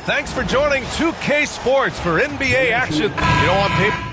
Thanks for joining 2K Sports for NBA action. You know, on paper.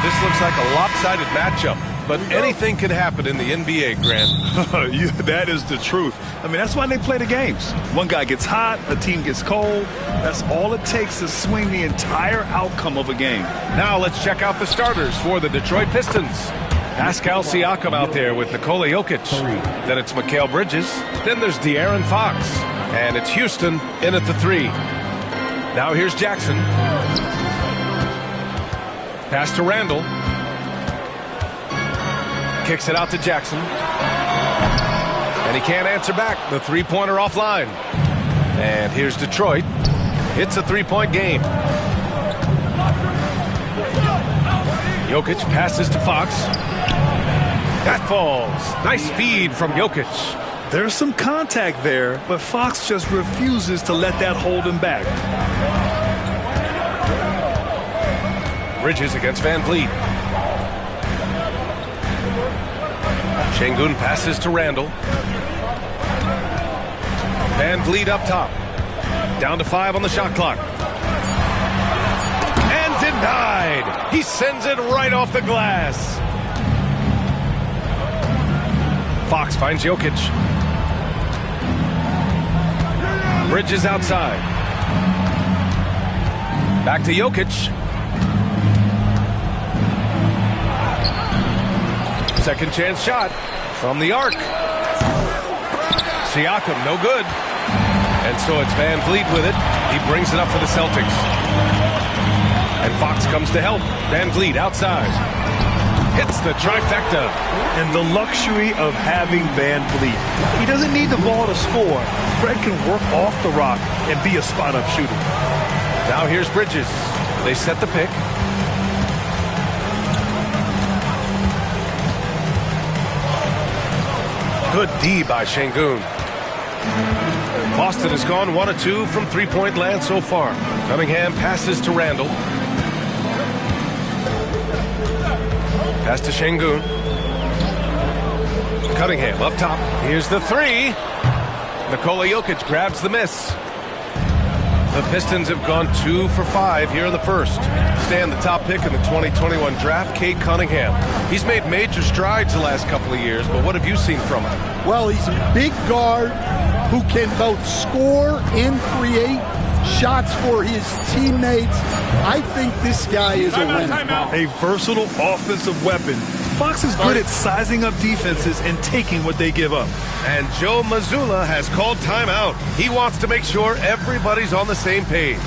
This looks like a lopsided matchup, but anything can happen in the NBA, Grant. Yeah, that is the truth. I mean, that's why they play the games. One guy gets hot, a team gets cold. That's all it takes to swing the entire outcome of a game. Now let's check out the starters for the Detroit Pistons. Pascal Siakam out there with Nikola Jokic. Then it's Mikal Bridges. Then there's De'Aaron Fox. And it's Houston in at the 3. Now here's Jackson. Pass to Randall. Kicks it out to Jackson. And he can't answer back. The three-pointer offline. And here's Detroit. It's a three-point game. Jokic passes to Fox. That falls. Nice feed from Jokic. There's some contact there, but Fox just refuses to let that hold him back. Bridges against Van Vliet. Şengün passes to Randall. Van Vliet up top. Down to 5 on the shot clock. And denied. He sends it right off the glass. Fox finds Jokic. Bridges outside. Back to Jokic. Second chance shot from the arc. Siakam, no good. And so it's Van Vliet with it. He brings it up for the Celtics. And Fox comes to help. Van Vliet outside. Hits the trifecta. And the luxury of having Van Vliet. He doesn't need the ball to score. Fred can work off the rock and be a spot-up shooter. Now here's Bridges. They set the pick. Good D by Şengün. Boston has gone 1 of 2 from three-point land so far. Cunningham passes to Randall. Pass to Şengün. Cunningham up top. Here's the 3. Nikola Jokic grabs the miss. The Pistons have gone 2 for 5 here in the first. Stan, the top pick in the 2021 draft, Cade Cunningham. He's made major strides the last couple of years, but what have you seen from him? Well, he's a big guard, who can both score and create shots for his teammates. I think this guy is a winner. A versatile offensive weapon. Fox is good at sizing up defenses and taking what they give up. And Joe Mazzulla has called timeout. He wants to make sure everybody's on the same page.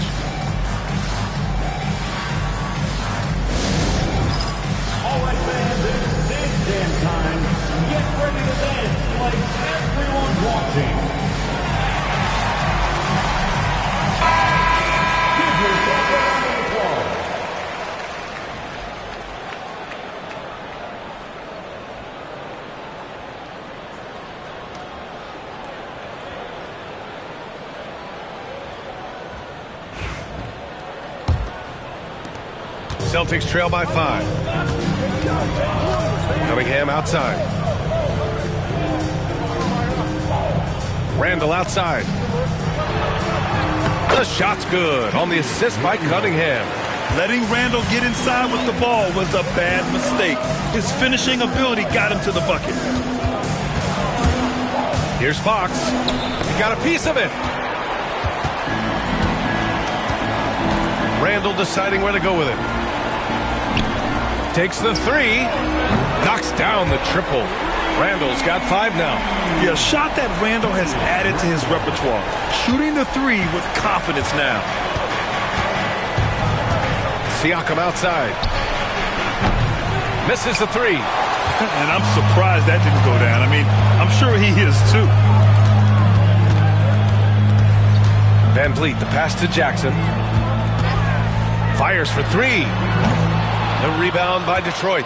All right, fans, it's dance time. Get ready to dance like everyone's watching. Give yourself a round of applause. Celtics trail by 5. Cunningham outside. Randall outside. The shot's good on the assist by Cunningham. Letting Randall get inside with the ball was a bad mistake. His finishing ability got him to the bucket. Here's Fox. He got a piece of it. Randall deciding where to go with it. Takes the 3. Knocks down the triple. Randall's got 5 now. Yeah, a shot that Randall has added to his repertoire. Shooting the 3 with confidence now. Siakam outside. Misses the 3. And I'm surprised that didn't go down. I mean, I'm sure he is too. Van Vliet, the pass to Jackson. Fires for 3. The rebound by Detroit.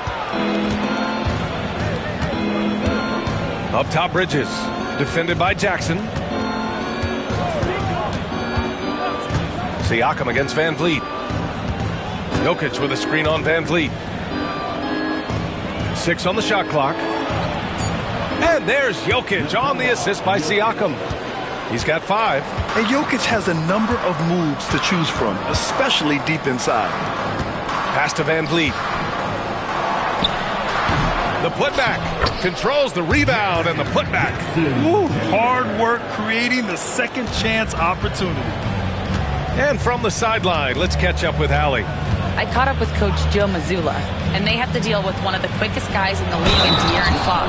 Up top, Bridges. Defended by Jackson. Siakam against Van Vliet. Jokic with a screen on Van Vliet. 6 on the shot clock. And there's Jokic on the assist by Siakam. He's got 5. And Jokic has a number of moves to choose from, especially deep inside. Pass to Van Vliet. The putback. Controls the rebound and the putback. Ooh, hard work creating the second chance opportunity. And from the sideline, let's catch up with Allie. I caught up with Coach Joe Mazzulla, and they have to deal with one of the quickest guys in the league in De'Aaron Fox.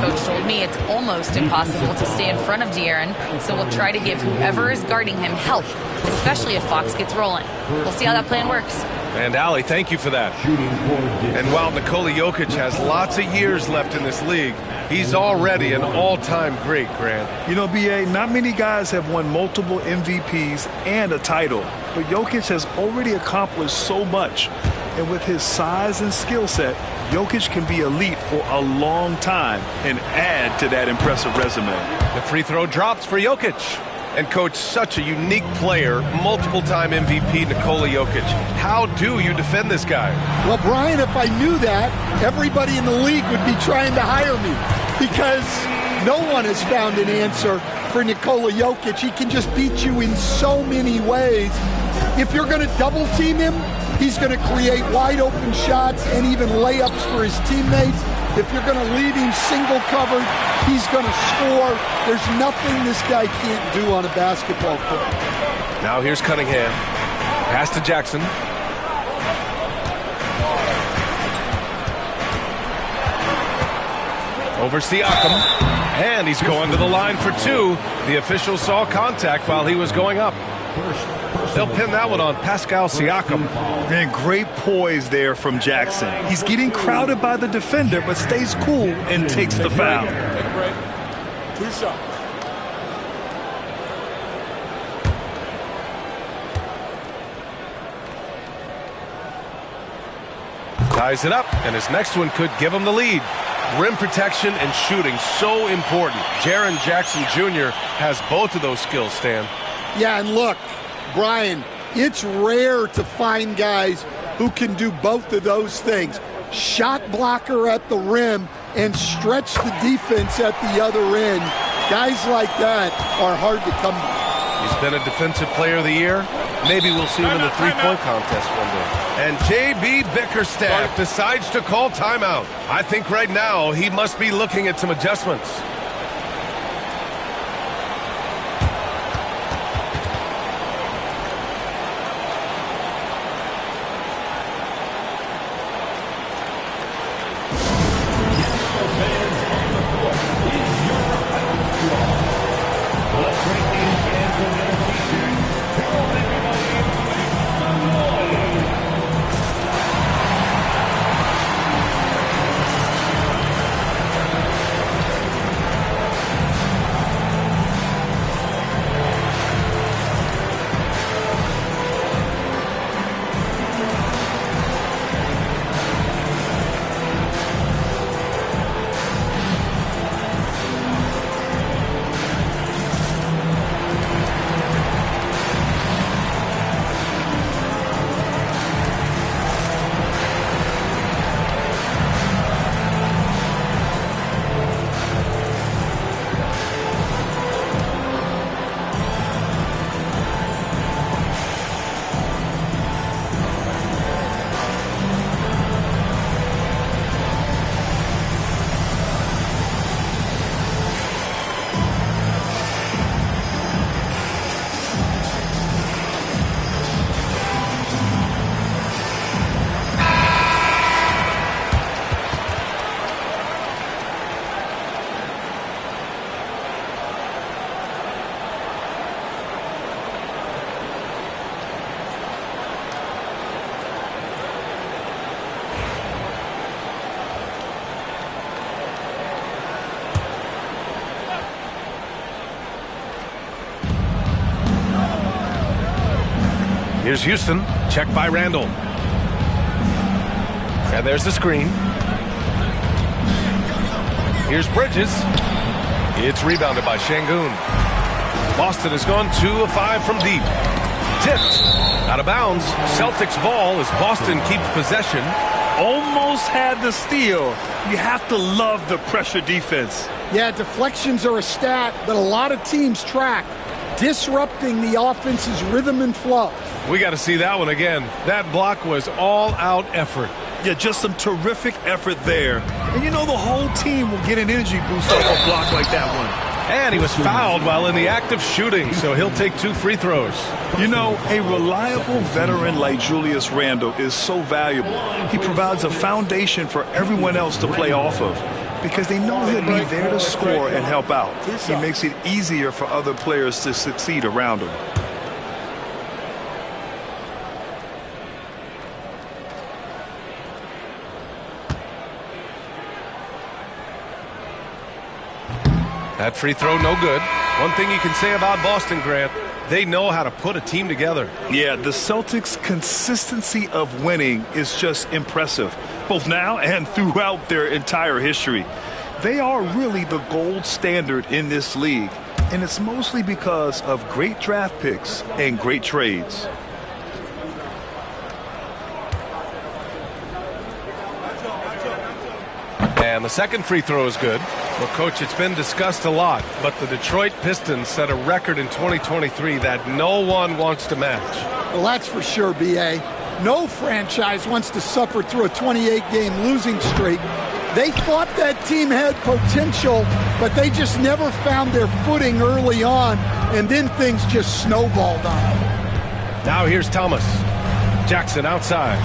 Coach told me it's almost impossible to stay in front of De'Aaron, so we'll try to give whoever is guarding him help, especially if Fox gets rolling. We'll see how that plan works. And Allie, thank you for that. And while Nikola Jokic has lots of years left in this league, he's already an all-time great, Grant. You know, B.A., not many guys have won multiple MVPs and a title, but Jokic has already accomplished so much. And with his size and skill set, Jokic can be elite for a long time and add to that impressive resume. The free throw drops for Jokic. And coach, such a unique player, multiple-time MVP Nikola Jokic. How do you defend this guy? Well, Brian, if I knew that, everybody in the league would be trying to hire me because no one has found an answer for Nikola Jokic. He can just beat you in so many ways. If you're going to double-team him, he's going to create wide-open shots and even layups for his teammates. If you're going to leave him single-covered, he's going to score. There's nothing this guy can't do on a basketball court. Now here's Cunningham. Pass to Jackson. Over Siakam. And he's going to the line for 2. The official saw contact while he was going up. They'll pin that one on Pascal Siakam. And great poise there from Jackson. He's getting crowded by the defender, but stays cool and takes the foul. Take a break. 2 shots. Ties it up, and his next one could give him the lead. Rim protection and shooting, so important. Jaren Jackson Jr. has both of those skills, Stan. Yeah, and look, Brian, it's rare to find guys who can do both of those things. Shot blocker at the rim and stretch the defense at the other end. Guys like that are hard to come by. He's been a defensive player of the year. Maybe we'll see him in the three-point contest one day. And J.B. Bickerstaff decides to call timeout. I think right now he must be looking at some adjustments. Here's Houston. Check by Randall. And there's the screen. Here's Bridges. It's rebounded by Şengün. Boston has gone 2 of 5 from deep. Tipped. Out of bounds. Celtics ball as Boston keeps possession. Almost had the steal. You have to love the pressure defense. Yeah, deflections are a stat that a lot of teams track, disrupting the offense's rhythm and flow. We got to see that one again. That block was all-out effort. Yeah, just some terrific effort there. And you know the whole team will get an energy boost off a block like that one. And he was fouled while in the act of shooting, so he'll take 2 free throws. You know, a reliable veteran like Julius Randle is so valuable. He provides a foundation for everyone else to play off of because they know he'll be there to score and help out. He makes it easier for other players to succeed around him. That free throw, no good. One thing you can say about Boston, Grant, they know how to put a team together. Yeah, the Celtics' consistency of winning is just impressive, both now and throughout their entire history. They are really the gold standard in this league, and it's mostly because of great draft picks and great trades. And the second free throw is good. Well, Coach, it's been discussed a lot, but the Detroit Pistons set a record in 2023 that no one wants to match. Well, that's for sure, B.A. No franchise wants to suffer through a 28-game losing streak. They thought that team had potential, but they just never found their footing early on, and then things just snowballed on them. Now here's Thomas. Jackson outside.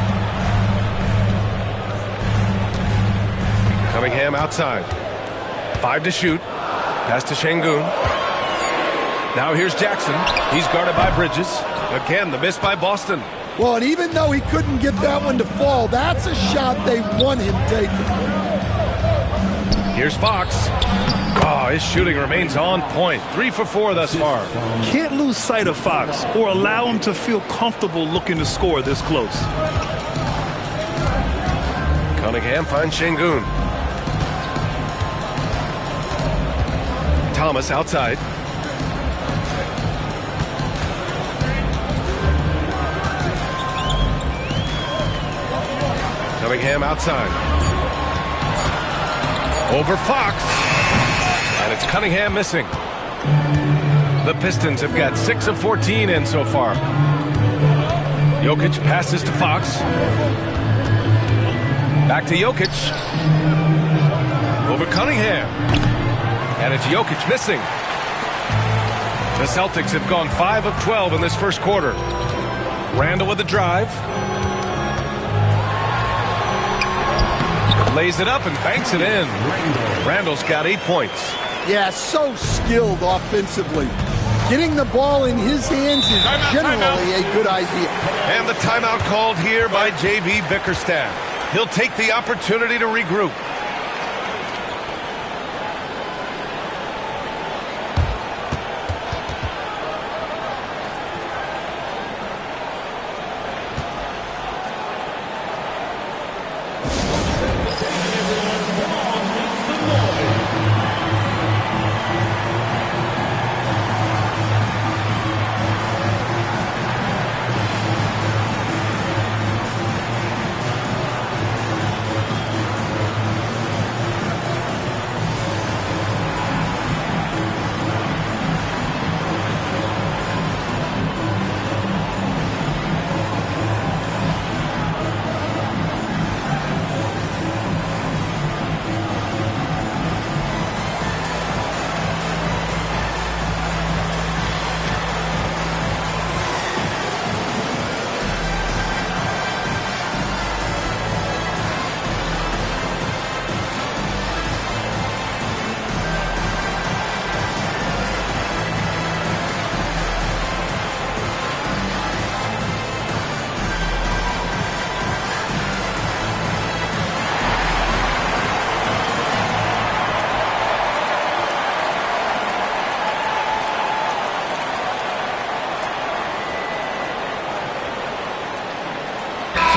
Cunningham outside. 5 to shoot. Pass to Şengün. Now here's Jackson. He's guarded by Bridges. Again, the miss by Boston. Well, and even though he couldn't get that one to fall, that's a shot they want him taking. Here's Fox. Oh, his shooting remains on point. 3 for 4 thus far. Can't lose sight of Fox or allow him to feel comfortable looking to score this close. Cunningham finds Şengün. Thomas outside. Cunningham outside. Over Fox. And it's Cunningham missing. The Pistons have got 6 of 14 in so far. Jokic passes to Fox. Back to Jokic. Over Cunningham. And it's Jokic missing. The Celtics have gone 5 of 12 in this first quarter. Randall with the drive. Lays it up and banks it in. Randall's got 8 points. Yeah, so skilled offensively. Getting the ball in his hands is generally a good idea. And the timeout called here by J.B. Bickerstaff. He'll take the opportunity to regroup.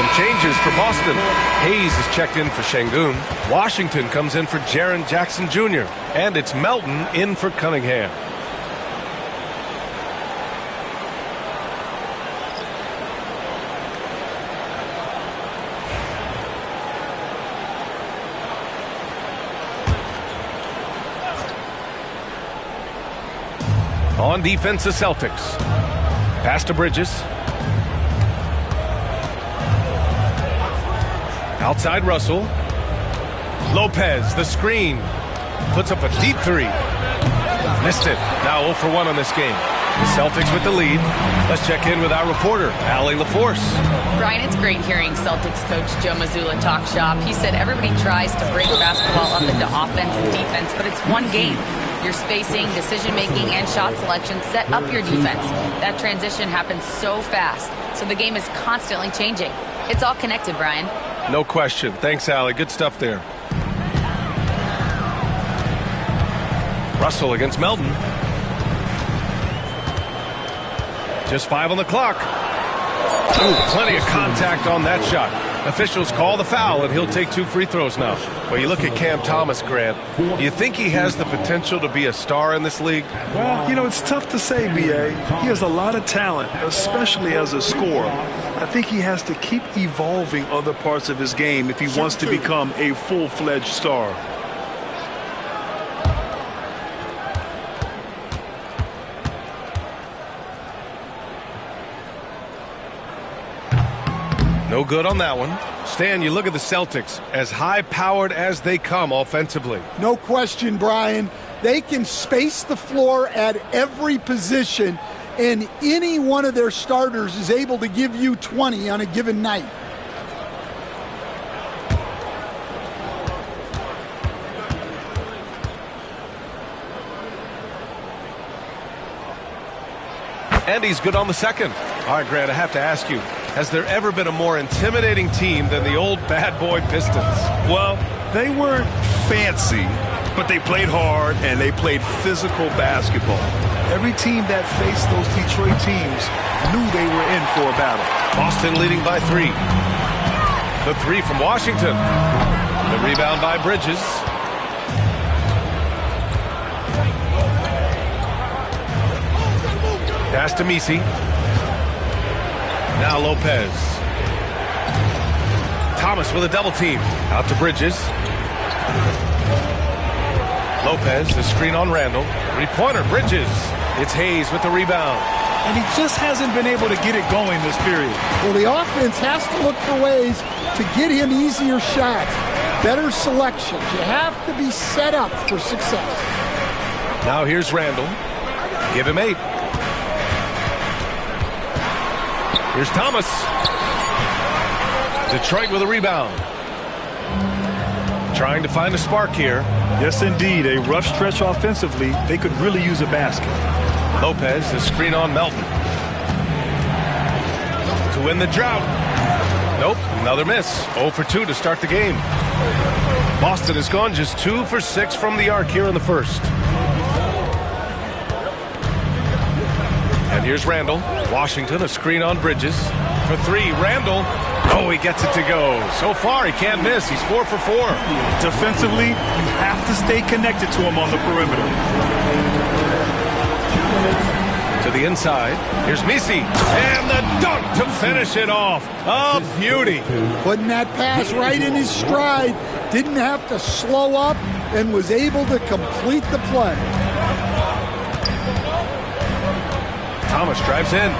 Some changes for Boston. Hayes is checked in for Şengün. Washington comes in for Jaren Jackson Jr. And it's Melton in for Cunningham. On defense, the Celtics. Pass to Bridges. Outside Russell. Lopez, the screen. Puts up a deep three. Missed it. Now 0 for 1 on this game. The Celtics with the lead. Let's check in with our reporter, Allie LaForce. Brian, it's great hearing Celtics coach Joe Mazzulla talk shop. He said everybody tries to break basketball up into offense and defense, but it's one game. Your spacing, decision-making, and shot selection set up your defense. That transition happens so fast, so the game is constantly changing. It's all connected, Brian. No question. Thanks, Allie. Good stuff there. Russell against Melton. Just 5 on the clock. Ooh, plenty of contact on that shot. Officials call the foul, and he'll take 2 free throws now. Well, you look at Cam Thomas, Grant. Do you think he has the potential to be a star in this league? Well, you know, it's tough to say, B.A. He has a lot of talent, especially as a scorer. I think he has to keep evolving other parts of his game if he wants to become a full-fledged star. No good on that one. Stan, you look at the Celtics, as high-powered as they come offensively. No question, Brian. They can space the floor at every position, and any one of their starters is able to give you 20 on a given night. And he's good on the second. All right, Grant, I have to ask you, has there ever been a more intimidating team than the old bad boy Pistons? Well, they weren't fancy, but they played hard and they played physical basketball. Every team that faced those Detroit teams knew they were in for a battle. Boston leading by 3. The 3 from Washington. The rebound by Bridges. Pass to Messi. Now Lopez. Thomas with a double team. Out to Bridges. Lopez, the screen on Randall. 3-pointer, Bridges. It's Hayes with the rebound. And he just hasn't been able to get it going this period. Well, the offense has to look for ways to get him easier shots, better selections. You have to be set up for success. Now here's Randall. Give him 8. Here's Thomas. Detroit with a rebound. Trying to find a spark here. Yes, indeed. A rough stretch offensively. They could really use a basket. Lopez, the screen on Melton. To win the drought. Nope, another miss. 0 for 2 to start the game. Boston has gone just 2 for 6 from the arc here in the first. And here's Randall. Washington, a screen on Bridges. For 3, Randall. Oh, he gets it to go. So far, he can't miss. He's 4 for 4. Defensively, you have to stay connected to him on the perimeter. To the inside. Here's Messi. And the dunk to finish it off. A beauty. Putting that pass right in his stride. Didn't have to slow up and was able to complete the play. Thomas drives in,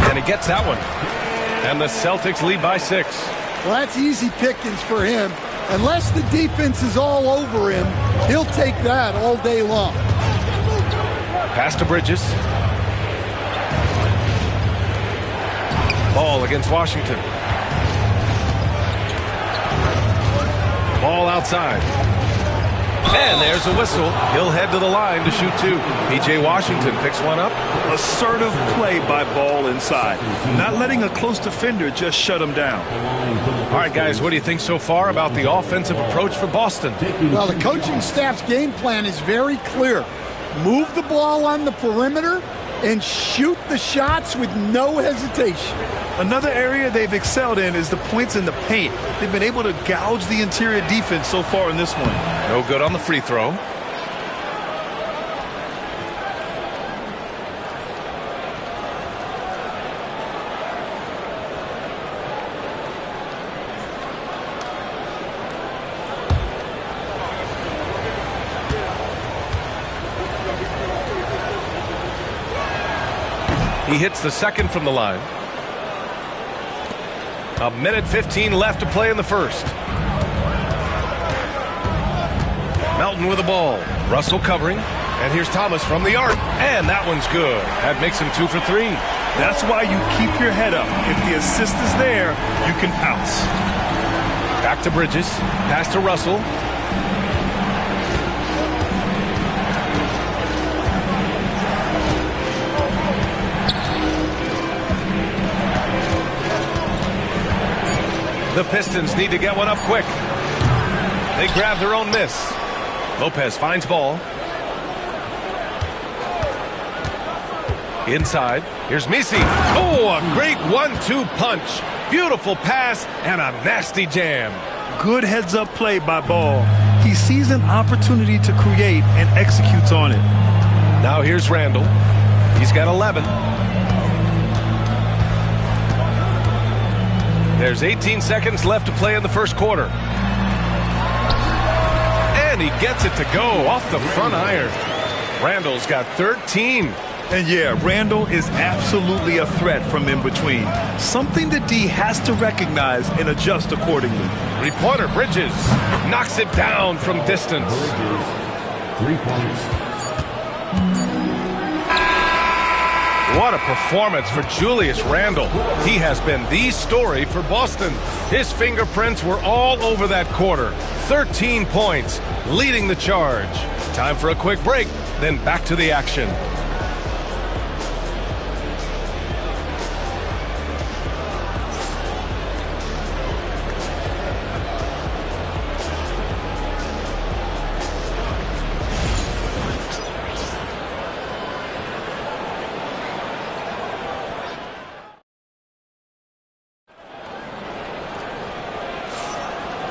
and he gets that one. And the Celtics lead by 6. Well, that's easy pickings for him. Unless the defense is all over him, he'll take that all day long. Pass to Bridges. Ball against Washington. Ball outside. And there's a whistle. He'll head to the line to shoot 2. P.J. Washington picks one up. Assertive play by Ball inside. Not letting a close defender just shut him down. All right, guys, what do you think so far about the offensive approach for Boston? Well, the coaching staff's game plan is very clear. Move the ball on the perimeter and shoot the shots with no hesitation. Another area they've excelled in is the points in the paint. They've been able to gouge the interior defense so far in this one. No good on the free throw. He hits the second from the line. 1:15 left to play in the first. Melton with the ball. Russell covering. And here's Thomas from the arc. And that one's good. That makes him 2 for 3. That's why you keep your head up. If the assist is there, you can pounce. Back to Bridges. Pass to Russell. The Pistons need to get one up quick. They grab their own miss. Lopez finds ball. Inside. Here's Misi. Oh, a great 1-2 punch. Beautiful pass and a nasty jam. Good heads-up play by Ball. He sees an opportunity to create and executes on it. Now here's Randall. He's got 11. There's 18 seconds left to play in the first quarter. And he gets it to go off the front iron. Randall's got 13. And yeah, Randall is absolutely a threat from in between. Something that D has to recognize and adjust accordingly. Three-pointer, Bridges knocks it down from distance. 3 points. What a performance for Julius Randle. He has been the story for Boston. His fingerprints were all over that quarter. 13 points, leading the charge. Time for a quick break, then back to the action.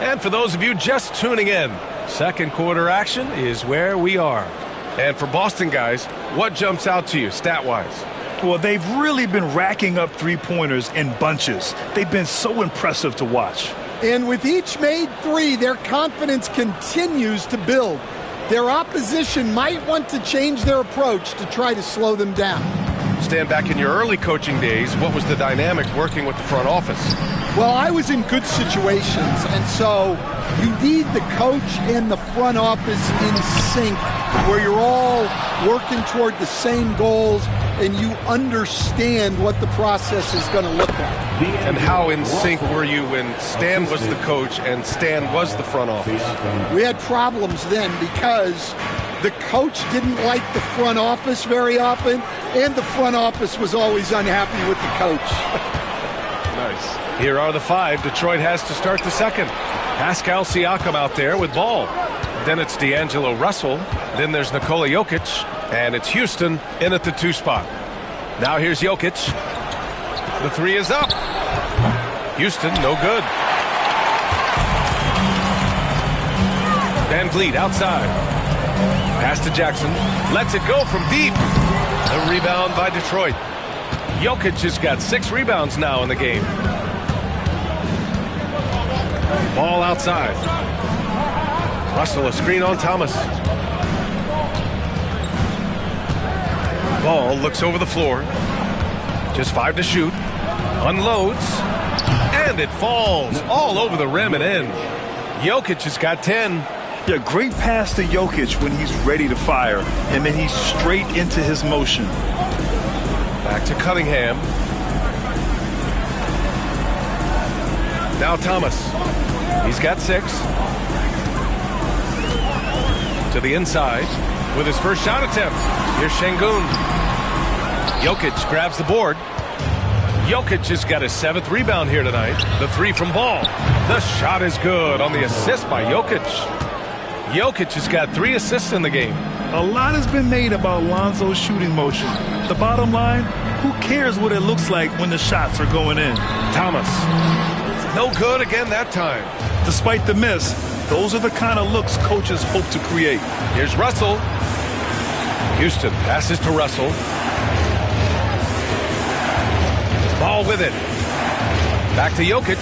And for those of you just tuning in, second quarter action is where we are. And for Boston guys, what jumps out to you stat-wise? Well, they've really been racking up three-pointers in bunches. They've been so impressive to watch. And with each made three, their confidence continues to build. Their opposition might want to change their approach to try to slow them down. Stand back in your early coaching days, what was the dynamic working with the front office? Well, I was in good situations, and so you need the coach and the front office in sync, where you're all working toward the same goals and you understand what the process is going to look like. And how in sync were you when Stan was the coach and Stan was the front office? We had problems then because the coach didn't like the front office very often, and the front office was always unhappy with the coach. Nice. Here are the five Detroit has to start the second. Pascal Siakam out there with ball. Then it's D'Angelo Russell. Then there's Nikola Jokic. And it's Houston in at the 2 spot. Now here's Jokic. The 3 is up. Houston, no good. Van Vliet outside. Pass to Jackson. Lets it go from deep. A rebound by Detroit. Jokic has got 6 rebounds now in the game. Ball outside. Russell, a screen on Thomas. Ball looks over the floor. Just 5 to shoot. Unloads. And it falls all over the rim and in. Jokic has got 10. Yeah, great pass to Jokic when he's ready to fire. And then he's straight into his motion. Back to Cunningham. Now Thomas. He's got 6. To the inside with his first shot attempt. Here's Şengün. Jokic grabs the board. Jokic has got his 7th rebound here tonight. The 3 from Ball. The shot is good on the assist by Jokic. Jokic has got 3 assists in the game. A lot has been made about Lonzo's shooting motion. The bottom line, who cares what it looks like when the shots are going in? Thomas. No good again that time. Despite the miss, those are the kind of looks coaches hope to create. Here's Russell. Houston passes to Russell. Ball with it. Back to Jokic.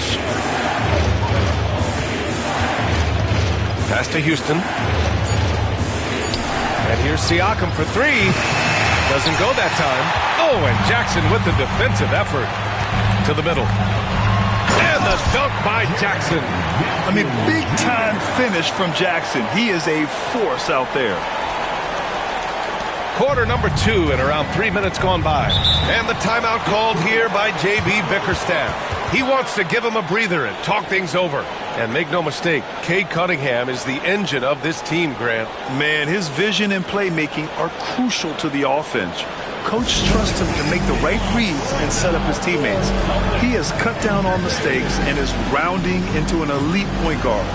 Pass to Houston. And here's Siakam for three. Doesn't go that time. Oh, and Jackson with the defensive effort. To the middle. And the dunk by Jackson. I mean, big-time finish from Jackson. He is a force out there. Quarter number 2 and around 3 minutes gone by. And the timeout called here by J.B. Bickerstaff. He wants to give him a breather and talk things over. And make no mistake, Cade Cunningham is the engine of this team, Grant. Man, his vision and playmaking are crucial to the offense. Coach trusts him to make the right reads and set up his teammates. He has cut down on mistakes and is rounding into an elite point guard.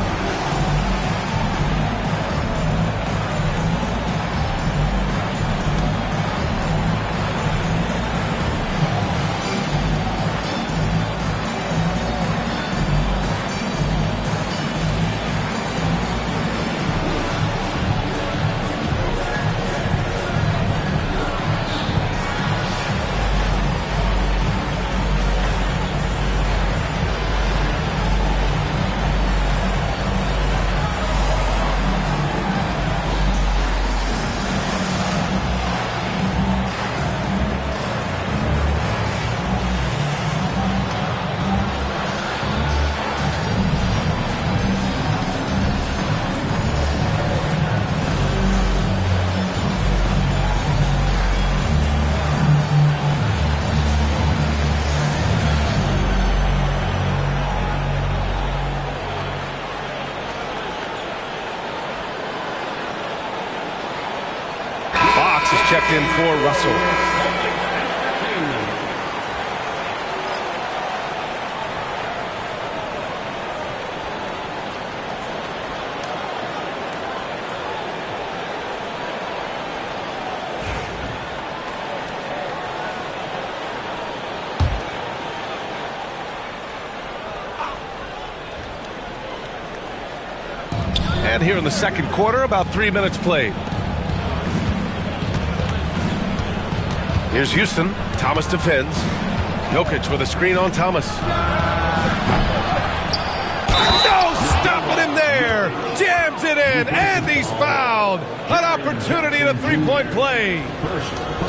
Is checked in for Russell. And here in the second quarter, about 3 minutes played. Here's Houston. Thomas defends. Jokic with a screen on Thomas. No, stopping him there. Jams it in, and he's fouled. An opportunity at a three-point play.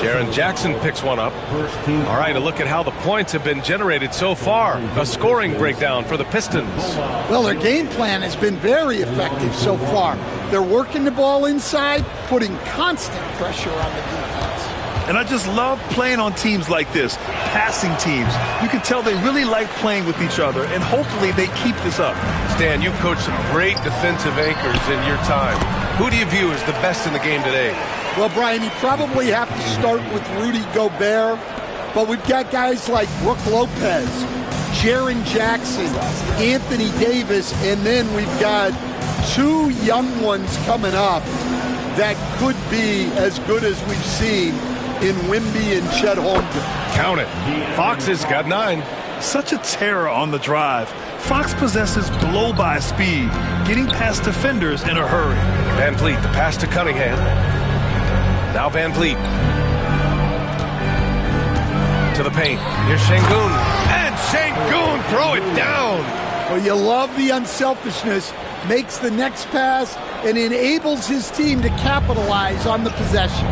Jaren Jackson picks one up. All right, a look at how the points have been generated so far. A scoring breakdown for the Pistons. Well, their game plan has been very effective so far. They're working the ball inside, putting constant pressure on the defense. And I just love playing on teams like this, passing teams. You can tell they really like playing with each other, and hopefully they keep this up. Stan, you've coached some great defensive anchors in your time. Who do you view as the best in the game today? Well, Brian, you probably have to start with Rudy Gobert, but we've got guys like Brook Lopez, Jaren Jackson, Anthony Davis, and then we've got two young ones coming up that could be as good as we've seen in Wemby and Chet Holmgren. Count it. Fox has got 9. Such a terror on the drive. Fox possesses blow-by speed, getting past defenders in a hurry. Van Vliet, the pass to Cunningham. Now Van Vliet. To the paint. Here's Şengün. And Şengün throw it down. Well, you love the unselfishness. Makes the next pass and enables his team to capitalize on the possession.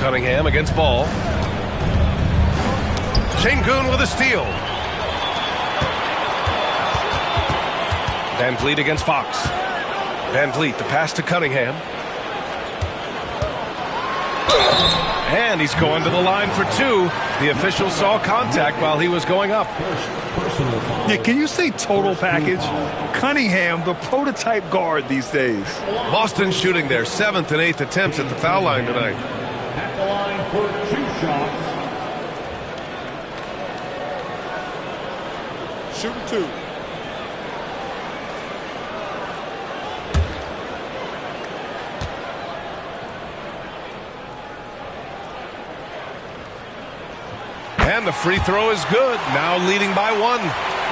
Cunningham against Ball. Şengün with a steal. Van Vliet against Fox. Van Vliet, the pass to Cunningham. And he's going to the line for 2. The official saw contact while he was going up. Yeah, can you say total package? Cunningham, the prototype guard these days. Boston shooting their 7th and 8th attempts at the foul line tonight. At the line for 2 shots. Shooting 2. And the free throw is good, now leading by 1.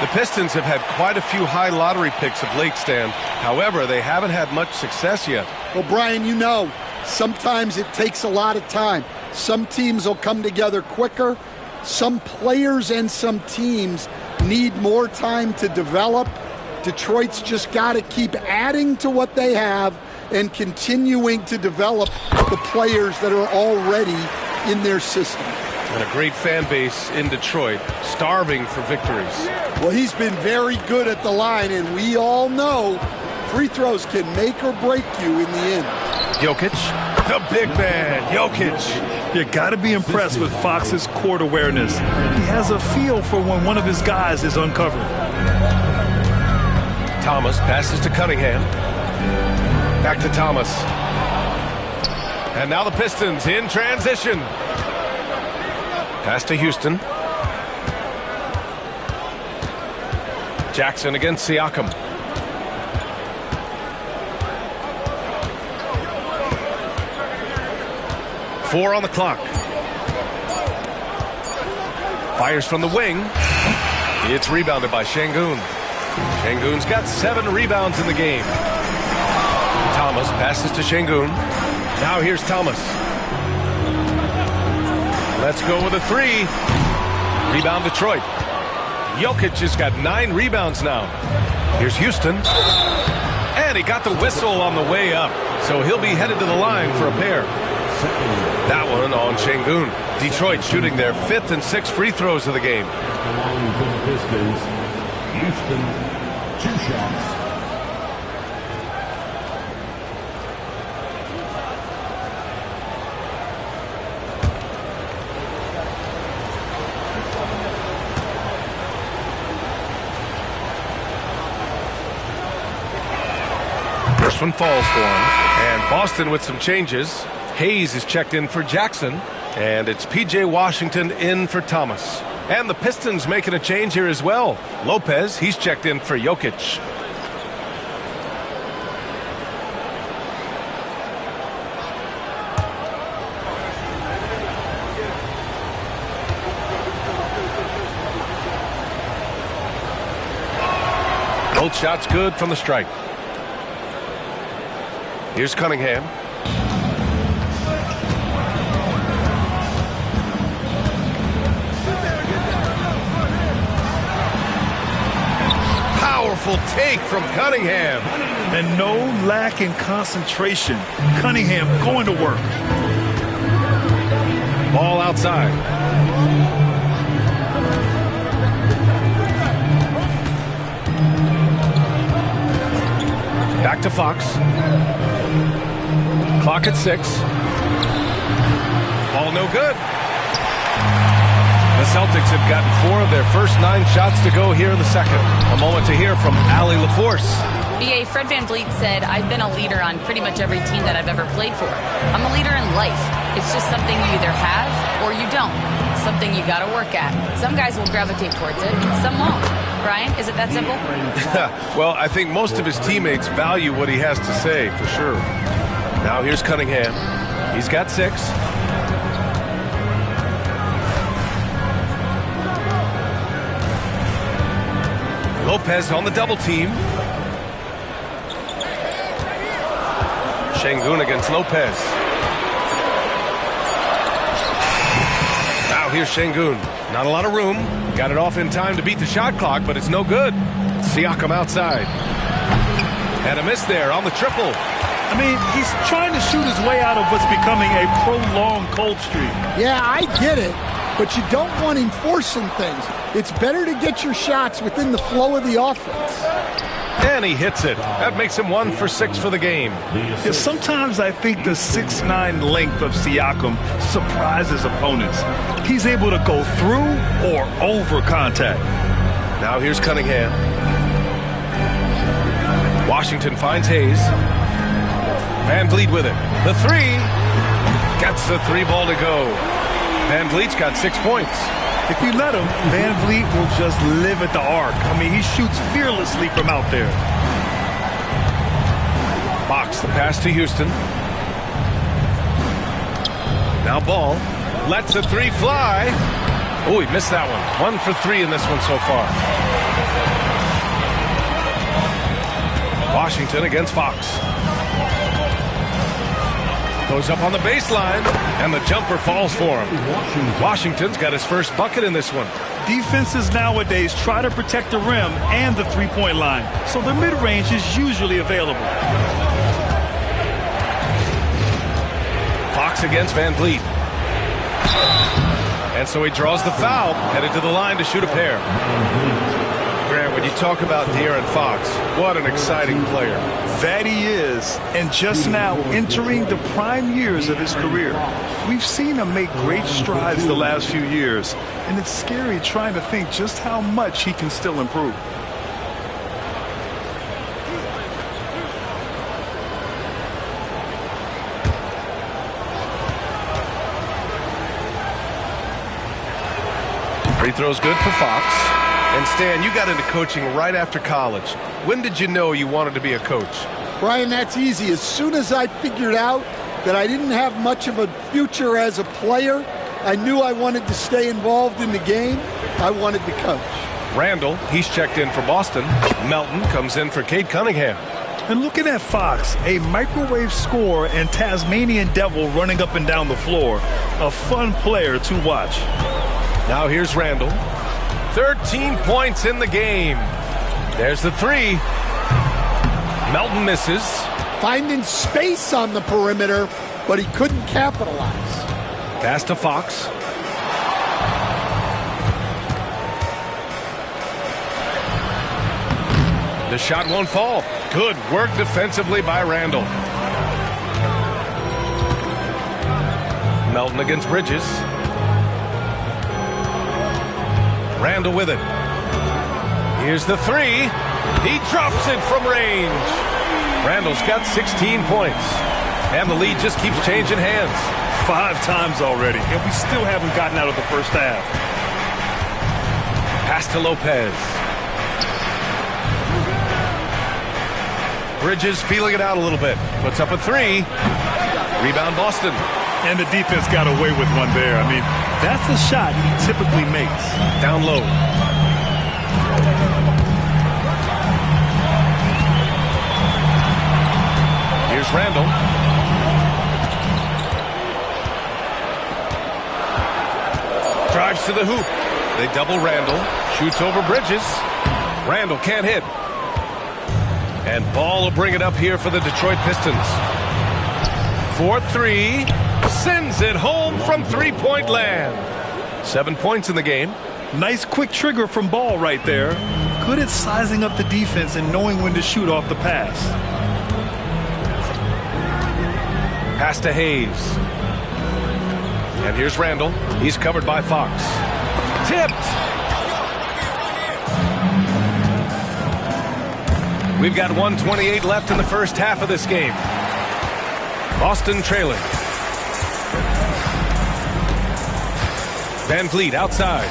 The Pistons have had quite a few high lottery picks of late, Stan. However, they haven't had much success yet. Well, Brian, you know, sometimes it takes a lot of time. Some teams will come together quicker. Some players and some teams need more time to develop. Detroit's just got to keep adding to what they have and continuing to develop the players that are already in their system. And a great fan base in Detroit, starving for victories. Well, he's been very good at the line, and we all know free throws can make or break you in the end. Jokic, the big man, Jokic. You got to be impressed with Fox's court awareness. He has a feel for when one of his guys is uncovered. Thomas passes to Cunningham. Back to Thomas. And now the Pistons in transition. Pass to Houston. Jackson against Siakam. Four on the clock. Fires from the wing. It's rebounded by Şengün. Şengün's got 7 rebounds in the game. Thomas passes to Şengün. Now here's Thomas. Let's go with a 3. Rebound Detroit. Jokic has got 9 rebounds now. Here's Houston. And he got the whistle on the way up. So he'll be headed to the line for a pair. That one on Şengün. Detroit shooting their 5th and 6th free throws of the game. For the Pistons, Houston, 2 shots. First one falls for him. And Boston with some changes. Hayes is checked in for Jackson. And it's P.J. Washington in for Thomas. And the Pistons making a change here as well. Lopez, he's checked in for Jokic. Both shots good from the stripe. Here's Cunningham. Powerful take from Cunningham. And no lack in concentration. Cunningham going to work. Ball outside. Back to Fox. Clock at 6. Ball no good. The Celtics have gotten 4 of their first 9 shots to go here in the second. A moment to hear from Allie LaForce. BA, Fred VanVleet said, I've been a leader on pretty much every team that I've ever played for. I'm a leader in life. It's just something you either have or you don't. Something you got to work at. Some guys will gravitate towards it, some won't. Brian, is it that simple? Well, I think most of his teammates value what he has to say, for sure. Now here's Cunningham. He's got 6. Lopez on the double team. Şengün against Lopez. Now here's Şengün. Not a lot of room. Got it off in time to beat the shot clock, but it's no good. Siakam outside. And a miss there on the triple. I mean, he's trying to shoot his way out of what's becoming a prolonged cold streak. Yeah, I get it, but you don't want him forcing things. It's better to get your shots within the flow of the offense. And he hits it. That makes him 1 for 6 for the game. Yeah, sometimes I think the 6'9" length of Siakam surprises opponents. He's able to go through or over contact. Now here's Cunningham. Washington finds Hayes. VanVleet with it. The 3. Gets the 3 ball to go. VanVleet's got 6 points. If you let him, VanVleet will just live at the arc. I mean, he shoots fearlessly from out there. Fox, the pass to Houston. Now Ball lets the 3 fly. Oh, he missed that one. 1 for 3 in this one so far. Washington against Fox. Goes up on the baseline, and the jumper falls for him. Washington's got his first bucket in this one. Defenses nowadays try to protect the rim and the three-point line, so the mid-range is usually available. Fox against Van Vliet. And so he draws the foul, headed to the line to shoot a pair. Grant, when you talk about De'Aaron Fox, what an exciting player. That he is, and just now entering the prime years of his career. We've seen him make great strides the last few years, and it's scary trying to think just how much he can still improve. Free throw's good for Fox. And Stan, you got into coaching right after college. When did you know you wanted to be a coach? Brian, that's easy. As soon as I figured out that I didn't have much of a future as a player, I knew I wanted to stay involved in the game. I wanted to coach. Randall, he's checked in for Boston. Melton comes in for Cade Cunningham. And looking at Fox, a microwave scorer and Tasmanian devil running up and down the floor. A fun player to watch. Now here's Randall. 13 points in the game. There's the three. Melton misses. Finding space on the perimeter, but he couldn't capitalize. Pass to Fox. The shot won't fall. Good work defensively by Randall. Melton against Bridges. Randall with it. Here's the three. He drops it from range. Randall's got 16 points. And the lead just keeps changing hands. 5 times already, and we still haven't gotten out of the first half. Pass to Lopez. Bridges feeling it out a little bit. Puts up a three. Rebound Boston. And the defense got away with one there. I mean, that's the shot he typically makes. Down low. Here's Randall. Drives to the hoop. They double Randall. Shoots over Bridges. Randall can't hit. And Ball will bring it up here for the Detroit Pistons. 4-3. Sends it home from three-point land. 7 points in the game. Nice quick trigger from Ball right there. Good at sizing up the defense and knowing when to shoot off the pass. Pass to Hayes. And here's Randall. He's covered by Fox. Tipped. We've got 1:28 left in the first half of this game. Boston trailing. Van Vliet outside.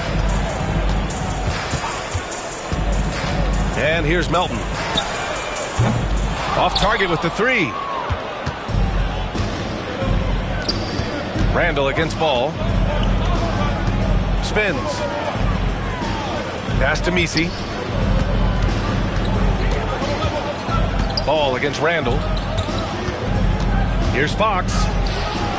And here's Melton. Off target with the three. Randall against Ball. Spins. Pass to Messi. Ball against Randall. Here's Fox.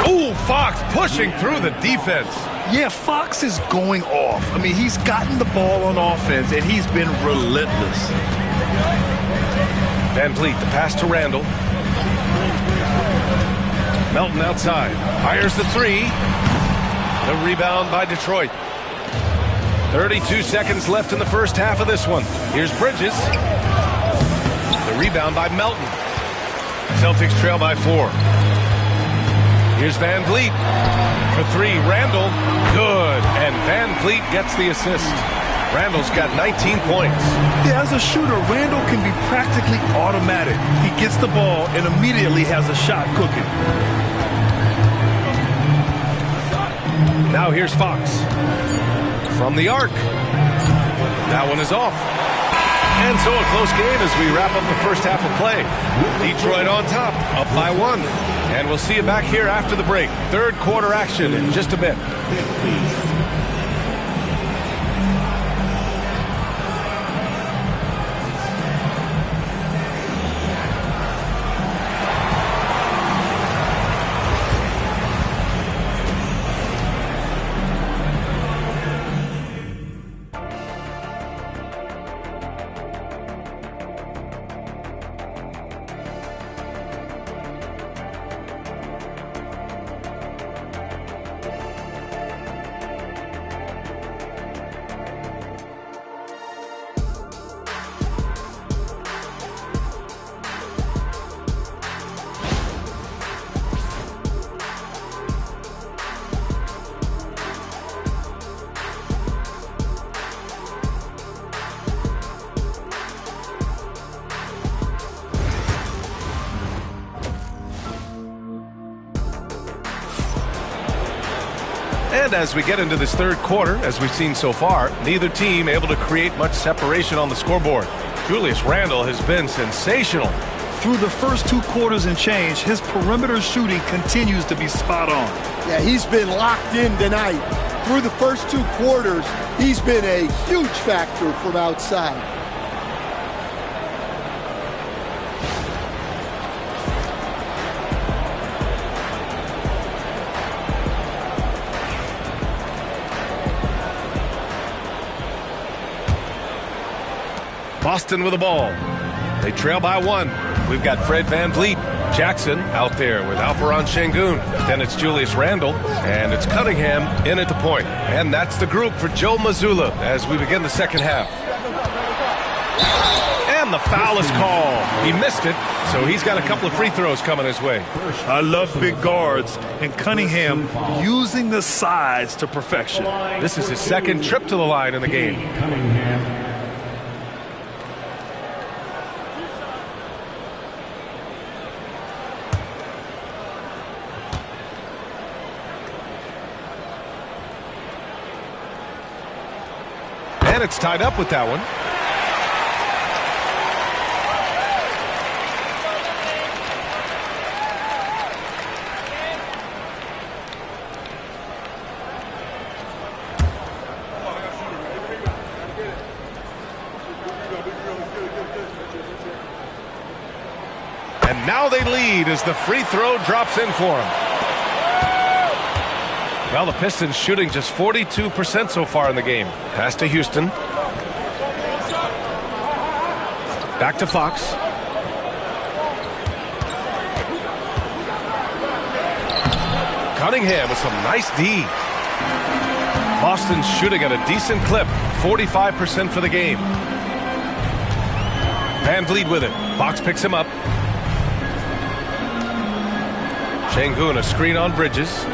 Ooh, Fox pushing through the defense. Yeah, Fox is going off. I mean, he's gotten the ball on offense, and he's been relentless. Van Vliet, the pass to Randall. Melton outside. Fires the three. The rebound by Detroit. 32 seconds left in the first half of this one. Here's Bridges. The rebound by Melton. Celtics trail by 4. Here's Van Vliet. For three, Randall. Good. And Van Vliet gets the assist. Randall's got 19 points. Yeah, as a shooter, Randall can be practically automatic. He gets the ball and immediately has a shot cooking. Now here's Fox. From the arc. That one is off. And so a close game as we wrap up the first half of play. Detroit on top, up by 1. And we'll see you back here after the break. Third quarter action in just a bit. And as we get into this third quarter, as we've seen so far, neither team able to create much separation on the scoreboard. Julius Randle has been sensational. Through the first 2 quarters and change, his perimeter shooting continues to be spot on. Yeah, he's been locked in tonight. Through the first 2 quarters, he's been a huge factor from outside. Boston with the ball. They trail by 1. We've got Fred VanVleet. Jackson out there with Alperon Şengün. Then it's Julius Randle, and it's Cunningham in at the point. And that's the group for Joe Mazzulla as we begin the second half. And the foul is called. He missed it, so he's got a couple of free throws coming his way. I love big guards, and Cunningham using the size to perfection. This is his second trip to the line in the game. And it's tied up with that one. And now they lead as the free throw drops in for them. Well, the Pistons shooting just 42% so far in the game. Pass to Houston. Back to Fox. Cunningham with some nice D. Boston's shooting at a decent clip. 45% for the game. VanVleet with it. Fox picks him up. Şengün, a screen on Bridges.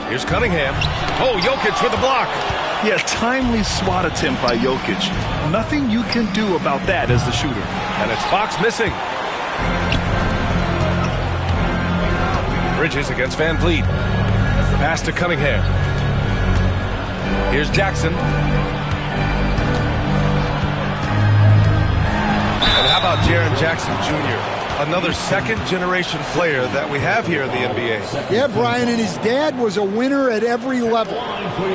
Here's Cunningham. Oh, Jokic with the block. Yeah, timely swat attempt by Jokic. Nothing you can do about that as the shooter. And it's Fox missing. Bridges against VanVleet. Pass to Cunningham. Here's Jackson. And how about Jaren Jackson Jr.? Another second-generation player that we have here in the NBA. Yeah, Brian, and his dad was a winner at every level.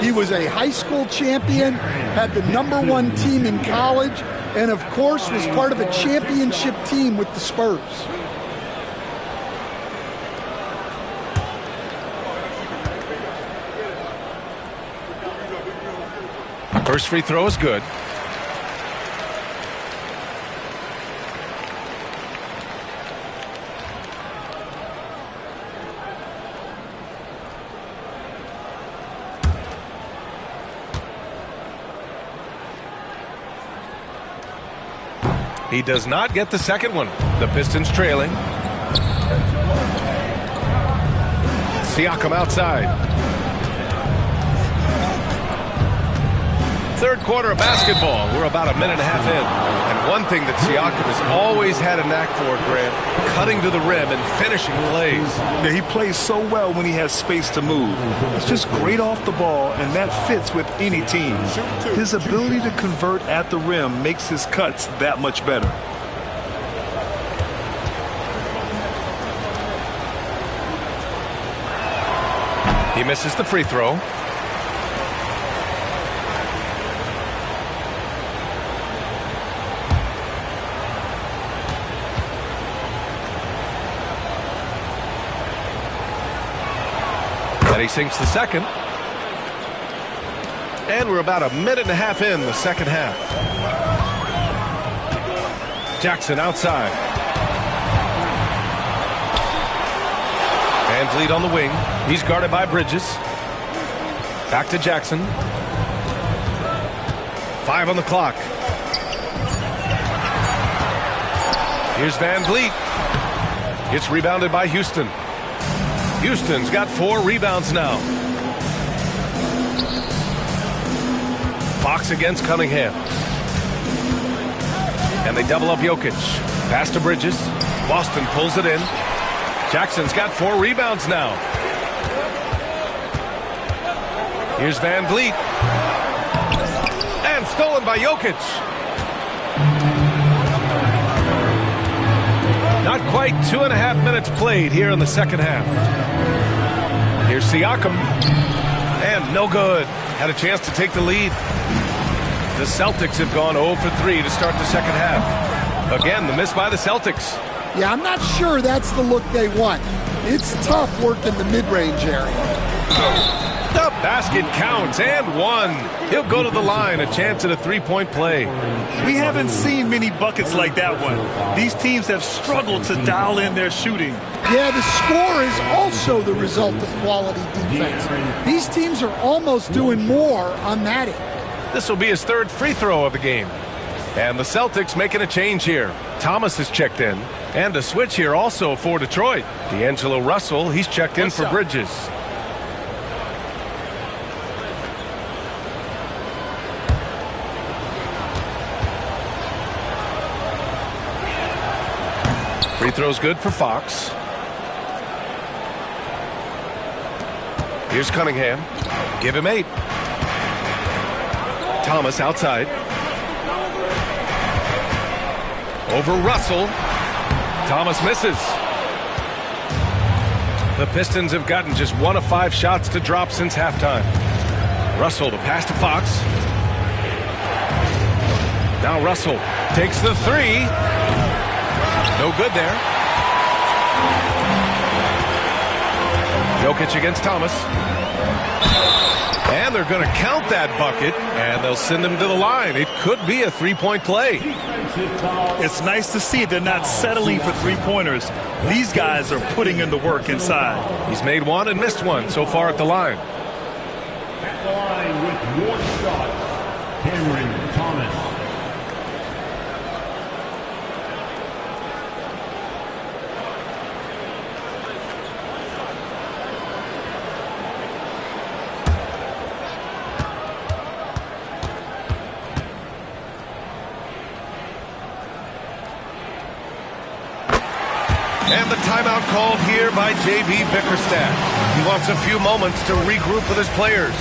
He was a high school champion, had the #1 team in college, and of course was part of a championship team with the Spurs. First free throw is good. He does not get the second one. The Pistons trailing. Siakam outside. Third quarter of basketball. We're about a minute and a half in. And one thing that Siakam has always had a knack for, Grant, cutting to the rim and finishing plays. Yeah, he plays so well when he has space to move. It's just great off the ball, and that fits with any team. His ability to convert at the rim makes his cuts that much better. He misses the free throw. And he sinks the second. And we're about a minute and a half in the second half. Jackson outside. VanVleet on the wing. He's guarded by Bridges. Back to Jackson. 5 on the clock. Here's VanVleet. It's rebounded by Houston. Houston's got 4 rebounds now. Fox against Cunningham. And they double up Jokic. Pass to Bridges. Boston pulls it in. Jackson's got 4 rebounds now. Here's Van Vliet. And stolen by Jokic. Not quite 2.5 minutes played here in the second half. Here's Siakam. And no good. Had a chance to take the lead. The Celtics have gone 0 for 3 to start the second half. Again, the miss by the Celtics. Yeah, I'm not sure that's the look they want. It's tough working the mid-range area. The basket counts and one. He'll go to the line, a chance at a three-point play. We haven't seen many buckets like that one. These teams have struggled to dial in their shooting. Yeah, the score is also the result of quality defense. These teams are almost doing more on that end. This will be his third free throw of the game. And the Celtics making a change here. Thomas has checked in. And a switch here also for Detroit. D'Angelo Russell, he's checked in for Bridges. Free throw's good for Fox. Here's Cunningham. Give him 8. Thomas outside. Over Russell. Thomas misses. The Pistons have gotten just 1 of 5 shots to drop since halftime. Russell, the pass to Fox. Now Russell takes the 3. No good there. Jokic against Thomas. And they're going to count that bucket, and they'll send him to the line. It could be a three-point play. It's nice to see they're not settling for three-pointers. These guys are putting in the work inside. He's made 1 and missed 1 so far at the line. At the line with your shot, Cameron Thomas. And the timeout called here by J.B. Bickerstaff. He wants a few moments to regroup with his players.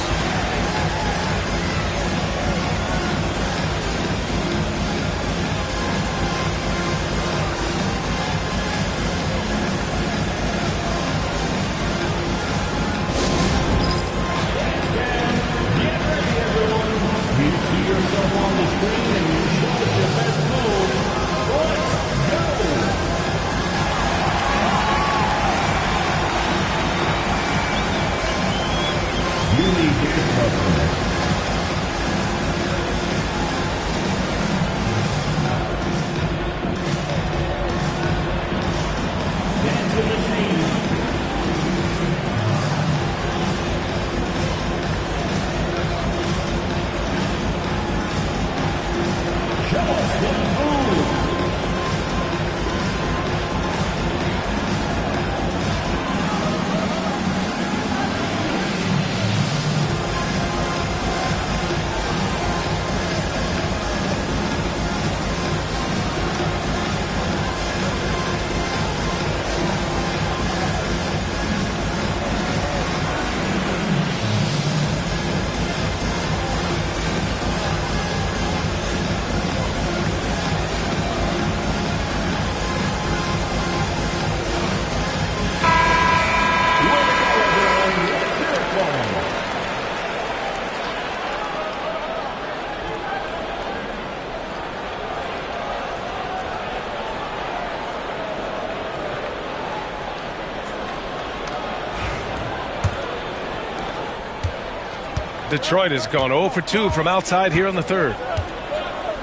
Detroit has gone 0 for 2 from outside here in the third.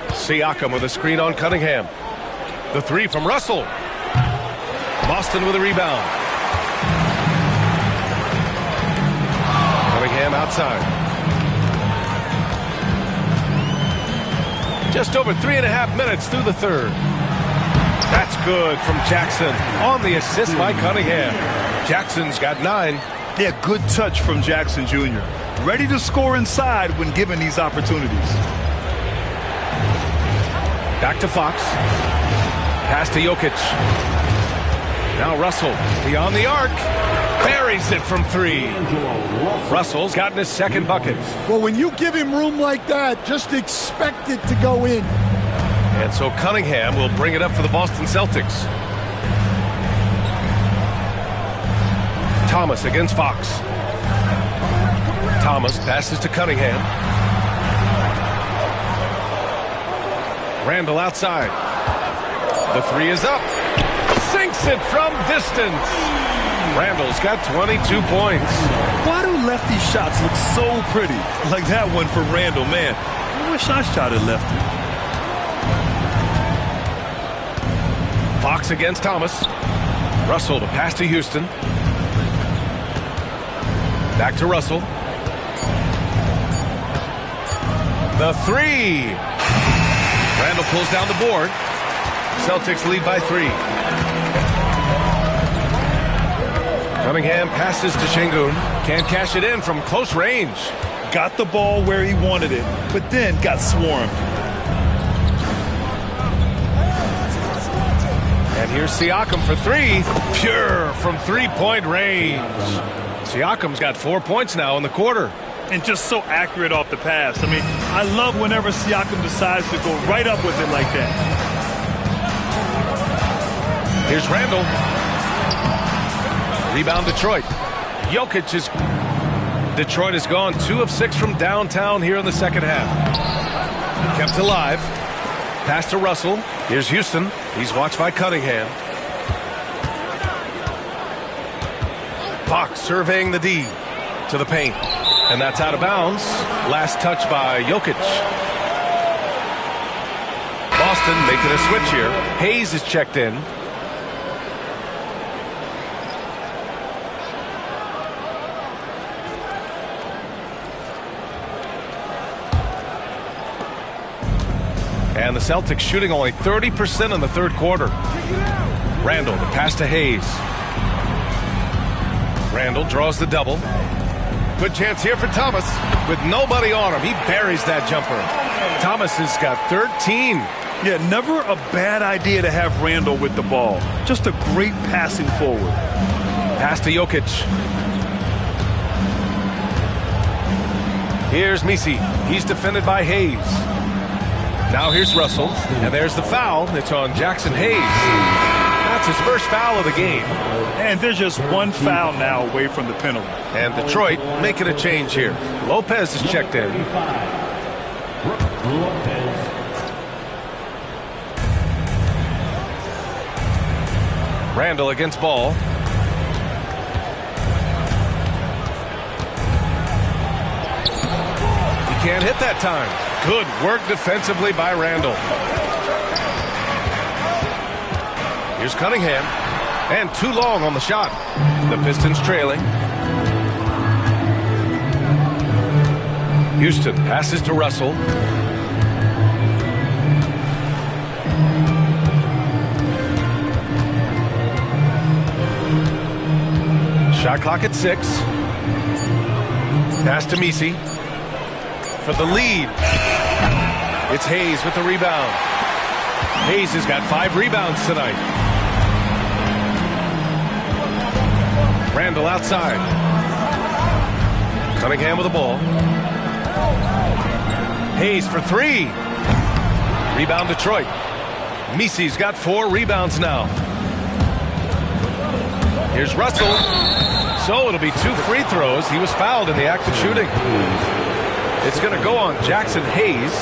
Siakam with a screen on Cunningham. The 3 from Russell. Boston with a rebound. Cunningham outside. Just over 3.5 minutes through the third. That's good from Jackson on the assist by Cunningham. Jackson's got 9. Yeah, good touch from Jackson Jr. Ready to score inside when given these opportunities. Back to Fox. Pass to Jokic. Now Russell beyond the arc. buries it from 3. Russell's gotten his second bucket. Well, when you give him room like that, just expect it to go in. And so Cunningham will bring it up for the Boston Celtics. Thomas against Fox. Thomas passes to Cunningham. Randall outside. The 3 is up. Sinks it from distance. Randall's got 22 points. Why do lefty shots look so pretty? Like that one for Randall, man. I wish I shot it lefty. Fox against Thomas. Russell to pass to Houston. Back to Russell. The 3. Randall pulls down the board. Celtics lead by 3. Cunningham passes to Şengün. Can't cash it in from close range. Got the ball where he wanted it, but then got swarmed. And here's Siakam for 3. Pure from three-point range. Siakam's got 4 points now in the quarter. And just so accurate off the pass. I mean, I love whenever Siakam decides to go right up with it like that. Here's Randall. Rebound Detroit. Jokic is... Detroit has gone 2 of 6 from downtown here in the second half. Kept alive. Pass to Russell. Here's Houston. He's watched by Cunningham. Fox surveying the D to the paint. And that's out of bounds. Last touch by Jokic. Boston making a switch here. Hayes is checked in. And the Celtics shooting only 30% in the third quarter. Randall, the pass to Hayes. Randall draws the double. Good chance here for Thomas. With nobody on him, he buries that jumper. Thomas has got 13. Yeah, never a bad idea to have Randall with the ball. Just a great passing forward. Pass to Jokic. Here's Misi. He's defended by Hayes. Now here's Russell, and there's the foul. It's on Jackson Hayes. That's his first foul of the game. And there's just one foul now away from the penalty. And Detroit making a change here. Lopez is checked in. Randall against Ball. He can't hit that time. Good work defensively by Randall. Here's Cunningham. And too long on the shot. The Pistons trailing. Houston passes to Russell. Shot clock at 6. Pass to Misi. For the lead. It's Hayes with the rebound. Hayes has got 5 rebounds tonight. Randall outside. Cunningham with the ball. Hayes for 3. Rebound Detroit. Misi's got 4 rebounds now. Here's Russell. So it'll be 2 free throws. He was fouled in the act of shooting. It's going to go on Jackson Hayes.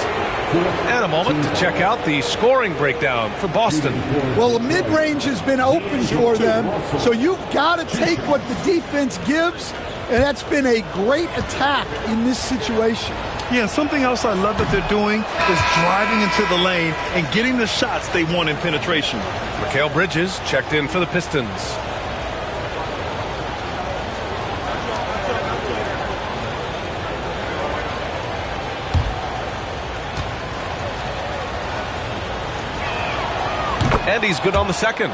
And a moment to check out the scoring breakdown for Boston. Well, the mid-range has been open for them, so you've got to take what the defense gives, and that's been a great attack in this situation. Yeah, something else I love that they're doing is driving into the lane and getting the shots they want in penetration. Mikal Bridges checked in for the Pistons. And he's good on the second.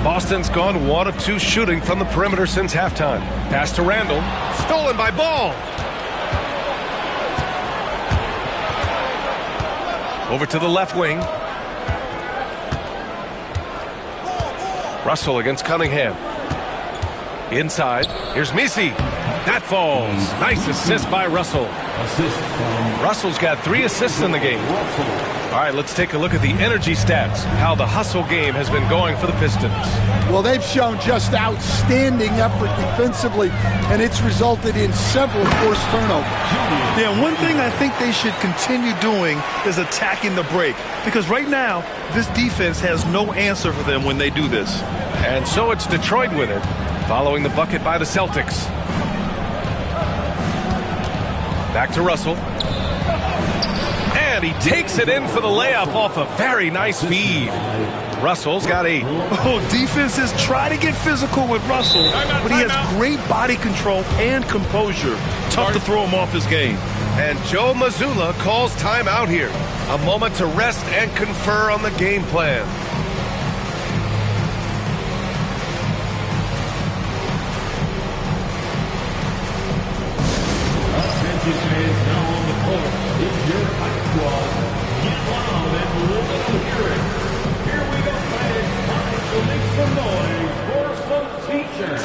Boston's gone 1 of 2 shooting from the perimeter since halftime. Pass to Randall. Stolen by Ball. Over to the left wing. Russell against Cunningham. Inside, here's Misi. That falls. Nice assist by Russell. Russell's got 3 assists in the game. All right, let's take a look at the energy stats, how the hustle game has been going for the Pistons. Well, they've shown just outstanding effort defensively, and it's resulted in several forced turnovers. Yeah, one thing I think they should continue doing is attacking the break, because right now, this defense has no answer for them when they do this. And so it's Detroit with it, following the bucket by the Celtics. Back to Russell. And he takes it in for the layup off a very nice feed. Russell's got 8. Oh, defenses try to get physical with Russell, but he has great body control and composure. Tough to throw him off his game. And Joe Mazzulla calls timeout here. A moment to rest and confer on the game plan. Fans now on the court. It's your high squad. Get loud and let them hear it. Here we go, fans. Time to make some noise for some teachers.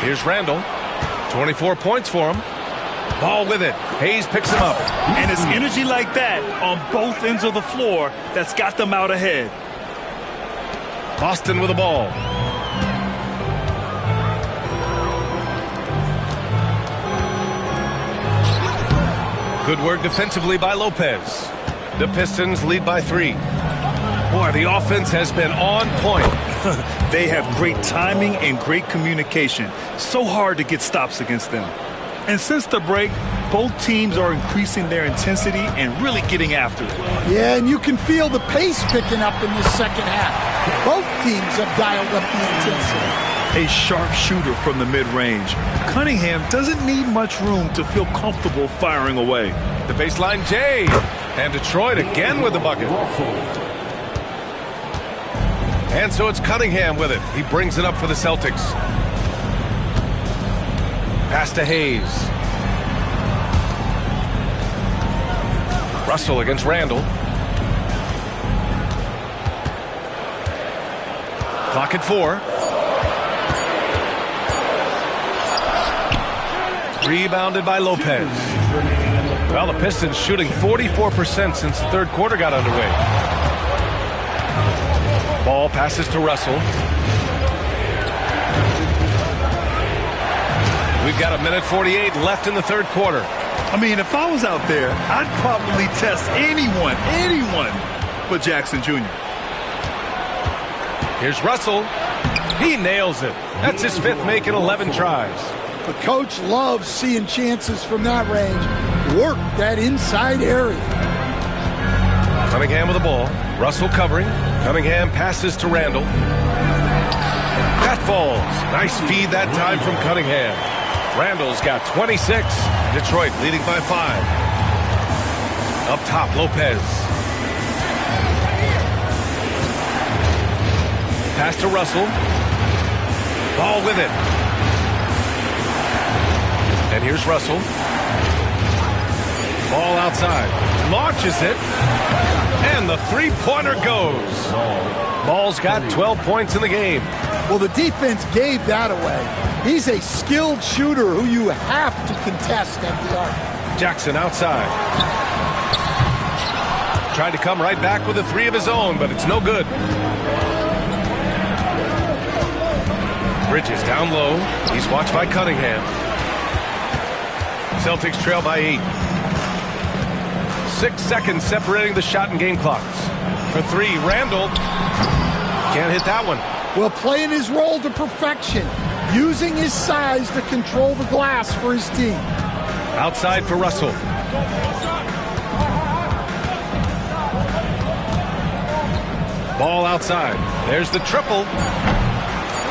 Here's Randall. 24 points for him. Ball with it. Hayes picks him up. And it's energy like that on both ends of the floor that's got them out ahead. Boston with the ball. Good work defensively by Lopez. The Pistons lead by 3. Boy, the offense has been on point. They have great timing and great communication. So hard to get stops against them. And since the break, both teams are increasing their intensity and really getting after it. Yeah, and you can feel the pace picking up in this second half. Both teams have dialed up the intensity. A sharp shooter from the mid-range. Cunningham doesn't need much room to feel comfortable firing away. The baseline J. And Detroit again with the bucket. And so it's Cunningham with it. He brings it up for the Celtics. Pass to Hayes. Russell against Randall. Clock at 4. Rebounded by Lopez. Well, the Pistons shooting 44% since the third quarter got underway. Ball passes to Russell. We've got 1:48 left in the third quarter. I mean, if I was out there, I'd probably test anyone but Jackson Jr. Here's Russell. He nails it. That's his 5th make in 11 tries. The coach loves seeing chances from that range. Work that inside area. Cunningham with the ball. Russell covering. Cunningham passes to Randall. That falls. Nice feed that time from Cunningham. Randall's got 26. Detroit leading by 5. Up top, Lopez. Pass to Russell. Ball with it. And here's Russell. Ball outside. Launches it. And the three-pointer goes. Ball's got 12 points in the game. Well, the defense gave that away. He's a skilled shooter who you have to contest at the arc. Jackson outside. Tried to come right back with a three of his own, but it's no good. Bridges down low. He's watched by Cunningham. Celtics trail by 8. 6 seconds separating the shot and game clocks. For three, Randall can't hit that one. Well, playing his role to perfection, using his size to control the glass for his team. Outside for Russell. Ball outside. There's the triple.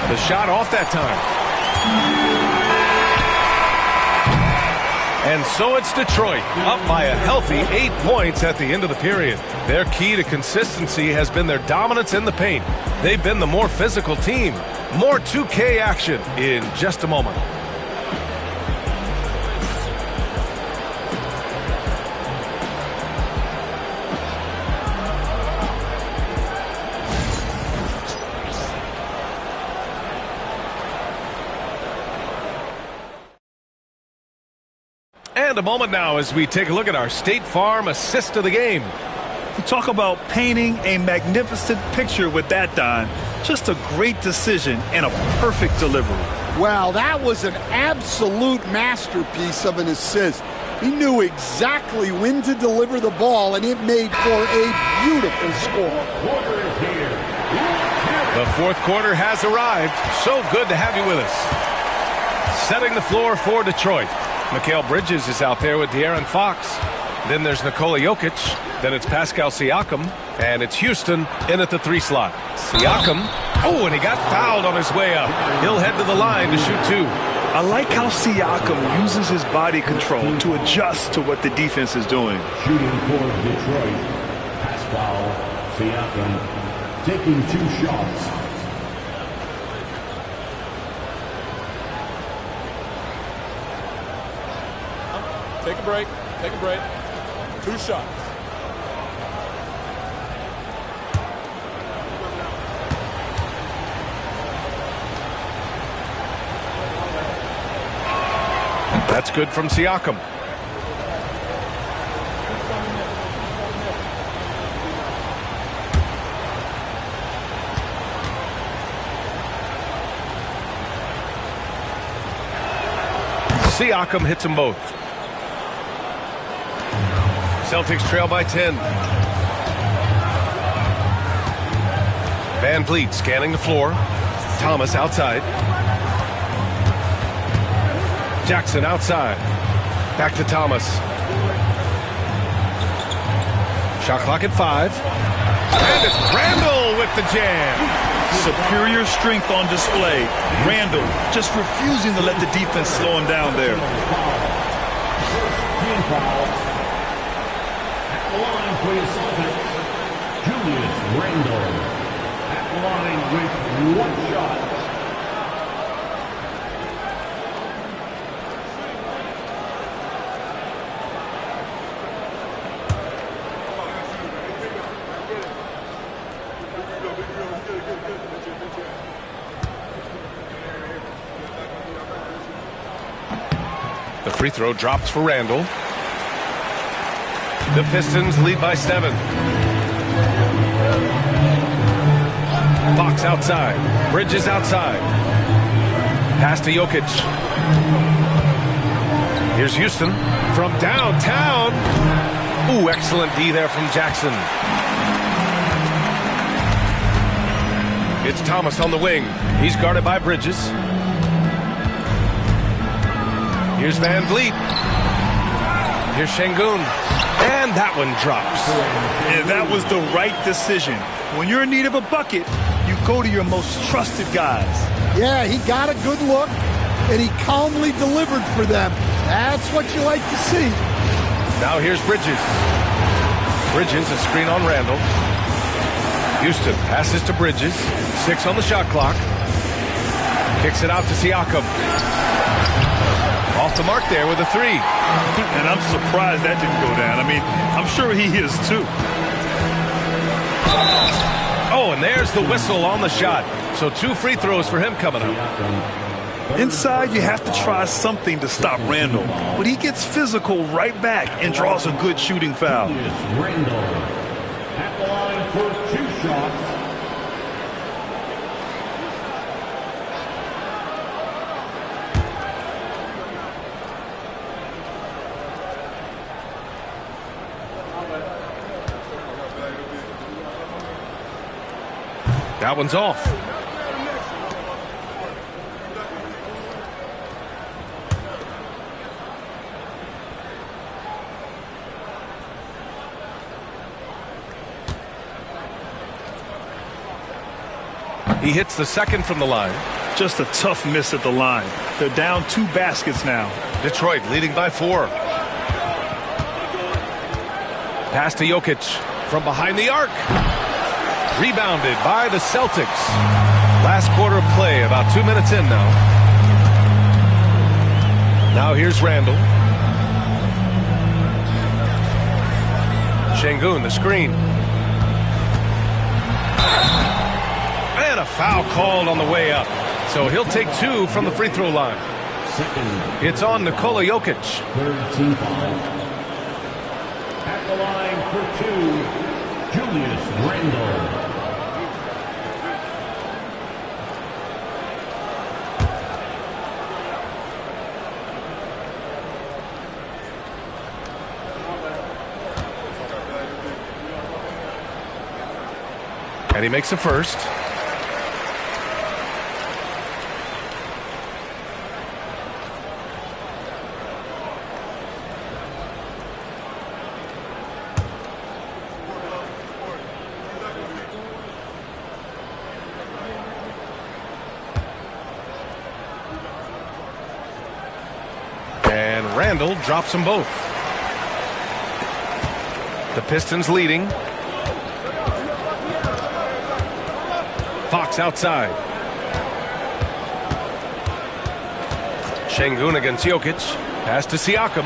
The shot off that time. And so it's Detroit, up by a healthy 8 points at the end of the period. Their key to consistency has been their dominance in the paint. They've been the more physical team. More 2K action in just a moment. And a moment now as we take a look at our State Farm assist of the game. You talk about painting a magnificent picture with that, Don. Just a great decision and a perfect delivery. Well, that was an absolute masterpiece of an assist. He knew exactly when to deliver the ball, and it made for a beautiful score. The fourth quarter has arrived. So good to have you with us. Setting the floor for Detroit. Mikal Bridges is out there with De'Aaron Fox. Then there's Nikola Jokic. Then it's Pascal Siakam. And it's Houston in at the 3 slot. Siakam. Oh, and he got fouled on his way up. He'll head to the line to shoot 2. I like how Siakam uses his body control to adjust to what the defense is doing. Shooting for Detroit, Pascal Siakam taking 2 shots. Take a break. Take a break. 2 shots. That's good from Siakam. Siakam hits them both. Celtics trail by 10. Van Vliet scanning the floor. Thomas outside. Jackson outside. Back to Thomas. Shot clock at 5. And it's Randall with the jam. Superior strength on display. Randall just refusing to let the defense slow him down there. Team foul. At the line for the Celtics, Julius Randall. At the line with 1 shot. The free throw drops for Randall. The Pistons lead by 7. Fox outside. Bridges outside. Pass to Jokic. Here's Houston from downtown. Ooh, excellent D there from Jackson. It's Thomas on the wing. He's guarded by Bridges. Here's Van Vliet. Here's Şengün. And that one drops. And that was the right decision. When you're in need of a bucket, you go to your most trusted guys. Yeah, he got a good look, and he calmly delivered for them. That's what you like to see. Now here's Bridges. Bridges, a screen on Randall. Houston passes to Bridges. 6 on the shot clock. Kicks it out to Siakam. Off the mark there with a three. And I'm surprised that didn't go down. I mean, I'm sure he is too. Oh, and there's the whistle on the shot. So 2 free throws for him coming up. Inside, you have to try something to stop Randall. But he gets physical right back and draws a good shooting foul. Randall at the line for 2 shots. That one's off. He hits the second from the line. Just a tough miss at the line. They're down 2 baskets now. Detroit leading by 4. Pass to Jokic from behind the arc. Rebounded by the Celtics. Last quarter of play, about 2 minutes in now. Now here's Randall. Şengün, the screen. And a foul called on the way up. So he'll take 2 from the free throw line. It's on Nikola Jokic. Third team foul. At the line for 2, Julius Randle. And he makes a first. And Randall drops them both. The Pistons leading. Fox outside. Şengün against Jokic. Pass to Siakam.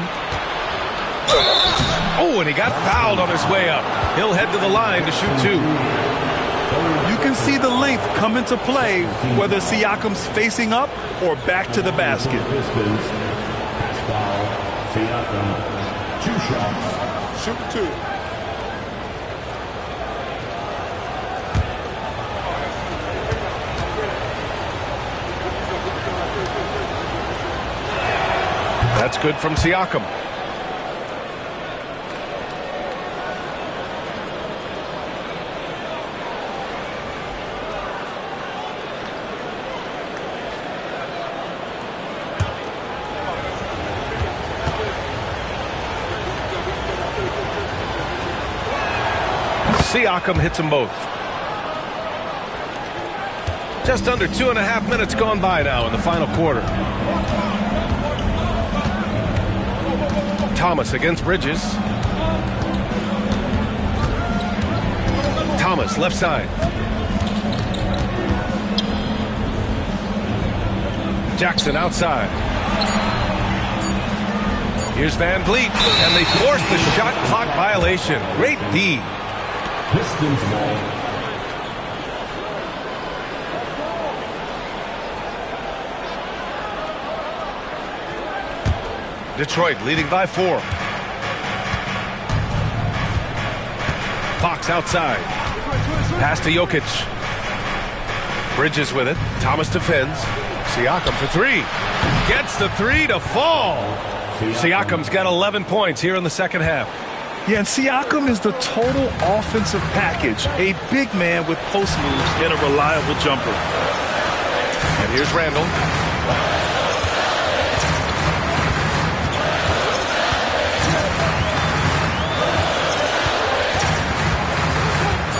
Oh, and he got fouled on his way up. He'll head to the line to shoot 2. You can see the length come into play, whether Siakam's facing up or back to the basket. Pistons. Pascal Siakam. 2 shots. Shoot 2. That's good from Siakam. Siakam hits them both. Just under 2.5 minutes gone by now in the final quarter. Thomas against Bridges. Thomas left side. Jackson outside. Here's Van Vliet, and they force the shot clock violation. Great D. Pistons ball. Detroit leading by 4. Fox outside. Pass to Jokic. Bridges with it. Thomas defends. Siakam for 3. Gets the 3 to fall. Siakam's got 11 points here in the second half. Yeah, and Siakam is the total offensive package. A big man with post moves and a reliable jumper. And here's Randall.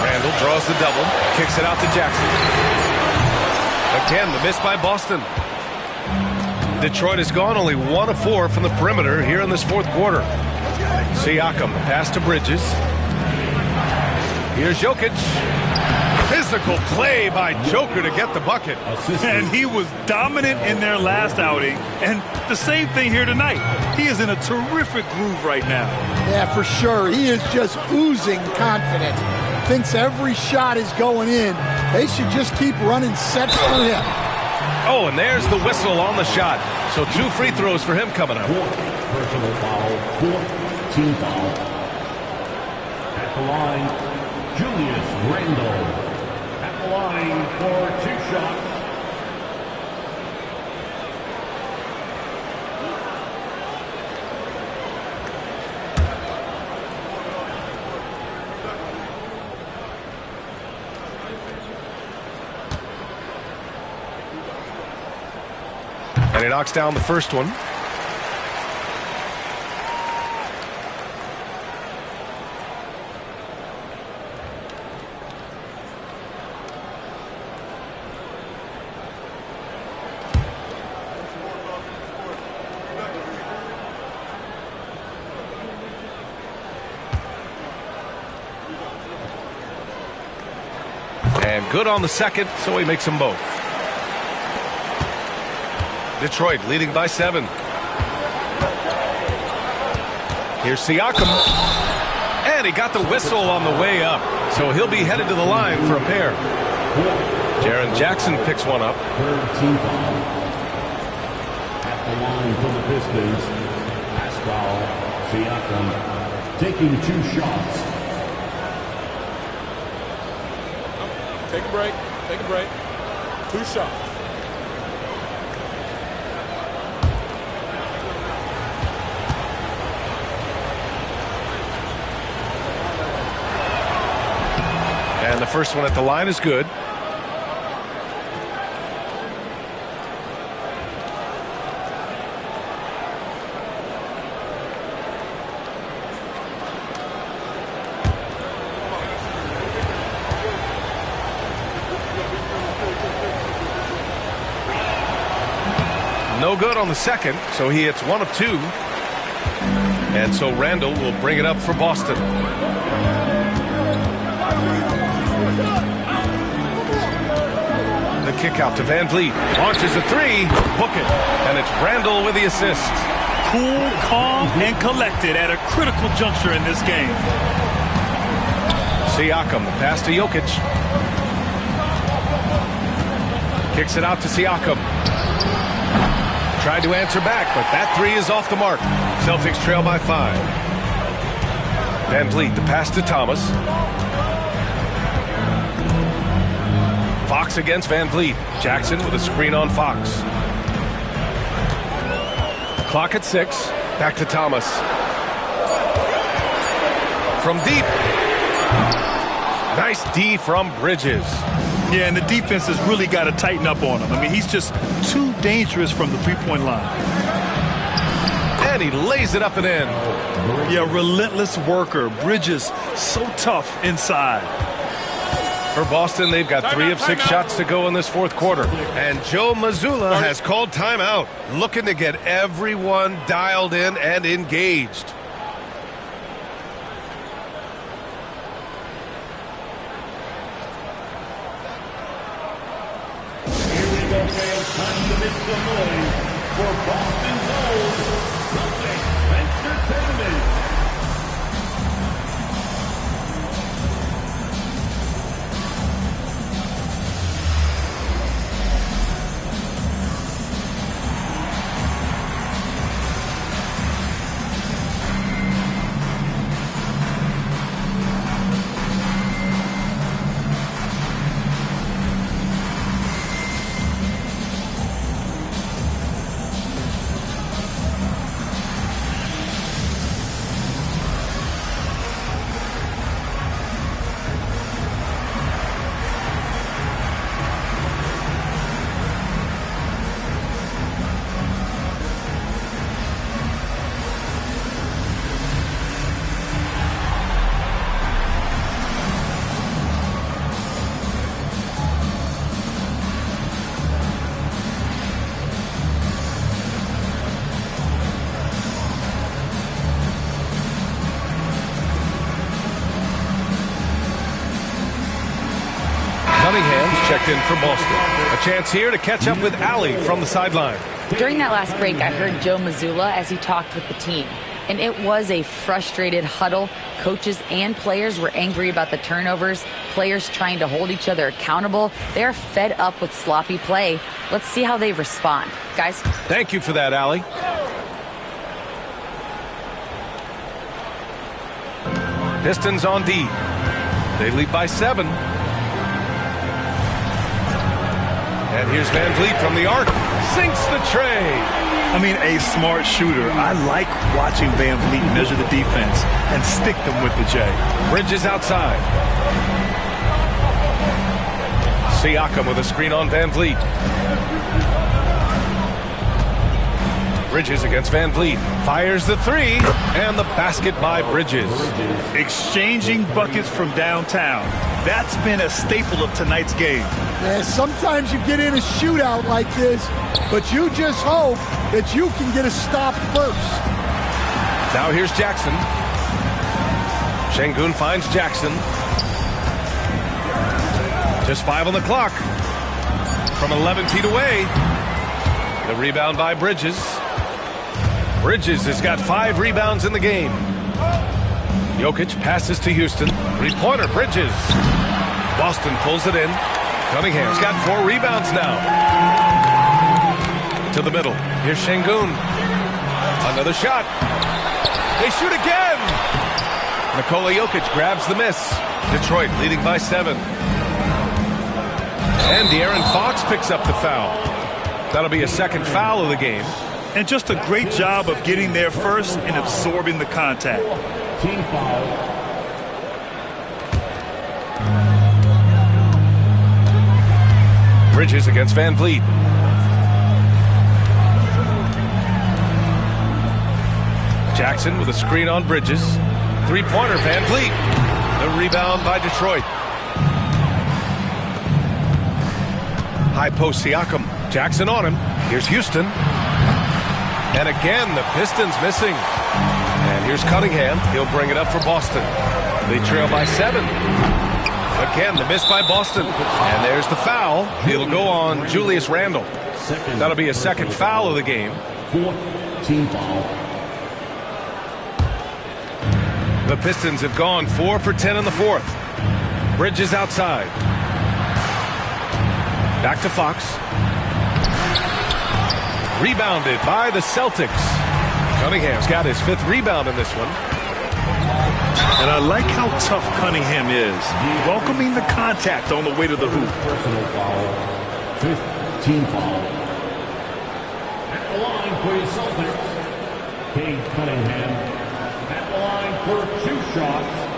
Randall draws the double. Kicks it out to Jackson. Again, the miss by Boston. Detroit has gone only 1 of 4 from the perimeter here in this fourth quarter. Siakam, pass to Bridges. Here's Jokic. Physical play by Joker to get the bucket. And he was dominant in their last outing. And the same thing here tonight. He is in a terrific groove right now. Yeah, for sure. He is just oozing confidence. Thinks every shot is going in. They should just keep running sets for him. Oh, and there's the whistle on the shot. So 2 free throws for him coming up. Personal foul, 4th team foul. At the line, Julius Randle. At the line for 2 shots. And he knocks down the first one. And good on the second, so he makes them both. Detroit leading by 7. Here's Siakam. And he got the whistle on the way up. So he'll be headed to the line for a pair. Jaren Jackson picks one up. 3rd team foul. At the line for the Pistons, Pascal Siakam taking 2 shots. Take a break. Take a break. 2 shots. And the first one at the line is good. No good on the second, so he hits 1 of 2. And so Randle will bring it up for Boston. The kick out to Van Vliet. Launches a 3. Book it. And it's Randle with the assist. Cool, calm, and collected at a critical juncture in this game. Siakam, the pass to Jokic. Kicks it out to Siakam. Tried to answer back, but that 3 is off the mark. Celtics trail by 5. Van Vliet, the pass to Thomas. Fox against Van Vliet. Jackson with a screen on Fox. Clock at 6. Back to Thomas. From deep. Nice D from Bridges. Yeah, and the defense has really got to tighten up on him. I mean, he's just too dangerous from the three-point line. And he lays it up and in. Yeah, relentless worker. Bridges, so tough inside. For Boston, they've got 3 of 6 shots to go in this 4th quarter. And Joe Mazzulla has called timeout, looking to get everyone dialed in and engaged. Here we go, fans. Time to make some noise for Boston's own Celtics Entertainment. checked in for Boston. A chance here to catch up with Allie from the sideline. During that last break, I heard Joe Mazzulla as he talked with the team. And it was a frustrated huddle. Coaches and players were angry about the turnovers. Players trying to hold each other accountable. They're fed up with sloppy play. Let's see how they respond. Guys? Thank you for that, Allie. Pistons on D. They lead by 7. And here's Van Vliet from the arc. Sinks the tray. I mean, a smart shooter. I like watching Van Vliet measure the defense and stick them with the J. Bridges outside. Siakam with a screen on Van Vliet. Bridges against Van Vliet. Fires the 3. And the basket by Bridges. Exchanging buckets from downtown. That's been a staple of tonight's game. Yeah, sometimes you get in a shootout like this, but you just hope that you can get a stop first. Now here's Jackson. Şengün finds Jackson. Just 5 on the clock. From 11 feet away. The rebound by Bridges. Bridges has got 5 rebounds in the game. Jokic passes to Houston. 3-pointer, Bridges. Boston pulls it in. Cunningham's got 4 rebounds now. To the middle. Here's Şengün. Another shot. They shoot again. Nikola Jokic grabs the miss. Detroit leading by 7. And De'Aaron Fox picks up the foul. That'll be a second foul of the game. And just a great job of getting there first and absorbing the contact. Team foul. Bridges against Van Vliet. Jackson with a screen on Bridges. 3-pointer, Van Vliet. The rebound by Detroit. High post Siakam. Jackson on him. Here's Houston. And again, the Pistons missing. And here's Cunningham. He'll bring it up for Boston. They trail by 7. Again, the miss by Boston. And there's the foul. It'll go on Julius Randle. That'll be a second foul of the game. 4th team foul. The Pistons have gone 4 for 10 in the 4th. Bridges outside. Back to Fox. Rebounded by the Celtics. Cunningham's got his 5th rebound in this one. And I like how tough Cunningham is. Welcoming the contact on the way to the hoop. Personal foul. 5th team foul. At the line for the Celtics, Cade Cunningham. At the line for 2 shots.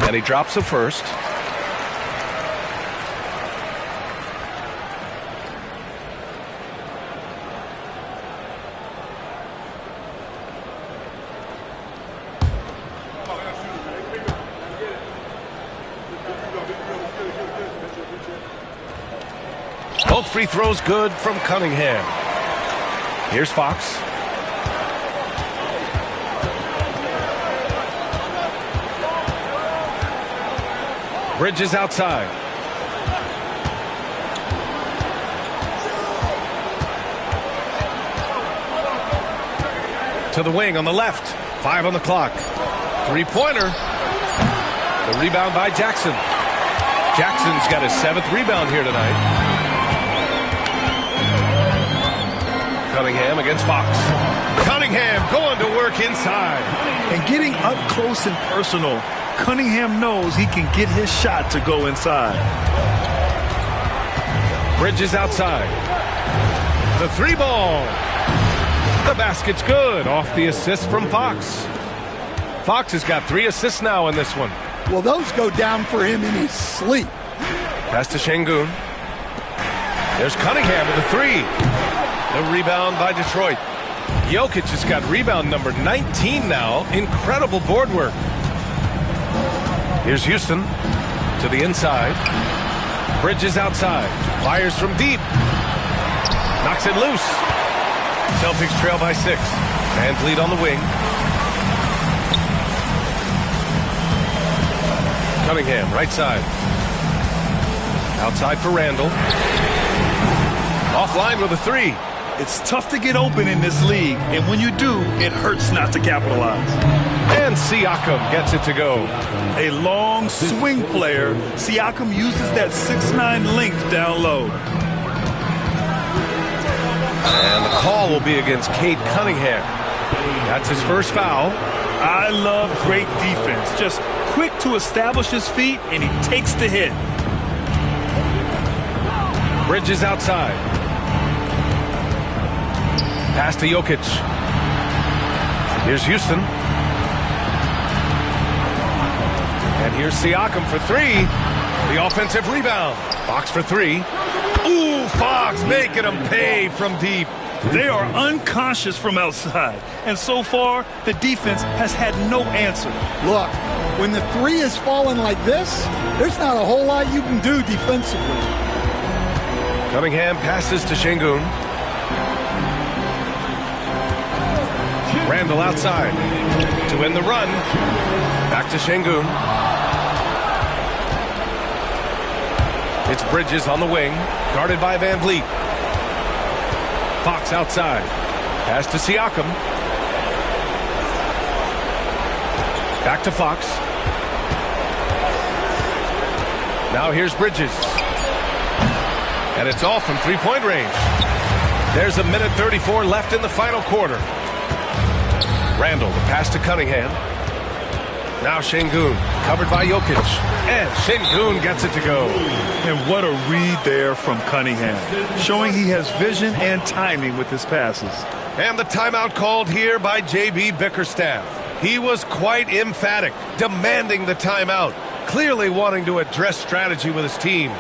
And he drops the first. Both free throws good from Cunningham. Here's Fox. Bridges outside. To the wing on the left. 5 on the clock. 3-pointer. The rebound by Jackson. Jackson's got his 7th rebound here tonight. Cunningham against Fox. Cunningham going to work inside. And getting up close and personal, Cunningham knows he can get his shot to go inside. Bridges outside. The 3-ball. The basket's good off the assist from Fox. Fox has got 3 assists now in this one. Well, those go down for him in his sleep. Pass to Şengün. There's Cunningham with a 3. The rebound by Detroit. Jokic has got rebound number 19 now. Incredible board work. Here's Houston to the inside. Bridges outside. Fires from deep. Knocks it loose. Celtics trail by 6. Fans lead on the wing. Cunningham, right side. Outside for Randall. Offline with a 3. It's tough to get open in this league, and when you do, it hurts not to capitalize. And Siakam gets it to go. A long swing player, Siakam uses that 6'9" length down low. And the call will be against Cade Cunningham. That's his first foul. I love great defense. Just quick to establish his feet, and he takes the hit. Bridges outside. Pass to Jokic. Here's Houston. And here's Siakam for 3. The offensive rebound. Fox for 3. Ooh, Fox making him pay from deep. They are unconscious from outside, and so far, the defense has had no answer. Look, when the 3 is falling like this, there's not a whole lot you can do defensively. Cunningham passes to Şengün. Randall outside to win the run. Back to Şengün. It's Bridges on the wing, guarded by Van Vliet. Fox outside. Pass to Siakam. Back to Fox. Now here's Bridges. And it's off from three-point range. There's 1:34 left in the final quarter. Randall, the pass to Cunningham. Now Şengün, covered by Jokic. And Şengün gets it to go. And what a read there from Cunningham, showing he has vision and timing with his passes. And the timeout called here by J.B. Bickerstaff. He was quite emphatic, demanding the timeout, clearly wanting to address strategy with his team.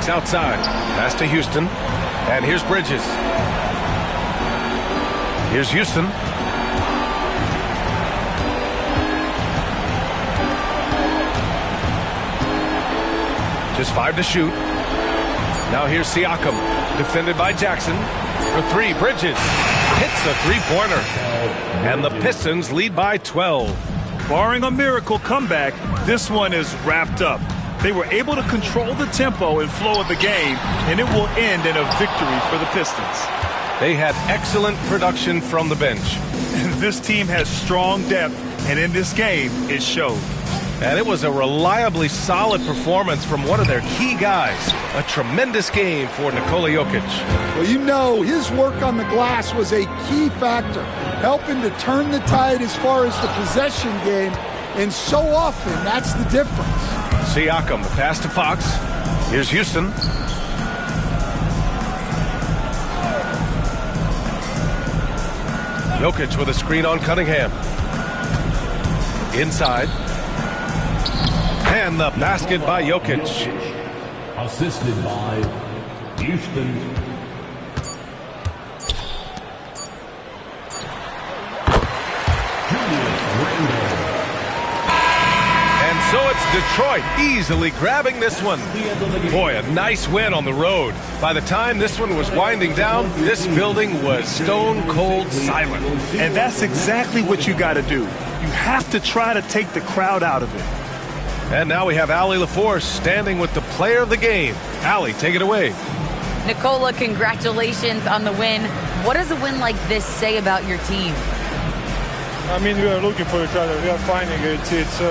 Outside. Pass to Houston. And here's Bridges. Here's Houston. Just 5 to shoot. Now here's Siakam. Defended by Jackson. For 3, Bridges. Hits a three-pointer. And the Pistons lead by 12. Barring a miracle comeback, this one is wrapped up. They were able to control the tempo and flow of the game, and it will end in a victory for the Pistons. They had excellent production from the bench. This team has strong depth, and in this game, it showed. And it was a reliably solid performance from one of their key guys. A tremendous game for Nikola Jokic. Well, you know, his work on the glass was a key factor, helping to turn the tide as far as the possession game, and so often that's the difference. Siakam, the pass to Fox. Here's Houston. Jokic with a screen on Cunningham. Inside. And the basket by Jokic. Assisted by Houston. And so it's Detroit easily grabbing this one. Boy, a nice win on the road. By the time this one was winding down, this building was stone cold silent. And that's exactly what you got to do. You have to try to take the crowd out of it. And now we have Allie LaForce standing with the player of the game. Allie, take it away. Nicola, congratulations on the win. What does a win like this say about your team? I mean, we are looking for each other. We are finding it. It's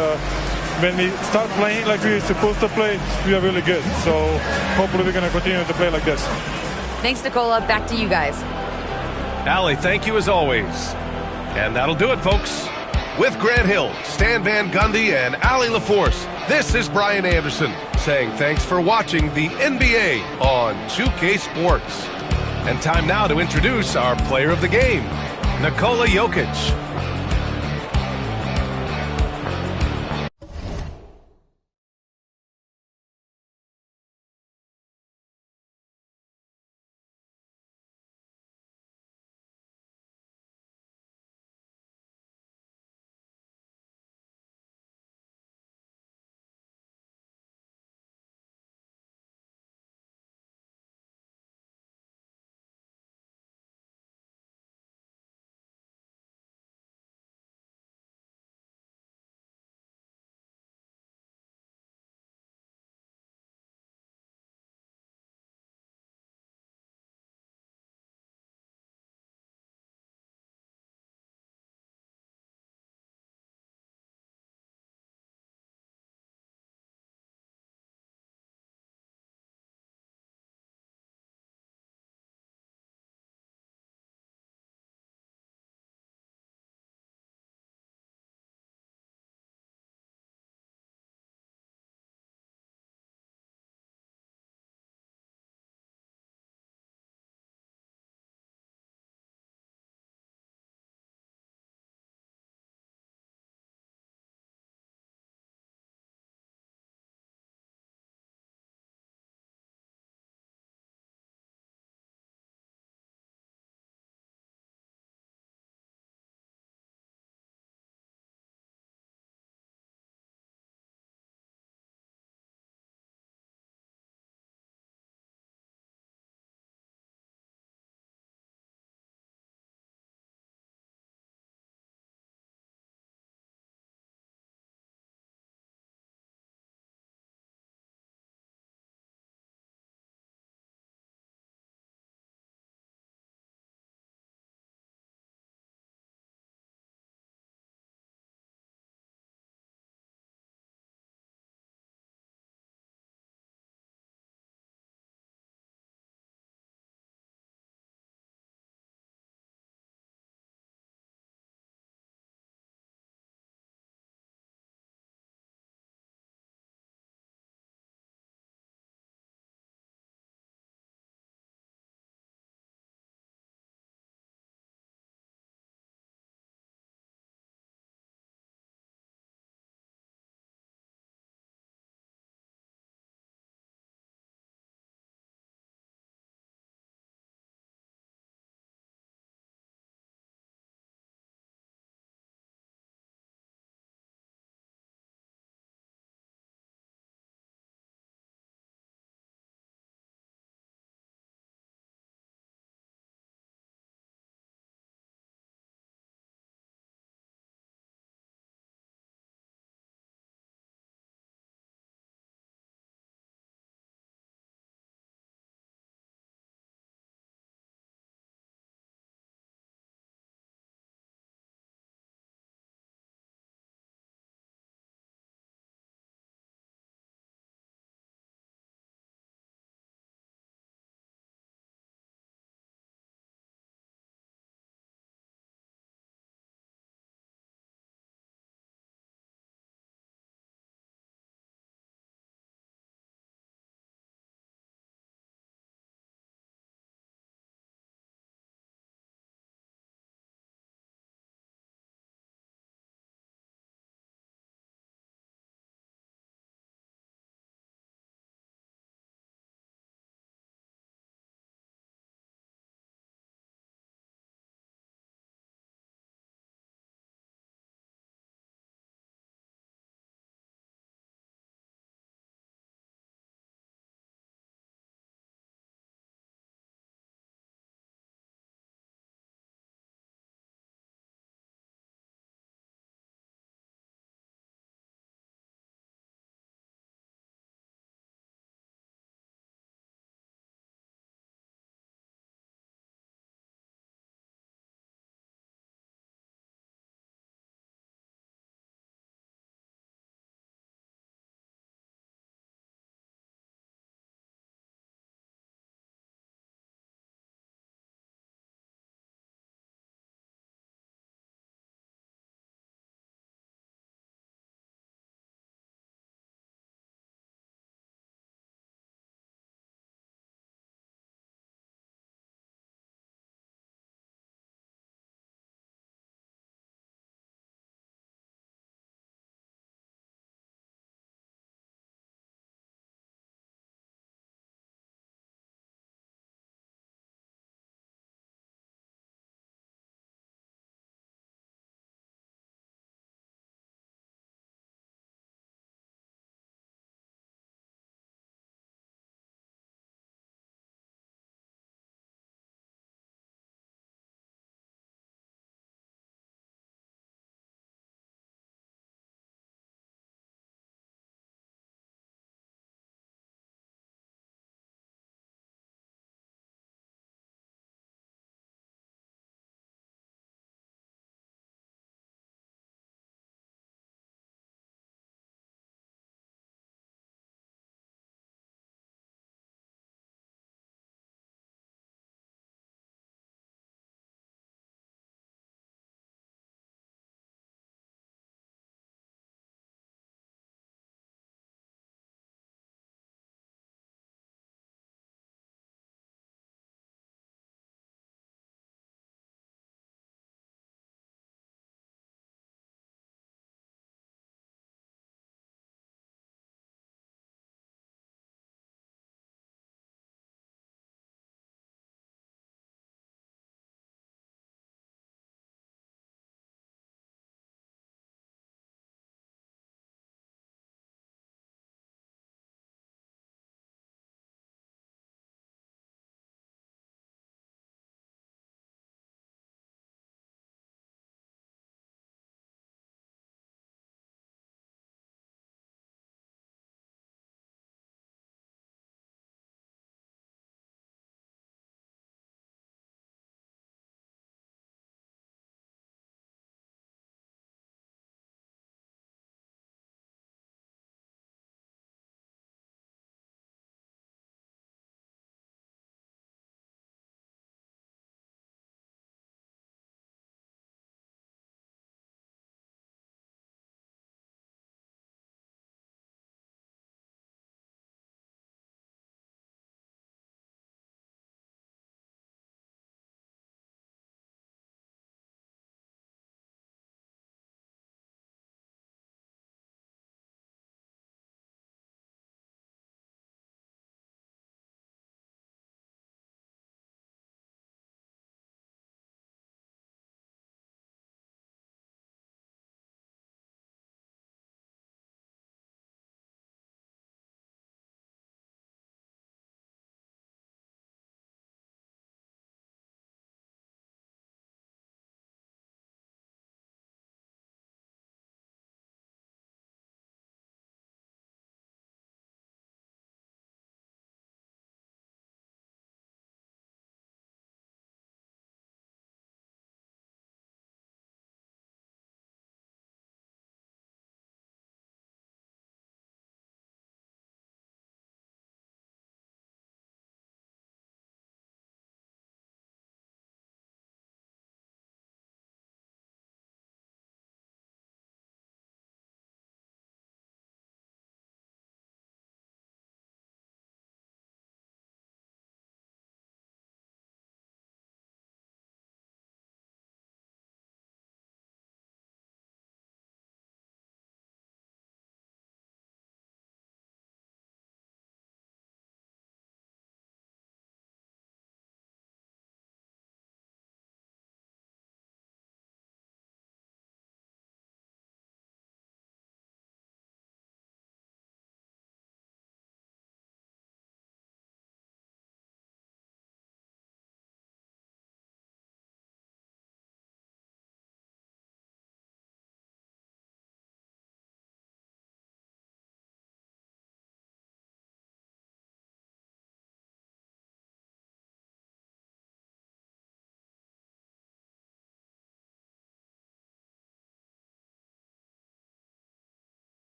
when we start playing like we're supposed to play, we are really good. So hopefully we're going to continue to play like this. Thanks, Nicola. Back to you guys. Allie, thank you as always. And that'll do it, folks. With Grant Hill, Stan Van Gundy, and Allie LaForce, this is Brian Anderson saying thanks for watching the NBA on 2K Sports. And time now to introduce our player of the game, Nikola Jokic.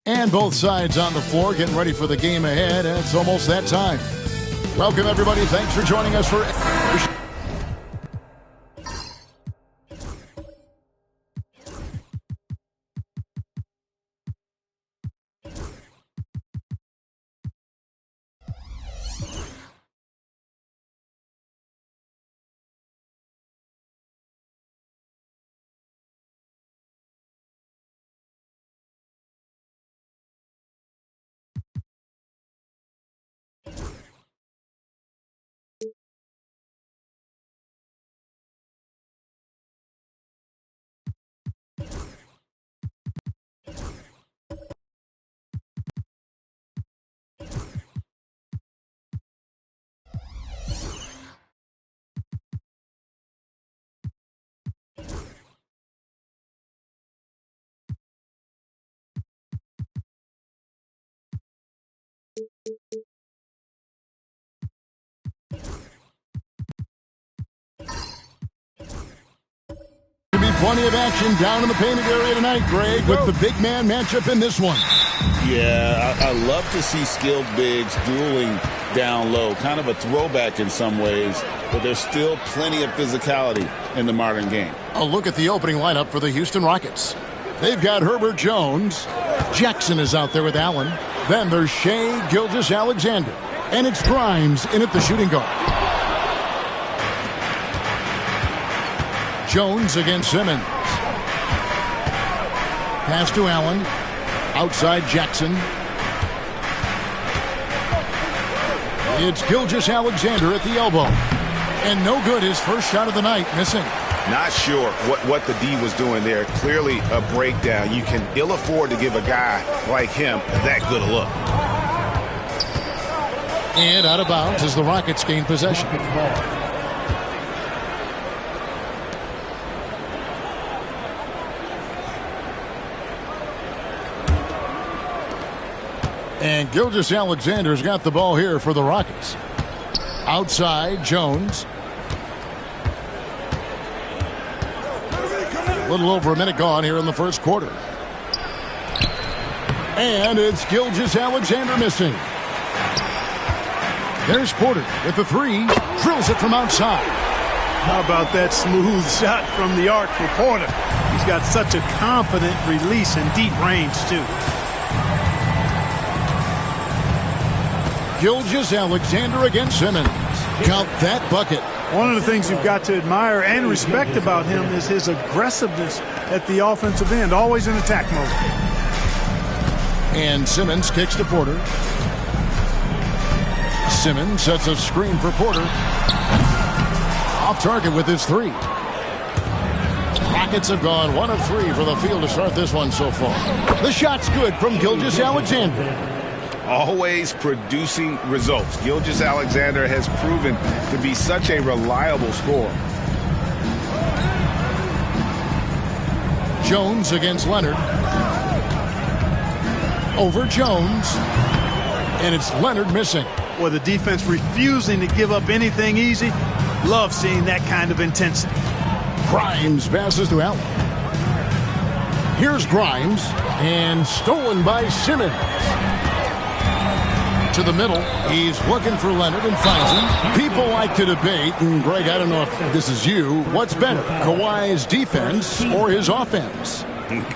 And both sides on the floor getting ready for the game ahead. And it's almost that time. Welcome, everybody. Thanks for joining us for Plenty of action down in the painted area tonight, Greg, with the big man matchup in this one. Yeah, I love to see skilled bigs dueling down low. Kind of a throwback in some ways, but there's still plenty of physicality in the modern game. A look at the opening lineup for the Houston Rockets. They've got Herbert Jones. Jackson is out there with Allen. Then there's Shea Gilgeous-Alexander. And it's Grimes in at the shooting guard. Jones against Simmons. Pass to Allen. Outside Jackson. It's Gilgeous-Alexander at the elbow. And no good, his first shot of the night, missing. Not sure what the D was doing there. Clearly a breakdown. You can ill afford to give a guy like him that good a look. And out of bounds as the Rockets gain possession. And Gilgeous-Alexander's got the ball here for the Rockets. Outside, Jones. A little over a minute gone here in the first quarter. And it's Gilgeous-Alexander missing. There's Porter with the three. Drills it from outside. How about that smooth shot from the arc for Porter? He's got such a confident release and deep range, too. Gilgeous-Alexander against Simmons. Count that bucket. One of the things you've got to admire and respect about him is his aggressiveness at the offensive end, always in attack mode. And Simmons kicks to Porter. Simmons sets a screen for Porter. Off target with his three. Rockets have gone 1 of 3 for the field to start this one so far. The shot's good from Gilgeous-Alexander. Always producing results. Gilgeous-Alexander has proven to be such a reliable scorer. Jones against Leonard. Over Jones. And it's Leonard missing. Well, the defense refusing to give up anything easy. Love seeing that kind of intensity. Grimes passes to Allen. Here's Grimes. And stolen by Simmons. To the middle. He's looking for Leonard and finds him. People like to debate, and Greg, I don't know if this is you, what's better, Kawhi's defense or his offense?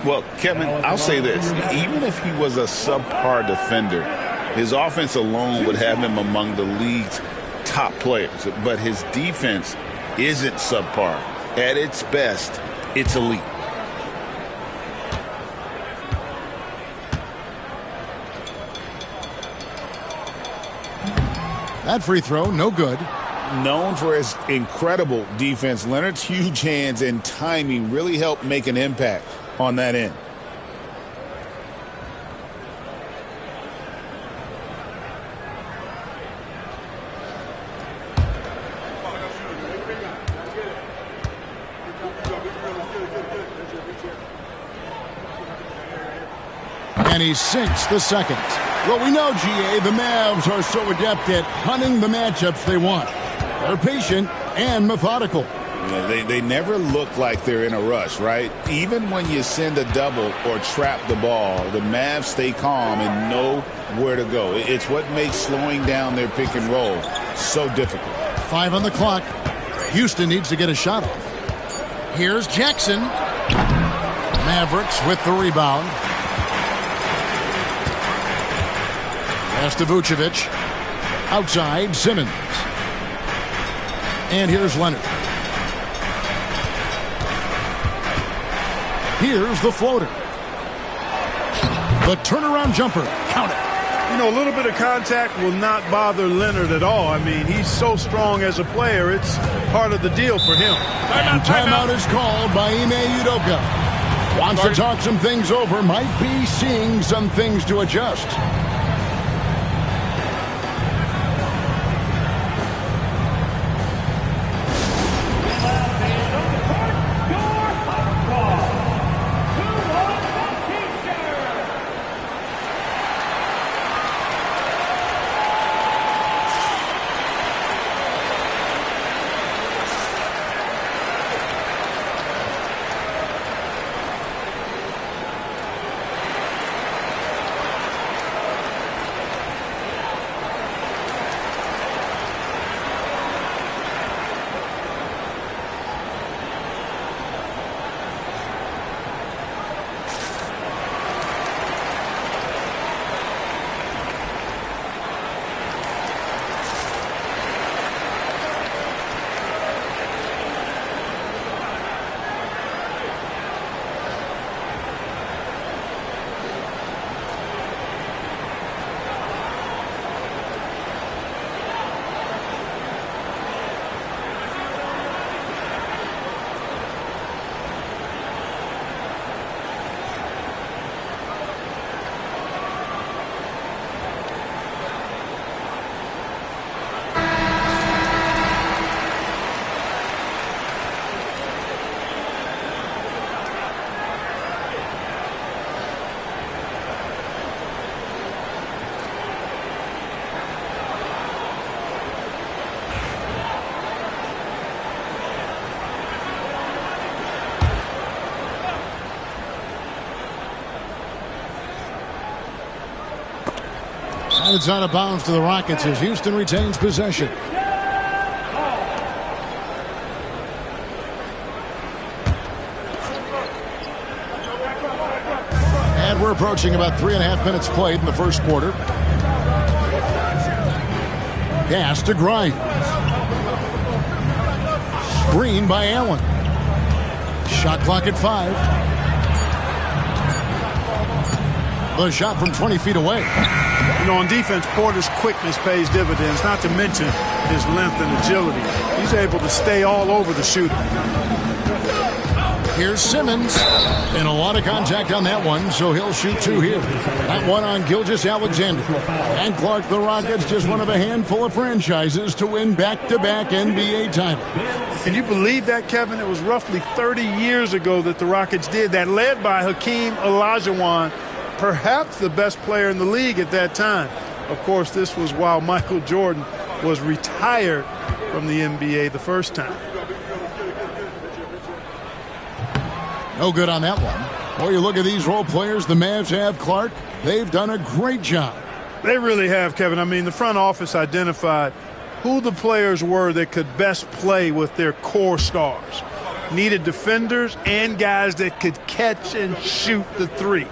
Well, Kevin, I'll say this. Even if he was a subpar defender, his offense alone would have him among the league's top players. But his defense isn't subpar. At its best, it's elite. That free throw, no good. Known for his incredible defense, Leonard's huge hands and timing really helped make an impact on that end. And he sinks the second. Well, we know, GA, the Mavs are so adept at hunting the matchups they want. They're patient and methodical. Yeah, they never look like they're in a rush, right? Even when you send a double or trap the ball, the Mavs stay calm and know where to go. It's what makes slowing down their pick and roll so difficult. 5 on the clock. Houston needs to get a shot off. Here's Jackson. Mavericks with the rebound. Pass to Vucevic. Outside, Simmons. And here's Leonard. Here's the floater. The turnaround jumper. Count it. You know, a little bit of contact will not bother Leonard at all. I mean, he's so strong as a player. It's part of the deal for him. Timeout is called by Ime Udoka. Wants to talk some things over. Might be seeing some things to adjust. And it's out of bounds to the Rockets as Houston retains possession. And we're approaching about 3.5 minutes played in the first quarter. Pass to Grimes. Screen by Allen. Shot clock at 5. The shot from 20 feet away. You know, on defense, Porter's quickness pays dividends, not to mention his length and agility. He's able to stay all over the shooter. Here's Simmons. And a lot of contact on that one, so he'll shoot 2 here. That one on Gilgeous-Alexander. And Clark, the Rockets, just one of a handful of franchises to win back-to-back NBA titles. Can you believe that, Kevin? It was roughly 30 years ago that the Rockets did that, led by Hakeem Olajuwon, perhaps the best player in the league at that time. Of course, this was while Michael Jordan was retired from the NBA the first time. No good on that one. Well, you look at these role players the Mavs have, Clark. They've done a great job. They really have, Kevin. I mean, the front office identified who the players were that could best play with their core stars. Needed defenders and guys that could catch and shoot the three.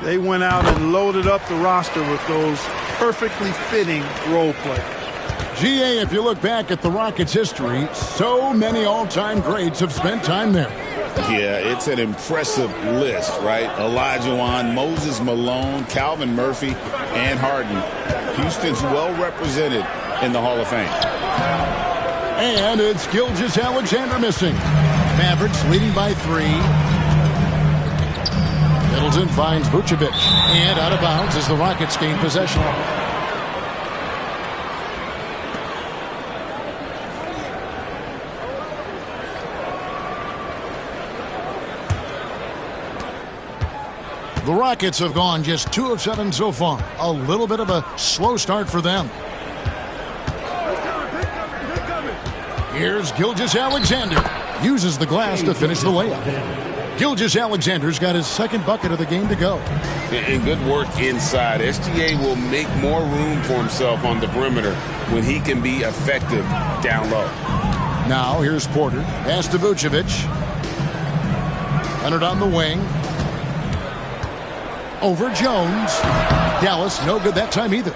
They went out and loaded up the roster with those perfectly fitting role players. GA, if you look back at the Rockets' history, so many all-time greats have spent time there. Yeah, it's an impressive list, right? Olajuwon, Moses Malone, Calvin Murphy, and Harden. Houston's well represented in the Hall of Fame. And it's Gilgeous-Alexander missing. Mavericks leading by 3. Middleton finds Vucevic. And out of bounds as the Rockets gain possession. The Rockets have gone just 2 of 7 so far. A little bit of a slow start for them. Here's Gilgeous-Alexander. Uses the glass to finish the layup. Gilgeous-Alexander's got his second bucket of the game to go. And good work inside. SGA will make more room for himself on the perimeter when he can be effective down low. Now here's Porter. Pass to Vucevic. Leonard on the wing. Over Jones. Dallas, no good that time either.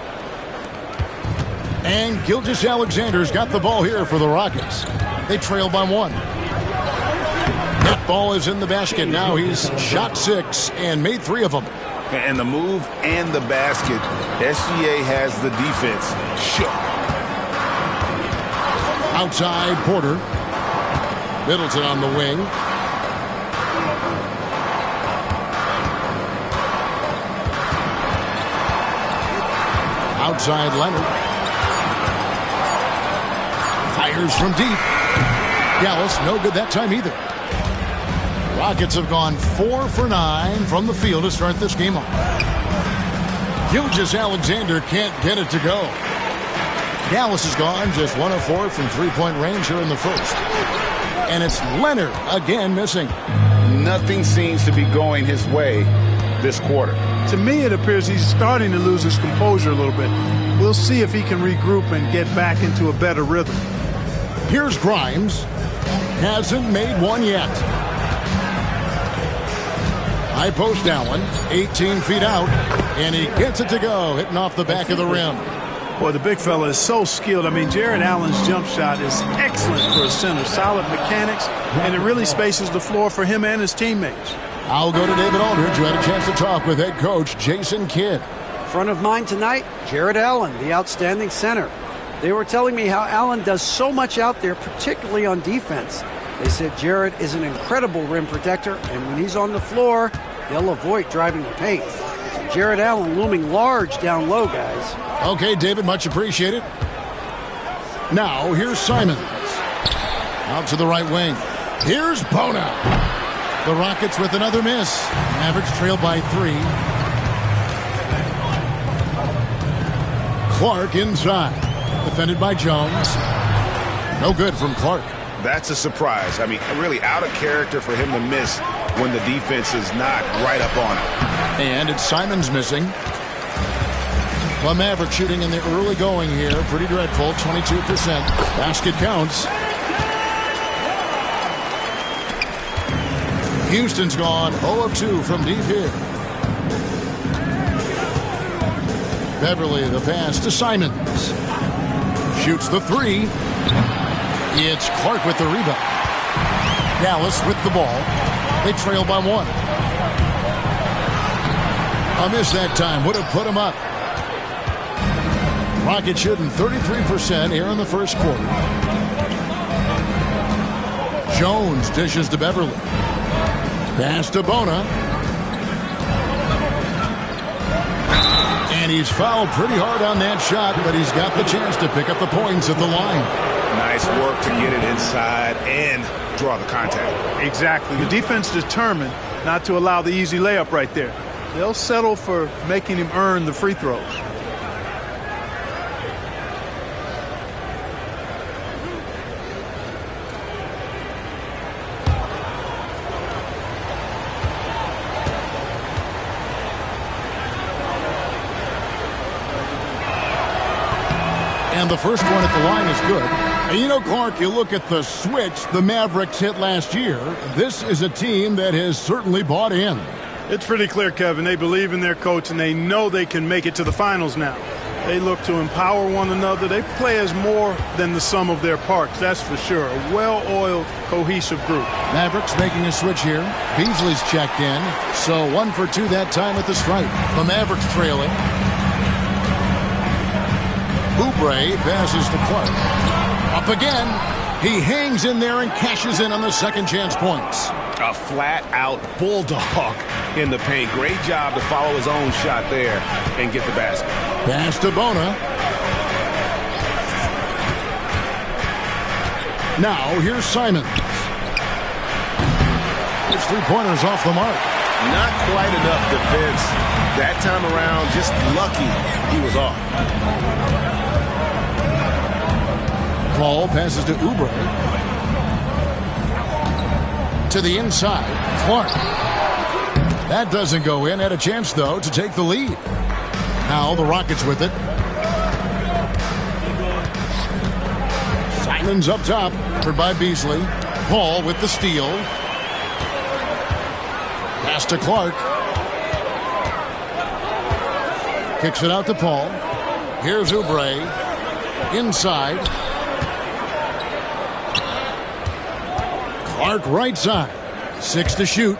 And Gilgeous-Alexander's got the ball here for the Rockets. They trail by 1. That ball is in the basket. Now he's shot 6 and made 3 of them. And the move and the basket, SGA has the defense shook. Outside, Porter. Middleton on the wing. Outside, Leonard. Fires from deep. Dallas, no good that time either. Rockets have gone 4 for 9 from the field to start this game off. Gilgeous-Alexander can't get it to go. Dallas has gone just 1 of 4 from three-point range here in the first. And it's Leonard again missing. Nothing seems to be going his way this quarter. To me, it appears he's starting to lose his composure a little bit. We'll see if he can regroup and get back into a better rhythm. Here's Grimes. Hasn't made one yet. High post Allen, 18 feet out, and he gets it to go, hitting off the back of the rim. Boy, the big fella is so skilled. I mean, Jared Allen's jump shot is excellent for a center. Solid mechanics, and it really spaces the floor for him and his teammates. I'll go to David Aldridge, who had a chance to talk with head coach Jason Kidd. Front of mind tonight, Jared Allen, the outstanding center. They were telling me how Allen does so much out there, particularly on defense. They said Jared is an incredible rim protector, and when he's on the floor, they'll avoid driving the paint. So Jared Allen looming large down low, guys. Okay, David, much appreciated. Now, here's Simons. Out to the right wing. Here's Bona. The Rockets with another miss. Mavericks trail by 3. Clark inside. Defended by Jones. No good from Clark. That's a surprise. I mean, really out of character for him to miss when the defense is not right up on him. And it's Simons missing. The Mavericks shooting in the early going here. Pretty dreadful, 22%. Basket counts. Houston's gone 0 of 2 from deep here. Beverly, the pass to Simons. Shoots the three. It's Clark with the rebound. Dallas with the ball. They trail by 1. A miss that time would have put him up. Rockets shooting 33% here in the first quarter. Jones dishes to Beverly. Pass to Bona. And he's fouled pretty hard on that shot, but he's got the chance to pick up the points at the line. Nice work to get it inside and draw the contact. Exactly. The defense determined not to allow the easy layup right there. They'll settle for making him earn the free throws. And the first one at the line is good. And you know, Clark, you look at the switch the Mavericks hit last year. This is a team that has certainly bought in. It's pretty clear, Kevin. They believe in their coach, and they know they can make it to the finals now. They look to empower one another. They play as more than the sum of their parts, that's for sure. A well-oiled, cohesive group. Mavericks making a switch here. Beasley's checked in. So 1 for 2 that time at the stripe. The Mavericks trailing. Oubre passes to Clark. Up again. He hangs in there and cashes in on the second chance points. A flat-out bulldog in the paint. Great job to follow his own shot there and get the basket. Pass to Bona. Now here's Simons. His three-pointers off the mark. Not quite enough defense that time around. Just lucky he was off. Paul passes to Oubre. To the inside. Clark. That doesn't go in. Had a chance, though, to take the lead. Now the Rockets with it. Simons up top. Covered by Beasley. Paul with the steal. Pass to Clark. Kicks it out to Paul. Here's Oubre. Inside. Clark right side. 6 to shoot.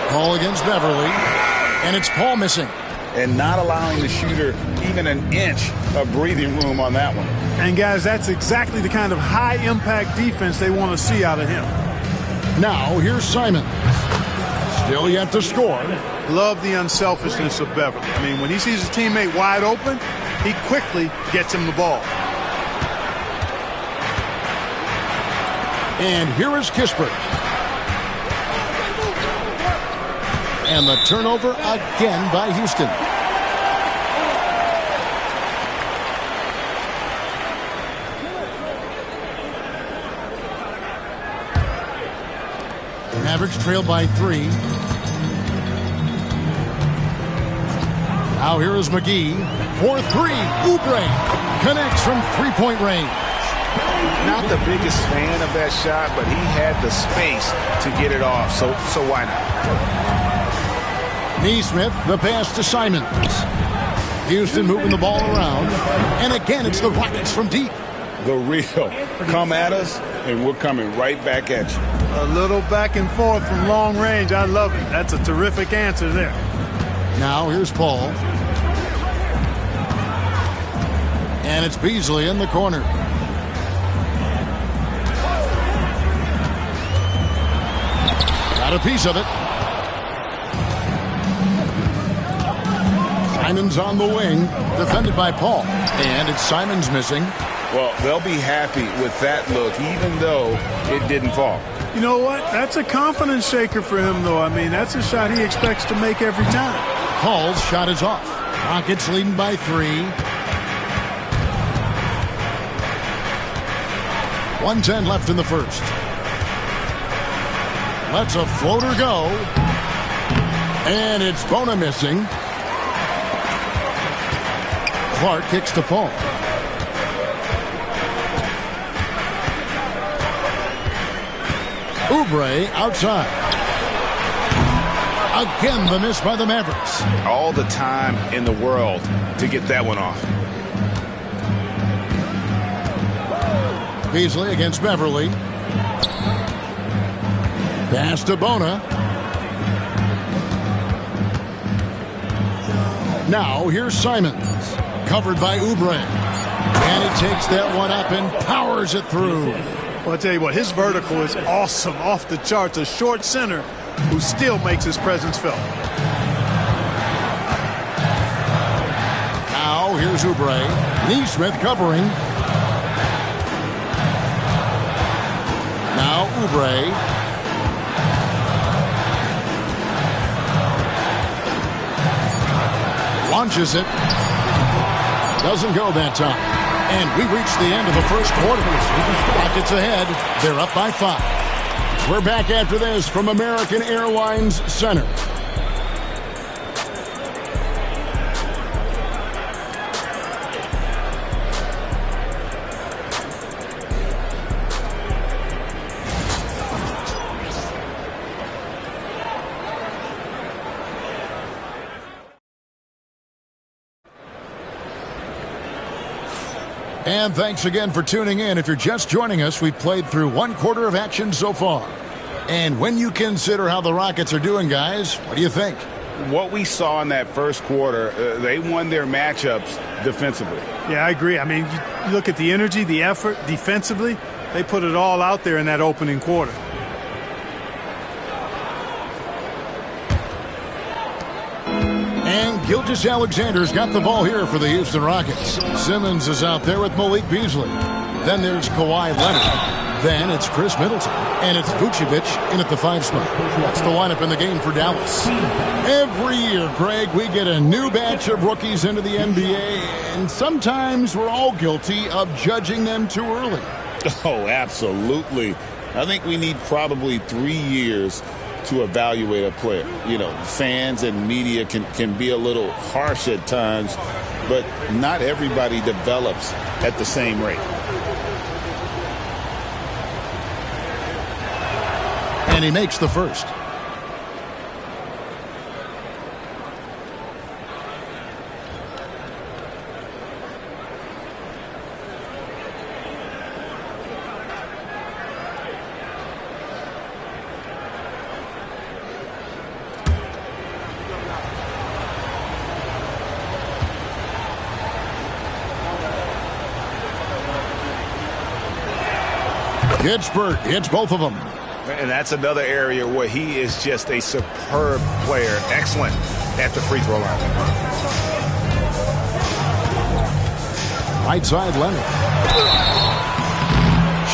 Paul against Beverly. And it's Paul missing. And not allowing the shooter even an inch of breathing room on that one. And, guys, that's exactly the kind of high-impact defense they want to see out of him. Now, here's Simons. Still yet to score. Love the unselfishness of Beverly. I mean, when he sees his teammate wide open, he quickly gets him the ball. And here is Kispert. And the turnover again by Houston. The Mavericks trail by 3. Now here is McGee. For 3. Oubre connects from three-point range. Not the biggest fan of that shot, but he had the space to get it off, so why not? Neesmith, the pass to Simons. Houston moving the ball around. And again, it's the Rockets from deep. The real. Come at us, and we're coming right back at you. A little back and forth from long range. I love it. That's a terrific answer there. Now here's Paul. And it's Beasley in the corner. Got a piece of it. Simons on the wing, defended by Paul. And it's Simons missing. Well, they'll be happy with that look, even though it didn't fall. You know what? That's a confidence shaker for him, though. I mean, that's a shot he expects to make every time. Paul's shot is off. Rockets leading by 3. 1:10 left in the first. Lets a floater go. And it's Bona missing. Clark kicks to Paul. Oubre outside. Again, the miss by the Mavericks. All the time in the world to get that one off. Beasley against Beverly. Pass to Bona. Now here's Simons. Covered by Oubre. And he takes that one up and powers it through. Well, I'll tell you what, his vertical is awesome, off the charts. A short center who still makes his presence felt. Now here's Oubre. Neesmith covering. Now Oubre. Launches it. Doesn't go that time. And we've reached the end of the first quarter. Rockets ahead. They're up by 5. We're back after this from American Airlines Center. And thanks again for tuning in. If you're just joining us, we've played through 1 quarter of action so far. And when you consider how the Rockets are doing, guys, what do you think? What we saw in that first quarter, they won their matchups defensively. Yeah, I agree. I mean, you look at the energy, the effort defensively, they put it all out there in that opening quarter. And Gilgeous-Alexander's got the ball here for the Houston Rockets. Simmons is out there with Malik Beasley. Then there's Kawhi Leonard. Then it's Chris Middleton. And it's Vucevic in at the 5 spot. That's the lineup in the game for Dallas. Every year, Greg, we get a new batch of rookies into the NBA, and sometimes we're all guilty of judging them too early. Oh, absolutely. I think we need probably 3 years to evaluate a player. You know, fans and media can be a little harsh at times, but not everybody develops at the same rate. And he makes the first. Pittsburgh hits both of them. And that's another area where he is just a superb player. Excellent at the free throw line. Right side, Leonard.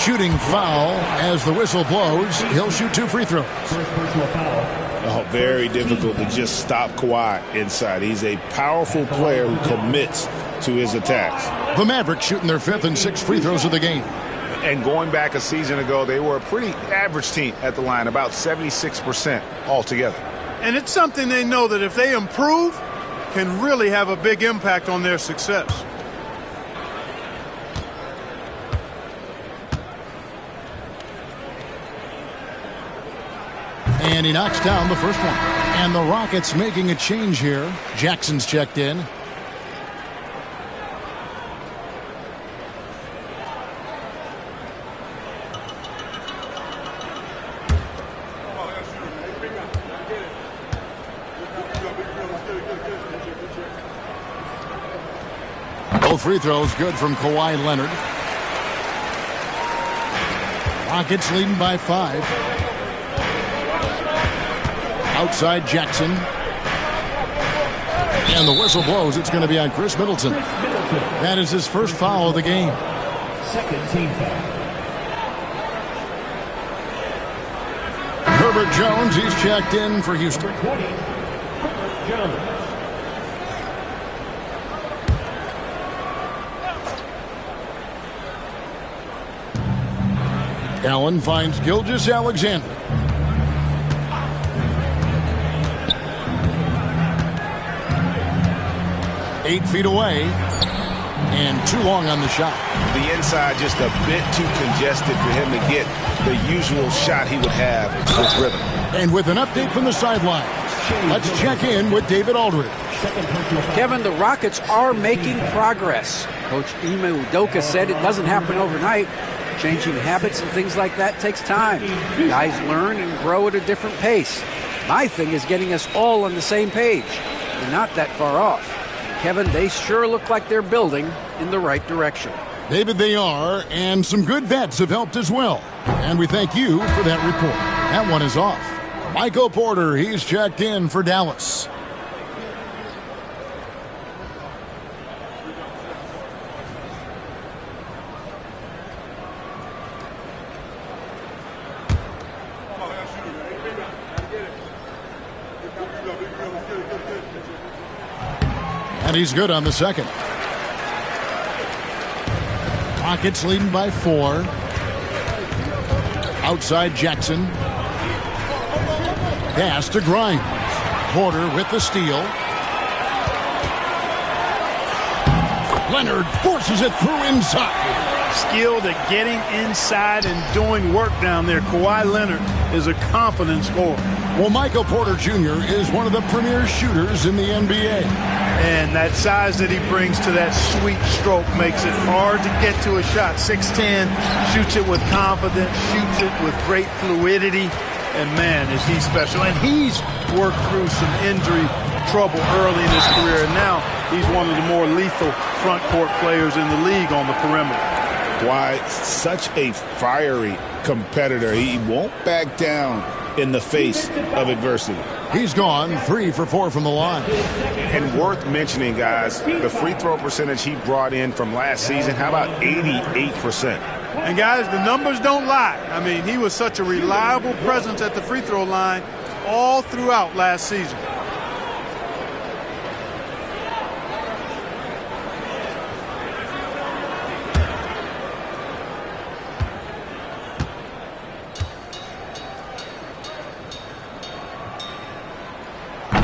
Shooting foul as the whistle blows. He'll shoot 2 free throws. Oh, very difficult to just stop Kawhi inside. He's a powerful player who commits to his attacks. The Mavericks shooting their 5th and 6th free throws of the game. And going back a season ago, they were a pretty average team at the line, about 76% altogether. And it's something they know that if they improve, can really have a big impact on their success. And he knocks down the first one. And the Rockets making a change here. Jackson's checked in. Both free throws good from Kawhi Leonard. Rockets leading by 5. Outside Jackson. And the whistle blows. It's going to be on Chris Middleton. That is his first foul of the game. Second team foul. Herbert Jones, he's checked in for Houston. 20. Herbert Jones. Allen finds Gilgeous-Alexander. 8 feet away. And too long on the shot. The inside just a bit too congested for him to get the usual shot he would have with rhythm. And with an update from the sideline, let's check in with David Aldridge. Kevin, the Rockets are making progress. Coach Ime Udoka said it doesn't happen overnight. Changing habits and things like that takes time. Guys learn and grow at a different pace. My thing is getting us all on the same page. We're not that far off. Kevin, they sure look like they're building in the right direction. David, they are, and some good vets have helped as well. And we thank you for that report. That one is off. Michael Porter, he's checked in for Dallas. And he's good on the second. Rockets leading by 4. Outside Jackson. Pass to Grimes. Porter with the steal. Leonard forces it through inside. Skilled at getting inside and doing work down there. Kawhi Leonard is a confident scorer. Well, Michael Porter Jr. is one of the premier shooters in the NBA. And that size that he brings to that sweet stroke makes it hard to get to a shot. 6'10", shoots it with confidence, shoots it with great fluidity. And, man, is he special. And he's worked through some injury trouble early in his career. And now he's one of the more lethal front court players in the league on the perimeter. Why, such a fiery competitor. He won't back down in the face of adversity. He's gone 3 for 4 from the line. And worth mentioning, guys, the free throw percentage he brought in from last season, how about 88%? And, guys, the numbers don't lie. I mean, he was such a reliable presence at the free throw line all throughout last season.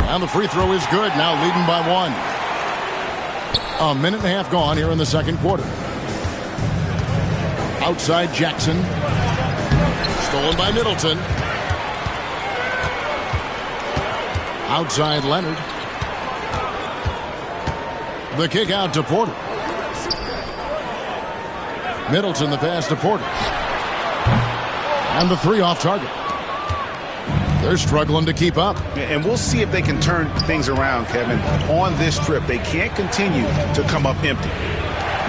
And the free throw is good, now leading by 1. A minute and a half gone here in the second quarter. Outside Jackson. Stolen by Middleton. Outside Leonard. The kick out to Porter. Middleton the pass to Porter. And the 3 off target. They're struggling to keep up. And we'll see if they can turn things around, Kevin. On this trip, they can't continue to come up empty.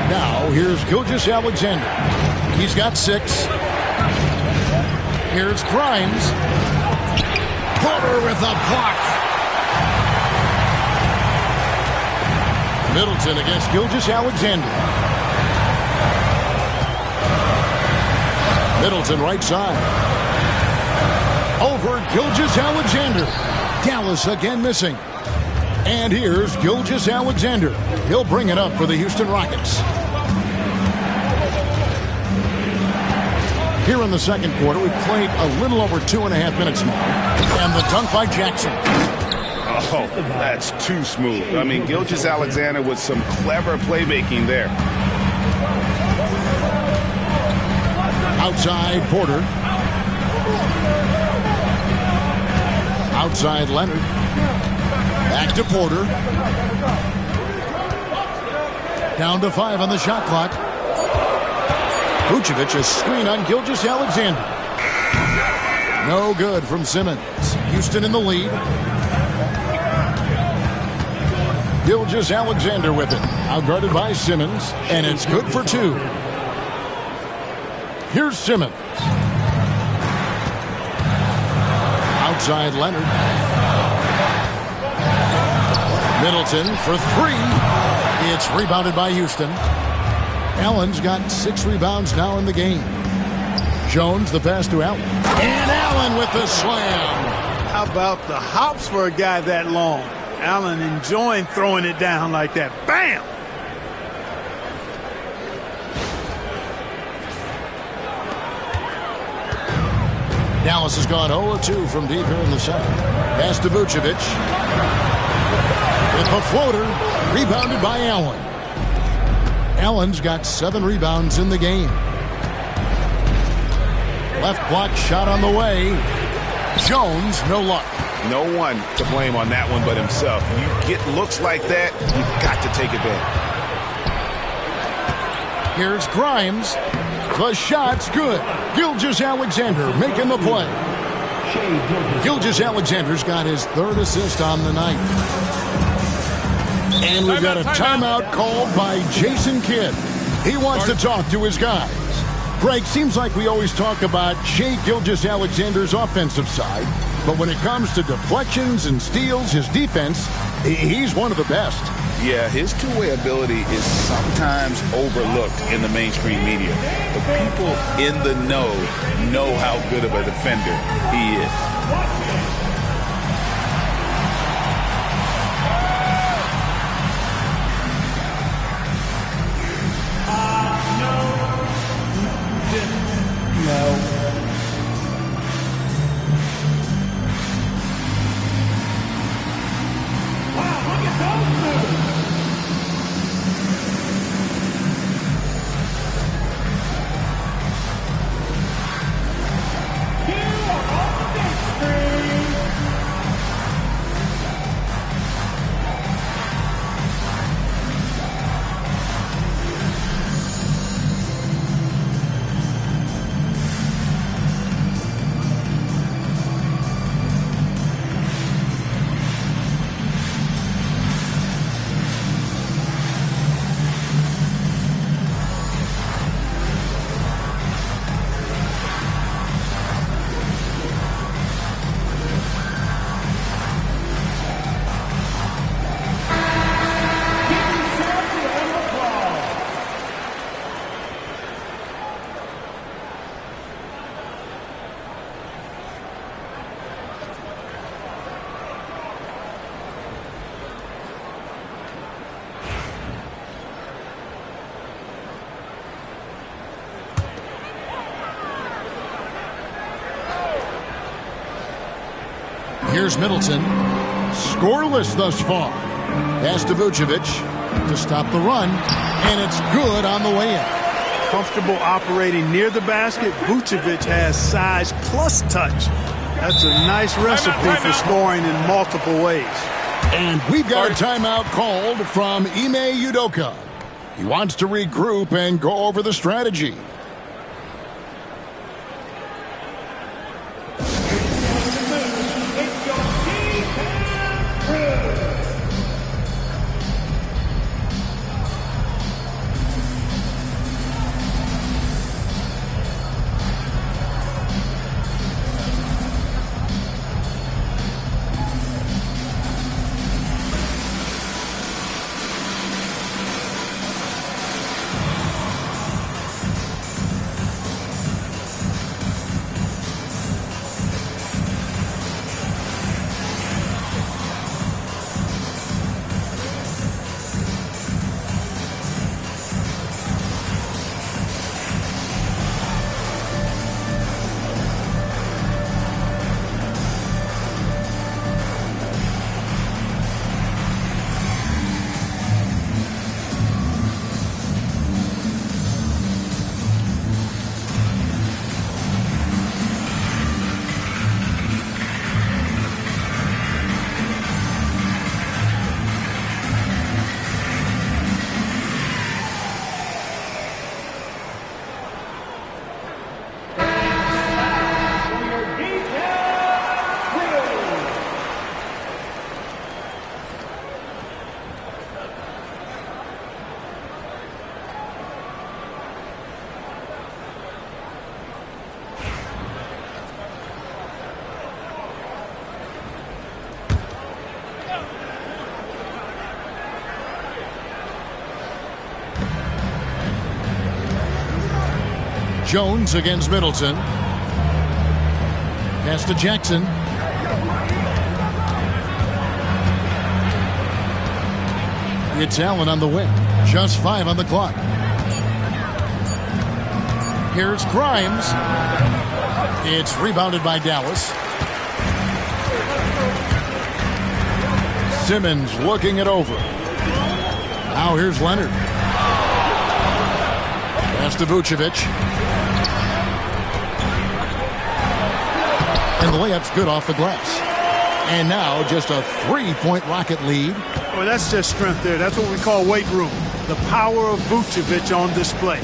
Now, here's Gilgeous-Alexander. He's got 6. Here's Grimes. Porter with a block. Middleton against Gilgeous-Alexander. Middleton right side. Over Gilgeous-Alexander. Dallas again missing. And here's Gilgeous-Alexander. He'll bring it up for the Houston Rockets. Here in the second quarter, we've played a little over 2.5 minutes now. And the dunk by Jackson. Oh, that's too smooth. I mean, Gilgeous-Alexander with some clever playmaking there. Outside Porter. Outside Leonard. Back to Porter. Down to 5 on the shot clock. Vucevic a screen on Gilgeous-Alexander. No good from Simmons. Houston in the lead. Gilgeous-Alexander with it. Outguarded by Simmons. And it's good for 2. Here's Simmons. Outside Leonard. Middleton for 3. It's rebounded by Houston. Allen's got 6 rebounds now in the game. Jones the pass to Allen. And Allen with the slam. How about the hops for a guy that long? Allen enjoying throwing it down like that. Bam! Dallas has gone 0-2 from deep here in the second. Pass to Vucevic. With the floater. Rebounded by Allen. Allen's got 7 rebounds in the game. Left block shot on the way. Jones, no luck. No one to blame on that one but himself. You get looks like that, you've got to take advantage. Here's Grimes. The shot's good. Gilgeous-Alexander making the play. Gilgeous-Alexander's got his 3rd assist on the night. And we've got a timeout called by Jason Kidd. He wants to talk to his guys. Greg, seems like we always talk about Shai Gilgeous-Alexander's offensive side, but when it comes to deflections and steals, his defense, he's one of the best. Yeah, his two-way ability is sometimes overlooked in the mainstream media. The people in the know how good of a defender he is. Here's Middleton. Scoreless thus far. Pass to Vucevic to stop the run, and it's good on the way in. Comfortable operating near the basket. Vucevic has size plus touch. That's a nice recipe for scoring in multiple ways. And we've got a timeout called from Ime Udoka. He wants to regroup and go over the strategy. Jones against Middleton. Pass to Jackson. It's Allen on the wing. Just 5 on the clock. Here's Grimes. It's rebounded by Dallas. Simmons looking it over. Now here's Leonard. Pass to Vucevic. And the layup's good off the glass. And now just a 3-point Rocket lead. Well, that's just strength there. That's what we call weight room. The power of Vucevic on display.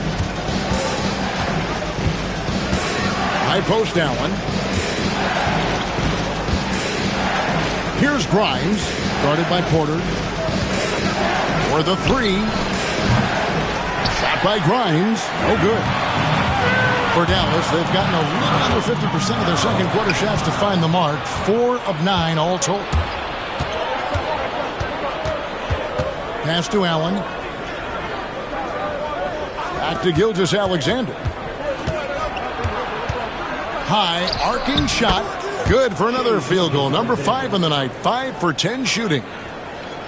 High post Allen. Here's Grimes, guarded by Porter. For the three. Shot by Grimes. No good. For Dallas, they've gotten a little under 50% of their second quarter shots to find the mark. 4 of 9 all told. Pass to Allen. Back to Gilgeous-Alexander. High arcing shot. Good for another field goal. Number 5 in the night. 5 for 10 shooting.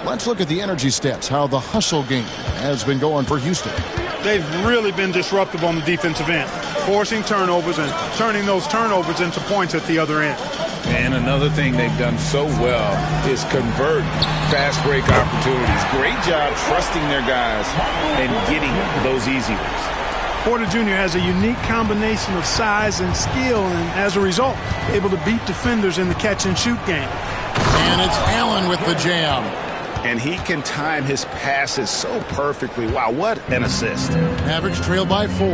Let's look at the energy stats, how the hustle game has been going for Houston. They've really been disruptive on the defensive end, forcing turnovers and turning those turnovers into points at the other end. And another thing they've done so well is convert fast break opportunities. Great job trusting their guys and getting those easy ones. Porter Jr. has a unique combination of size and skill, and as a result, able to beat defenders in the catch-and-shoot game. And it's Allen with the jam. And he can time his passes so perfectly. Wow, what an assist. Mavericks trail by 4.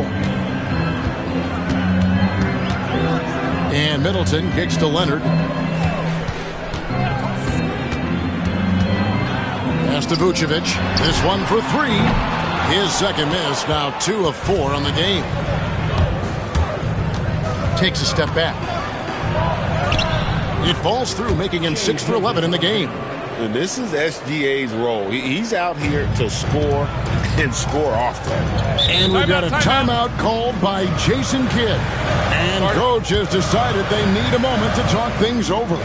And Middleton kicks to Leonard. Pass to Vucevic. This one for 3. His second miss, now 2 of 4 on the game. Takes a step back. It falls through, making him 6 for 11 in the game. And this is SGA's role. He's out here to score and score often. And we've got a timeout called by Jason Kidd. And coach has decided they need a moment to talk things over.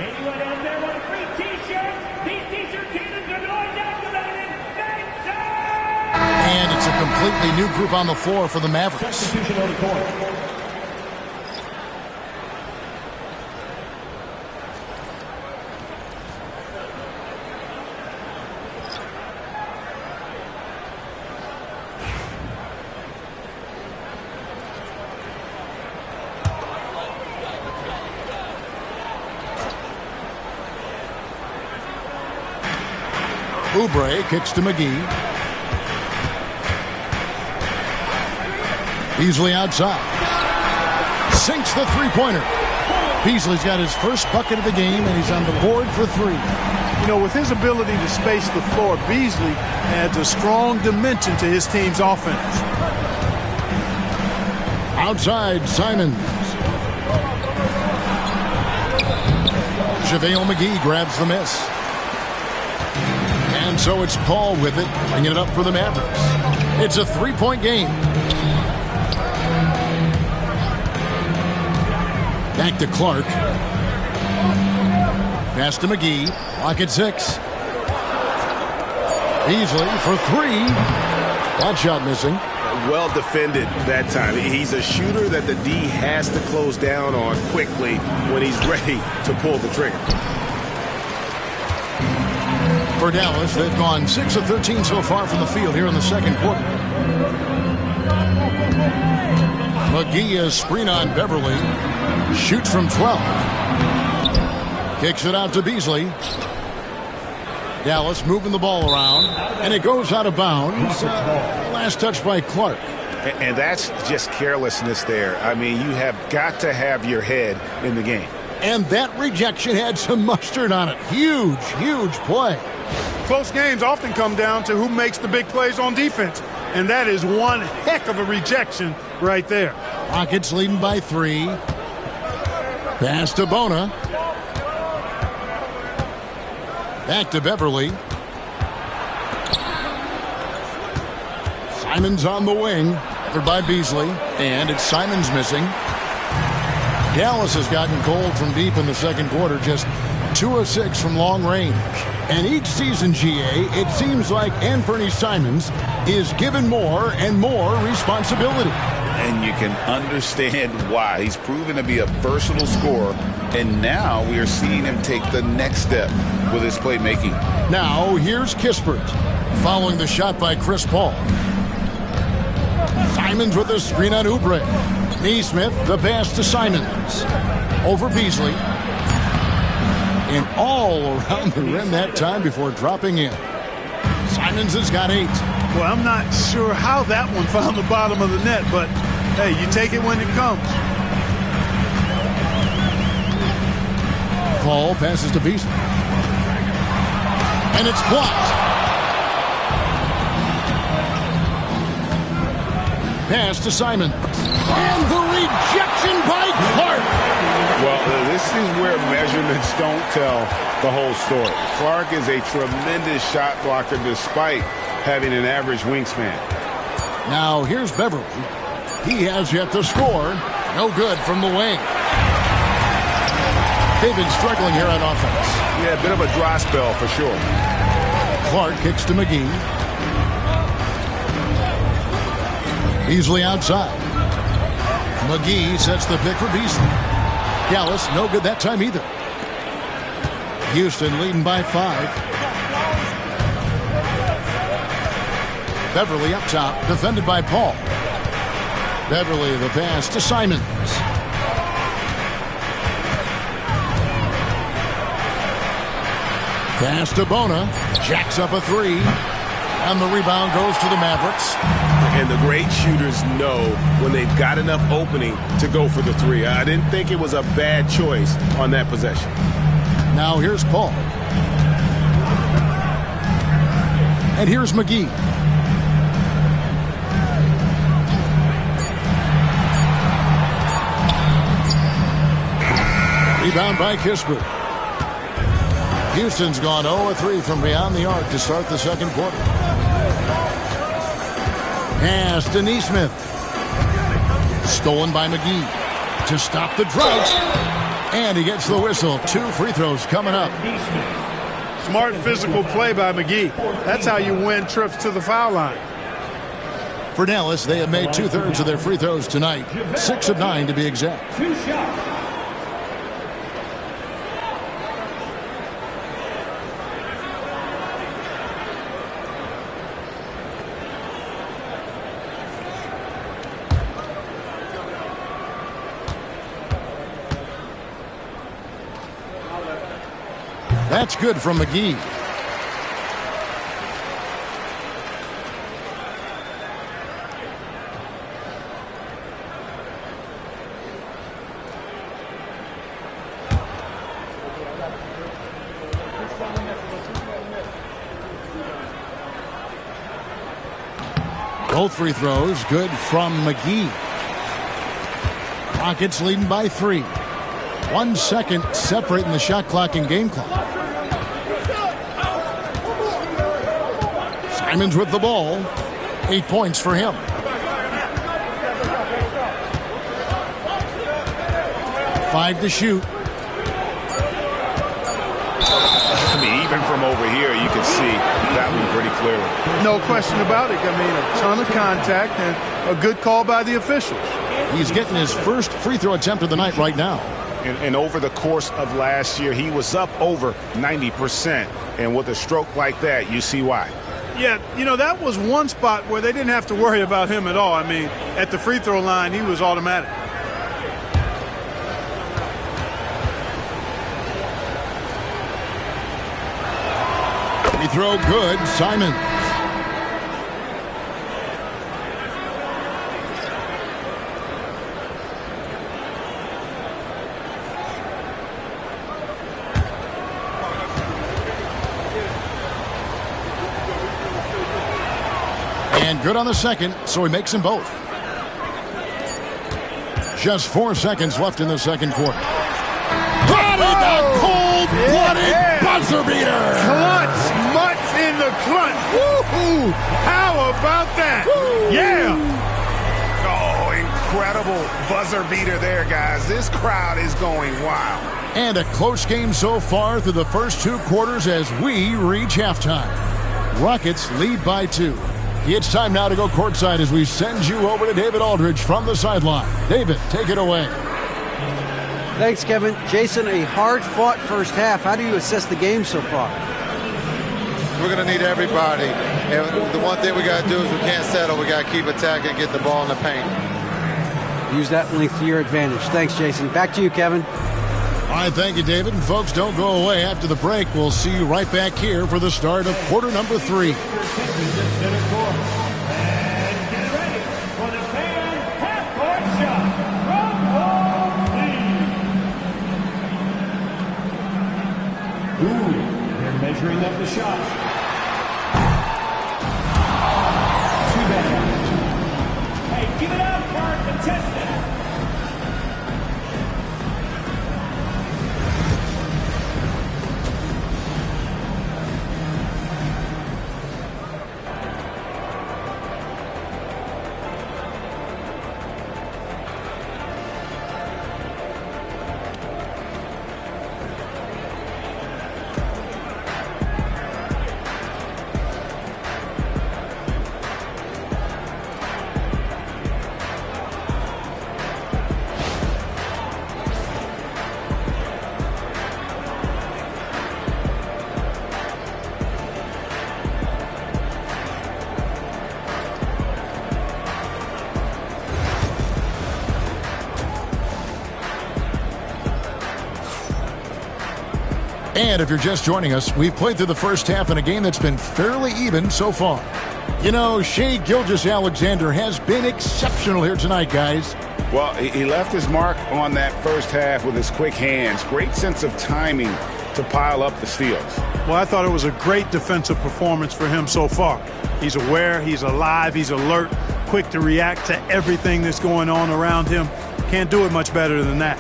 Anyone out there want a free t-shirt? These t-shirt cannons are going activated. And it's a completely new group on the floor for the Mavericks. Substitution on the court. Oubre kicks to McGee. Beasley outside. Sinks the three-pointer. Beasley's got his first bucket of the game, and he's on the board for 3. You know, with his ability to space the floor, Beasley adds a strong dimension to his team's offense. Outside, Simons. JaVale McGee grabs the miss. And so it's Paul with it, bringing it up for the Mavericks. It's a 3-point game. Back to Clark. Pass to McGee. Clock at 6. Beasley for 3. That shot missing. Well defended that time. He's a shooter that the D has to close down on quickly when he's ready to pull the trigger. For Dallas, they've gone 6 of 13 so far from the field here in the second quarter. McGee is screen on Beverly. Shoots from 12. Kicks it out to Beasley. Dallas moving the ball around, and it goes out of bounds. Last touch by Clark. And that's just carelessness there. I mean, you have got to have your head in the game. And that rejection had some mustard on it. Huge, huge play. Close games often come down to who makes the big plays on defense. And that is one heck of a rejection right there. Rockets leading by 3. Pass to Bona. Back to Beverly. Simons on the wing. Covered by Beasley. And it's Simons missing. Dallas has gotten cold from deep in the second quarter. Just 2 of 6 from long range. And each season, GA, it seems like Anthony Simons is given more and more responsibility. And you can understand why. He's proven to be a versatile scorer, and now we are seeing him take the next step with his playmaking. Now, here's Kispert, following the shot by Chris Paul. Simons with a screen on Oubre. Neesmith, the pass to Simons. Over Beasley. And all around the rim that time before dropping in. Simons has got 8. Well, I'm not sure how that one found the bottom of the net, but hey, you take it when it comes. Paul passes to Beasley. And it's blocked. Pass to Simon. And the rejection by Clark. Well, this is where measurements don't tell the whole story. Clark is a tremendous shot blocker despite having an average wingspan. Now here's Beverly. He has yet to score. No good from the wing. They've been struggling here on offense. Yeah, a bit of a dry spell for sure. Clark kicks to McGee. Beasley outside. McGee sets the pick for Beasley. Dallas, no good that time either. Houston leading by 5. Beverly up top, defended by Paul. Beverly the pass to Simons. Pass to Bona. Jacks up a 3. And the rebound goes to the Mavericks. And the great shooters know when they've got enough opening to go for the 3. I didn't think it was a bad choice on that possession. Now here's Paul. And here's McGee. Rebound by Kispert. Houston's gone 0-3 from beyond the arc to start the second quarter. Pass to Neesmith. Stolen by McGee to stop the drought. And he gets the whistle. 2 free throws coming up. Smart physical play by McGee. That's how you win trips to the foul line. For Dallas, they have made 2/3 of their free throws tonight. 6 of 9 to be exact. That's good from McGee. Both free throws good from McGee. Rockets leading by 3. 1 second separating the shot clock and game clock. Simons with the ball. 8 points for him. Five to shoot. I mean, even from over here, you can see that one pretty clearly. No question about it. I mean, a ton of contact and a good call by the officials. He's getting his first free throw attempt of the night right now. And over the course of last year, he was up over 90%. And with a stroke like that, you see why. Yeah, you know, that was one spot where they didn't have to worry about him at all. I mean, at the free throw line, he was automatic. Free throw good, Simon. And good on the second, so he makes them both. Just 4 seconds left in the second quarter. The cold-blooded buzzer beater. Clutch, mutts in the clutch. Woo-hoo! How about that? Woo. Yeah! Oh, incredible buzzer beater there, guys. This crowd is going wild. And a close game so far through the first 2 quarters as we reach halftime. Rockets lead by 2. It's time now to go courtside as we send you over to David Aldridge from the sideline. David, take it away. Thanks, Kevin. Jason, a hard-fought first half. How do you assess the game so far? We're going to need everybody. And the one thing we got to do is we can't settle. We got to keep attacking and get the ball in the paint. Use that length to your advantage. Thanks, Jason. Back to you, Kevin. All right, thank you, David. And folks, don't go away. After the break, we'll see you right back here for the start of quarter number 3. They're measuring up the shot. Too bad. Hey, give it up for our contestant. And if you're just joining us, we've played through the first half in a game that's been fairly even so far. You know, Shai Gilgeous-Alexander has been exceptional here tonight, guys. Well, he left his mark on that first half with his quick hands. Great sense of timing to pile up the steals. Well, I thought it was a great defensive performance for him so far. He's aware, he's alive, he's alert, quick to react to everything that's going on around him. Can't do it much better than that.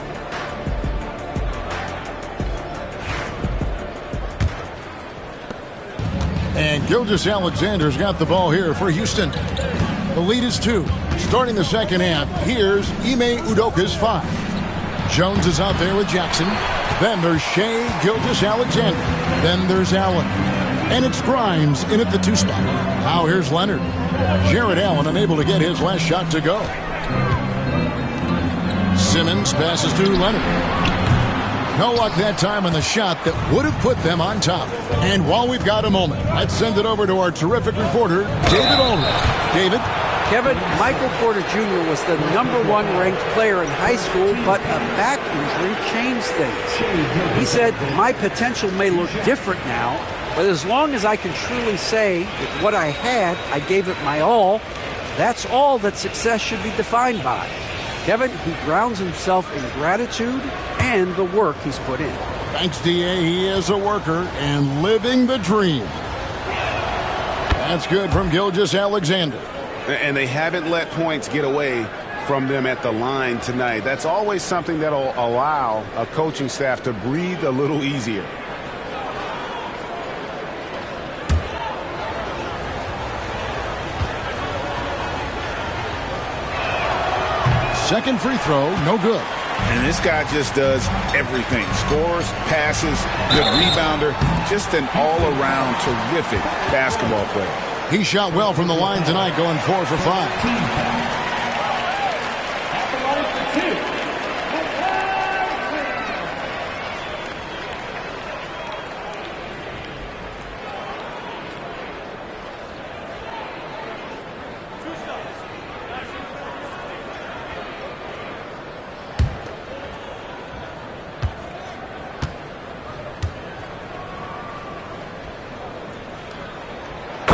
And Gilgeous-Alexander's got the ball here for Houston. The lead is 2. Starting the second half, here's Ime Udoka's 5. Jones is out there with Jackson. Then there's Shai Gilgeous-Alexander. Then there's Allen. And it's Grimes in at the 2 spot. Now here's Leonard. Jared Allen unable to get his last shot to go. Simmons passes to Leonard. No luck that time on the shot that would have put them on top. And while we've got a moment, let's send it over to our terrific reporter, David Aldridge. David? Kevin, Michael Porter Jr. was the #1 ranked player in high school, but a back injury changed things. He said, my potential may look different now, but as long as I can truly say with what I had, I gave it my all, that's all that success should be defined by. Kevin, he grounds himself in gratitude and the work he's put in. Thanks, D.A. He is a worker and living the dream. That's good from Gilgeous-Alexander. And they haven't let points get away from them at the line tonight. That's always something that'll allow a coaching staff to breathe a little easier. Second free throw, no good. And this guy just does everything. Scores, passes, good rebounder. Just an all-around terrific basketball player. He shot well from the line tonight, going 4 for 5.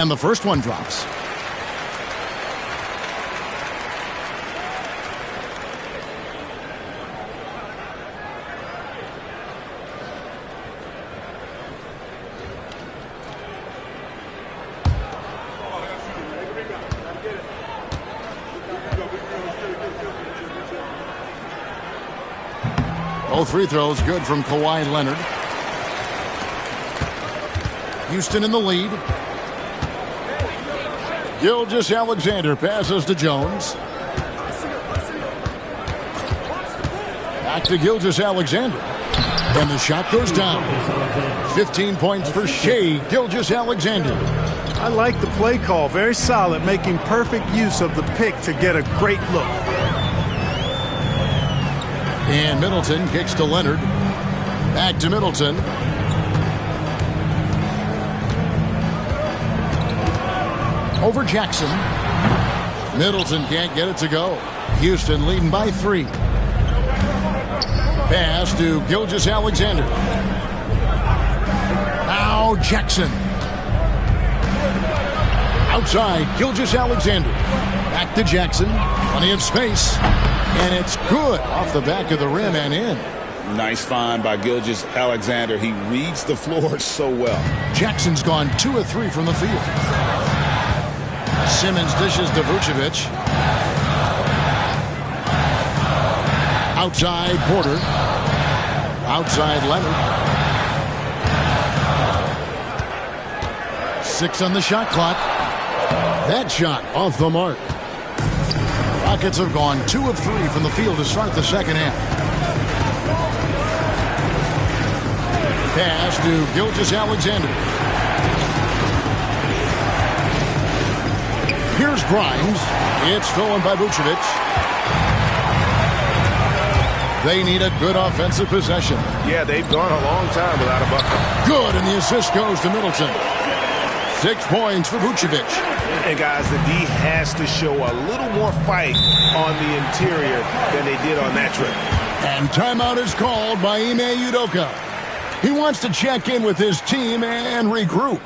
And the first one drops. Both free throws good from Kawhi Leonard. Houston in the lead. Gilgeous-Alexander passes to Jones. Back to Gilgeous-Alexander. And the shot goes down. 15 points for Shai Gilgeous-Alexander. I like the play call. Very solid, making perfect use of the pick to get a great look. And Middleton kicks to Leonard. Back to Middleton. Over Jackson. Middleton can't get it to go. Houston leading by 3. Pass to Gilgeous-Alexander. Now Jackson. Outside, Gilgeous-Alexander. Back to Jackson. Plenty of space. And it's good off the back of the rim and in. Nice find by Gilgeous-Alexander. He reads the floor so well. Jackson's gone 2 of 3 from the field. Simmons dishes to Vucevic. Outside Porter. Outside Leonard. 6 on the shot clock. That shot off the mark. Rockets have gone 2 of 3 from the field to start the second half. Pass to Gilgeous-Alexander. Here's Grimes. It's stolen by Vucevic. They need a good offensive possession. Yeah, they've gone a long time without a bucket. Good, and the assist goes to Middleton. 6 points for Vucevic. And guys, the D has to show a little more fight on the interior than they did on that trip. And timeout is called by Ime Udoka. He wants to check in with his team and regroup.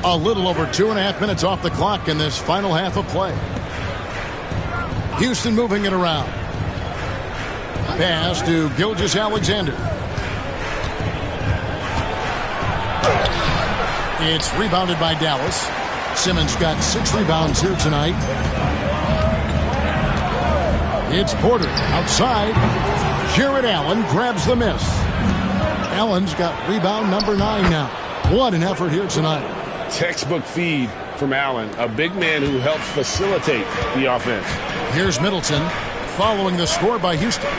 A little over 2.5 minutes off the clock in this final half of play. Houston moving it around. Pass to Gilgeous-Alexander. It's rebounded by Dallas. Simmons got 6 rebounds here tonight. It's Porter outside. Jared Allen grabs the miss. Allen's got rebound number 9 now. What an effort here tonight. Textbook feed from Allen, a big man who helps facilitate the offense. Here's Middleton following the score by Houston.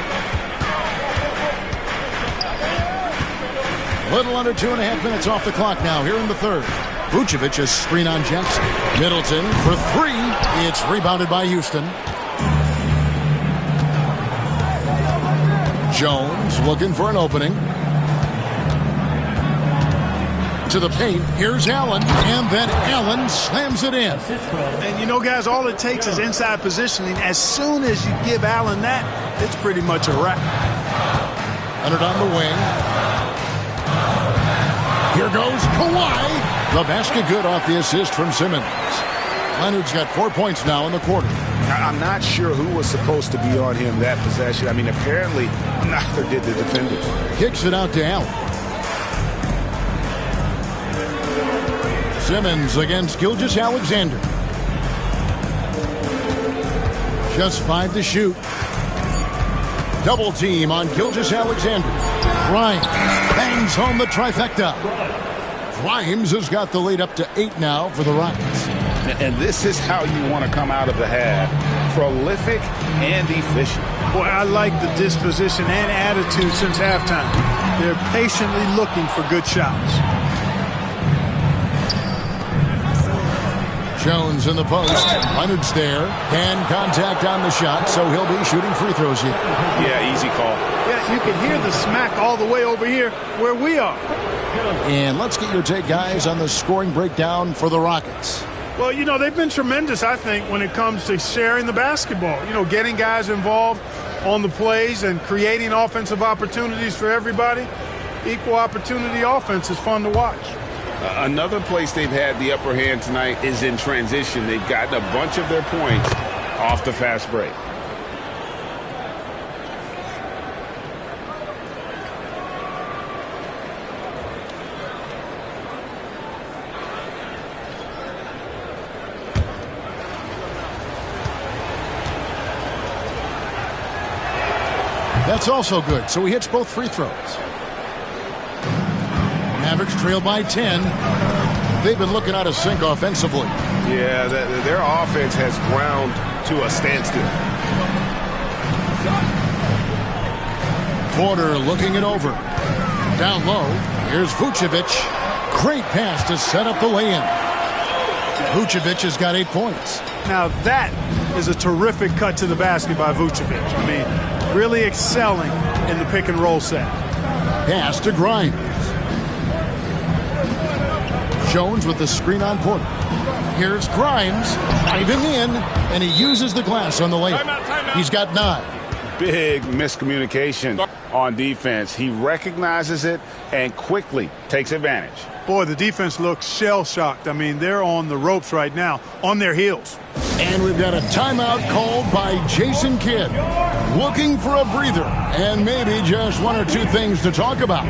Little under 2.5 minutes off the clock now here in the third. Vucevic is screen on Jackson. Middleton for 3. It's rebounded by Houston. Jones looking for an opening. To the paint. Here's Allen. And then Allen slams it in. And you know, guys, all it takes is inside positioning. As soon as you give Allen that, it's pretty much a wrap. Leonard on the wing. Here goes Kawhi. The basket good off the assist from Simmons. Leonard's got 4 points now in the quarter. I'm not sure who was supposed to be on him that possession. I mean, apparently neither did the defenders. Kicks it out to Allen. Simmons against Gilgeous-Alexander. Just 5 to shoot. Double team on Gilgeous-Alexander. Grimes bangs home the trifecta. Grimes has got the lead up to 8 now for the Rockets. And this is how you want to come out of the half. Prolific and efficient. Boy, I like the disposition and attitude since halftime. They're patiently looking for good shots. Jones in the post. Leonard's there. Hand contact on the shot, so he'll be shooting free throws here. Yeah, easy call. Yeah, you can hear the smack all the way over here where we are. And let's get your take, guys, on the scoring breakdown for the Rockets. Well, you know, they've been tremendous, I think, when it comes to sharing the basketball. You know, getting guys involved on the plays and creating offensive opportunities for everybody. Equal opportunity offense is fun to watch. Another place they've had the upper hand tonight is in transition. They've gotten a bunch of their points off the fast break. That's also good, so he hits both free throws. Mavericks trail by 10. They've been looking out of sync offensively. Yeah, their offense has ground to a standstill. Porter looking it over. Down low, here's Vucevic. Great pass to set up the lay-in. Vucevic has got 8 points. Now that is a terrific cut to the basket by Vucevic. I mean, really excelling in the pick and roll set. Pass to Grimes. Jones with the screen on Porter. Here's Grimes, driving in, and he uses the glass on the layup. Timeout. He's got 9. Big miscommunication on defense. He recognizes it and quickly takes advantage. Boy, the defense looks shell-shocked. I mean, they're on the ropes right now, on their heels. And we've got a timeout called by Jason Kidd. Looking for a breather and maybe just 1 or 2 things to talk about.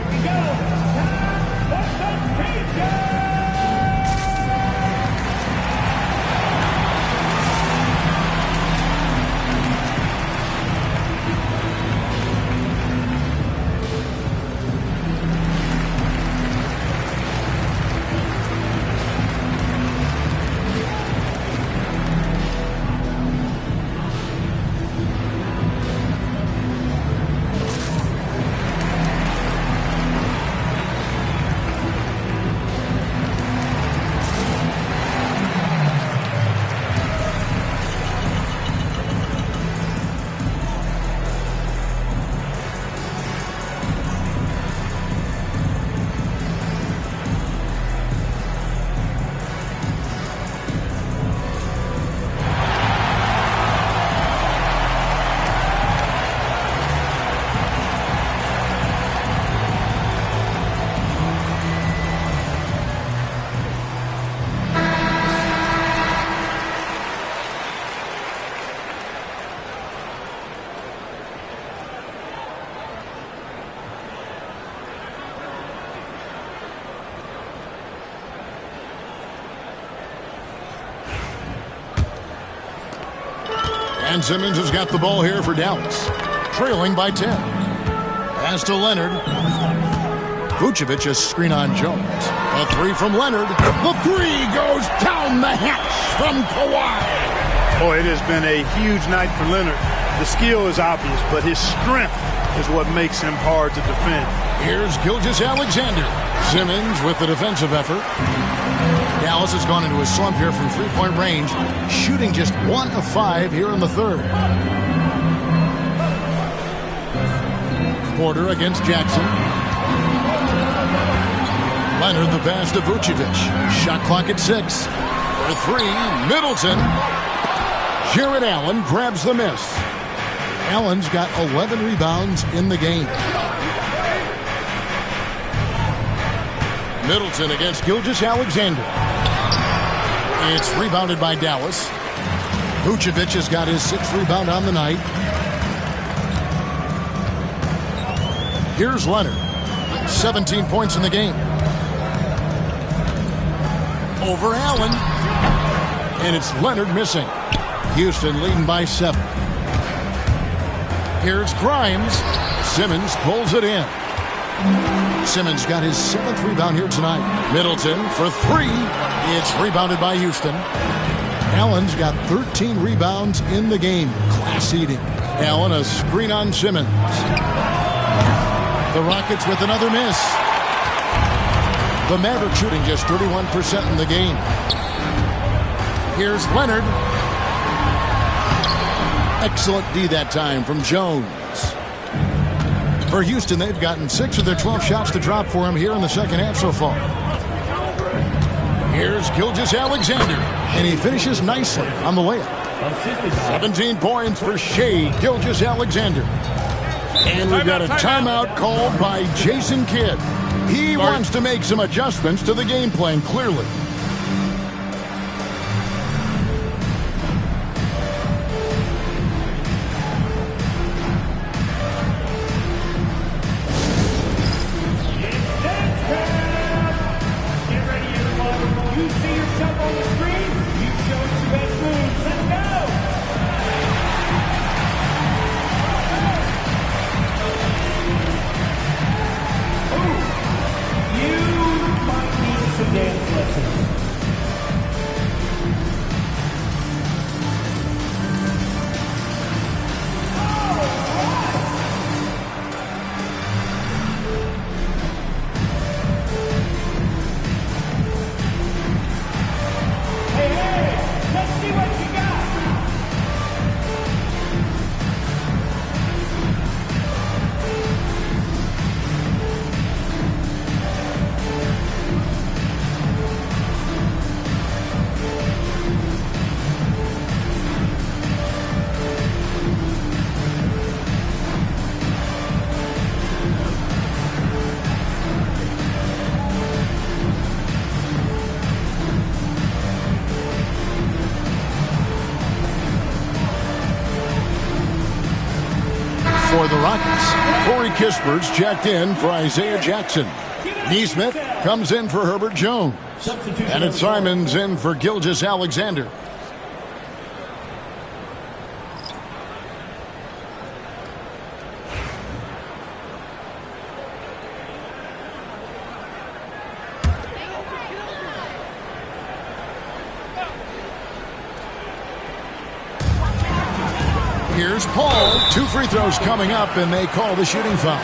And Simmons has got the ball here for Dallas. Trailing by 10. Pass to Leonard. Vucevic a screen on Jones. A 3 from Leonard. The 3 goes down the hatch from Kawhi. Boy, it has been a huge night for Leonard. The skill is obvious, but his strength is what makes him hard to defend. Here's Gilgeous-Alexander. Simmons with the defensive effort. Dallas has gone into a slump here from three-point range, shooting just 1 of 5 here in the third. quarter against Jackson. Leonard the pass to Vucevic. Shot clock at 6. For 3, Middleton. Jared Allen grabs the miss. Allen's got 11 rebounds in the game. Middleton against Gilgeous-Alexander. It's rebounded by Dallas. Vucevic has got his 6th rebound on the night. Here's Leonard. 17 points in the game. Over Allen. And it's Leonard missing. Houston leading by 7. Here's Grimes. Simmons pulls it in. Simmons got his 7th rebound here tonight. Middleton for 3. It's rebounded by Houston. Allen's got 13 rebounds in the game. Class eating. Allen a screen on Simmons. The Rockets with another miss. The Mavericks shooting just 31% in the game. Here's Leonard. Excellent D that time from Jones. For Houston, they've gotten 6 of their 12 shots to drop for him here in the second half so far. Here's Gilgeous-Alexander, and he finishes nicely on the layup. 17 points for Shai Gilgeous-Alexander. And we've got a timeout called by Jason Kidd. He wants to make some adjustments to the game plan, clearly. For the Rockets, Corey Kispert's checked in for Isaiah Jackson. Neesmith comes in for Herbert Jones. And it's Simons in for Gilgeous-Alexander. Here's Paul. 2 free throws coming up, and they call the shooting foul.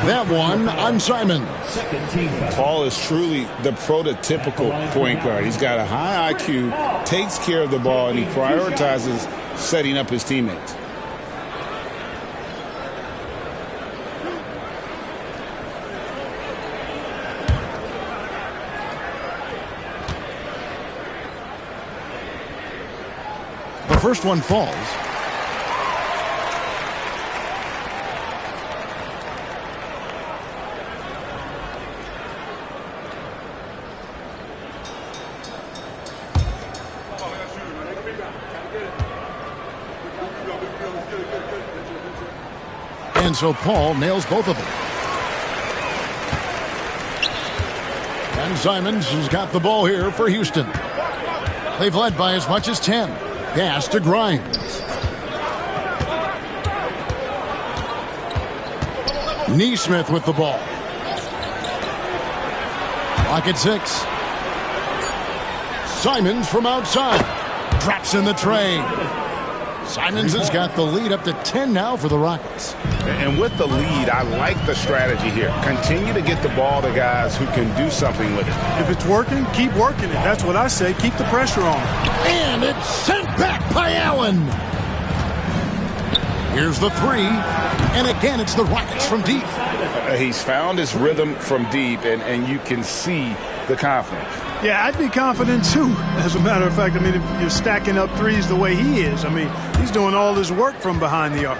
That one on Simon. Paul is truly the prototypical point guard. He's got a high IQ, takes care of the ball, and he prioritizes setting up his teammates. The first one falls. And so Paul nails both of them. And Simons has got the ball here for Houston. They've led by as much as 10. Pass to Grimes. Neesmith with the ball. Clock at 6. Simons from outside. Drops in the tray. Simons has got the lead up to 10 now for the Rockets. And with the lead, I like the strategy here. Continue to get the ball to guys who can do something with it. If it's working, keep working it. That's what I say. Keep the pressure on. And it's sent back by Allen. Here's the three. And again, it's the Rockets from deep. He's found his rhythm from deep, and you can see the confidence. Yeah, I'd be confident too. As a matter of fact, I mean, if you're stacking up threes the way he is, I mean, he's doing all his work from behind the arc.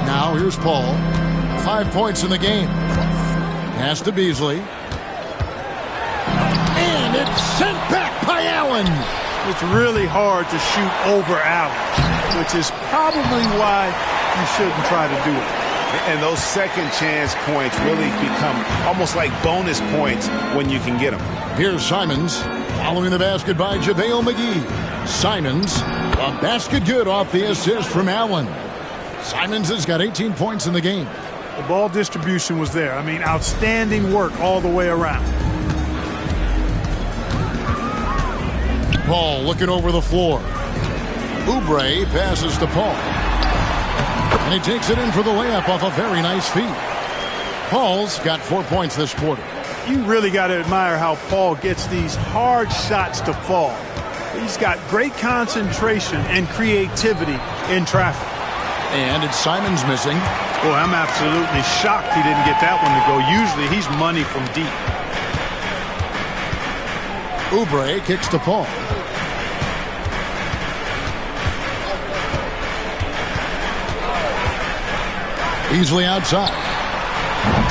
Now here's Paul. 5 points in the game. Pass to Beasley. And it's sent back by Allen. It's really hard to shoot over Allen, which is probably why you shouldn't try to do it. And those second chance points really become almost like bonus points when you can get them. Here's Simons. Following the basket by JaVale McGee. Simons, a basket good off the assist from Allen. Simons has got 18 points in the game. The ball distribution was there. I mean, outstanding work all the way around. Paul looking over the floor. Oubre passes to Paul. And he takes it in for the layup off a very nice feed. Paul's got 4 points this quarter. You really got to admire how Paul gets these hard shots to fall. He's got great concentration and creativity in traffic. And it's Simons missing. Boy, I'm absolutely shocked he didn't get that one to go. Usually he's money from deep. Oubre kicks to Paul. Beasley outside.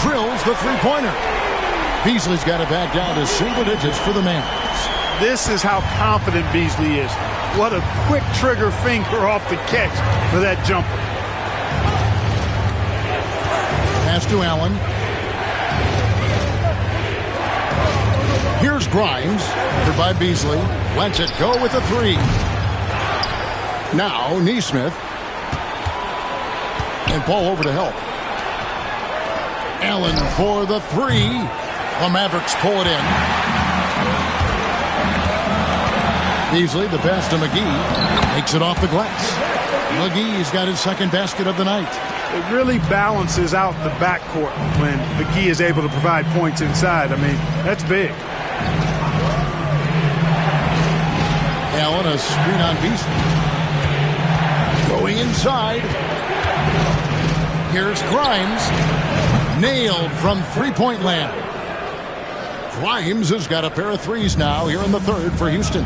Drills the three-pointer. Beasley's got it back down to single digits for the Mavs. This is how confident Beasley is. What a quick trigger finger off the catch for that jumper. Pass to Allen. Here's Grimes. Covered by Beasley. Lets it go with a three. Now Nesmith. And Paul over to help. Allen for the three. The Mavericks pull it in. Beasley, the pass to McGee. Takes it off the glass. McGee's got his second basket of the night. It really balances out the backcourt when McGee is able to provide points inside. I mean, that's big. Allen, a screen on Beasley. Going inside. Here's Grimes. Nailed from three-point land. Grimes has got a pair of threes now here in the third for Houston.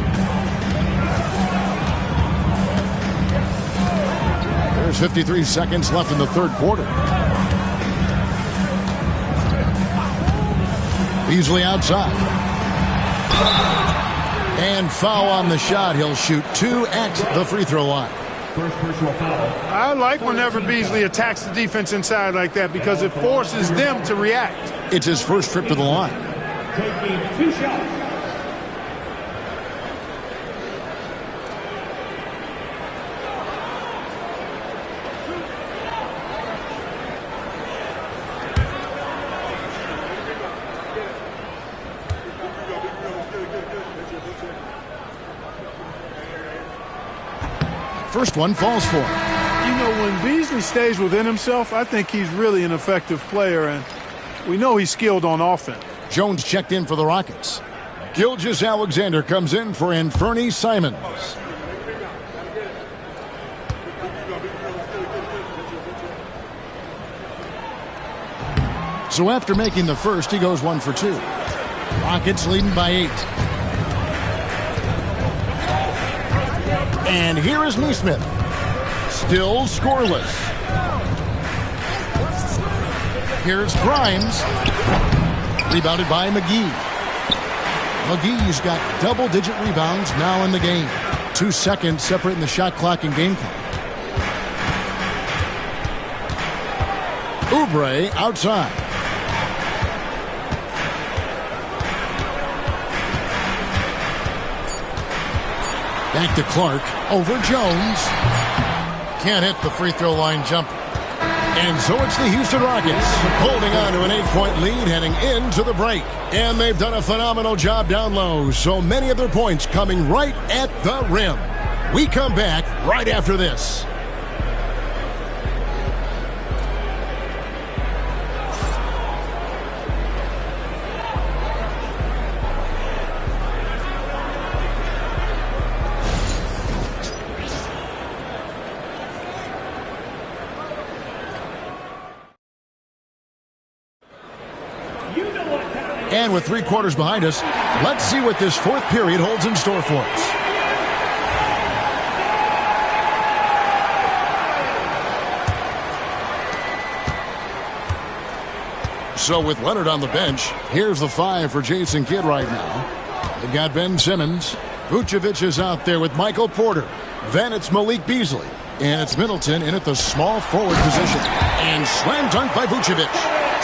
There's 53 seconds left in the third quarter. Beasley outside. And foul on the shot. He'll shoot two at the free throw line. First personal foul. I like whenever Beasley attacks the defense inside like that because it forces them to react. It's his first trip to the line. Taking 2 shots. First one falls for him. You know, when Beasley stays within himself, I think he's really an effective player, and we know he's skilled on offense. Jones checked in for the Rockets. Gilgeous-Alexander comes in for Anfernee Simons. So after making the first, he goes 1 for 2. Rockets leading by 8. And here is Nesmith. Still scoreless. Here's Grimes. Rebounded by McGee. McGee's got double-digit rebounds now in the game. 2 seconds separating the shot clock and game clock. Oubre outside. Back to Clark. Over Jones. Can't hit the free throw line jumper. And so it's the Houston Rockets holding on to an 8-point lead heading into the break. And they've done a phenomenal job down low. So many of their points coming right at the rim. We come back right after this. And with 3 quarters behind us, let's see what this 4th period holds in store for us. So with Leonard on the bench, here's the 5 for Jason Kidd right now. They've got Ben Simmons. Vucevic is out there with Michael Porter. Then it's Malik Beasley. And it's Middleton in at the small forward position. And slam dunk by Vucevic.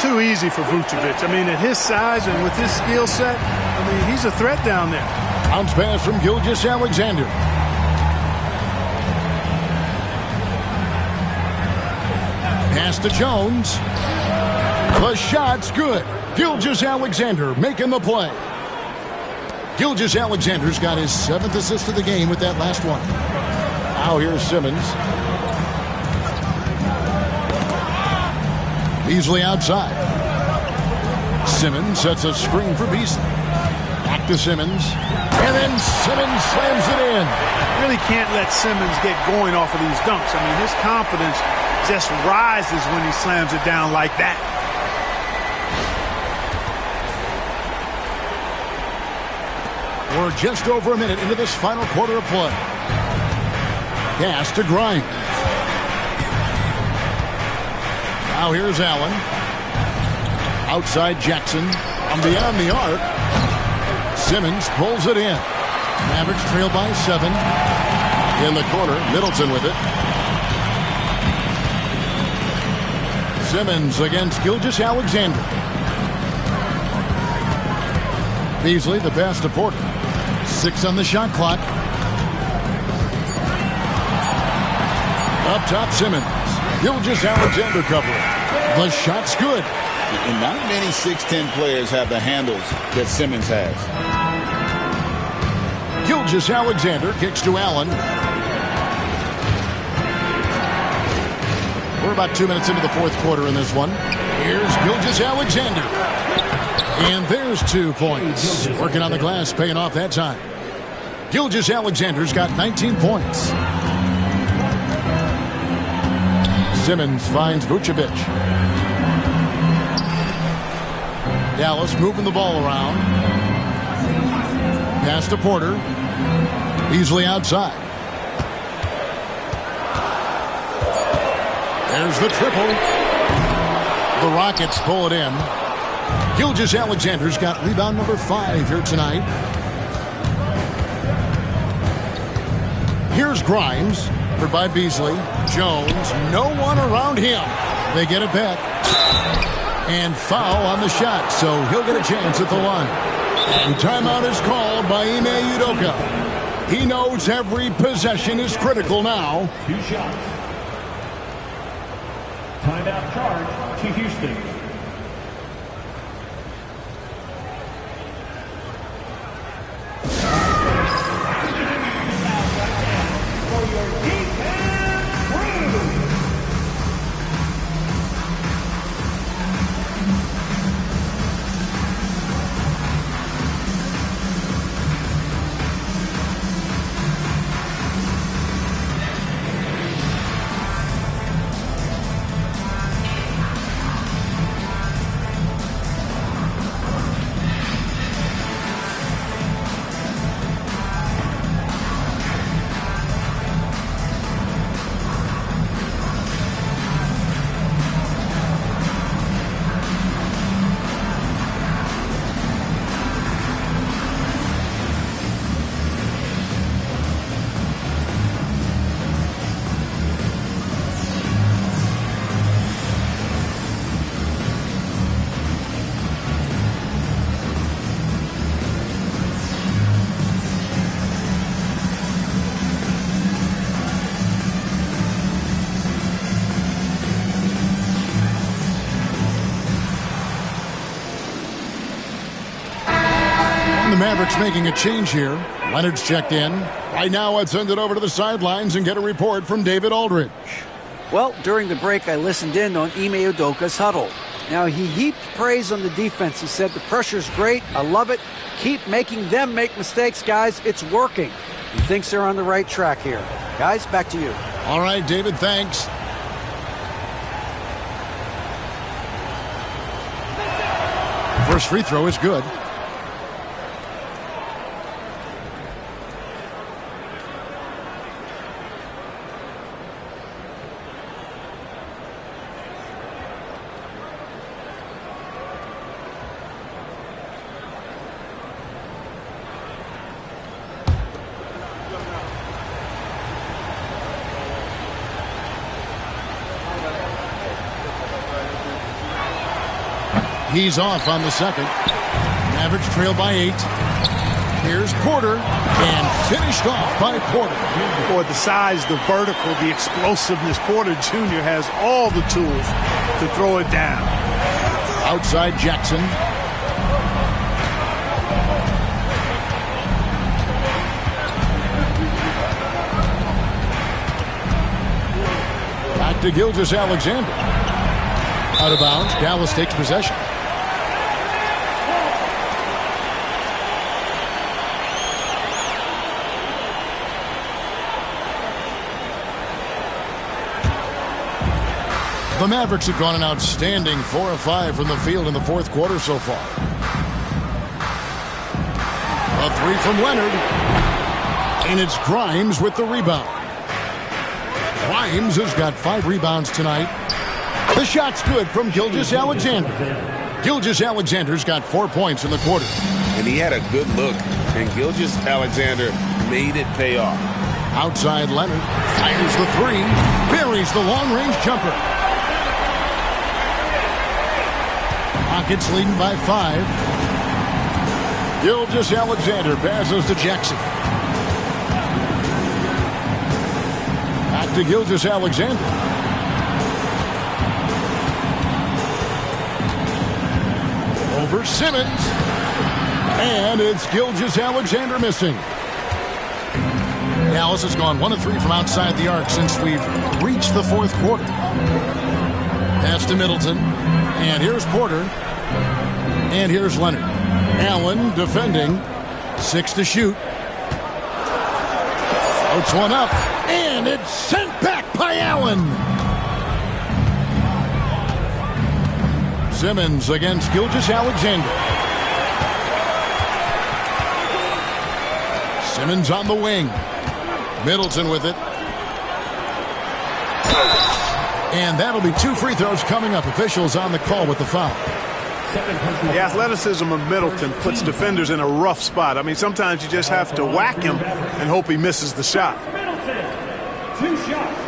Too easy for Vucevic. I mean, at his size and with his skill set, I mean, he's a threat down there. Bounce pass from Gilgeous-Alexander. Pass to Jones. The shot's good. Gilgeous-Alexander making the play. Gilgeous-Alexander's got his 7th assist of the game with that last one. Now here's Simmons. Beasley outside. Simmons sets a screen for Beasley. Back to Simmons. And then Simmons slams it in. Really can't let Simmons get going off of these dunks. I mean, his confidence just rises when he slams it down like that. We're just over a minute into this final quarter of play. Pass to Grimes. Now here's Allen. Outside Jackson. From beyond the arc. Simmons pulls it in. Mavericks trail by 7. In the corner, Middleton with it. Simmons against Gilgeous-Alexander. Beasley, the pass to Porter. 6 on the shot clock. Up top, Simmons. Gilgeous-Alexander covering. The shot's good. And not many 6'10 players have the handles that Simmons has. Gilgeous-Alexander kicks to Allen. We're about 2 minutes into the 4th quarter in this one. Here's Gilgeous-Alexander. And there's 2 points. Working on the glass, paying off that time. Gilgeous-Alexander's got 19 points. Simmons finds Vucevic. Dallas moving the ball around. Pass to Porter. Beasley outside. There's the triple. The Rockets pull it in. Gilgeous-Alexander's got rebound number 5 here tonight. Here's Grimes, covered by Beasley. Jones, no one around him. They get it back. And foul on the shot, so he'll get a chance at the line. And timeout is called by Ime Udoka. He knows every possession is critical now. 2 shots. Timeout charge to Houston. Mavericks making a change here. Leonard's checked in. Right now, I'd send it over to the sidelines and get a report from David Aldridge. Well, during the break, I listened in on Ime Udoka's huddle. Now, he heaped praise on the defense. He said, the pressure's great. I love it. Keep making them make mistakes, guys. It's working. He thinks they're on the right track here. Guys, back to you. All right, David, thanks. First free throw is good. He's off on the second. Mavericks trail by 8. Here's Porter, and finished off by Porter. Boy, the size, the vertical, the explosiveness. Porter Jr. has all the tools to throw it down. Outside Jackson. Back to Gilgeous-Alexander. Out of bounds, Dallas takes possession. The Mavericks have gone an outstanding 4 of 5 from the field in the fourth quarter so far. A 3 from Leonard. And it's Grimes with the rebound. Grimes has got 5 rebounds tonight. The shot's good from Gilgeous-Alexander. Gilgeous-Alexander's got 4 points in the quarter. And he had a good look. And Gilgeous-Alexander made it pay off. Outside Leonard. Fires the 3. Buries the long-range jumper. Rockets leading by 5. Gilgeous-Alexander passes to Jackson. Back to Gilgeous-Alexander. Over Simmons. And it's Gilgeous-Alexander missing. Dallas has gone 1 of 3 from outside the arc since we've reached the fourth quarter. Pass to Middleton. And here's Porter. And here's Leonard. Allen defending. 6 to shoot. Floats one up. And it's sent back by Allen. Simmons against Gilgeous-Alexander. Simmons on the wing. Middleton with it. And that'll be 2 free throws coming up. Officials on the call with the foul. The athleticism of Middleton puts defenders in a rough spot. I mean, sometimes you just have to whack him and hope he misses the shot. Middleton, 2 shots.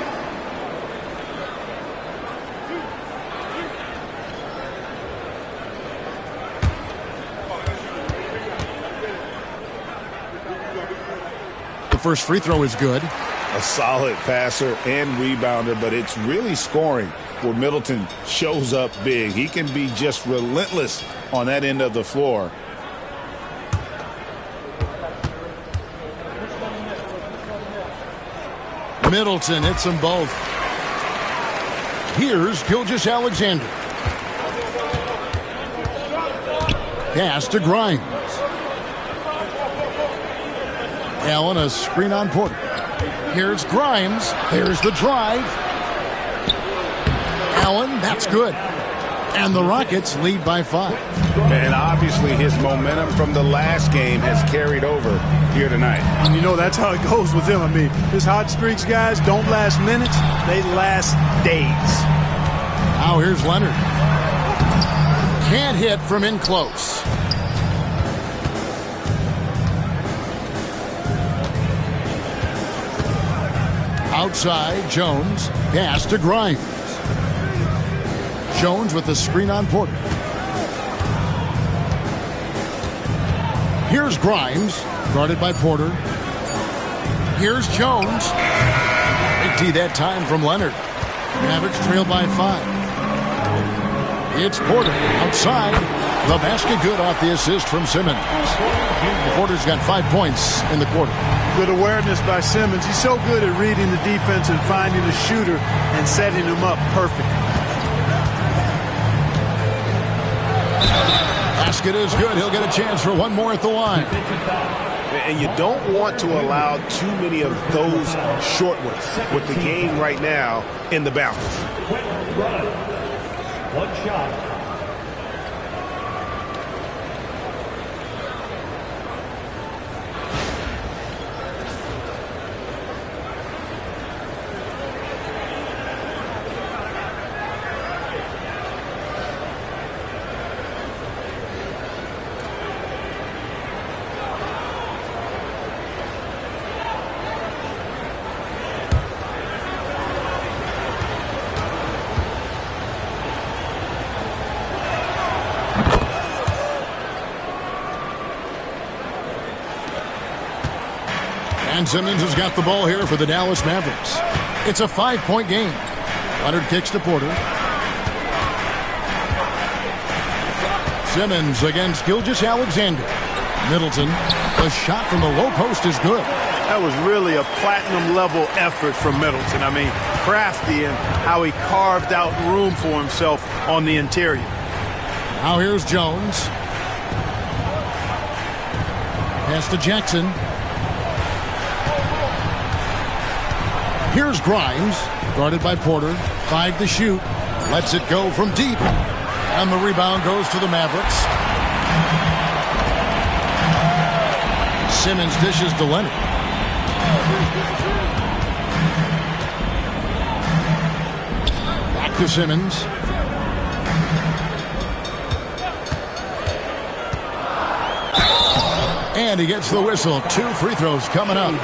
The first free throw is good. A solid passer and rebounder, but it's really scoring where Middleton shows up big. He can be just relentless on that end of the floor. Middleton hits them both. Here's Gilgeous-Alexander. Pass to Grimes. Allen, a screen on Porter. Here's Grimes. There's the drive. Allen, that's good. And the Rockets lead by 5. And obviously his momentum from the last game has carried over here tonight. And you know, that's how it goes with him. I mean, his hot streaks, guys, don't last minutes. They last days. Now here's Leonard. Can't hit from in close. Outside, Jones. Pass to Grimes. Jones with the screen on Porter. Here's Grimes, guarded by Porter. Here's Jones. Big T that time from Leonard. Mavericks trail by 5. It's Porter outside. The basket good off the assist from Simmons. Porter's got 5 points in the quarter. Good awareness by Simmons. He's so good at reading the defense and finding the shooter and setting him up perfect. Basket is good. He'll get a chance for one more at the line. And you don't want to allow too many of those short ones with the game right now in the balance. 1 shot. And Simmons has got the ball here for the Dallas Mavericks. It's a 5-point game. Leonard kicks to Porter. Simmons against Gilgeous-Alexander. Middleton. The shot from the low post is good. That was really a platinum-level effort from Middleton. I mean, crafty in how he carved out room for himself on the interior. Now here's Jones. Pass to Jackson. Here's Grimes. Guarded by Porter. 5 to shoot. Lets it go from deep. And the rebound goes to the Mavericks. Simmons dishes to Leonard. Back to Simmons. And he gets the whistle. 2 free throws coming up.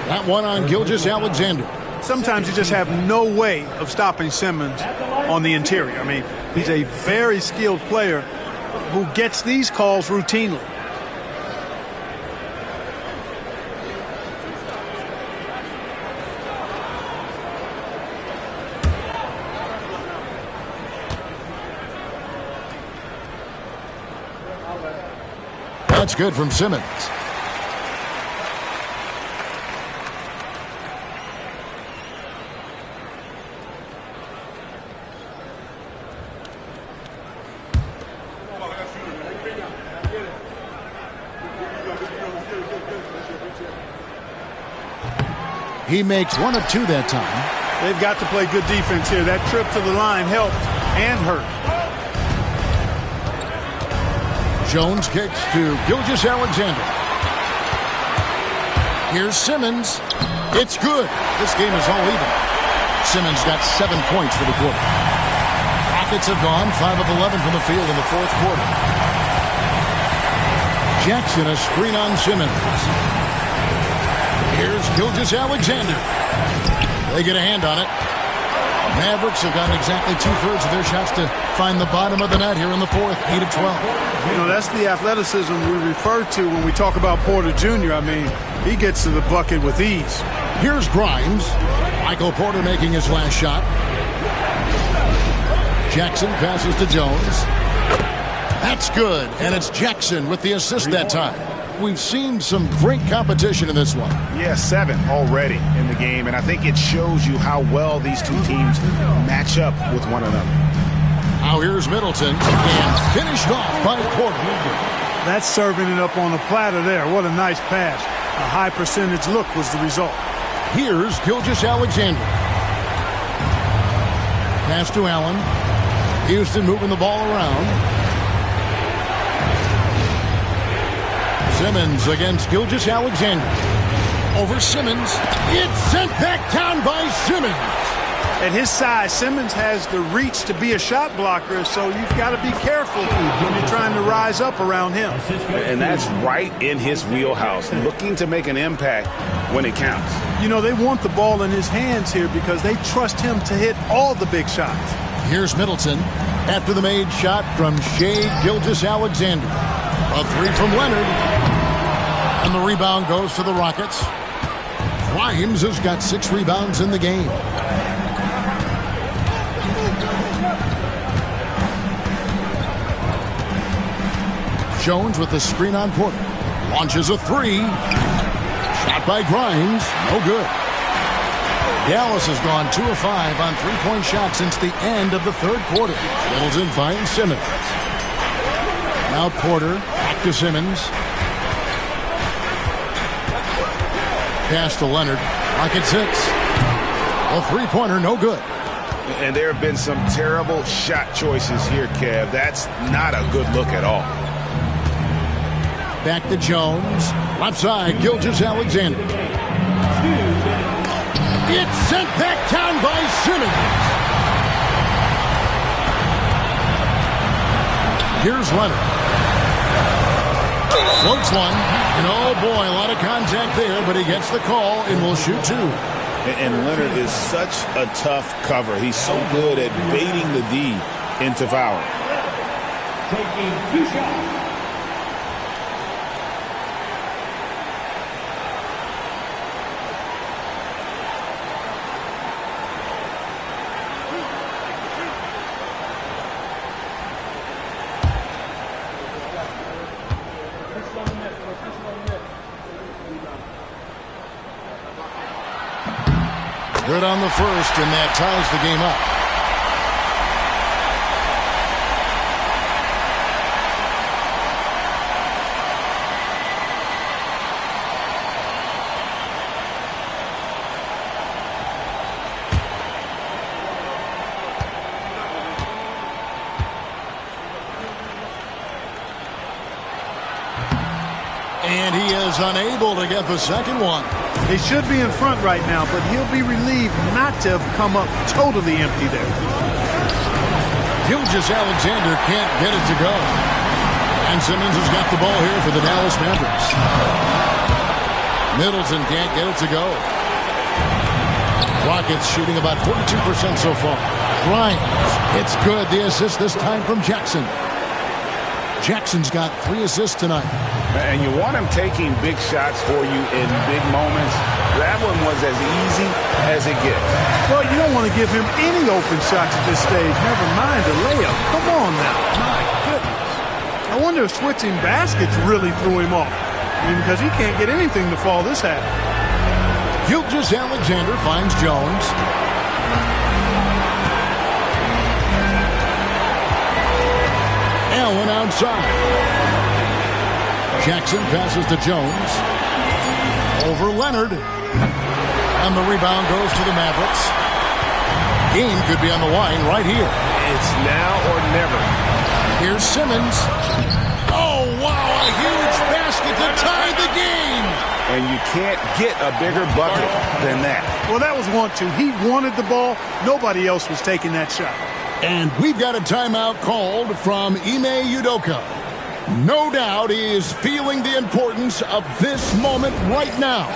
That one on Gilgeous-Alexander. Sometimes you just have no way of stopping Simmons on the interior. I mean, he's a very skilled player who gets these calls routinely. That's good from Simmons. He makes 1 of 2 that time. They've got to play good defense here. That trip to the line helped and hurt. Jones kicks to Gilgeous-Alexander. Here's Simmons. It's good. This game is all even. Simmons got 7 points for the quarter. Rockets have gone 5 of 11 from the field in the 4th quarter. Jackson a screen on Simmons. Here's Gilgeous-Alexander. They get a hand on it. Mavericks have gotten exactly 2/3 of their shots to find the bottom of the net here in the 4th, 8 of 12. You know, that's the athleticism we refer to when we talk about Porter Jr. I mean, he gets to the bucket with ease. Here's Grimes. Michael Porter making his last shot. Jackson passes to Jones. That's good, and it's Jackson with the assist that time. We've seen some great competition in this one. Yeah, 7 already in the game, and I think it shows you how well these two teams match up with one another. Now here's Middleton, and finished off by Porter. That's serving it up on a platter there. What a nice pass. A high percentage look was the result. Here's Gilgeous-Alexander. Pass to Allen. Houston moving the ball around. Simmons against Gilgeous-Alexander. Over Simmons. It's sent back down by Simmons. At his size, Simmons has the reach to be a shot blocker, so you've got to be careful when you're trying to rise up around him. And that's right in his wheelhouse, looking to make an impact when it counts. You know, they want the ball in his hands here because they trust him to hit all the big shots. Here's Middleton after the made shot from Shai Gilgeous-Alexander. A 3 from Leonard. And the rebound goes to the Rockets. Grimes has got 6 rebounds in the game. Jones with the screen on Porter. Launches a 3. Shot by Grimes. No good. Dallas has gone 2 of 5 on 3-point shots since the end of the 3rd quarter. Middleton finds Simmons. Now Porter. Back to Simmons. Pass to Leonard. Rocket 6. A 3-pointer, no good. And there have been some terrible shot choices here, Kev. That's not a good look at all. Back to Jones. Left side, Gilgeous-Alexander. It's sent back down by Simmons. Here's Leonard. Floats one. And oh boy, a lot of contact there, but he gets the call and will shoot 2. And Leonard is such a tough cover. He's so good at baiting the D into foul. Taking 2 shots. Good on the first, and that ties the game up. And he is unable to get the second one. They should be in front right now, but he'll be relieved not to have come up totally empty there. Gilgeous-Alexander can't get it to go. And Simmons has got the ball here for the Dallas Mavericks. Middleton can't get it to go. Rockets shooting about 42% so far. Grimes, it's good. The assist this time from Jackson. Jackson's got 3 assists tonight. And you want him taking big shots for you in big moments. That one was as easy as it gets. Well, you don't want to give him any open shots at this stage. Never mind a layup. Come on now. My goodness. I wonder if switching baskets really threw him off. I mean, because he can't get anything to fall this half. Gilgeous-Alexander finds Jones. Allen outside. Jackson passes to Jones. Over Leonard. And the rebound goes to the Mavericks. Game could be on the line right here. It's now or never. Here's Simmons. Oh, wow, a huge basket to tie the game. And you can't get a bigger bucket than that. Well, that was 1-2. He wanted the ball. Nobody else was taking that shot. And we've got a timeout called from Ime Udoka. No doubt he is feeling the importance of this moment right now.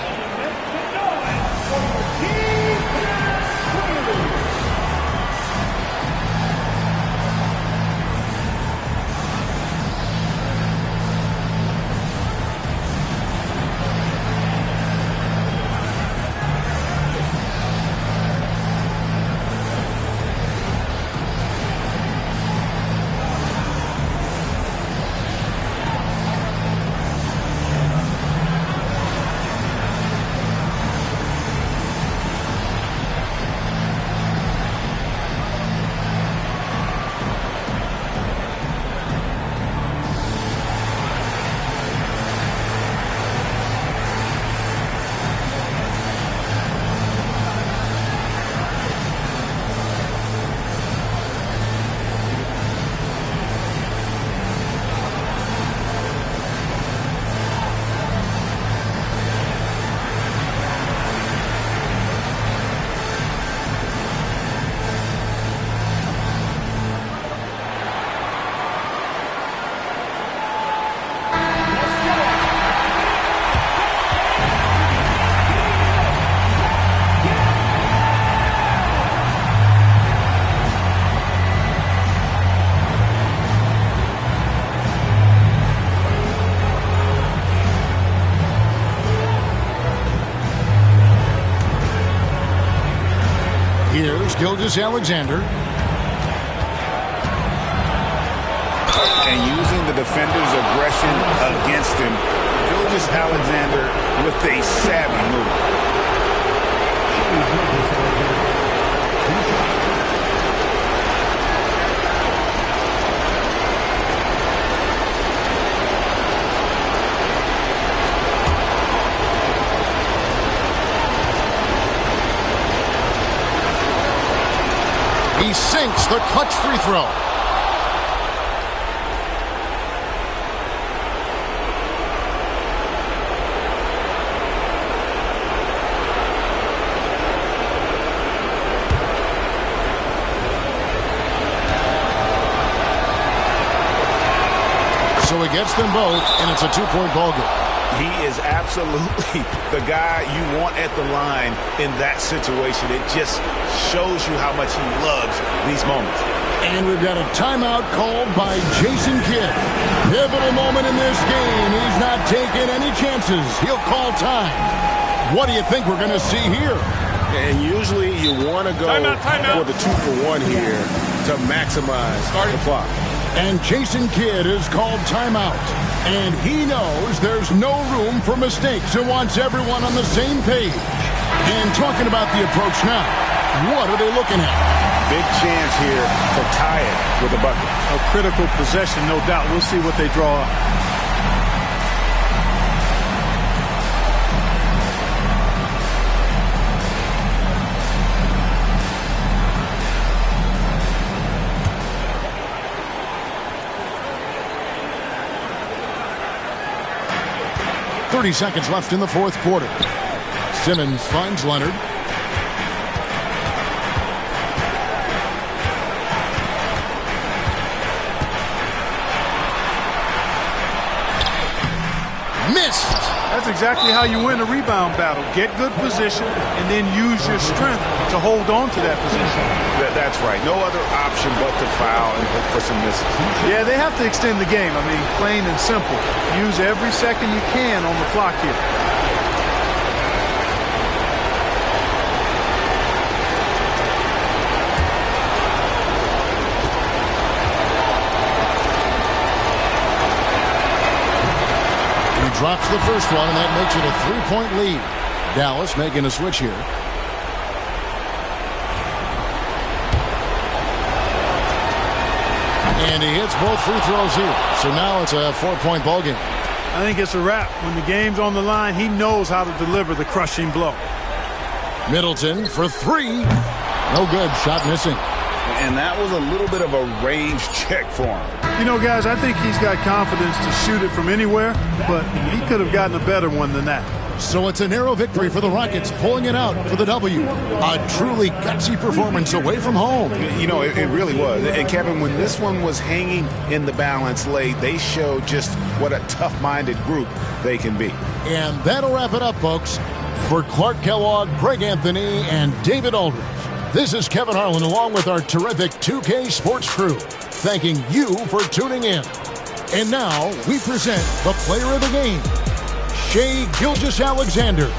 Here's Gilgeous-Alexander. And using the defender's aggression against him, Gilgeous-Alexander with a savvy move. He sinks the clutch free throw. So he gets them both, and it's a two-point ball game. He is absolutely the guy you want at the line in that situation. It just shows you how much he loves these moments. And we've got a timeout called by Jason Kidd. Pivotal moment in this game. He's not taking any chances. He'll call time. What do you think we're going to see here? And usually you want to go for the 2-for-1 here to maximize the clock. And Jason Kidd is called timeout. And he knows there's no room for mistakes and wants everyone on the same page. And talking about the approach now, what are they looking at? Big chance here to tie it with a bucket. A critical possession, no doubt. We'll see what they draw up. Seconds left in the fourth quarter. Simmons finds Leonard. Missed. That's exactly how you win a rebound battle. Get good position and then use your strength to hold on to that position. That's right. No other option but to foul and hope for some misses. Yeah, they have to extend the game. I mean, plain and simple. Use every second you can on the clock here. Drops the first one, and that makes it a 3-point lead. Dallas making a switch here. And he hits both free throws here. So now it's a 4-point ball game. I think it's a wrap. When the game's on the line, he knows how to deliver the crushing blow. Middleton for three. No good. Shot missing. And that was a little bit of a range check for him. You know, guys, I think he's got confidence to shoot it from anywhere, but he could have gotten a better one than that. So it's a narrow victory for the Rockets, pulling it out for the W. A truly gutsy performance away from home. You know, it really was. And, Kevin, when this one was hanging in the balance late, they showed just what a tough-minded group they can be. And that'll wrap it up, folks. For Clark Kellogg, Greg Anthony, and David Aldridge, this is Kevin Harlan along with our terrific 2K Sports crew, thanking you for tuning in. And now we present the player of the game, Shai Gilgeous-Alexander.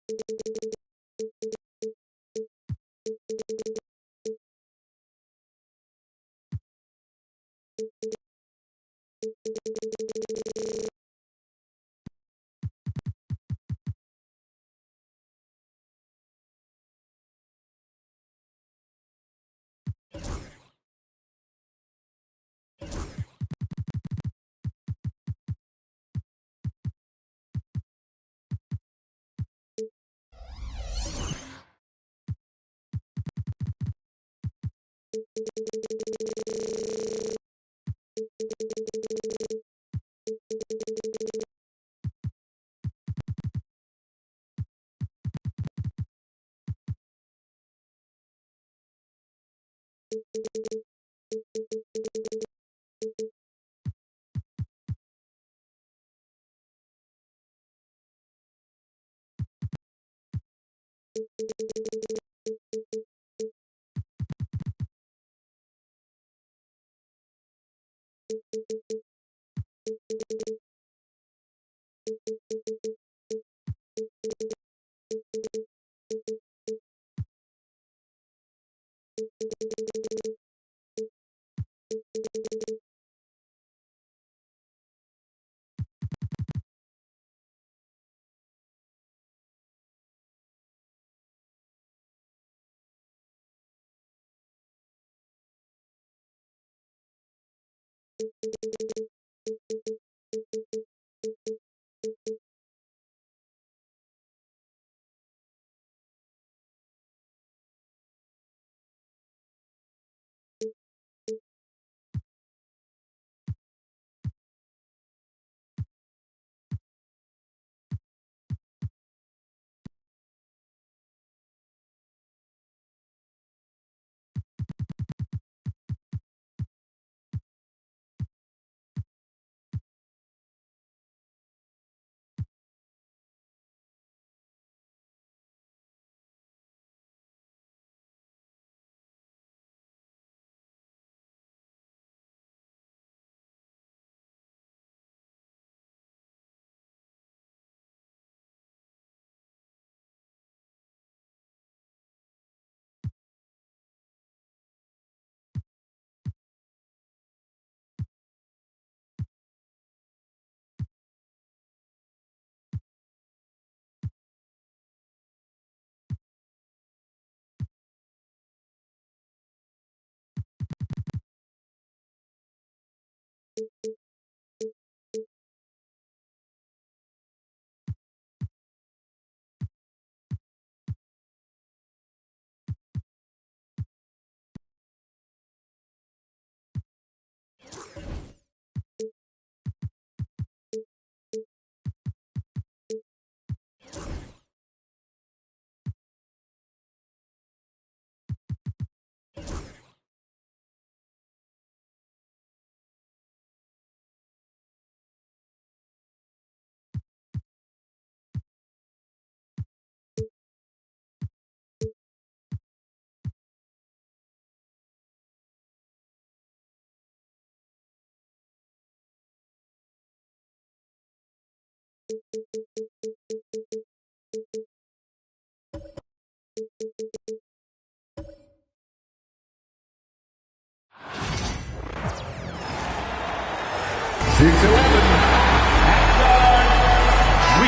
We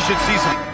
should see some.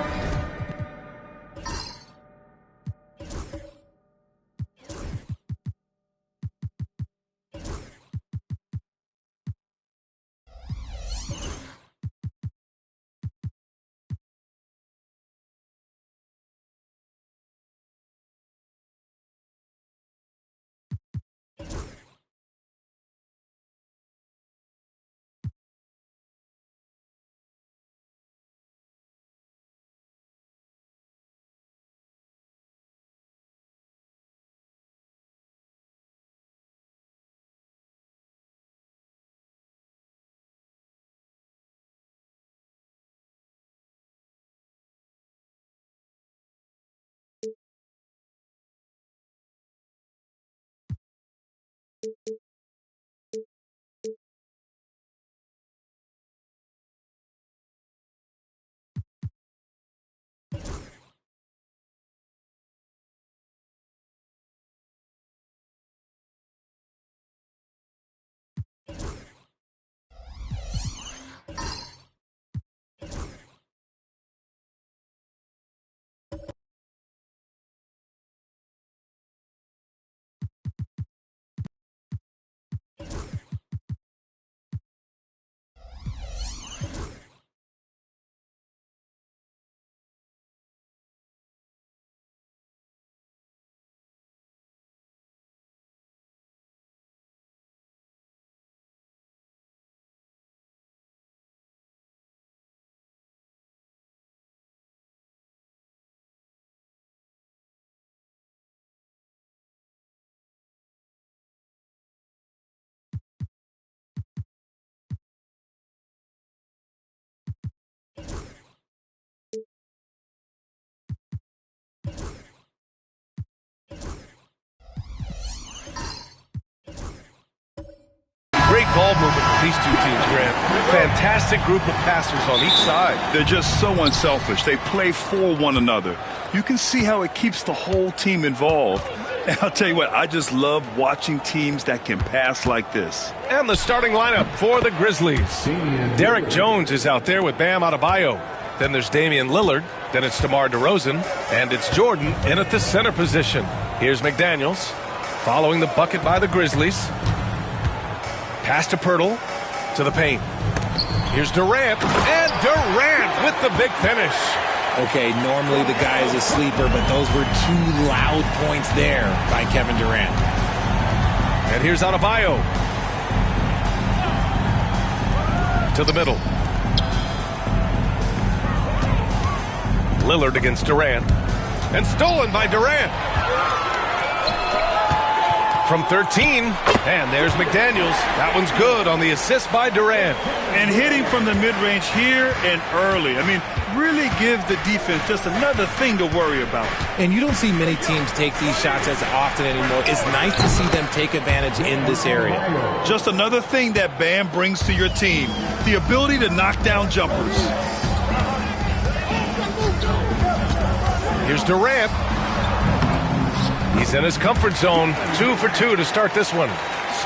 ball movement with these two teams, Grant. Fantastic group of passers on each side. They're just so unselfish. They play for one another. You can see how it keeps the whole team involved. And I'll tell you what, I just love watching teams that can pass like this. And the starting lineup for the Grizzlies. Derek Jones is out there with Bam Adebayo. Then there's Damian Lillard. Then it's DeMar DeRozan. And it's Jordan in at the center position. Here's McDaniels following the bucket by the Grizzlies. Pass to Pirtle to the paint. Here's Durant. And Durant with the big finish. Okay, normally the guy is a sleeper, but those were two loud points there by Kevin Durant. And here's Adebayo. To the middle. Lillard against Durant. And stolen by Durant. From 13. And there's McDaniels. That one's good on the assist by Durant. And hitting from the mid-range here and early. I mean, really give the defense just another thing to worry about. And you don't see many teams take these shots as often anymore. It's nice to see them take advantage in this area. Just another thing that Bam brings to your team. The ability to knock down jumpers. Here's Durant. He's in his comfort zone. 2 for 2 to start this one.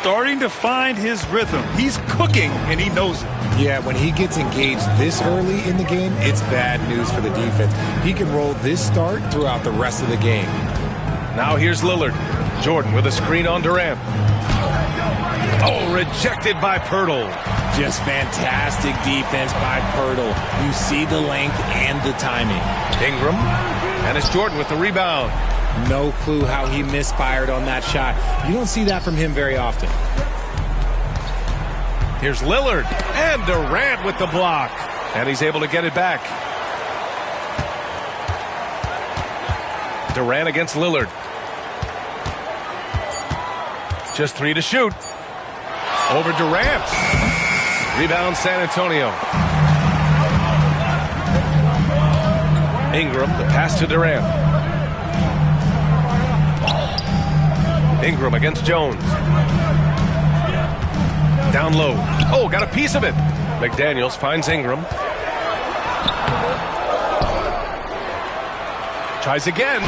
Starting to find his rhythm. He's cooking, and he knows it. Yeah, when he gets engaged this early in the game, it's bad news for the defense. He can roll this start throughout the rest of the game. Now here's Lillard. Jordan with a screen on Durant. Oh, rejected by Pirtle. Just fantastic defense by Pirtle. You see the length and the timing. Ingram. And it's Jordan with the rebound. No clue how he misfired on that shot. You don't see that from him very often. Here's Lillard. And Durant with the block. And he's able to get it back. Durant against Lillard. Just 3 to shoot. Over Durant. Rebound San Antonio. Ingram, the pass to Durant. Ingram against Jones. Down low. Oh, got a piece of it. McDaniels finds Ingram. Tries again.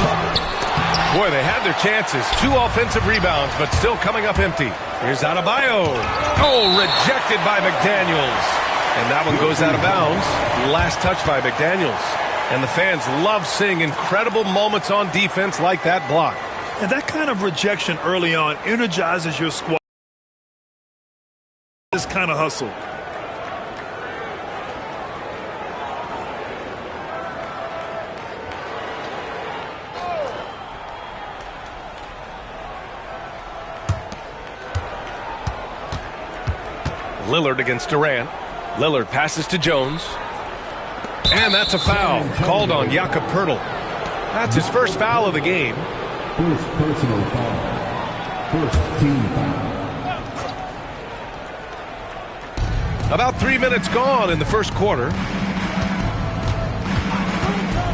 Boy, they had their chances. 2 offensive rebounds, but still coming up empty. Here's Adebayo. Oh, rejected by McDaniels. And that one goes out of bounds. Last touch by McDaniels. And the fans love seeing incredible moments on defense like that block. And that kind of rejection early on energizes your squad. This kind of hustle. Lillard against Durant. Lillard passes to Jones. And that's a foul called on Jakob Pirtle. That's his first foul of the game. First personal foul. First team foul. About 3 minutes gone in the first quarter.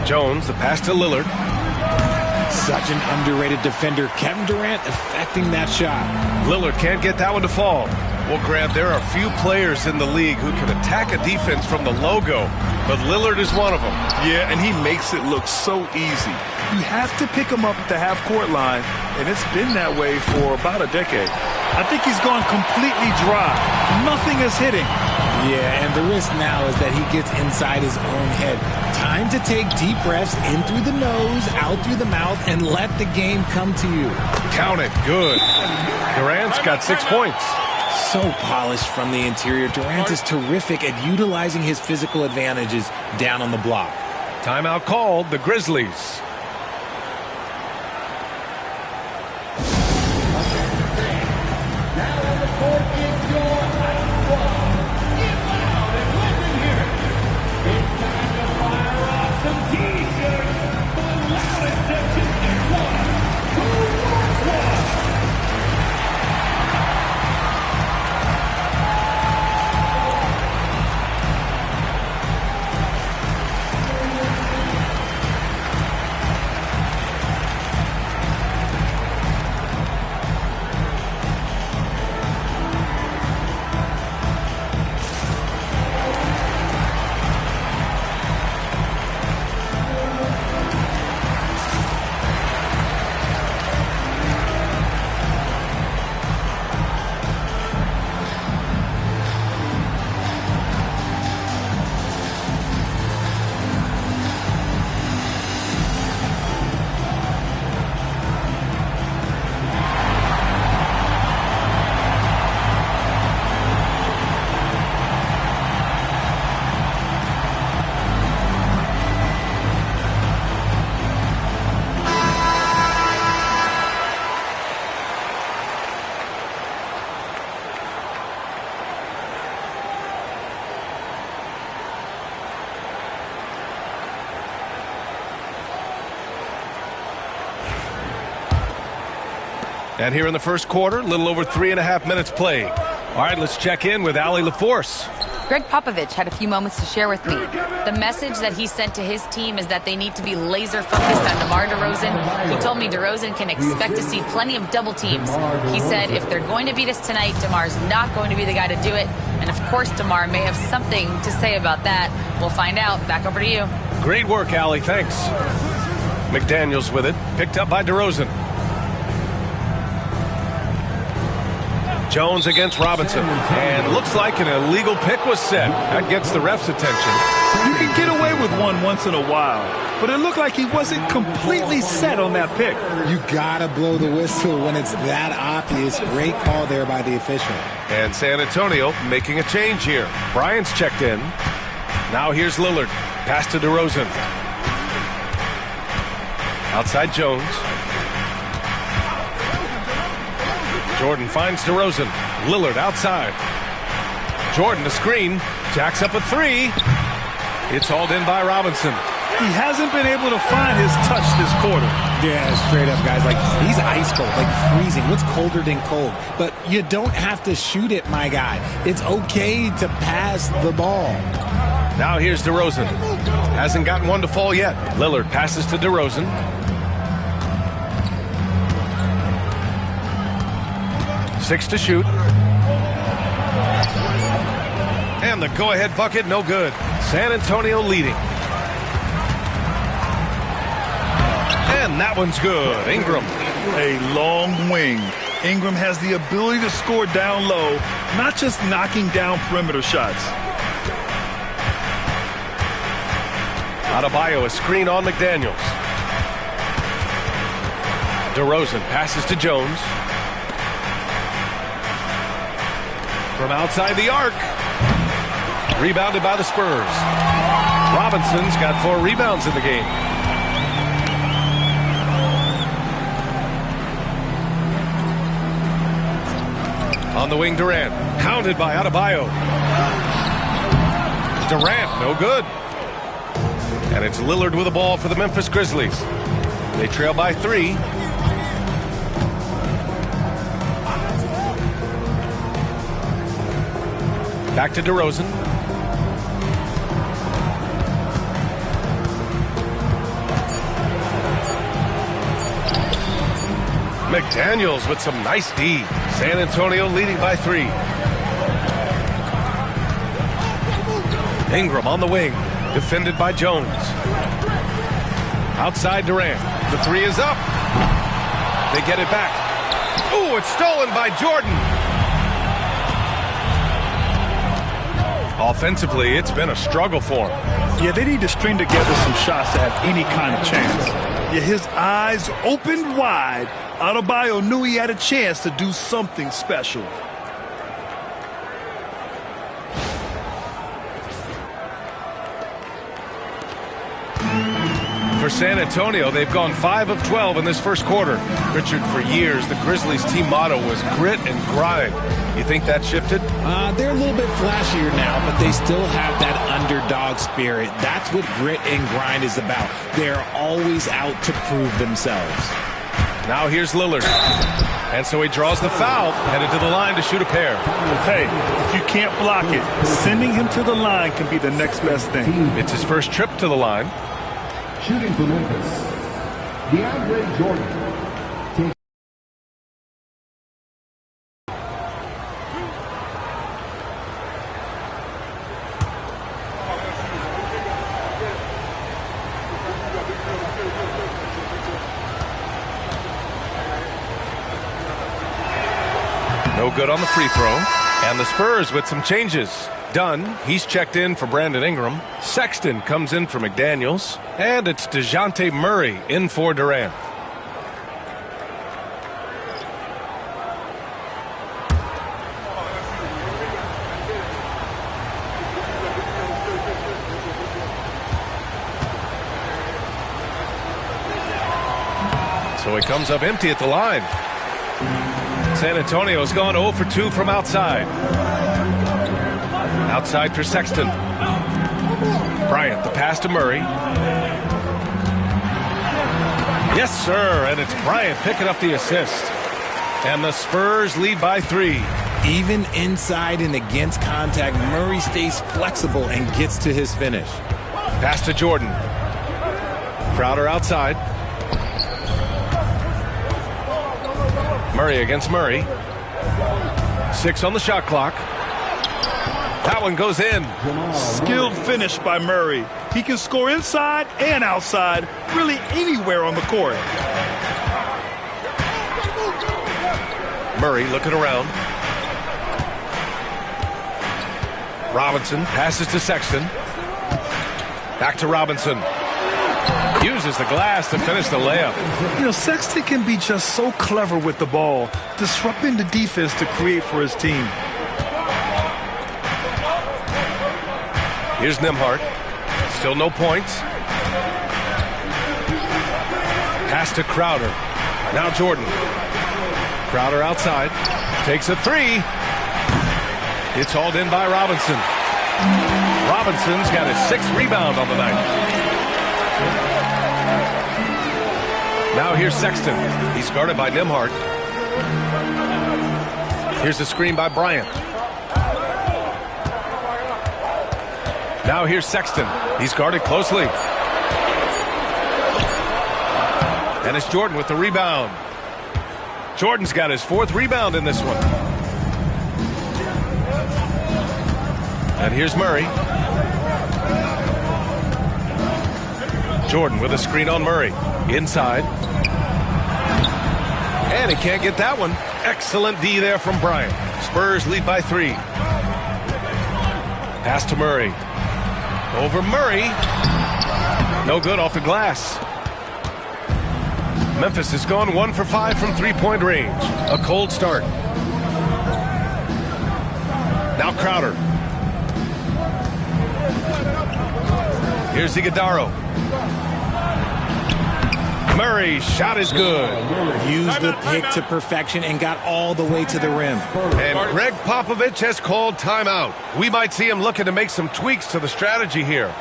Jones, the pass to Lillard. Such an underrated defender. Kevin Durant affecting that shot. Lillard can't get that one to fall. Well, Grant, there are few players in the league who can attack a defense from the logo, but Lillard is one of them. Yeah, and he makes it look so easy. You have to pick him up at the half-court line, and it's been that way for about a decade. I think he's gone completely dry. Nothing is hitting. Yeah, and the risk now is that he gets inside his own head. Time to take deep breaths in through the nose, out through the mouth, and let the game come to you. Count it. Good. Durant's got 6 points. So polished from the interior. Durant is terrific at utilizing his physical advantages down on the block. Timeout called, the Grizzlies. And here in the first quarter, a little over 3.5 minutes played. All right, let's check in with Allie LaForce. Greg Popovich had a few moments to share with me. The message that he sent to his team is that they need to be laser focused on DeMar DeRozan. He told me DeRozan can expect to see plenty of double teams. He said if they're going to beat us tonight, DeMar's not going to be the guy to do it. And of course, DeMar may have something to say about that. We'll find out. Back over to you. Great work, Allie. Thanks. McDaniels with it. Picked up by DeRozan. Jones against Robinson. And looks like an illegal pick was set. That gets the ref's attention. You can get away with one once in a while, but it looked like he wasn't completely set on that pick. You gotta blow the whistle when it's that obvious. Great call there by the official. And San Antonio making a change here. Bryant's checked in. Now here's Lillard. Pass to DeRozan. Outside Jones. Jordan finds DeRozan. Lillard outside. Jordan the screen. Jacks up a three. It's hauled in by Robinson. He hasn't been able to find his touch this quarter. Yeah, straight up, guys. Like, he's ice cold, like freezing. What's colder than cold? But you don't have to shoot it, my guy. It's okay to pass the ball. Now here's DeRozan. Hasn't gotten one to fall yet. Lillard passes to DeRozan. Six to shoot. And the go-ahead bucket, no good. San Antonio leading. And that one's good. Ingram. A long wing. Ingram has the ability to score down low, not just knocking down perimeter shots. Adebayo, a screen on McDaniels. DeRozan passes to Jones. From outside the arc. Rebounded by the Spurs. Robinson's got 4 rebounds in the game. On the wing, Durant. Pounded by Adebayo. Durant, no good. And it's Lillard with the ball for the Memphis Grizzlies. They trail by 3. Back to DeRozan. McDaniels with some nice D. San Antonio leading by 3. Ingram on the wing. Defended by Jones. Outside Durant. The 3 is up. They get it back. Ooh, it's stolen by Jordan. Offensively, it's been a struggle for him. Yeah, they need to string together some shots to have any kind of chance. Yeah, his eyes opened wide. Adebayo knew he had a chance to do something special. For San Antonio, they've gone 5 of 12 in this first quarter. Richard, for years, the Grizzlies' team motto was grit and grind. You think that shifted? They're a little bit flashier now, but they still have that underdog spirit. That's what grit and grind is about. They're always out to prove themselves. Now here's Lillard. And so he draws the foul, headed to the line to shoot a pair. Hey, if you can't block it, sending him to the line can be the next best thing. It's his first trip to the line. Shooting for Memphis, DeAndre Jordan. No good on the free throw. And the Spurs with some changes. Dunn, he's checked in for Brandon Ingram. Sexton comes in for McDaniels. And it's DeJounte Murray in for Durant. So he comes up empty at the line. San Antonio's gone 0 for 2 from outside. Outside for Sexton. Bryant, the pass to Murray. Yes, sir, and it's Bryant picking up the assist. And the Spurs lead by 3. Even inside and against contact, Murray stays flexible and gets to his finish. Pass to Jordan. Crowder outside. Murray against Murray. 6 on the shot clock. That one goes in. Skilled finish by Murray. He can score inside and outside, really anywhere on the court. Murray looking around. Robinson passes to Sexton. Back to Robinson. Uses the glass to finish the layup. You know, Sexton can be just so clever with the ball, disrupting the defense to create for his team. Here's Nembhard. Still no points. Pass to Crowder. Now Jordan. Crowder outside. Takes a 3. It's hauled in by Robinson. Robinson's got his 6th rebound on the night. Now here's Sexton. He's guarded by Nembhard. Here's the screen by Bryant. Now here's Sexton. He's guarded closely. And it's Jordan with the rebound. Jordan's got his 4th rebound in this one. And here's Murray. Jordan with a screen on Murray. Inside. And he can't get that one. Excellent D there from Bryant. Spurs lead by 3. Pass to Murray. Over Murray. No good off the glass. Memphis has gone 1 for 5 from 3-point range. A cold start. Now Crowder. Here's Iguodaro. Murray's shot is good. Used the pick to perfection and got all the way to the rim. And Greg Popovich has called timeout. We might see him looking to make some tweaks to the strategy here.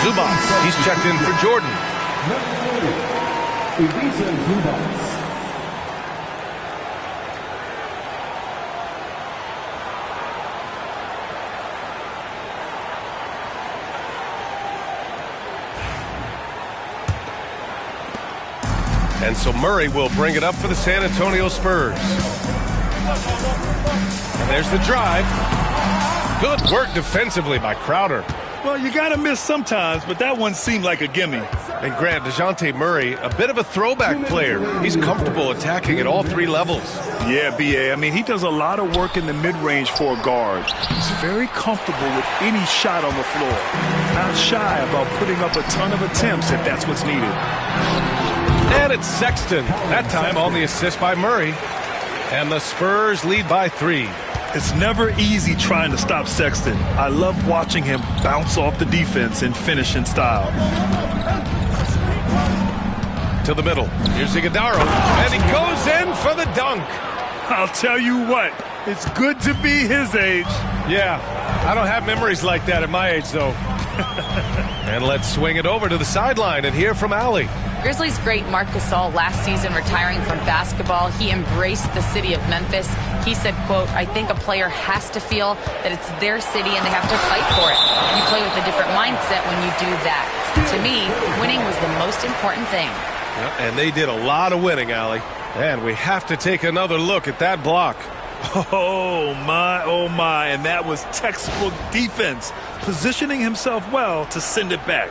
Zubac, he's checked in for Jordan. And so Murray will bring it up for the San Antonio Spurs. And there's the drive. Good work defensively by Crowder. Well, you got to miss sometimes, but that one seemed like a gimme. And Grant, DeJounte Murray, a bit of a throwback player. He's comfortable attacking at all 3 levels. Yeah, B.A. I mean, he does a lot of work in the mid-range for a guard. He's very comfortable with any shot on the floor. Not shy about putting up a ton of attempts if that's what's needed. And it's Sexton, that time on the assist by Murray. And the Spurs lead by 3. It's never easy trying to stop Sexton. I love watching him bounce off the defense and finish in style. To the middle. Here's Iguodaro. And he goes in for the dunk. I'll tell you what, it's good to be his age. Yeah, I don't have memories like that at my age, though. And let's swing it over to the sideline and hear from Allie. Grizzlies great Marc Gasol last season retiring from basketball, he embraced the city of Memphis. He said, quote, "I think a player has to feel that it's their city and they have to fight for it. You play with a different mindset when you do that." To me, winning was the most important thing. Yeah, and they did a lot of winning, Allie. And we have to take another look at that block. Oh, my. And that was textbook defense, positioning himself well to send it back.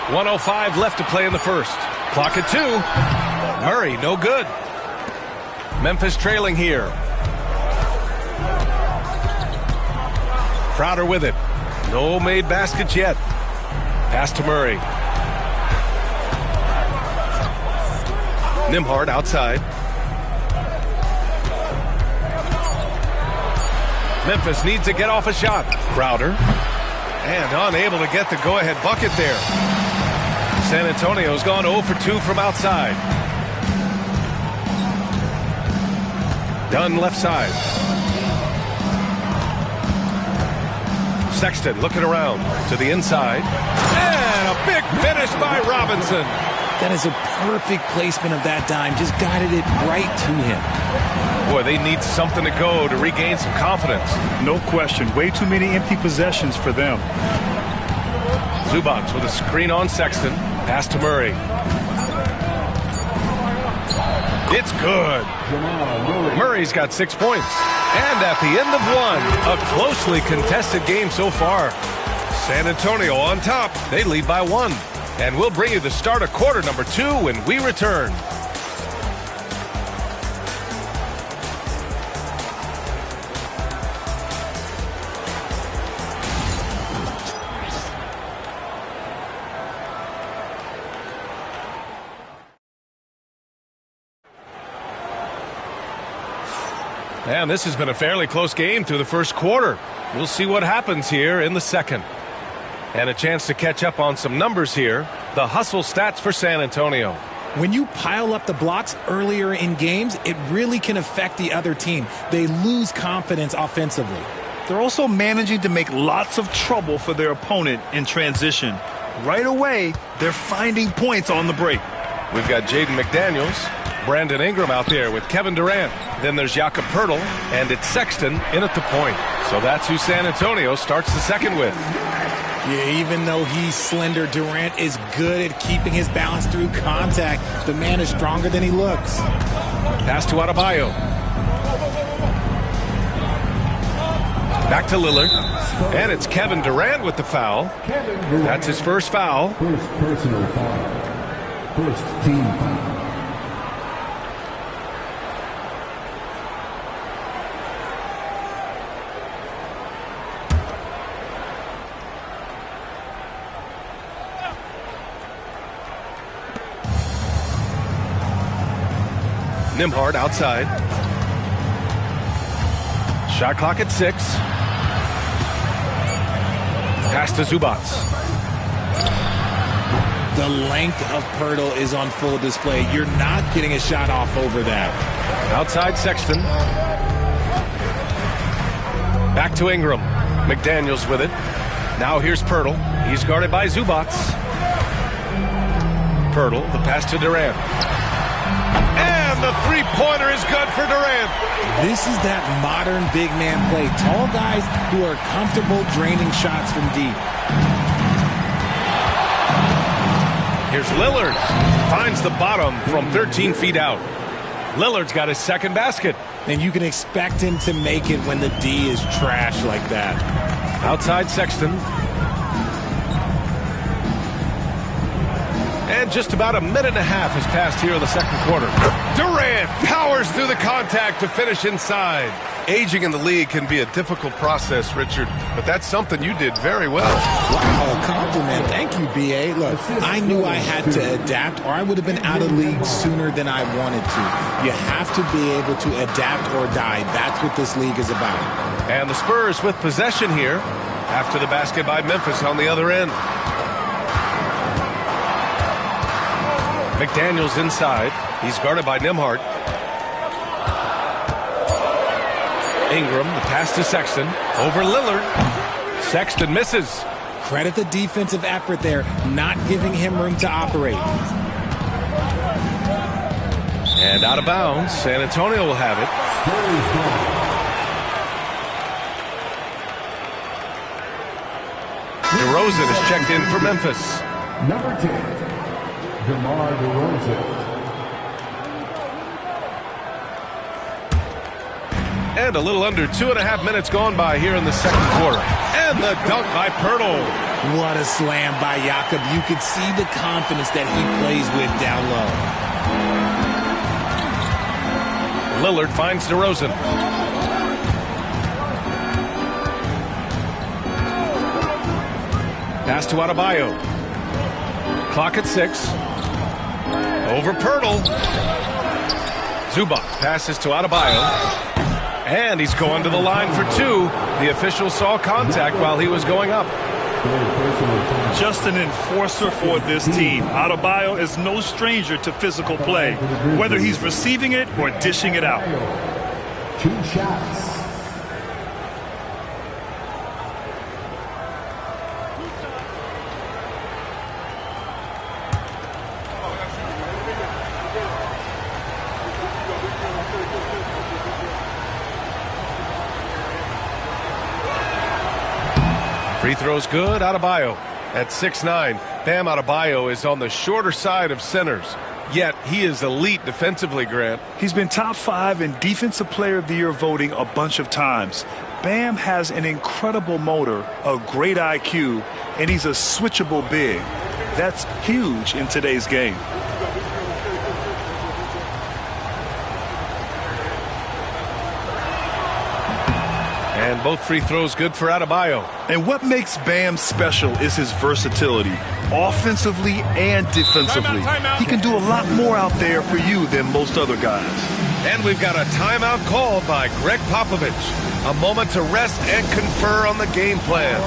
.105 left to play in the first. Clock at 2. Murray, no good. Memphis trailing here. Crowder with it. No made baskets yet. Pass to Murray. Nembhard outside. Memphis needs to get off a shot. Crowder. And unable to get the go-ahead bucket there. San Antonio's gone 0 for 2 from outside. Dunn left side. Sexton looking around to the inside. And a big finish by Robinson. That is a perfect placement of that dime. Just guided it right to him. Boy, they need something to go to regain some confidence. No question. Way too many empty possessions for them. Zubac with a screen on Sexton. Pass to Murray. It's good. Murray's got 6 points. And at the end of one, a closely contested game so far. San Antonio on top. They lead by 1. And we'll bring you the start of quarter number 2 when we return. And this has been a fairly close game through the first quarter. We'll see what happens here in the second. And a chance to catch up on some numbers here. The hustle stats for San Antonio. When you pile up the blocks earlier in games, it really can affect the other team. They lose confidence offensively. They're also managing to make lots of trouble for their opponent in transition. Right away, they're finding points on the break. We've got Jaden McDaniels, Brandon Ingram out there with Kevin Durant. Then there's Jakob Poeltl, and it's Sexton in at the point. So that's who San Antonio starts the second with. Yeah, even though he's slender, Durant is good at keeping his balance through contact. The man is stronger than he looks. Pass to Adebayo. Back to Lillard. And it's Kevin Durant with the foul. That's his first foul. First personal foul. First team foul. Nembhard outside. Shot clock at 6. Pass to Zubac. The length of Poeltl is on full display. You're not getting a shot off over that. Outside Sexton. Back to Ingram. McDaniels with it. Now here's Poeltl. He's guarded by Zubac. Poeltl, the pass to Durant. And the three-pointer is good for Durant. This is that modern big man play. Tall guys who are comfortable draining shots from deep. Here's Lillard. Finds the bottom from 13 feet out. Lillard's got his second basket. And you can expect him to make it when the D is trash like that. Outside Sexton. And just about a minute and a half has passed here in the second quarter. Durant powers through the contact to finish inside. Aging in the league can be a difficult process, Richard, but that's something you did very well. Wow, compliment. Thank you, B.A. Look, I knew I had to adapt or I would have been out of league sooner than I wanted to. You have to be able to adapt or die. That's what this league is about. And the Spurs with possession here after the basket by Memphis on the other end. McDaniels inside. He's guarded by Nembhard. Ingram, the pass to Sexton. Over Lillard. Sexton misses. Credit the defensive effort there, not giving him room to operate. And out of bounds. San Antonio will have it. DeRozan is checked in for Memphis. Number 10, DeMar DeRozan. And a little under 2.5 minutes gone by here in the second quarter. And the dunk by Pirtle. What a slam by Jakob. You could see the confidence that he plays with down low. Lillard finds DeRozan. Pass to Adebayo. Clock at 6. Over Pirtle. Zubac passes to Adebayo. And he's going to the line for 2. The official saw contact while he was going up. Just an enforcer for this team. Adebayo is no stranger to physical play, whether he's receiving it or dishing it out. 2 shots. Free throw's good. Adebayo at 6'9". Bam Adebayo is on the shorter side of centers. Yet he is elite defensively, Grant. He's been top 5 in Defensive Player of the Year voting a bunch of times. Bam has an incredible motor, a great IQ, and he's a switchable big. That's huge in today's game. And both free throws good for Adebayo. And what makes Bam special is his versatility, offensively and defensively. He can do a lot more out there for you than most other guys. And we've got a timeout called by Greg Popovich. A moment to rest and confer on the game plan.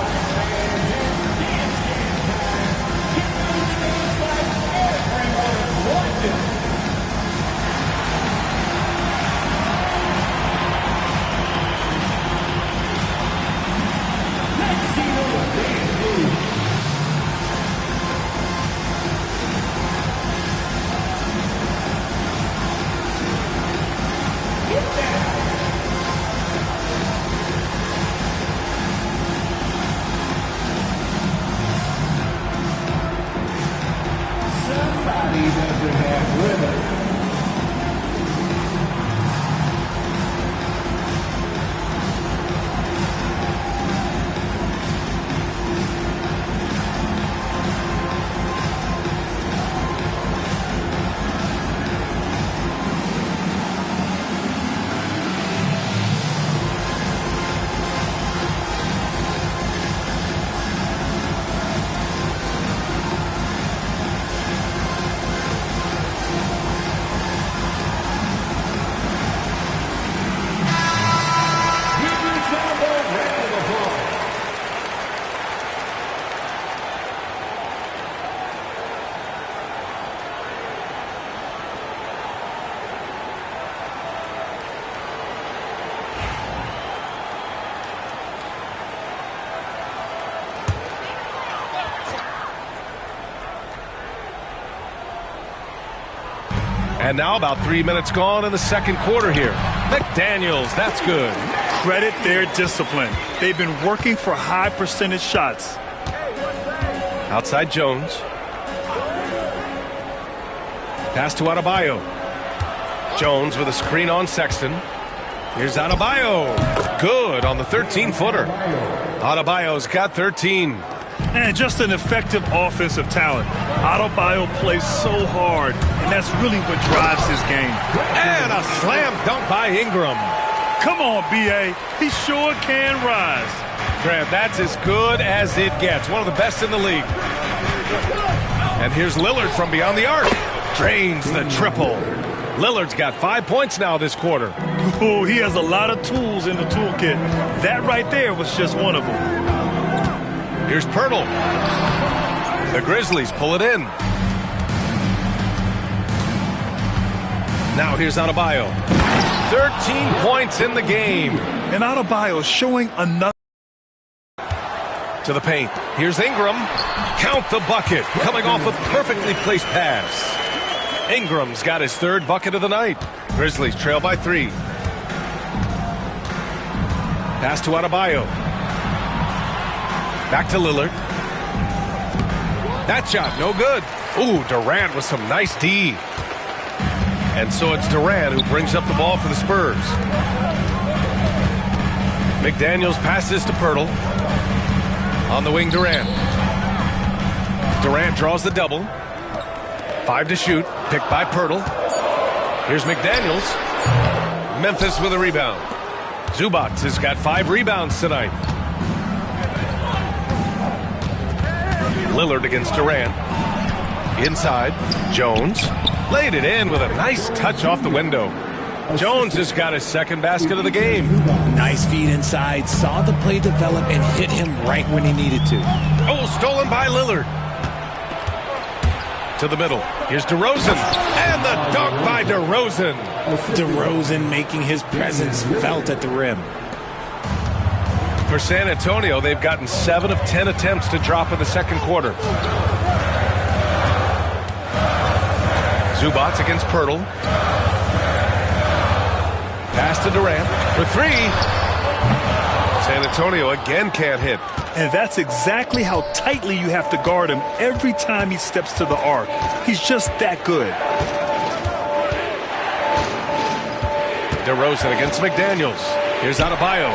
And now about 3 minutes gone in the second quarter here. McDaniels, that's good. Credit their discipline. They've been working for high percentage shots. Outside Jones. Pass to Adebayo. Jones with a screen on Sexton. Here's Adebayo. Good on the 13-footer. Adebayo's got 13. And just an effective offensive talent. Adebayo plays so hard, and that's really what drives his game. And a slam dunk by Ingram. Come on, B.A. He sure can rise. Grant, that's as good as it gets. One of the best in the league. And here's Lillard from beyond the arc. Drains the triple. Lillard's got 5 points now this quarter. Oh, he has a lot of tools in the toolkit. That right there was just one of them. Here's Pirtle. The Grizzlies pull it in. Now here's Adebayo. 13 points in the game. And Adebayo showing another. To the paint. Here's Ingram. Count the bucket. Coming off a perfectly placed pass. Ingram's got his third bucket of the night. Grizzlies trail by 3. Pass to Adebayo. Back to Lillard. That shot, no good. Ooh, Durant with some nice D. And so it's Durant who brings up the ball for the Spurs. McDaniels passes to Pirtle. On the wing, Durant. Durant draws the double. 5 to shoot. Picked by Pirtle. Here's McDaniels. Memphis with a rebound. Zubac has got 5 rebounds tonight. Lillard against Durant. Inside. Jones. Laid it in with a nice touch off the window. Jones has got his second basket of the game. Nice feed inside. Saw the play develop and hit him right when he needed to. Oh, stolen by Lillard. To the middle. Here's DeRozan. And the dunk by DeRozan. DeRozan making his presence felt at the rim. For San Antonio, they've gotten 7 of 10 attempts to drop in the second quarter. Zubac against Pirtle. Pass to Durant for 3. San Antonio again can't hit. And that's exactly how tightly you have to guard him every time he steps to the arc. He's just that good. DeRozan against McDaniels. Here's Adebayo.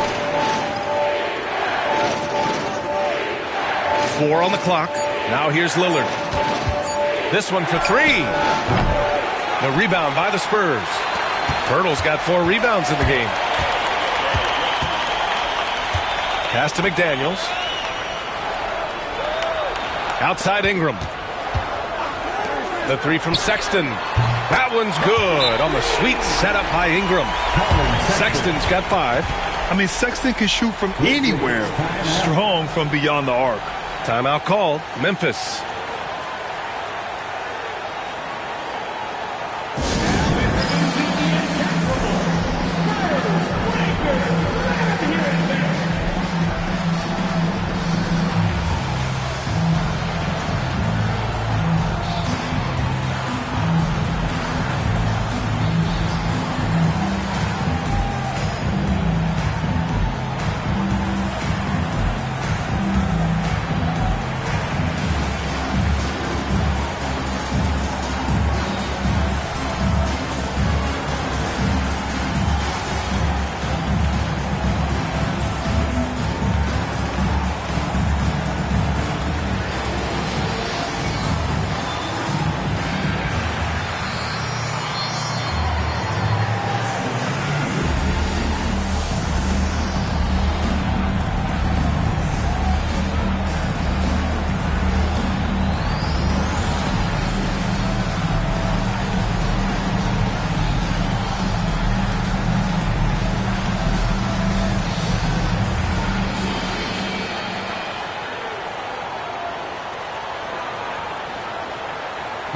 4 on the clock. Now here's Lillard. This one for 3. The rebound by the Spurs. Pirtle's got 4 rebounds in the game. Pass to McDaniels. Outside Ingram. The 3 from Sexton. That one's good on the sweet setup by Ingram. Sexton's got 5. I mean, Sexton can shoot from anywhere. Strong from beyond the arc. Timeout called. Memphis.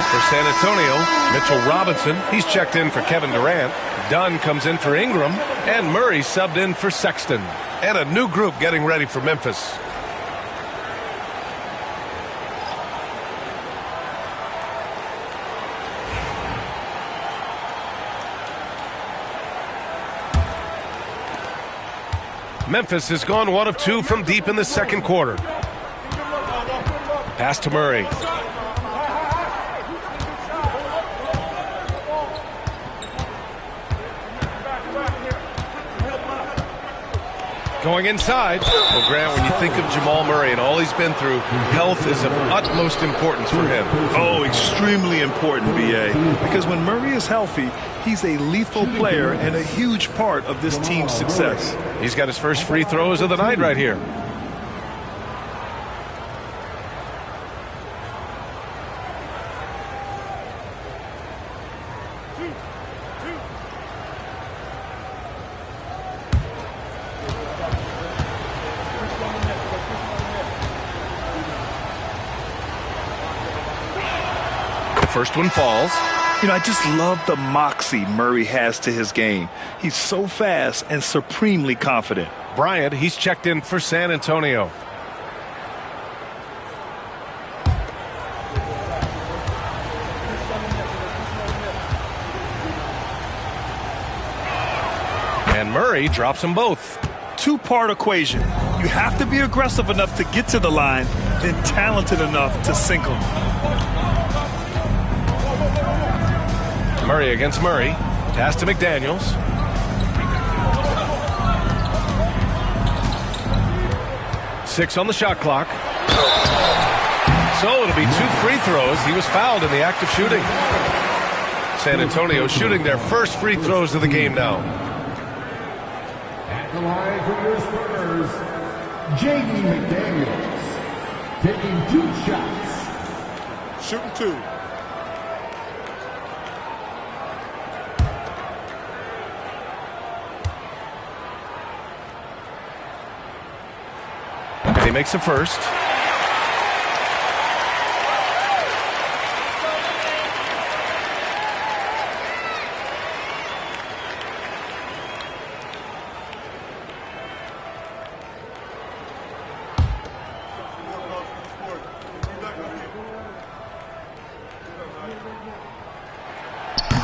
For San Antonio, Mitchell Robinson, he's checked in for Kevin Durant. Dunn comes in for Ingram, and Murray subbed in for Sexton. And a new group getting ready for Memphis. Memphis has gone 1 of 2 from deep in the second quarter. Pass to Murray. Going inside. Well, Grant, when you think of Jamal Murray and all he's been through, health is of utmost importance for him. Oh, extremely important, B.A. Because when Murray is healthy, he's a lethal player and a huge part of this team's success. He's got his first free throws of the night right here. First one falls. You know, I just love the moxie Murray has to his game. He's so fast and supremely confident. Bryant, he's checked in for San Antonio. And Murray drops them both. Two-part equation. You have to be aggressive enough to get to the line, then talented enough to sink them. Murray against Murray. Pass to McDaniels. Six on the shot clock. So it'll be 2 free throws. He was fouled in the act of shooting. San Antonio shooting their first free throws of the game now. At the line for your Spurs, J.D. McDaniels taking 2 shots. Shooting 2. And he makes the first.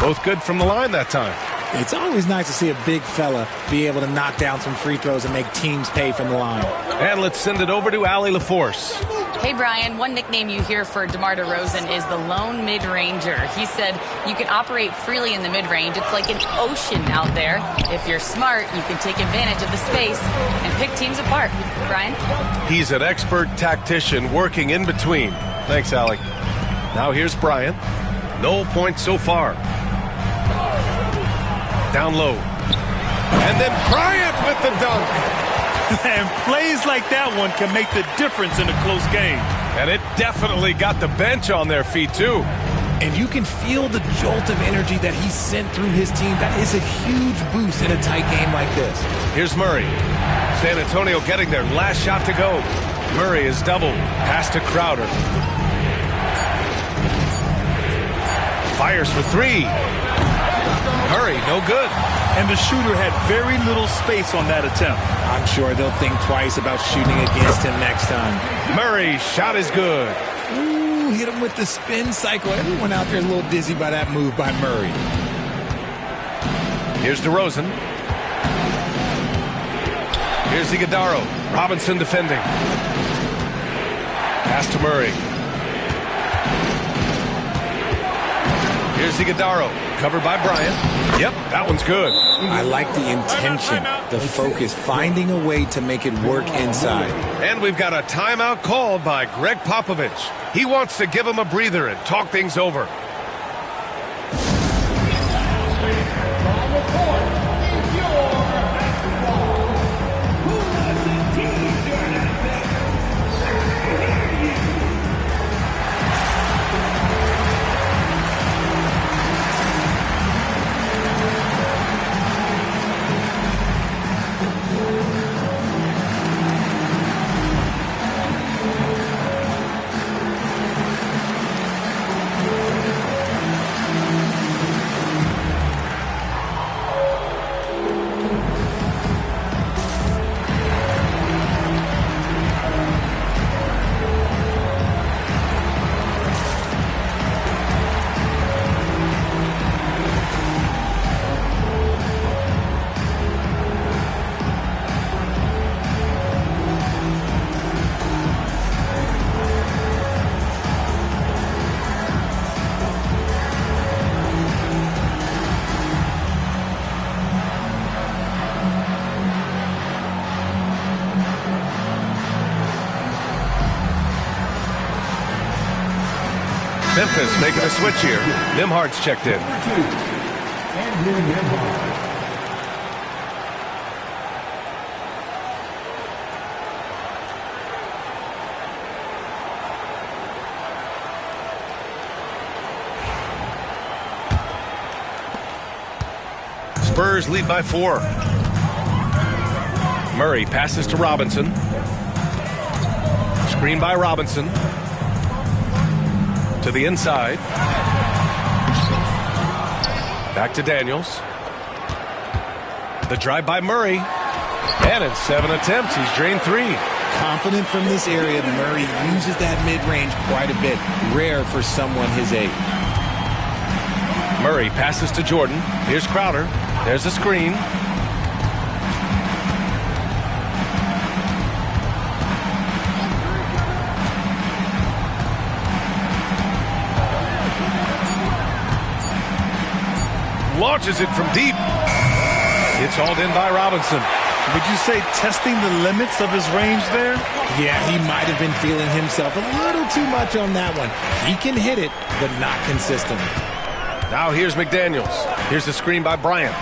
Both good from the line that time. It's always nice to see a big fella be able to knock down some free throws and make teams pay from the line. And let's send it over to Allie LaForce. Hey, Brian, one nickname you hear for DeMar DeRozan is the lone mid-ranger. He said you can operate freely in the mid-range. It's like an ocean out there. If you're smart, you can take advantage of the space and pick teams apart. Brian? He's an expert tactician working in between. Thanks, Allie. Now here's Bryant. No points so far. Down low. And then Bryant with the dunk. And plays like that one can make the difference in a close game. And it definitely got the bench on their feet, too. And you can feel the jolt of energy that he sent through his team. That is a huge boost in a tight game like this. Here's Murray. San Antonio getting their last shot to go. Murray is doubled. Pass to Crowder. Fires for 3. Murray, no good. And the shooter had very little space on that attempt. I'm sure they'll think twice about shooting against him next time. Murray's shot is good. Ooh, hit him with the spin cycle. Everyone out there is a little dizzy by that move by Murray. Here's DeRozan. Here's Iguodala. Robinson defending. Pass to Murray. Here's Iguodala. Covered by Bryant. Yep, that one's good. I like the intention, the focus, finding a way to make it work inside. And we've got a timeout called by Greg Popovich. He wants to give him a breather and talk things over. Memphis making a switch here. Nimhard's checked in. Andrew Nimhard. Spurs lead by 4. Murray passes to Robinson. Screen by Robinson. To the inside. Back to Daniels. The drive by Murray. And in 7 attempts, he's drained 3. Confident from this area, Murray uses that mid-range quite a bit. Rare for someone his age. Murray passes to Jordan. Here's Crowder. There's a screen. Launches it from deep. It's hauled in by Robinson. Would you say testing the limits of his range there? Yeah, he might have been feeling himself a little too much on that one. He can hit it, but not consistently. Now here's McDaniels. Here's the screen by Bryant.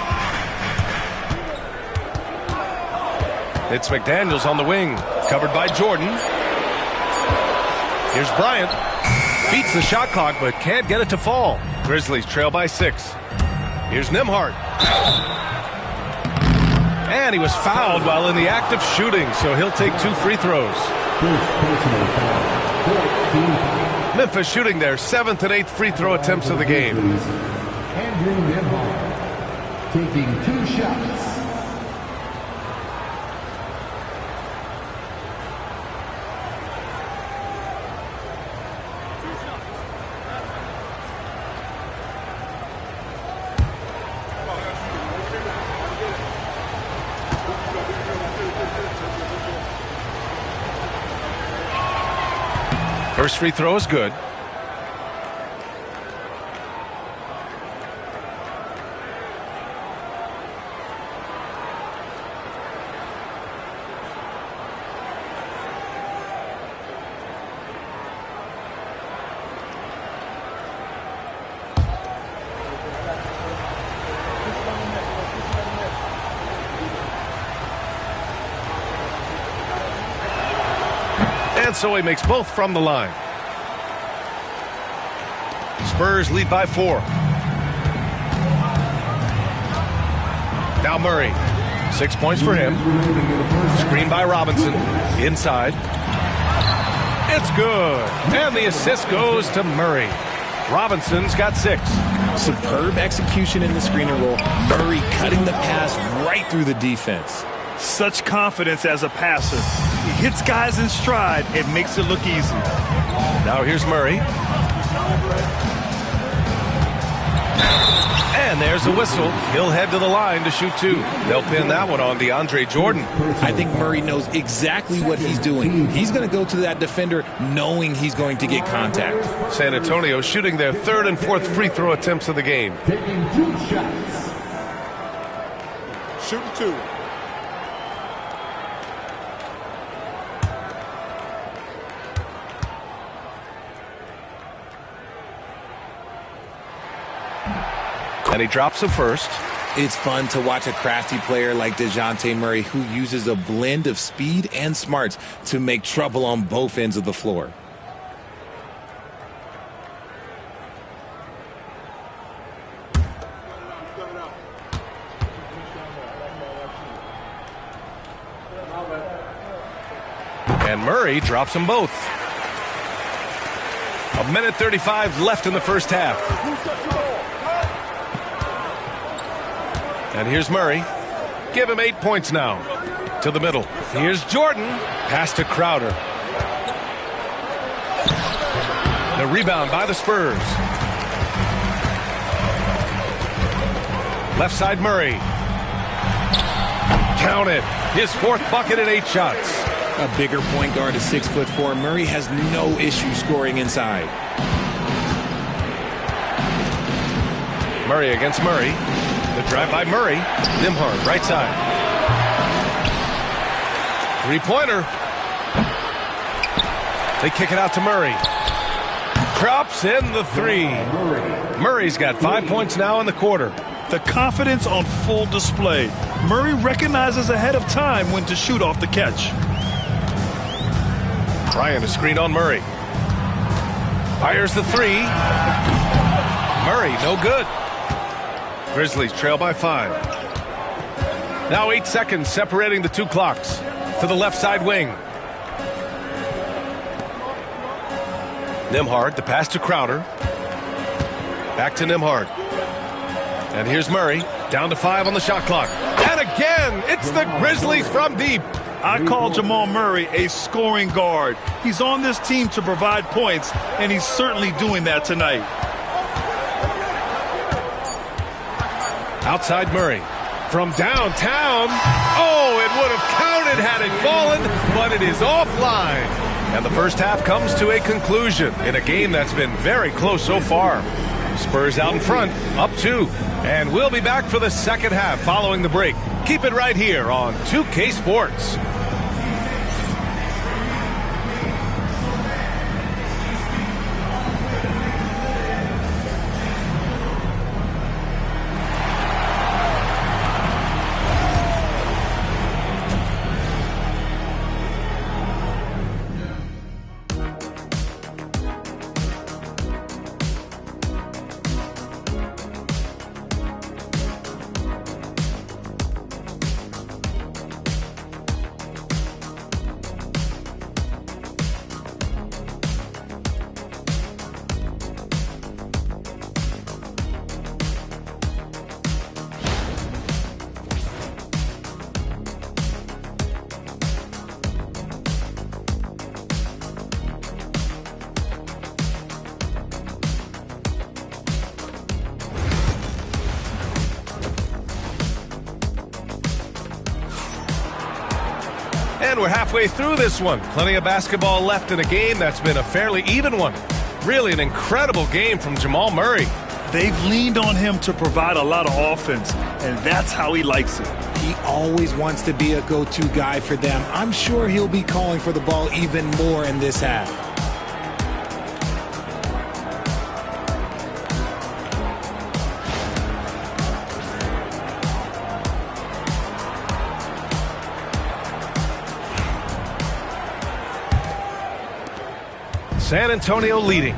It's McDaniels on the wing, covered by Jordan. Here's Bryant. Beats the shot clock, but can't get it to fall. Grizzlies trail by 6. Here's Nembhard. And he was fouled while in the act of shooting, so he'll take 2 free throws. Memphis shooting their 7th and 8th free throw attempts of the game. Andrew Nembhard taking 2 shots. First free throw is good. And so he makes both from the line. Spurs lead by 4. Now Murray. 6 points for him. Screen by Robinson. Inside. It's good. And the assist goes to Murray. Robinson's got 6. Superb execution in the screen and roll. Murray cutting the pass right through the defense. Such confidence as a passer. He hits guys in stride and makes it look easy. Now here's Murray. And there's a whistle. He'll head to the line to shoot 2. They'll pin that one on DeAndre Jordan. I think Murray knows exactly what he's doing. He's going to go to that defender knowing he's going to get contact. San Antonio shooting their 3rd and 4th free throw attempts of the game. Taking 2 shots. Shooting 2. And he drops the first. It's fun to watch a crafty player like DeJounte Murray who uses a blend of speed and smarts to make trouble on both ends of the floor. And Murray drops them both. 1:35 left in the first half. And here's Murray. Give him 8 points now. To the middle. Here's Jordan. Pass to Crowder. The rebound by the Spurs. Left side Murray. Count it. His 4th bucket in 8 shots. A bigger point guard is 6'4". Murray has no issue scoring inside. Murray against Murray. The drive by Murray. Nembhard, right side. 3-pointer. They kick it out to Murray. Drops in the 3. Murray's got 5 points now in the quarter. The confidence on full display. Murray recognizes ahead of time when to shoot off the catch. Bryant a screen on Murray. Fires the 3. Murray, no good. Grizzlies trail by 5. Now 8 seconds separating the 2 clocks. To the left side wing. Nembhard, the pass to Crowder. Back to Nembhard. And here's Murray, down to 5 on the shot clock. And again, it's the Grizzlies from deep. I call Jamal Murray a scoring guard. He's on this team to provide points, and he's certainly doing that tonight. Outside Murray. From downtown. Oh, it would have counted had it fallen, but it is offline. And the first half comes to a conclusion in a game that's been very close so far. Spurs out in front, up 2. And we'll be back for the second half following the break. Keep it right here on 2K Sports. And we're halfway through this one. Plenty of basketball left in a game that's been a fairly even one. Really an incredible game from Jamal Murray. They've leaned on him to provide a lot of offense, and that's how he likes it. He always wants to be a go-to guy for them. I'm sure he'll be calling for the ball even more in this half. San Antonio leading.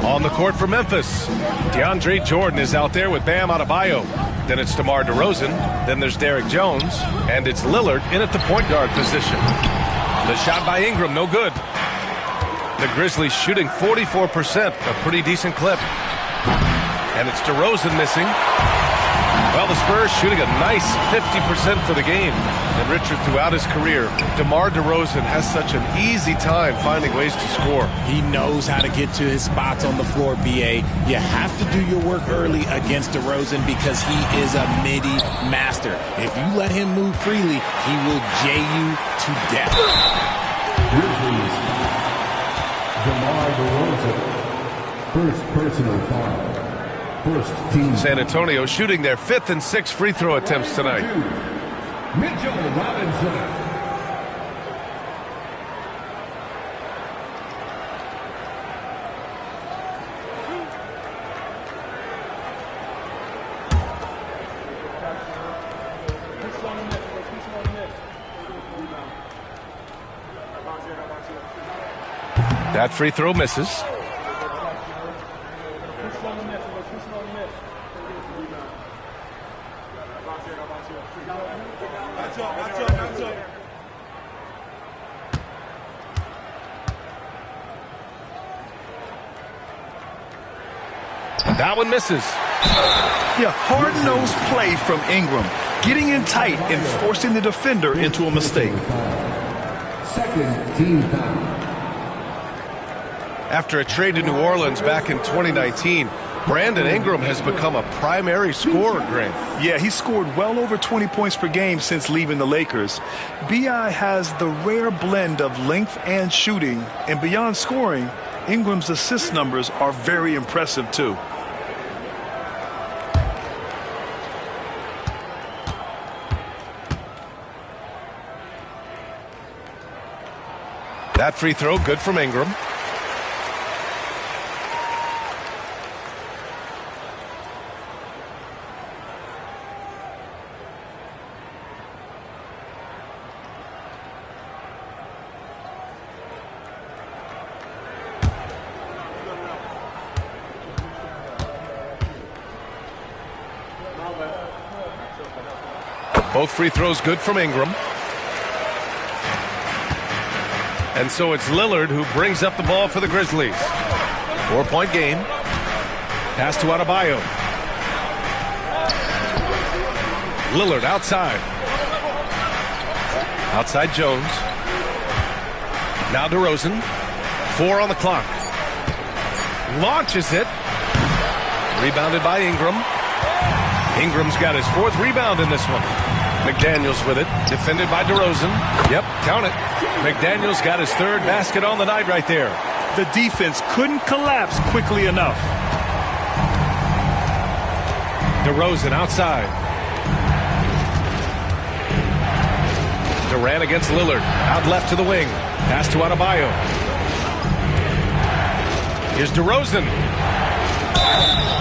On the court for Memphis, DeAndre Jordan is out there with Bam Adebayo. Then it's DeMar DeRozan. Then there's Derrick Jones. And it's Lillard in at the point guard position. The shot by Ingram, no good. The Grizzlies shooting 44%, a pretty decent clip. And it's DeRozan missing. Well, the Spurs shooting a nice 50% for the game. And Richard, throughout his career, DeMar DeRozan has such an easy time finding ways to score. He knows how to get to his spots on the floor, BA. You have to do your work early against DeRozan because he is a midi master. If you let him move freely, he will jay you to death. Grizzlies, DeMar DeRozan, first personal foul. First team. San Antonio shooting their 5th and 6th free throw attempts tonight. Mitchell Robinson. That free throw misses. That one misses. Yeah, hard-nosed play from Ingram, getting in tight and forcing the defender into a mistake. Second team foul. After a trade to New Orleans back in 2019, Brandon Ingram has become a primary scorer, Grant. Yeah, he scored well over 20 points per game since leaving the Lakers. B.I. has the rare blend of length and shooting, and beyond scoring, Ingram's assist numbers are very impressive too. That free throw, good from Ingram. Both free throws good from Ingram. And so it's Lillard who brings up the ball for the Grizzlies. 4-point game. Pass to Adebayo. Lillard outside. Outside Jones. Now DeRozan. 4 on the clock. Launches it. Rebounded by Ingram. Ingram's got his 4th rebound in this one. McDaniels with it. Defended by DeRozan. Yep, count it. McDaniels got his 3rd basket on the night right there. The defense couldn't collapse quickly enough. DeRozan outside. Durant against Lillard. Out left to the wing. Pass to Adebayo. Here's DeRozan.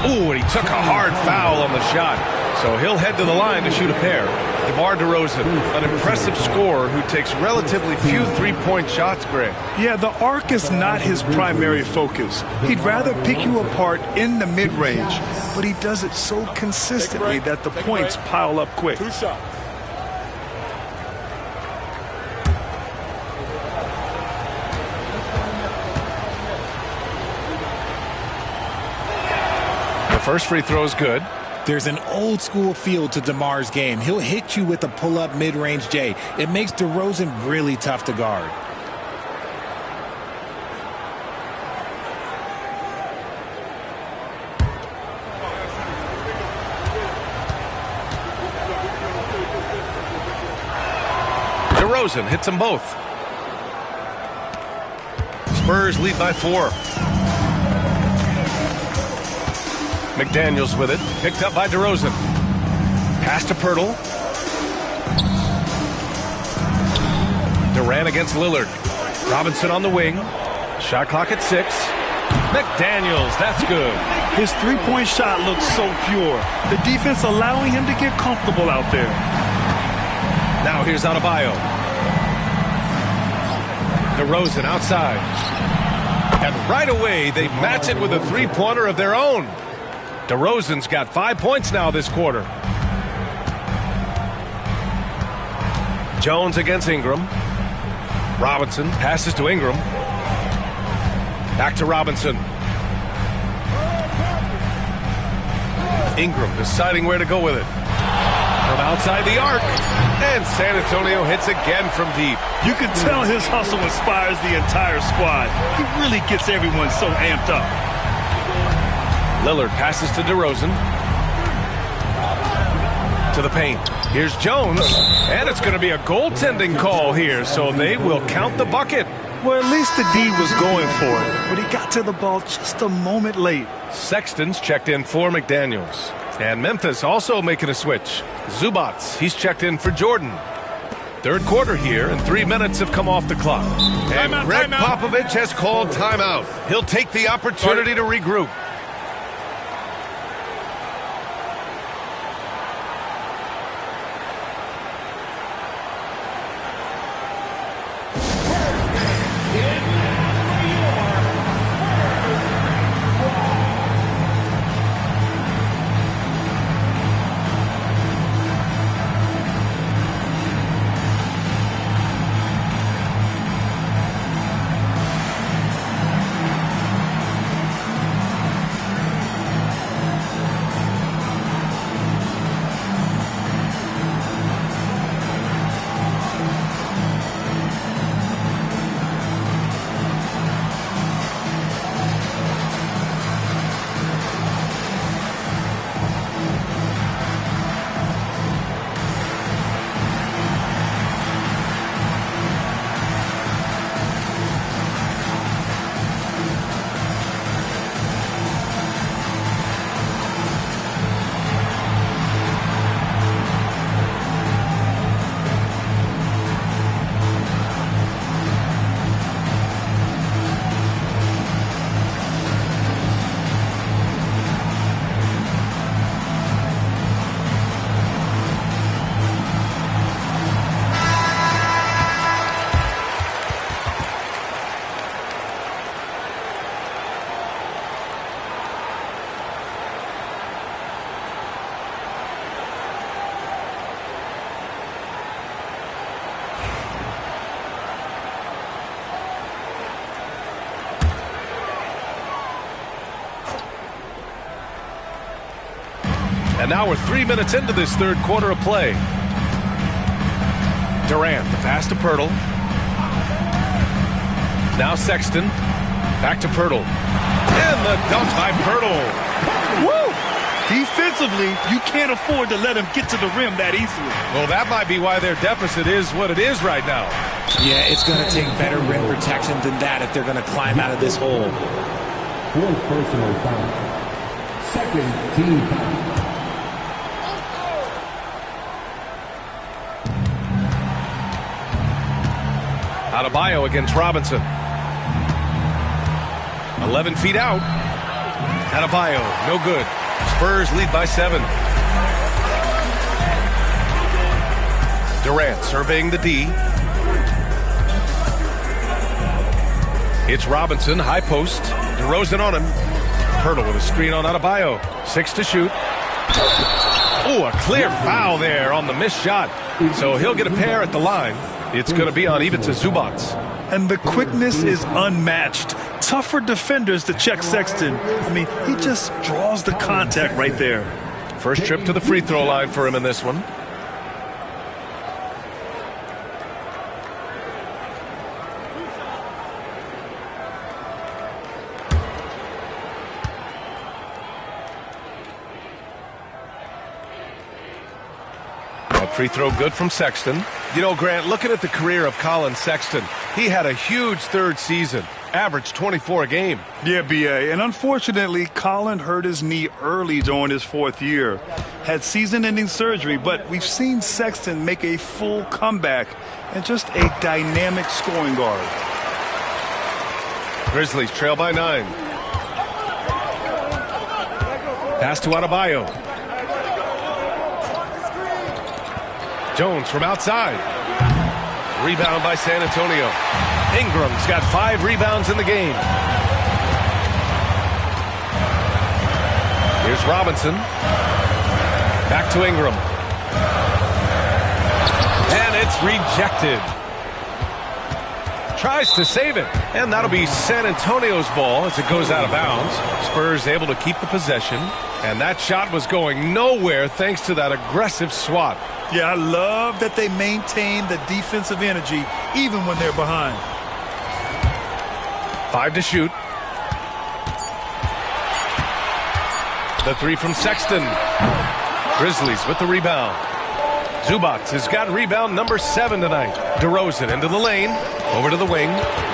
Ooh, and he took a hard foul on the shot. So he'll head to the line to shoot a pair. DeMar DeRozan, an impressive scorer who takes relatively few three-point shots, Greg. Yeah, the arc is not his primary focus. He'd rather pick you apart in the mid-range, but he does it so consistently that the points pile up quick. 2 shots. The first free throw is good. There's an old school feel to DeMar's game. He'll hit you with a pull-up mid-range J. It makes DeRozan really tough to guard. DeRozan hits them both. Spurs lead by 4. McDaniels with it. Picked up by DeRozan. Pass to Pirtle. Durant against Lillard. Robinson on the wing. Shot clock at 6. McDaniels, that's good. His three-point shot looks so pure. The defense allowing him to get comfortable out there. Now here's Adebayo. DeRozan outside. And right away, they match it with a three-pointer of their own. DeRozan's got 5 points now this quarter. Jones against Ingram. Robinson passes to Ingram. Back to Robinson. Ingram deciding where to go with it. From outside the arc. And San Antonio hits again from deep. You can tell his hustle inspires the entire squad. He really gets everyone so amped up. Lillard passes to DeRozan. To the paint. Here's Jones. And it's going to be a goaltending call here, so they will count the bucket. Well, at least the D was going for it, but he got to the ball just a moment late. Sexton's checked in for McDaniels. And Memphis also making a switch. Zubats, he's checked in for Jordan. 3rd quarter here, and 3 minutes have come off the clock. And Greg Popovich has called timeout. He'll take the opportunity to regroup. And now we're 3 minutes into this third quarter of play. Durant, the pass to Pirtle. Now Sexton. Back to Pirtle. And the dunk by Pirtle. Woo! Defensively, you can't afford to let him get to the rim that easily. Well, that might be why their deficit is what it is right now. Yeah, it's going to take better rim protection than that if they're going to climb out of this hole. Fourth personal foul. Second team foul. Adebayo against Robinson. 11 feet out. Adebayo, no good. Spurs lead by 7. Durant surveying the D. It's Robinson, high post. DeRozan on him. Pirtle with a screen on Adebayo. 6 to shoot. Oh, a clear foul there on the missed shot. So he'll get a pair at the line. It's going to be on Ivica Zubac. And the quickness is unmatched. Tough for defenders to check Sexton. I mean, he just draws the contact right there. First trip to the free throw line for him in this one. Free throw good from Sexton. You know, Grant, looking at the career of Colin Sexton, he had a huge third season, averaged 24 a game. Yeah, B.A. And unfortunately, Colin hurt his knee early during his 4th year. Had season-ending surgery, but we've seen Sexton make a full comeback and just a dynamic scoring guard. Grizzlies trail by 9. Pass to Adebayo. Jones from outside. Rebound by San Antonio. Ingram's got 5 rebounds in the game. Here's Robinson. Back to Ingram. And it's rejected. Tries to save it. And that'll be San Antonio's ball as it goes out of bounds. Spurs able to keep the possession. And that shot was going nowhere thanks to that aggressive swat. Yeah, I love that they maintain the defensive energy even when they're behind. 5 to shoot. The 3 from Sexton. Grizzlies with the rebound. Zubac has got rebound number 7 tonight. DeRozan into the lane. Over to the wing.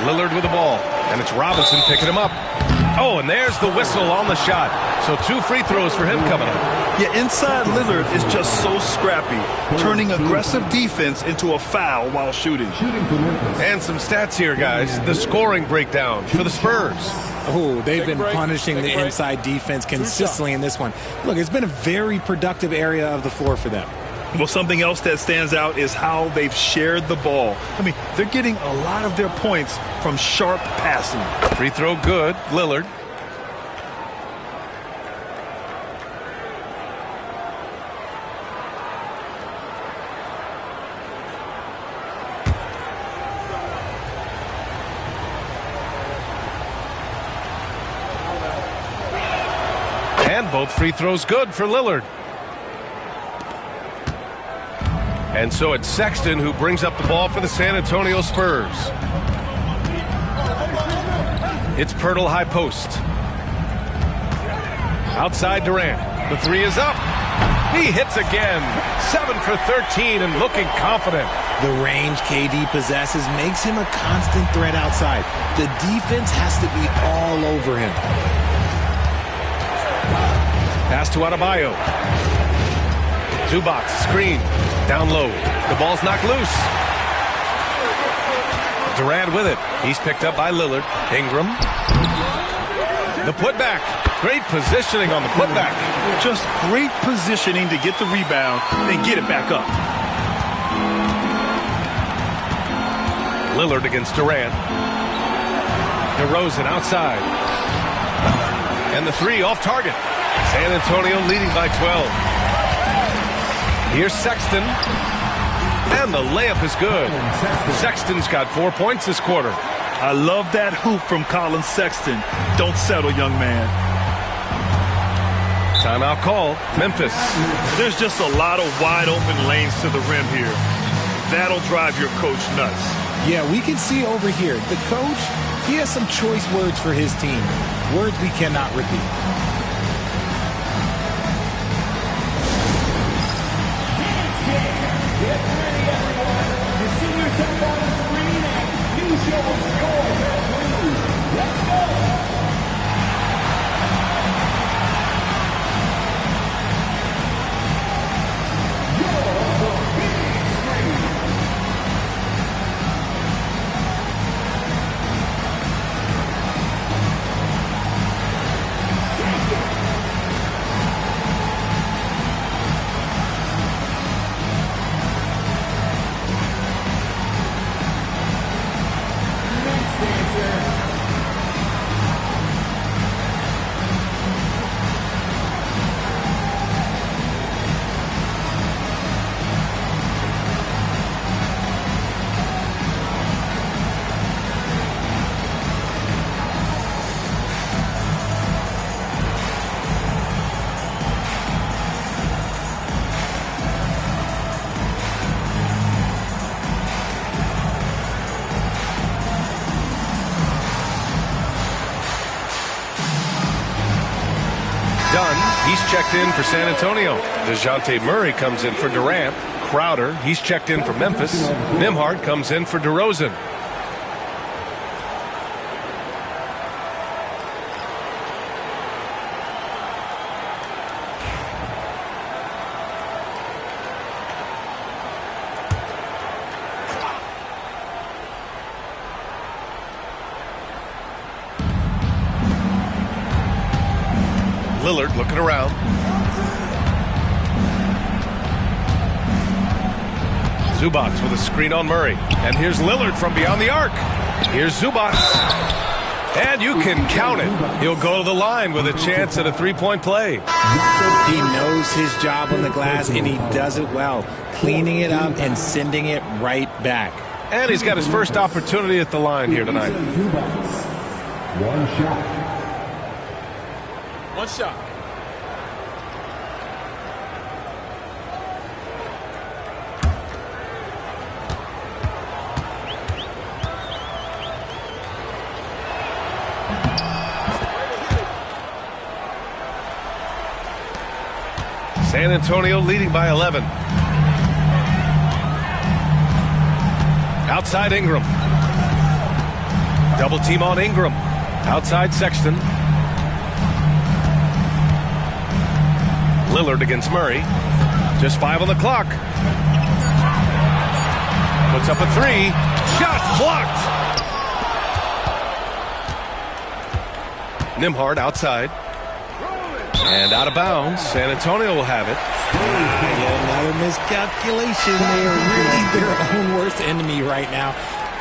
Lillard with the ball. And it's Robinson picking him up. Oh, and there's the whistle on the shot. So 2 free throws for him coming up. Yeah, inside Lillard is just so scrappy, turning aggressive defense into a foul while shooting. And some stats here, guys. The scoring breakdown for the Spurs. Oh, they've been punishing the inside defense consistently in this one. Look, it's been a very productive area of the floor for them. Well, something else that stands out is how they've shared the ball. I mean, they're getting a lot of their points from sharp passing. Free throw good, Lillard. And both free throws good for Lillard. And so it's Sexton who brings up the ball for the San Antonio Spurs. It's Pirtle high post. Outside Durant. The 3 is up. He hits again. 7 for 13 and looking confident. The range KD possesses makes him a constant threat outside. The defense has to be all over him. Pass to Adebayo. Zubac, screen. Down low. The ball's knocked loose. Durant with it. He's picked up by Lillard. Ingram. The putback. Great positioning on the putback. Just great positioning to get the rebound and get it back up. Lillard against Durant. DeRozan outside. And the 3 off target. San Antonio leading by 12. Here's Sexton. And the layup is good. Sexton's got 4 points this quarter. I love that hoop from Colin Sexton. Don't settle, young man. Timeout call, Memphis. There's just a lot of wide open lanes to the rim here. That'll drive your coach nuts. Yeah, we can see over here, the coach, he has some choice words for his team. Words we cannot repeat. Get ready, everyone. The seniors have on the screen, and you show us your best move. Let's go. He's checked in for San Antonio. DeJounte Murray comes in for Durant. Crowder, he's checked in for Memphis. Nembhard comes in for DeRozan. Lillard looking around. Zubac with a screen on Murray. And here's Lillard from beyond the arc. Here's Zubac. And you can count it. He'll go to the line with a chance at a three-point play. He knows his job on the glass, and he does it well. Cleaning it up and sending it right back. And he's got his first opportunity at the line here tonight. One shot. One shot. San Antonio leading by 11. Outside Ingram. Double team on Ingram. Outside Sexton. Lillard against Murray. Just 5 on the clock. Puts up a 3. Shots blocked. Nembhard outside. And out of bounds. San Antonio will have it. Another miscalculation. They are really their own worst enemy right now.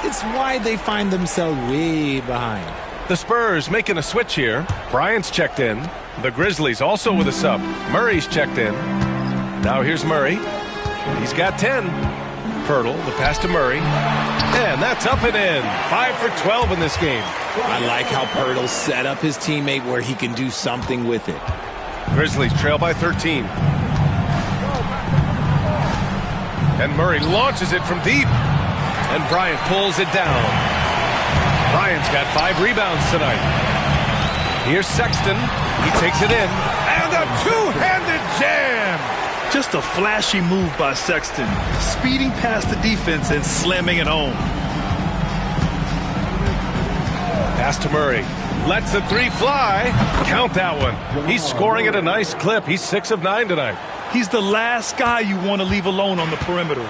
It's why they find themselves way behind. The Spurs making a switch here. Bryant's checked in. The Grizzlies also with a sub. Murray's checked in. Now here's Murray. He's got 10. Pirtle, the pass to Murray. And that's up and in. 5 for 12 in this game. I like how Pirtle set up his teammate where he can do something with it. Grizzlies trail by 13. And Murray launches it from deep. And Bryant pulls it down. Bryant's got 5 rebounds tonight. Here's Sexton. He takes it in. And a two-handed jam. Just a flashy move by Sexton. Speeding past the defense and slamming it home. Pass to Murray. Lets the 3 fly. Count that one. He's scoring at a nice clip. He's 6 of 9 tonight. He's the last guy you want to leave alone on the perimeter.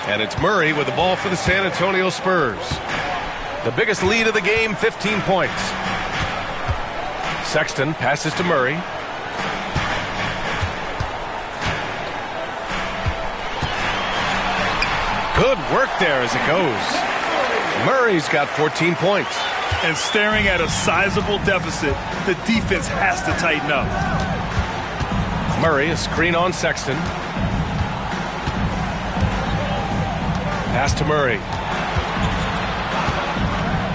And it's Murray with the ball for the San Antonio Spurs. The biggest lead of the game, 15 points. Sexton passes to Murray. Good work there as it goes. Murray's got 14 points. And staring at a sizable deficit, the defense has to tighten up. Murray, a screen on Sexton. Pass to Murray.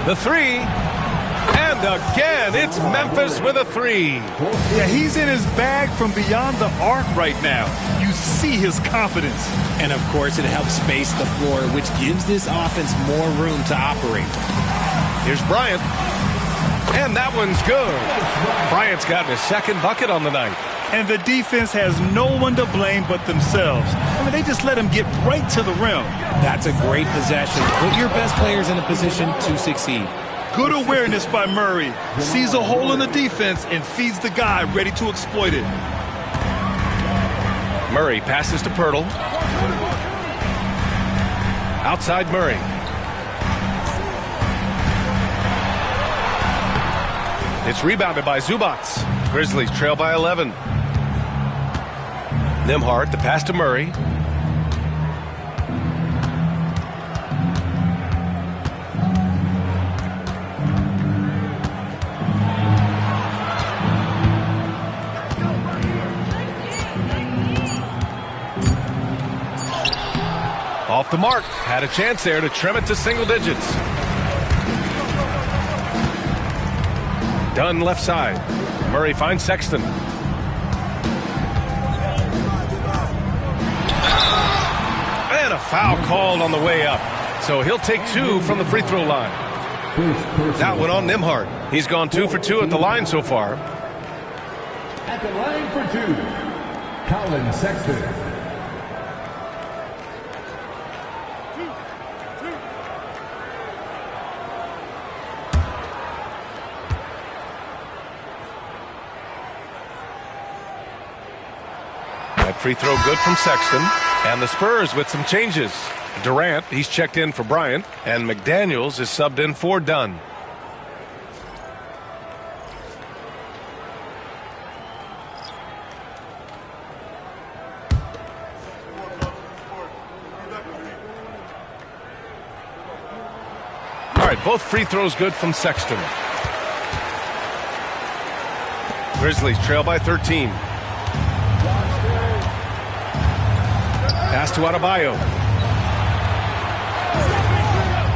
The 3. And again, it's Memphis with a 3. Yeah, he's in his bag from beyond the arc right now. You see his confidence. And, of course, it helps space the floor, which gives this offense more room to operate. Here's Bryant. And that one's good. Bryant's gotten his second bucket on the night. And the defense has no one to blame but themselves. I mean, they just let him get right to the rim. That's a great possession. Put your best players in a position to succeed. Good awareness by Murray. Sees a hole in the defense and feeds the guy ready to exploit it. Murray passes to Pirtle. Outside Murray. It's rebounded by Zubats. Grizzlies trail by 11. Nembhard, the pass to Murray. Off the mark. Had a chance there to trim it to single digits. Dunn left side. Murray finds Sexton. And a foul called on the way up. So he'll take 2 from the free throw line. That one on Nembhard. He's gone 2 for 2 at the line so far. At the line for 2, Colin Sexton. That free throw good from Sexton. And the Spurs with some changes. Durant, he's checked in for Bryant. And McDaniels is subbed in for Dunn. All right, both free throws good from Sexton. Grizzlies trail by 13. Pass to Adebayo.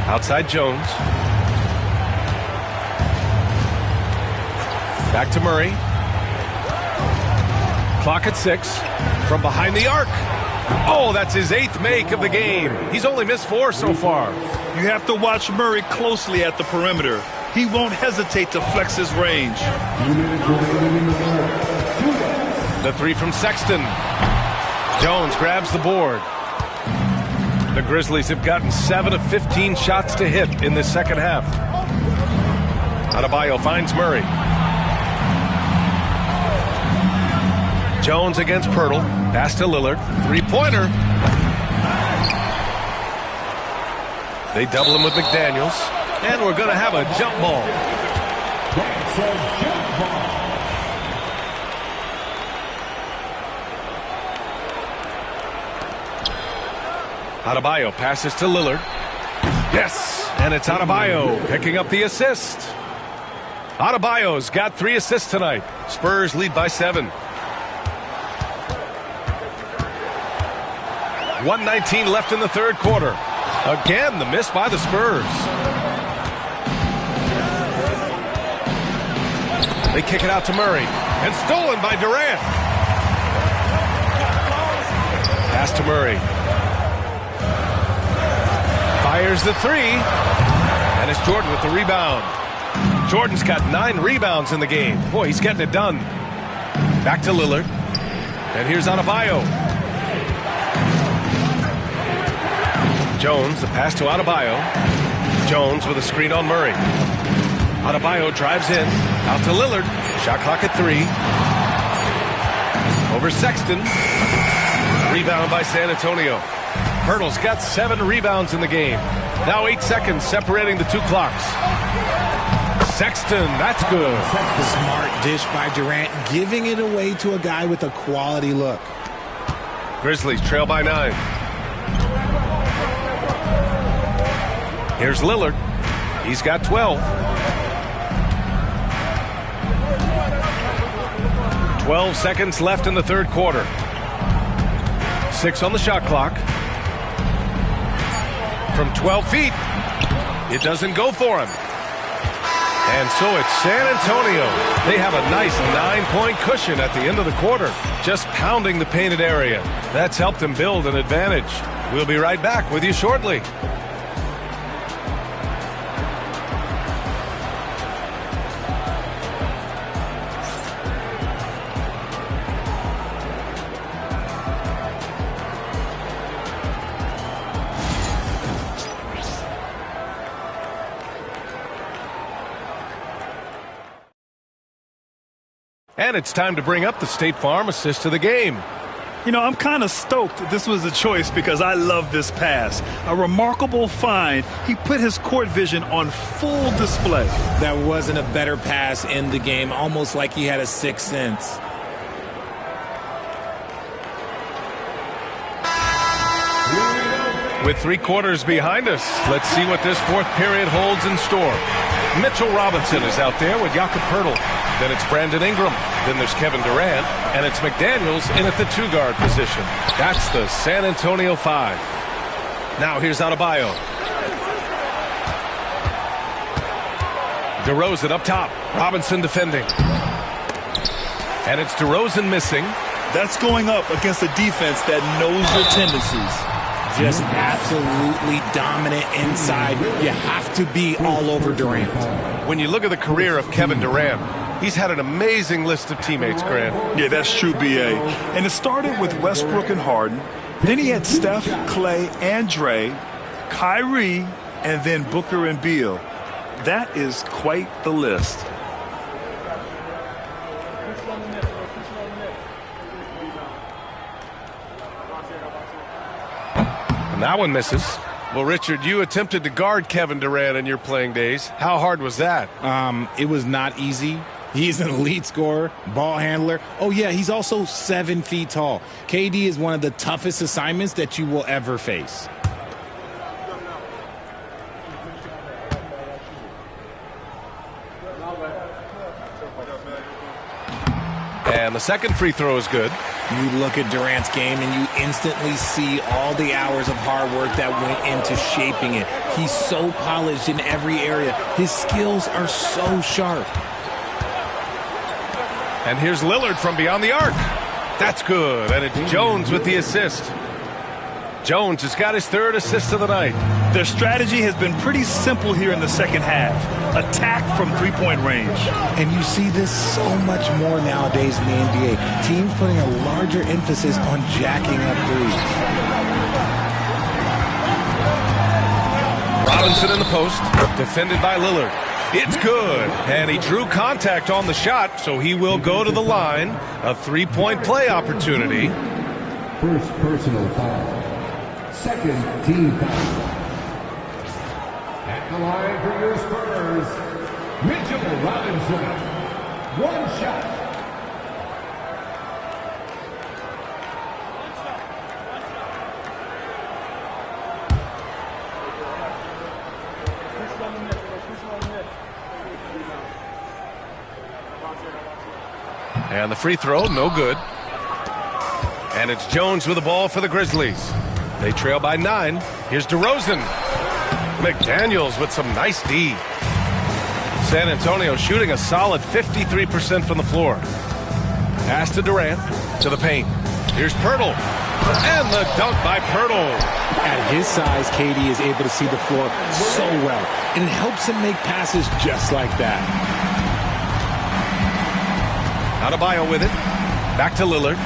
Outside Jones. Back to Murray. Clock at 6. From behind the arc. Oh, that's his 8th make of the game. He's only missed 4 so far. You have to watch Murray closely at the perimeter. He won't hesitate to flex his range. The 3 from Sexton. Jones grabs the board. The Grizzlies have gotten 7 of 15 shots to hit in this second half. Adebayo finds Murray. Jones against Pirtle. Pass to Lillard. 3-pointer. They double him with McDaniels. And we're going to have a jump ball. That's a jump ball. Adebayo passes to Lillard. Yes, and it's Adebayo picking up the assist. Adebayo's got 3 assists tonight. Spurs lead by 7. 1:19 left in the third quarter. Again, the miss by the Spurs. They kick it out to Murray. And stolen by Durant. Pass to Murray. Fires the 3. And it's Jordan with the rebound. Jordan's got 9 rebounds in the game. Boy, he's getting it done. Back to Lillard. And here's Adebayo. Jones, the pass to Adebayo. Jones with a screen on Murray. Adebayo drives in. Out to Lillard. Shot clock at 3. Over Sexton. Rebound by San Antonio. Pirtle's got 7 rebounds in the game. Now 8 seconds separating the 2 clocks. Sexton, that's good. Smart dish by Durant, giving it away to a guy with a quality look. Grizzlies trail by 9. Here's Lillard. He's got 12. 12 seconds left in the third quarter. 6 on the shot clock. From 12 feet. It doesn't go for him. And so it's San Antonio. They have a nice 9-point cushion at the end of the quarter, just pounding the painted area. That's helped them build an advantage. We'll be right back with you shortly. And it's time to bring up the State Farm assist of the game. You know, I'm kind of stoked that this was a choice because I love this pass. A remarkable find. He put his court vision on full display. That wasn't a better pass in the game, almost like he had a sixth sense. With 3 quarters behind us, let's see what this fourth period holds in store. Mitchell Robinson is out there with Jakob Poeltl. Then it's Brandon Ingram. Then there's Kevin Durant. And it's McDaniels in at the 2-guard position. That's the San Antonio 5. Now here's Adebayo. DeRozan up top. Robinson defending. And it's DeRozan missing. That's going up against a defense that knows your tendencies. Just absolutely dominant inside. You have to be all over Durant. When you look at the career of Kevin Durant, he's had an amazing list of teammates, Grant. Yeah, that's true, B.A. And it started with Westbrook and Harden. Then he had Steph, Clay, and Dre, Kyrie, and then Booker and Beal. That is quite the list. And that one misses. Well, Richard, you attempted to guard Kevin Durant in your playing days. How hard was that? It was not easy. He's an elite scorer, ball handler. Oh, yeah, he's also 7 feet tall. KD is one of the toughest assignments that you will ever face. And the second free throw is good. You look at Durant's game and you instantly see all the hours of hard work that went into shaping it. He's so polished in every area. His skills are so sharp. And here's Lillard from beyond the arc. That's good. And it's Jones with the assist. Jones has got his 3rd assist of the night. Their strategy has been pretty simple here in the second half. Attack from 3-point range. And you see this so much more nowadays in the NBA. Teams putting a larger emphasis on jacking up threes. Robinson in the post, defended by Lillard. It's good. And he drew contact on the shot, so he will go to the line. A 3-point play opportunity. First personal foul. Second team foul. At the line for your Spurs, Mitchell Robinson. 1 shot. And the free throw, no good. And it's Jones with the ball for the Grizzlies. They trail by 9. Here's DeRozan. McDaniels with some nice D. San Antonio shooting a solid 53% from the floor. Pass to Durant, to the paint. Here's Poeltl. And the dunk by Poeltl. At his size, KD is able to see the floor so well. And it helps him make passes just like that. Adebayo with it. Back to Lillard.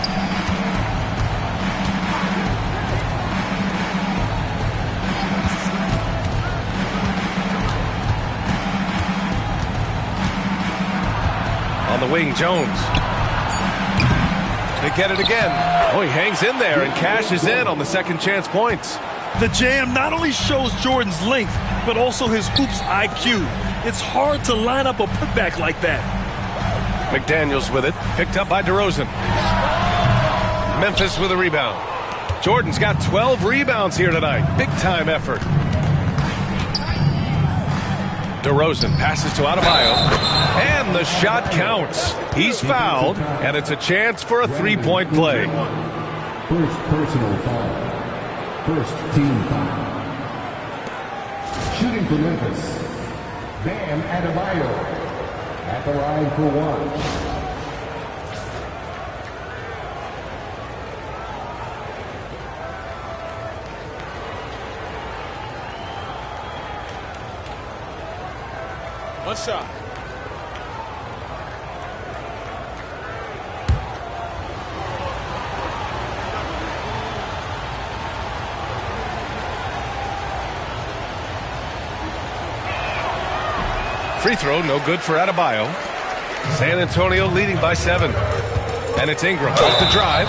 On the wing, Jones. They get it again. Oh, he hangs in there and cashes in on the second chance points. The jam not only shows Jordan's length, but also his hoops IQ. It's hard to line up a putback like that. McDaniels with it, picked up by DeRozan. Memphis with a rebound. Jordan's got 12 rebounds here tonight. Big time effort. DeRozan passes to Adebayo. And the shot counts. He's fouled, and it's a chance for a 3-point play. First personal foul. First team foul. Shooting for Memphis, Bam Adebayo at the line for one. One shot. Free throw, no good for Adebayo. San Antonio leading by 7. And it's Ingram off the drive.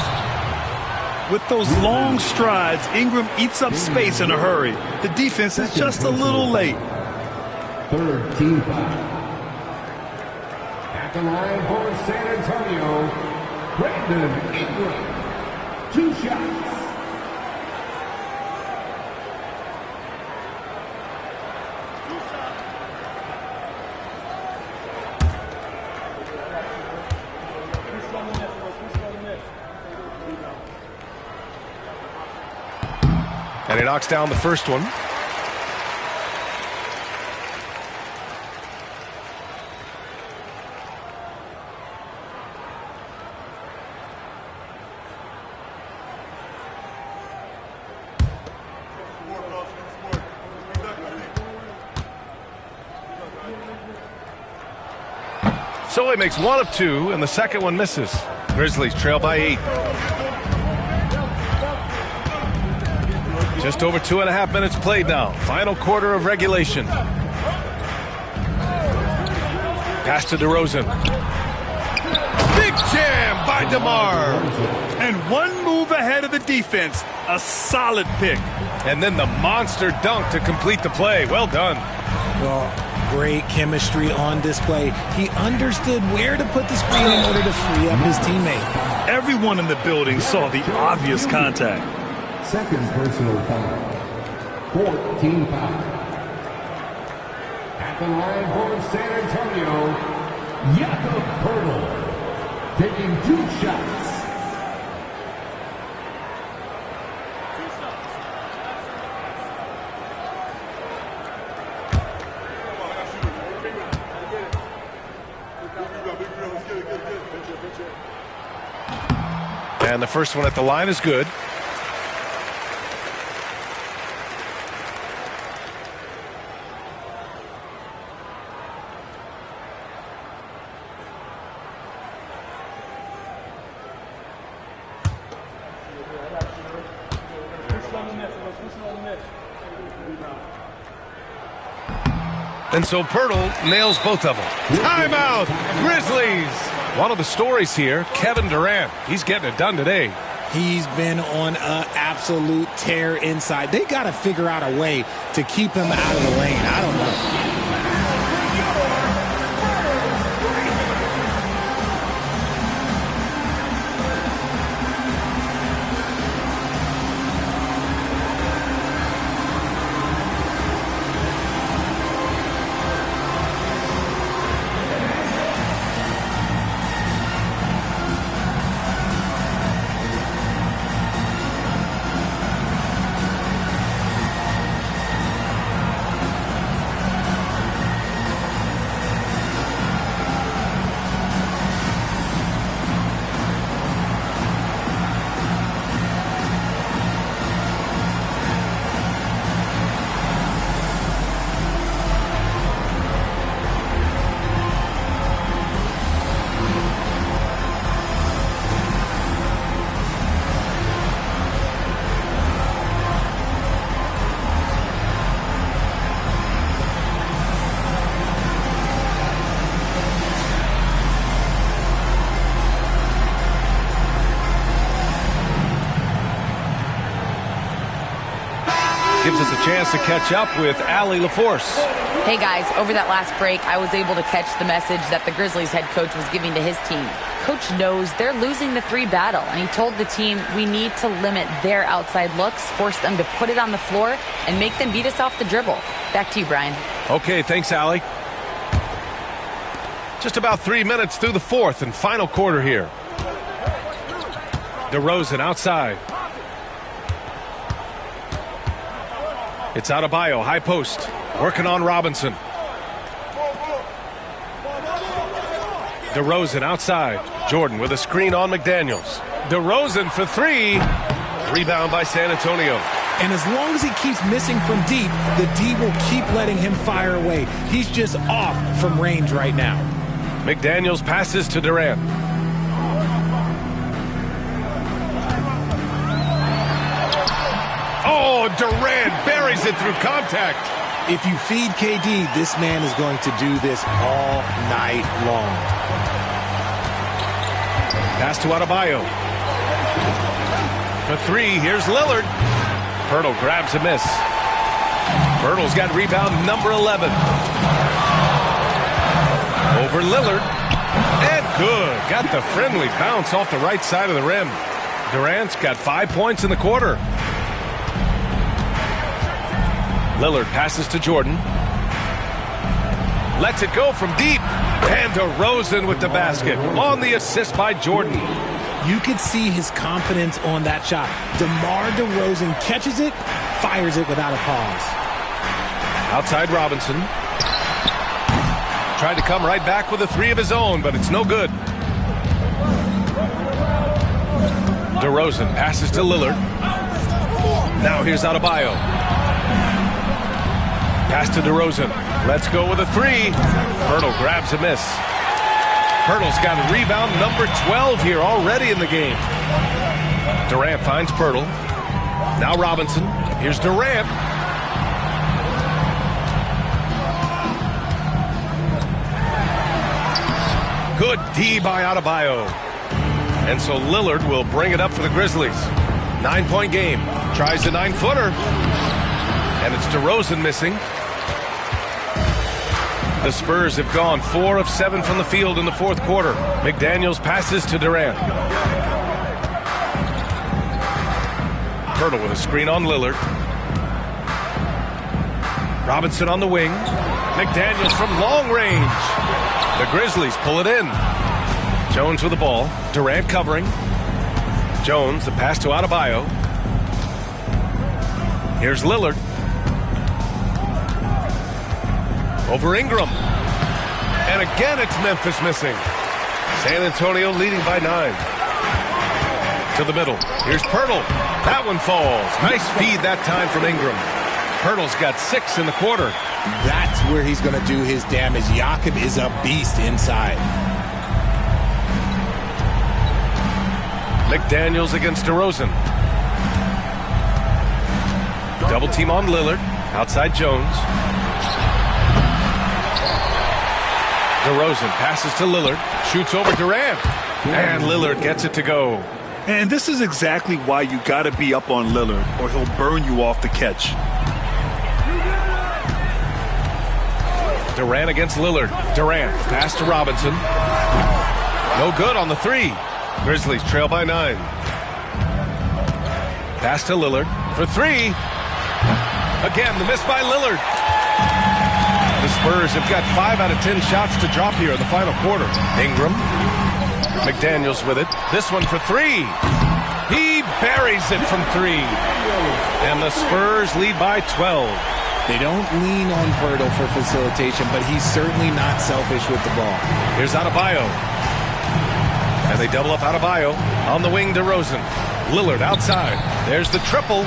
With those long strides, Ingram eats up space in a hurry. The defense is just a little late. Third team foul. At the line for San Antonio, Brandon Ingram. 2 shots. And he knocks down the first one. So he makes 1 of 2, and the second one misses. Grizzlies trail by 8. Just over 2.5 minutes played now. Final quarter of regulation. Pass to DeRozan. Big jam by DeMar. And one move ahead of the defense. A solid pick. And then the monster dunk to complete the play. Well done. Well, great chemistry on display. He understood where to put the screen in order to free up his teammate. Everyone in the building saw the obvious contact. Second personal foul. 14 foul. At the line for San Antonio, Jakob Poeltl taking 2 shots. And the first one at the line is good. And so Poeltl nails both of them. Timeout, Grizzlies. One of the stories here, Kevin Durant. He's getting it done today. He's been on an absolute tear inside. They got to figure out a way to keep him out of the lane. I don't know. Gives us a chance to catch up with Allie LaForce. Hey guys, over that last break, I was able to catch the message that the Grizzlies head coach was giving to his team. Coach knows they're losing the 3 battle, and he told the team we need to limit their outside looks, force them to put it on the floor, and make them beat us off the dribble. Back to you, Brian. Okay, thanks, Allie. Just about 3 minutes through the fourth and final quarter here. DeRozan outside. It's Adebayo, high post, working on Robinson. DeRozan outside. Jordan with a screen on McDaniels. DeRozan for three. Rebound by San Antonio. And as long as he keeps missing from deep, the D will keep letting him fire away. He's just off from range right now. McDaniels passes to Durant. Oh, Durant buries it through contact. If you feed KD, this man is going to do this all night long. Pass to Adebayo. For three, here's Lillard. Pirtle grabs a miss. Pirtle's got rebound number 11. Over Lillard. And good. Got the friendly bounce off the right side of the rim. Durant's got 5 points in the quarter. Lillard passes to Jordan. Lets it go from deep. And DeRozan with the basket. On the assist by Jordan. You could see his confidence on that shot. DeMar DeRozan catches it, fires it without a pause. Outside Robinson. Tried to come right back with a three of his own, but it's no good. DeRozan passes to Lillard. Now here's Adebayo. Pass to DeRozan. Let's go with a three. Pirtle grabs a miss. Pirtle's got rebound number 12 here already in the game. Durant finds Pirtle. Now Robinson. Here's Durant. Good D by Adebayo. And so Lillard will bring it up for the Grizzlies. 9-point game. Tries a 9-footer. And it's DeRozan missing. The Spurs have gone 4 of 7 from the field in the fourth quarter. McDaniels passes to Durant. Pirtle with a screen on Lillard. Robinson on the wing. McDaniels from long range. The Grizzlies pull it in. Jones with the ball. Durant covering. Jones, the pass to Adebayo. Here's Lillard. Over Ingram. And again, it's Memphis missing. San Antonio leading by 9. To the middle. Here's Pirtle. That one falls. Nice feed that time from Ingram. Pirtle's got 6 in the quarter. That's where he's going to do his damage. Jakob is a beast inside. McDaniels against DeRozan. Double team on Lillard. Outside Jones. DeRozan passes to Lillard. Shoots over Durant. And Lillard gets it to go. And this is exactly why you got to be up on Lillard, or he'll burn you off the catch. Durant against Lillard. Durant pass to Robinson. No good on the three. Grizzlies trail by 9. Pass to Lillard for three. Again, the miss by Lillard. The Spurs have got 5 out of 10 shots to drop here in the final quarter. Ingram. McDaniels with it. This one for three. He buries it from 3. And the Spurs lead by 12. They don't lean on Pirtle for facilitation, but he's certainly not selfish with the ball. Here's Adebayo. And they double up Adebayo. On the wing, DeRozan. Lillard outside. There's the triple.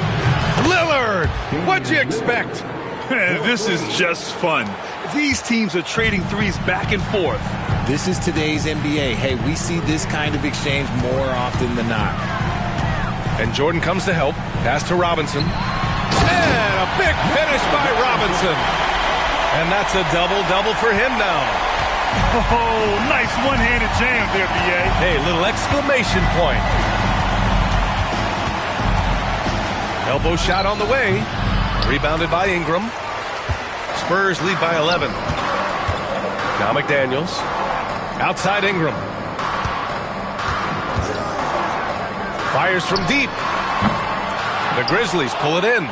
Lillard! What'd you expect? This is just fun. These teams are trading threes back and forth. This is today's NBA. Hey, we see this kind of exchange more often than not. And Jordan comes to help. Pass to Robinson. And a big finish by Robinson. And that's a double-double for him now. Oh, nice one-handed jam there, B.A. Hey, little exclamation point. Elbow shot on the way. Rebounded by Ingram. Spurs lead by 11. Now McDaniels. Outside Ingram. Fires from deep. The Grizzlies pull it in.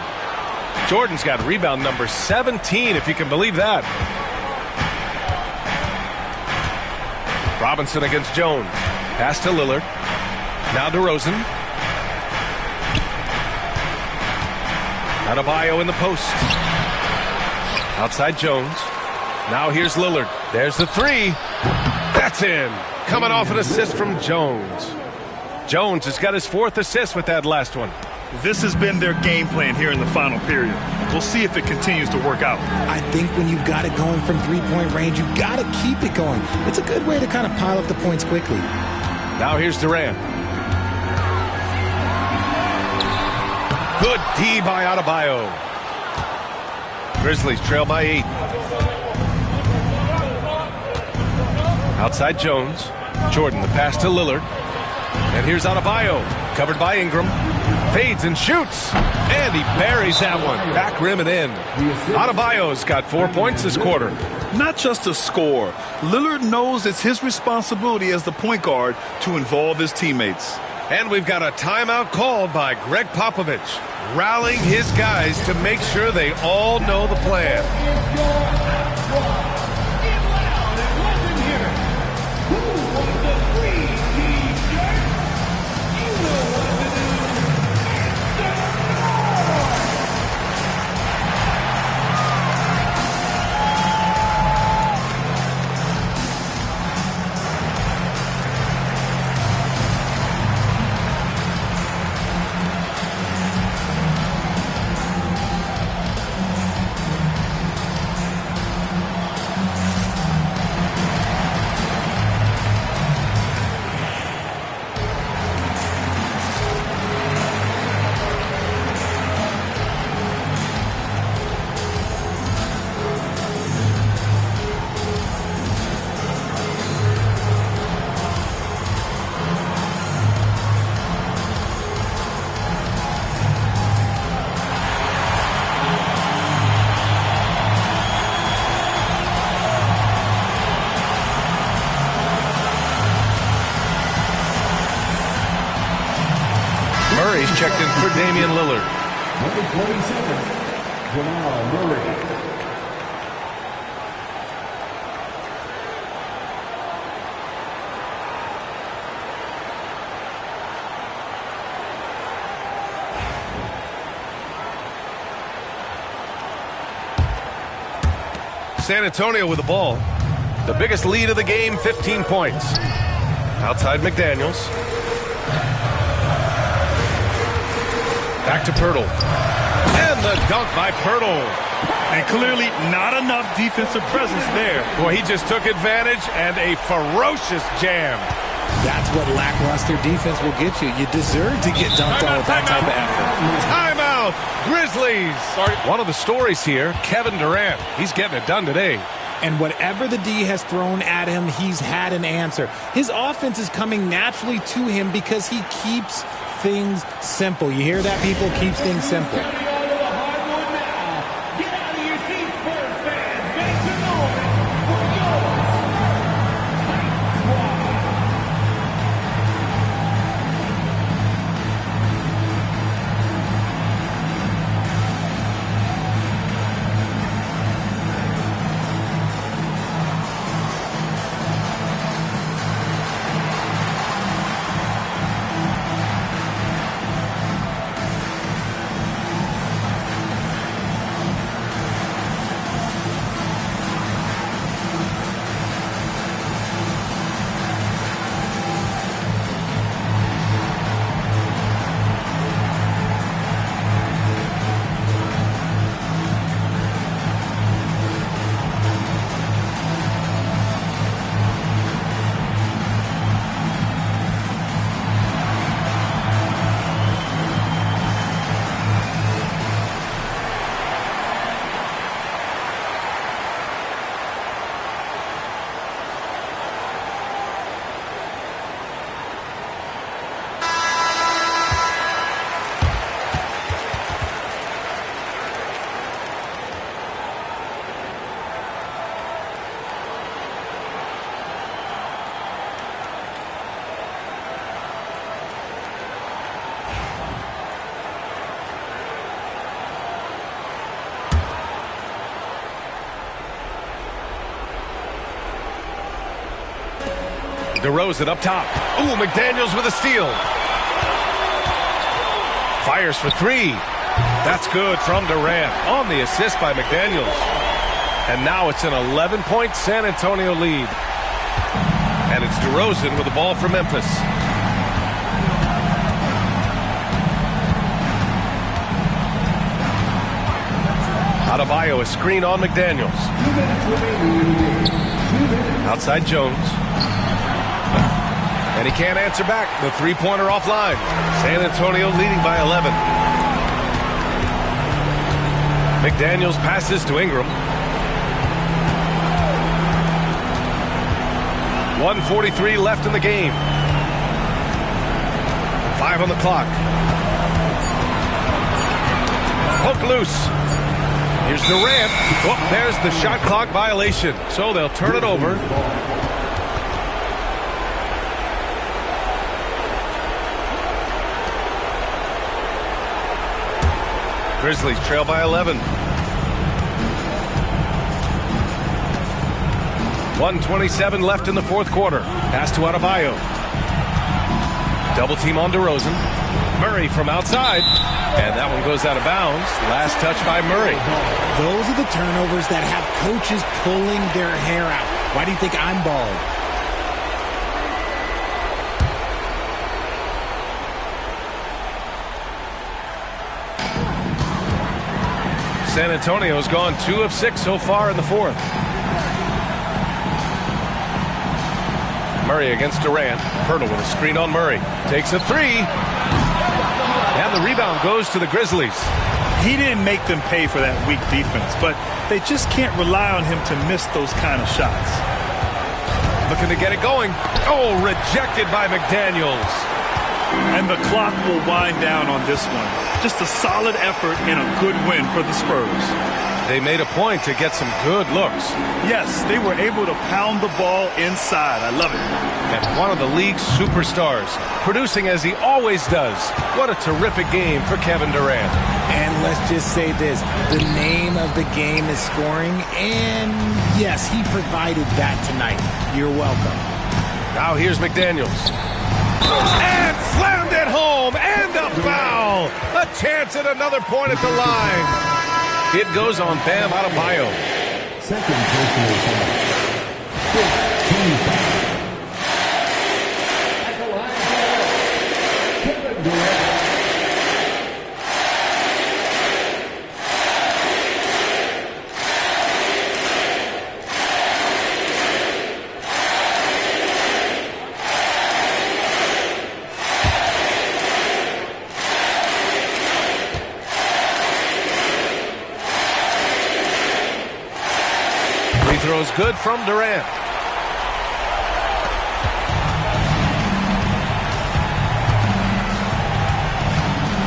Jordan's got rebound number 17, if you can believe that. Robinson against Jones. Pass to Lillard. Now DeRozan. Adebayo in the post. Outside Jones. Now here's Lillard. There's the three. That's That's in. Coming off an assist from Jones. Jones has got his 4th assist with that last one. This has been their game plan here in the final period. We'll see if it continues to work out. I think when you've got it going from three-point range, you've got to keep it going. It's a good way to kind of pile up the points quickly. Now here's Durant. Good D by Adebayo. Grizzlies trail by 8. Outside Jones. Jordan, the pass to Lillard. And here's Adebayo, covered by Ingram. Fades and shoots. And he buries that one. Back rim and in. Adebayo's got 4 points this quarter. Not just a score. Lillard knows it's his responsibility as the point guard to involve his teammates. And we've got a timeout called by Greg Popovich, rallying his guys to make sure they all know the plan. Murray's checked in for Damian Lillard. Number 27, Jamal Murray. San Antonio with the ball. The biggest lead of the game, 15 points. Outside McDaniels. Back to Pirtle. And the dunk by Pirtle. And clearly not enough defensive presence there. Boy, he just took advantage and a ferocious jam. That's what lackluster defense will get you. You deserve to get dunked on with that type of effort. Timeout, Grizzlies. One of the stories here, Kevin Durant. He's getting it done today. And whatever the D has thrown at him, he's had an answer. His offense is coming naturally to him because he keeps things simple. You hear that, people? Keeps things simple. DeRozan up top. Ooh, McDaniels with a steal. Fires for 3. That's good from Durant on the assist by McDaniels. And now it's an 11-point San Antonio lead. And it's DeRozan with the ball for Memphis. Adebayo, a screen on McDaniels. Outside Jones. And he can't answer back. The three-pointer offline. San Antonio leading by 11. McDaniels passes to Ingram. 1:43 left in the game. 5 on the clock. Hook loose. Here's Durant. Oh, there's the shot clock violation. So they'll turn it over. Grizzlies trail by 11. 1:27 left in the fourth quarter. Pass to Adebayo. Double team on DeRozan. Murray from outside. And that one goes out of bounds. Last touch by Murray. Those are the turnovers that have coaches pulling their hair out. Why do you think I'm bald? San Antonio's gone 2 of 6 so far in the fourth. Murray against Durant. Pirtle with a screen on Murray. Takes a three. And the rebound goes to the Grizzlies. He didn't make them pay for that weak defense, but they just can't rely on him to miss those kind of shots. Looking to get it going. Oh, rejected by McDaniels. And the clock will wind down on this one. Just a solid effort and a good win for the Spurs. They made a point to get some good looks. Yes, they were able to pound the ball inside. I love it. And one of the league's superstars, producing as he always does. What a terrific game for Kevin Durant. And let's just say this, the name of the game is scoring, and yes, he provided that tonight. You're welcome. Now here's McDaniels. And slammed it home, and a foul. A chance at another point at the line. It goes on Bam Adebayo. Second personal foul. 15 foul. At the line, Kevin Durant. Throws good from Durant.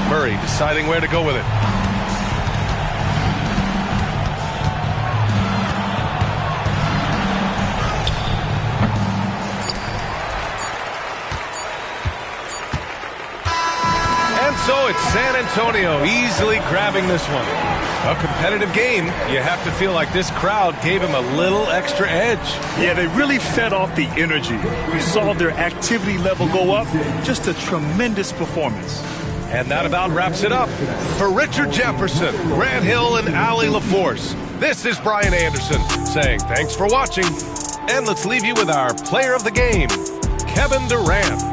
Murray deciding where to go with it. And so it's San Antonio easily grabbing this one. A competitive game. You have to feel like this crowd gave him a little extra edge. Yeah, they really fed off the energy. We saw their activity level go up. Just a tremendous performance. And that about wraps it up. For Richard Jefferson, Grant Hill, and Allie LaForce, this is Brian Anderson saying thanks for watching. And let's leave you with our player of the game, Kevin Durant.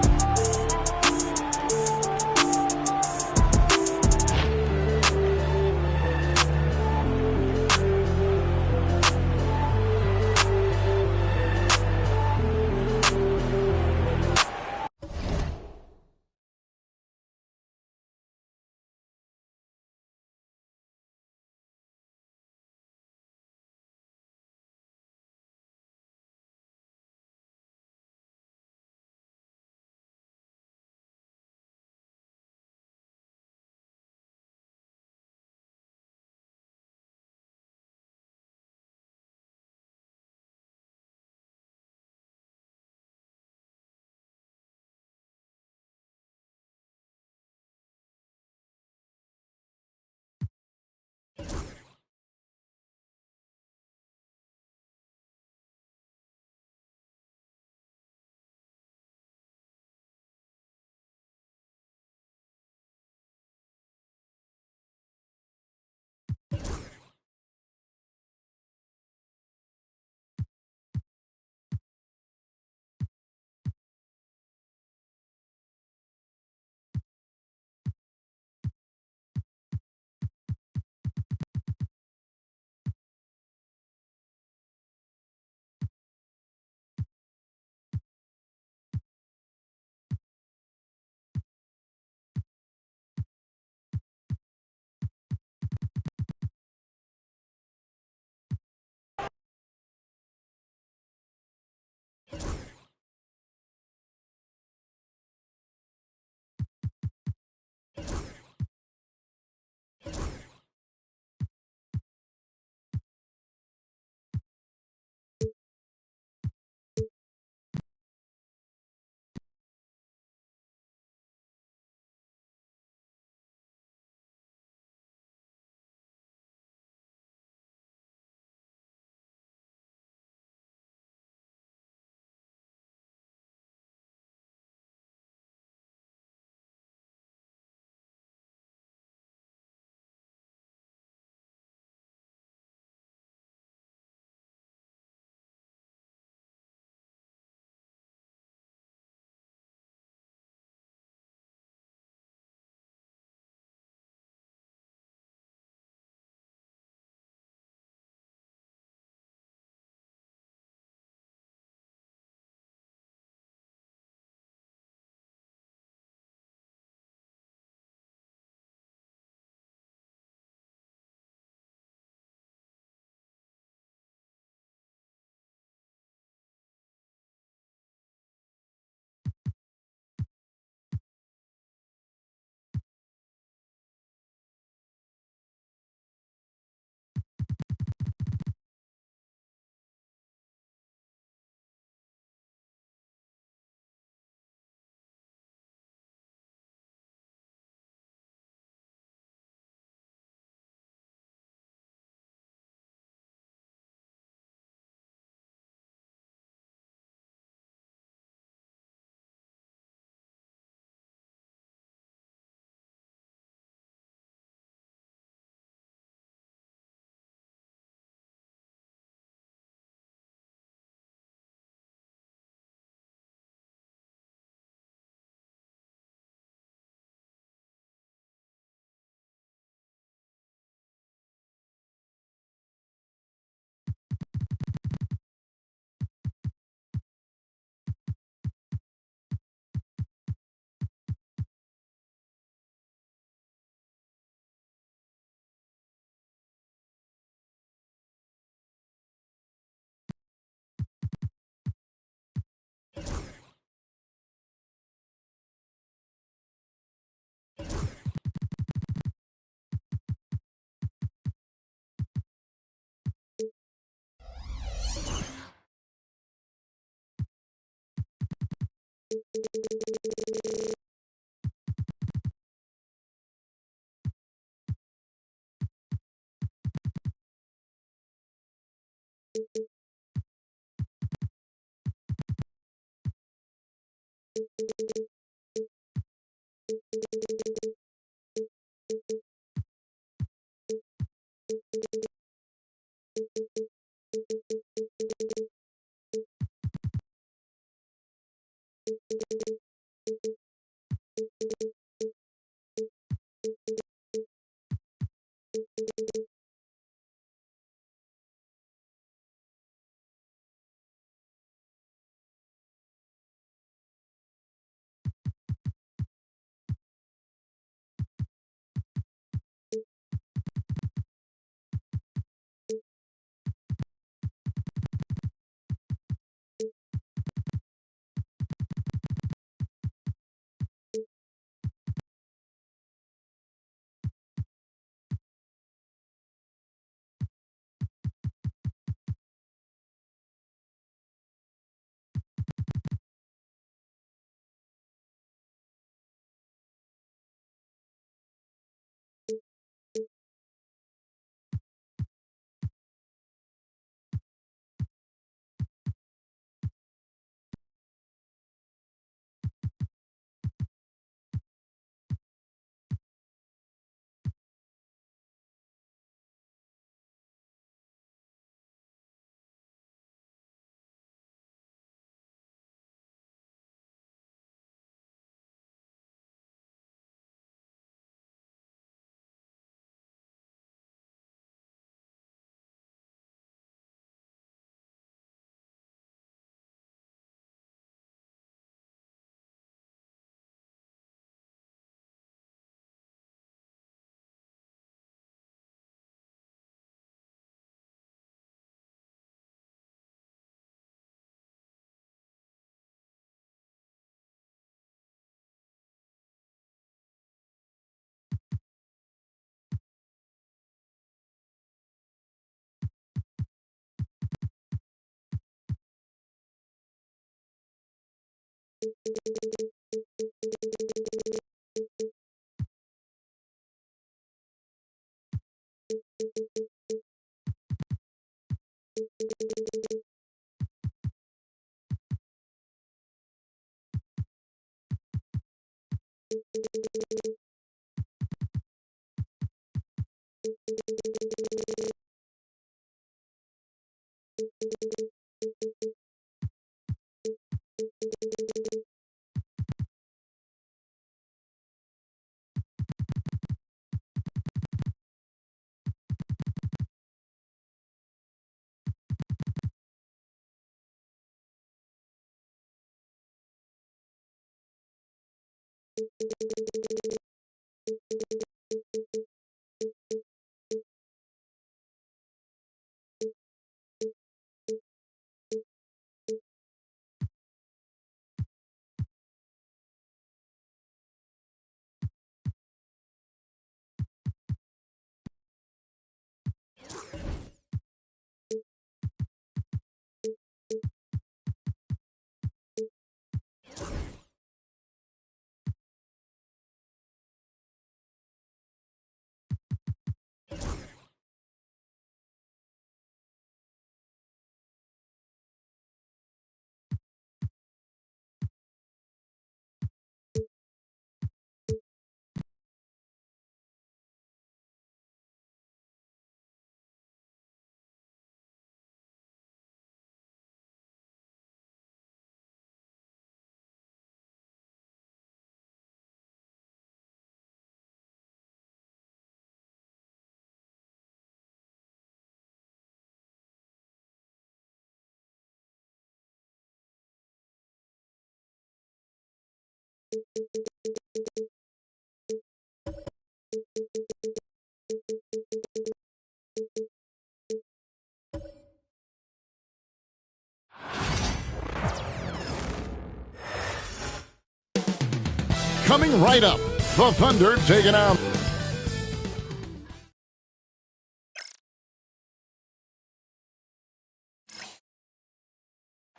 Coming right up, the Thunder taking on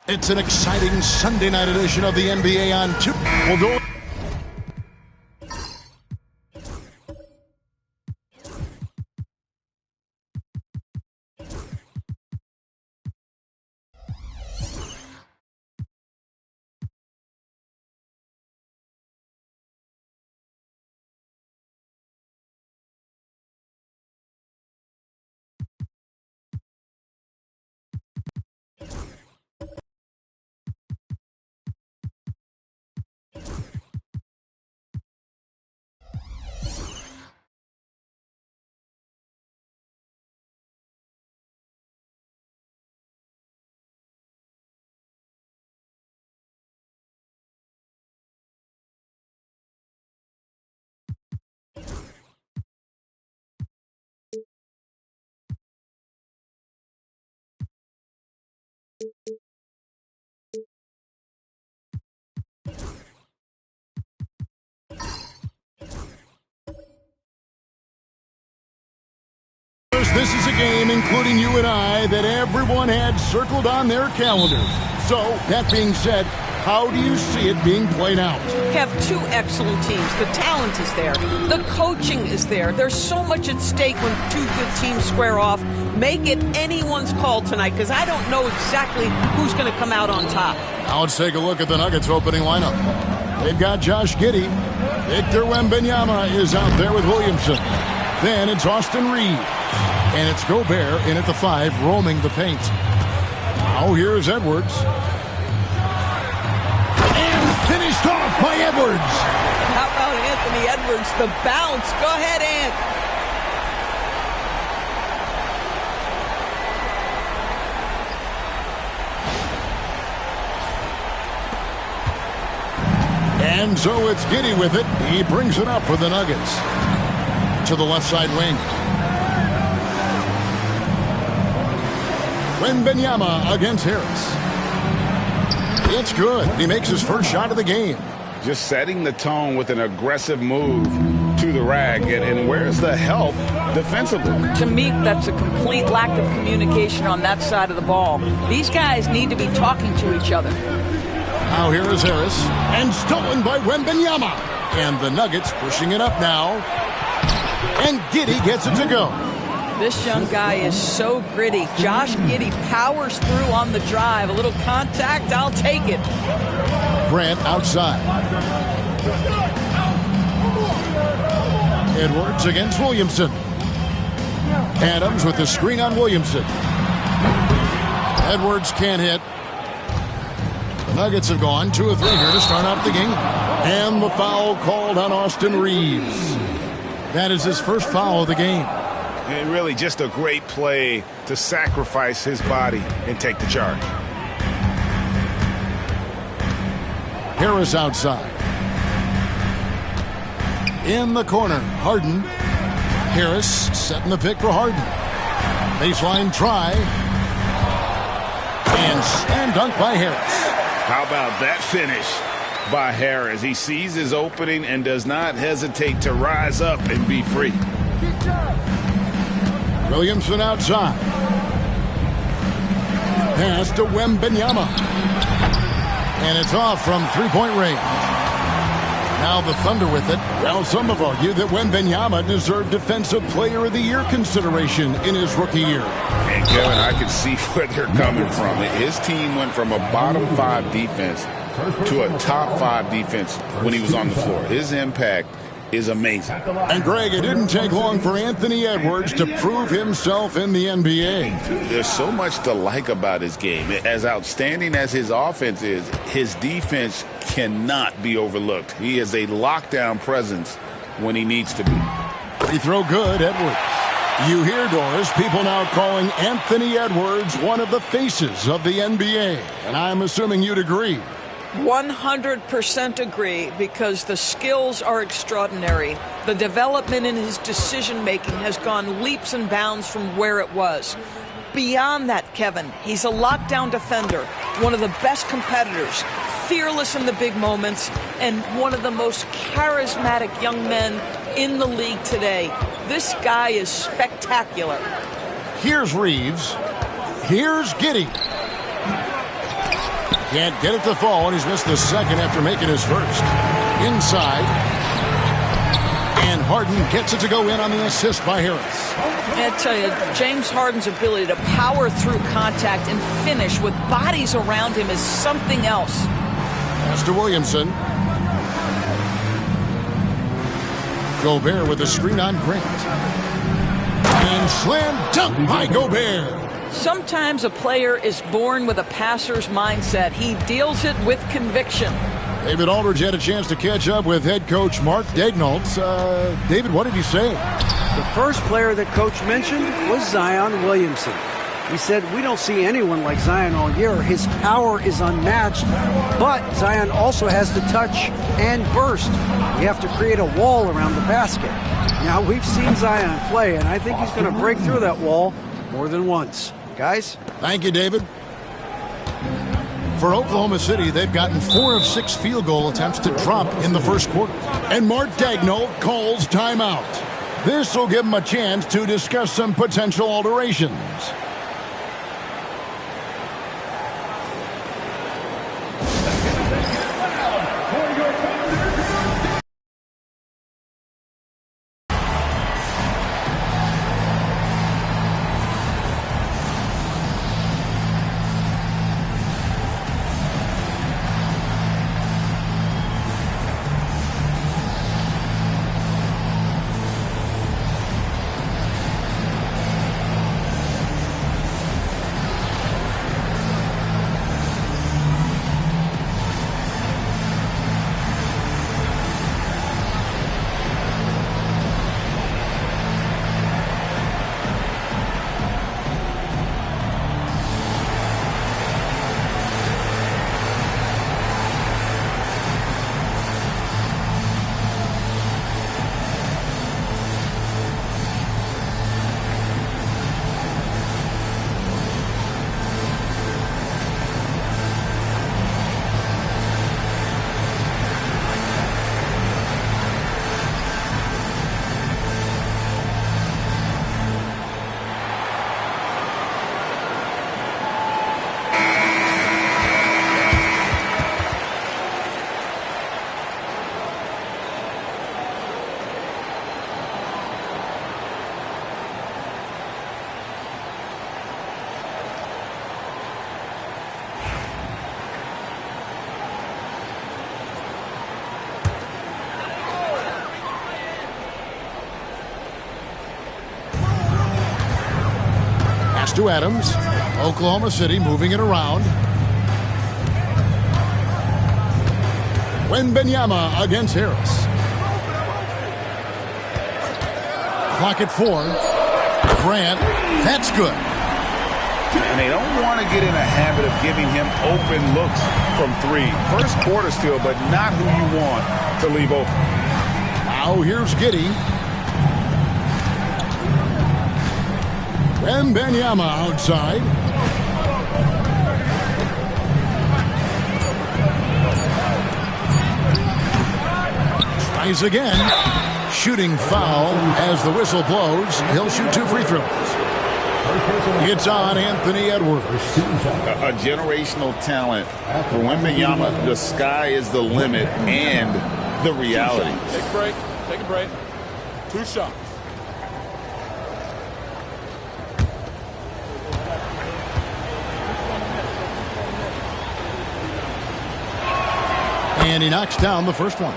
It's an exciting Sunday night edition of the NBA on 2. We'll go. This is a game, including you and I, that everyone had circled on their calendars. So, that being said, how do you see it being played out? Have two excellent teams. The talent is there. The coaching is there. There's so much at stake when two good teams square off. Make it anyone's call tonight, because I don't know exactly who's going to come out on top. Now let's take a look at the Nuggets opening lineup. They've got Josh Giddey. Victor Wembanyama is out there with Williamson. Then it's Austin Reeves. And it's Gobert in at the 5, roaming the paint. Now here's Edwards. And finished off by Edwards. How about Anthony Edwards? The bounce. Go ahead, Ant. And so it's Giddey with it. He brings it up for the Nuggets. To the left side wing. Wembanyama against Harris. It's good. He makes his first shot of the game. Just setting the tone with an aggressive move to the rack. And where's the help defensively? To me, that's a complete lack of communication on that side of the ball. These guys need to be talking to each other. Now here is Harris. And stolen by Wembanyama. And the Nuggets pushing it up now. And Giddey gets it to go. This young guy is so gritty. Josh Giddey powers through on the drive. A little contact, I'll take it. Grant outside. Edwards against Williamson. Adams with the screen on Williamson. Edwards can't hit. The Nuggets have gone 2 of 3 here to start out the game. And the foul called on Austin Reeves. That is his first foul of the game. And really just a great play to sacrifice his body and take the charge. Harris outside. In the corner, Harden. Harris setting the pick for Harden. Baseline try. And slam dunk by Harris. How about that finish by Harris? He sees his opening and does not hesitate to rise up and be free. Williamson outside. Pass to Wembanyama. And it's off from three-point range. Now the Thunder with it. Well, some have argued that Wembanyama deserved Defensive Player of the Year consideration in his rookie year. And Kevin, I can see where they're coming from. His team went from a bottom 5 defense to a top 5 defense when he was on the floor. His impact is amazing. And Greg, it didn't take long for Anthony Edwards to prove himself in the NBA. There's so much to like about his game. As outstanding as his offense is, his defense cannot be overlooked. He is a lockdown presence when he needs to be. Free throw good, Edwards. You hear, Doris, people now calling Anthony Edwards one of the faces of the NBA. And I'm assuming you'd agree. 100% agree, because the skills are extraordinary. The development in his decision-making has gone leaps and bounds from where it was. Beyond that, Kevin, he's a lockdown defender, one of the best competitors, fearless in the big moments, and one of the most charismatic young men in the league today. This guy is spectacular. Here's Reeves. Here's Giddey. Can't get it to fall, and he's missed the second after making his first. Inside. And Harden gets it to go in on the assist by Harris. I tell you, James Harden's ability to power through contact and finish with bodies around him is something else. Pass to Williamson. Gobert with a screen on Grant. And slam dunk by Gobert. Sometimes a player is born with a passer's mindset. He deals it with conviction. David Aldridge had a chance to catch up with head coach Mark Daignault. David, what did he say? The first player that coach mentioned was Zion Williamson. He said, we don't see anyone like Zion all year. His power is unmatched, but Zion also has the touch and burst. We have to create a wall around the basket. Now, we've seen Zion play, and I think he's going to break through that wall more than once. Guys? Thank you, David. For Oklahoma City, they've gotten 4 of 6 field goal attempts to drop in the first quarter. And Mark Daignault calls timeout. This will give him a chance to discuss some potential alterations. To Adams. Oklahoma City moving it around. Wembanyama against Harris. Clock at 4. Grant. That's good. And they don't want to get in a habit of giving him open looks from 3. First quarter still, but not who you want to leave open. Now here's Giddey. Wembanyama outside. Tries again. Shooting foul as the whistle blows. He'll shoot 2 free throws. It's on Anthony Edwards. A generational talent. For Wembanyama, the sky is the limit and the reality. Take a break. Take a break. 2 shots. And he knocks down the first one.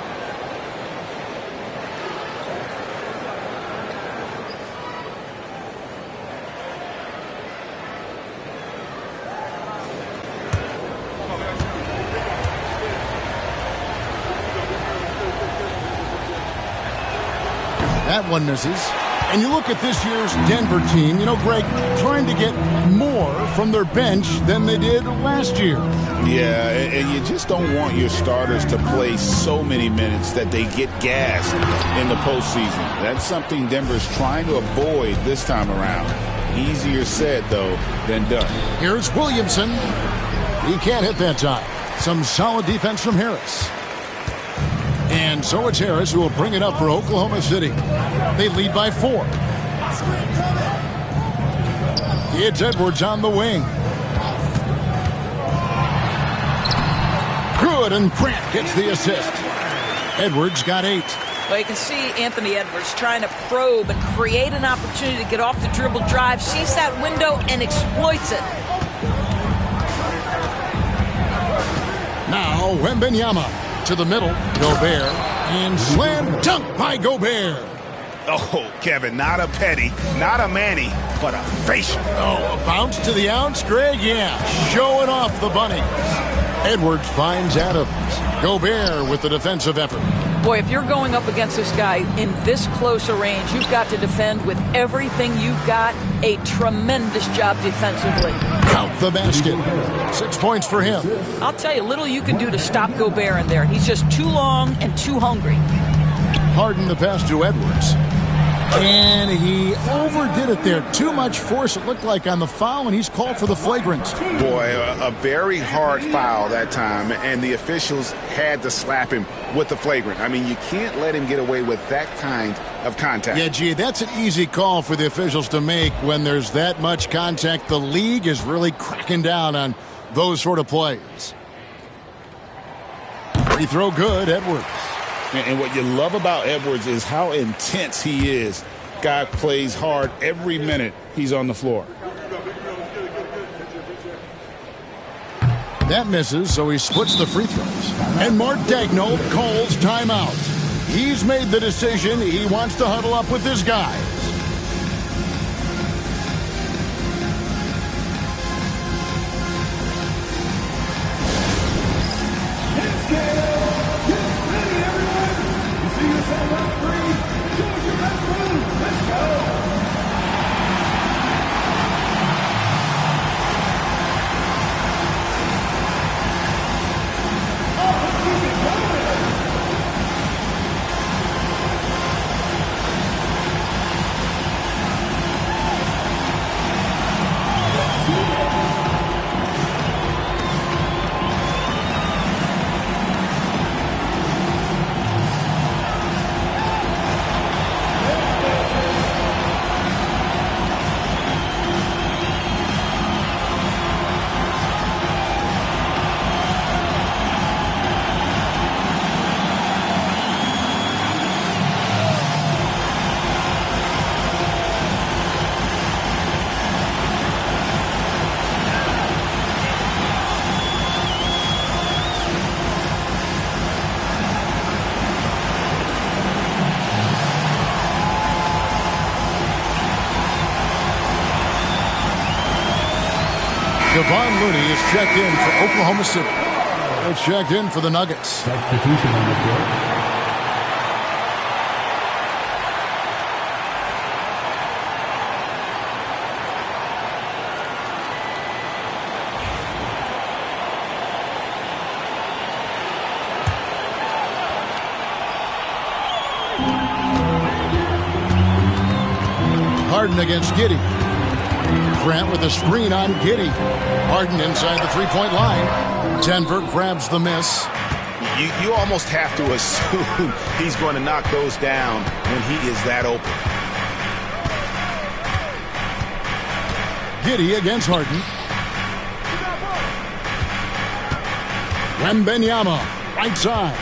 That one misses. And you look at this year's Denver team, you know, Greg, trying to get more from their bench than they did last year. Yeah, and you just don't want your starters to play so many minutes that they get gassed in the postseason. That's something Denver's trying to avoid this time around. Easier said, though, than done. Here's Williamson. He can't hit that time. Some solid defense from Harris. And so it's Harris who will bring it up for Oklahoma City. They lead by 4. It's Edwards on the wing. Good, and Grant gets the assist. Edwards got 8. Well, you can see Anthony Edwards trying to probe and create an opportunity to get off the dribble drive, sees that window, and exploits it. Now, Wembanyama to the middle. Gobert, and slam dunk by Gobert. Oh, Kevin, not a Petty, not a Manny, but a facial. Oh, a bounce to the ounce, Greg? Yeah, showing off the bunnies. Edwards finds Adams. Gobert with the defensive effort. Boy, if you're going up against this guy in this close a range, you've got to defend with everything you've got. A tremendous job defensively. Count the basket. 6 points for him. I'll tell you, little you can do to stop Gobert in there. He's just too long and too hungry. Harden the pass to Edwards. And he overdid it there. Too much force, it looked like, on the foul, and he's called for the flagrant. Boy, a very hard foul that time, and the officials had to slap him with the flagrant. I mean, you can't let him get away with that kind of contact. Yeah, gee, that's an easy call for the officials to make when there's that much contact. The league is really cracking down on those sort of plays. Free throw good, Edwards. And what you love about Edwards is how intense he is. Guy plays hard every minute he's on the floor. That misses, so he splits the free throws. And Mark Daigneault calls timeout. He's made the decision. He wants to huddle up with his guys. Devon Looney is checked in for Oklahoma City. It's checked in for the Nuggets. Substitution on the court. Harden against Giddey. Grant with a screen on Giddey. Harden inside the three-point line. Denver grabs the miss. You almost have to assume he's going to knock those down when he is that open. Giddey against Harden. Wembanyama, right side.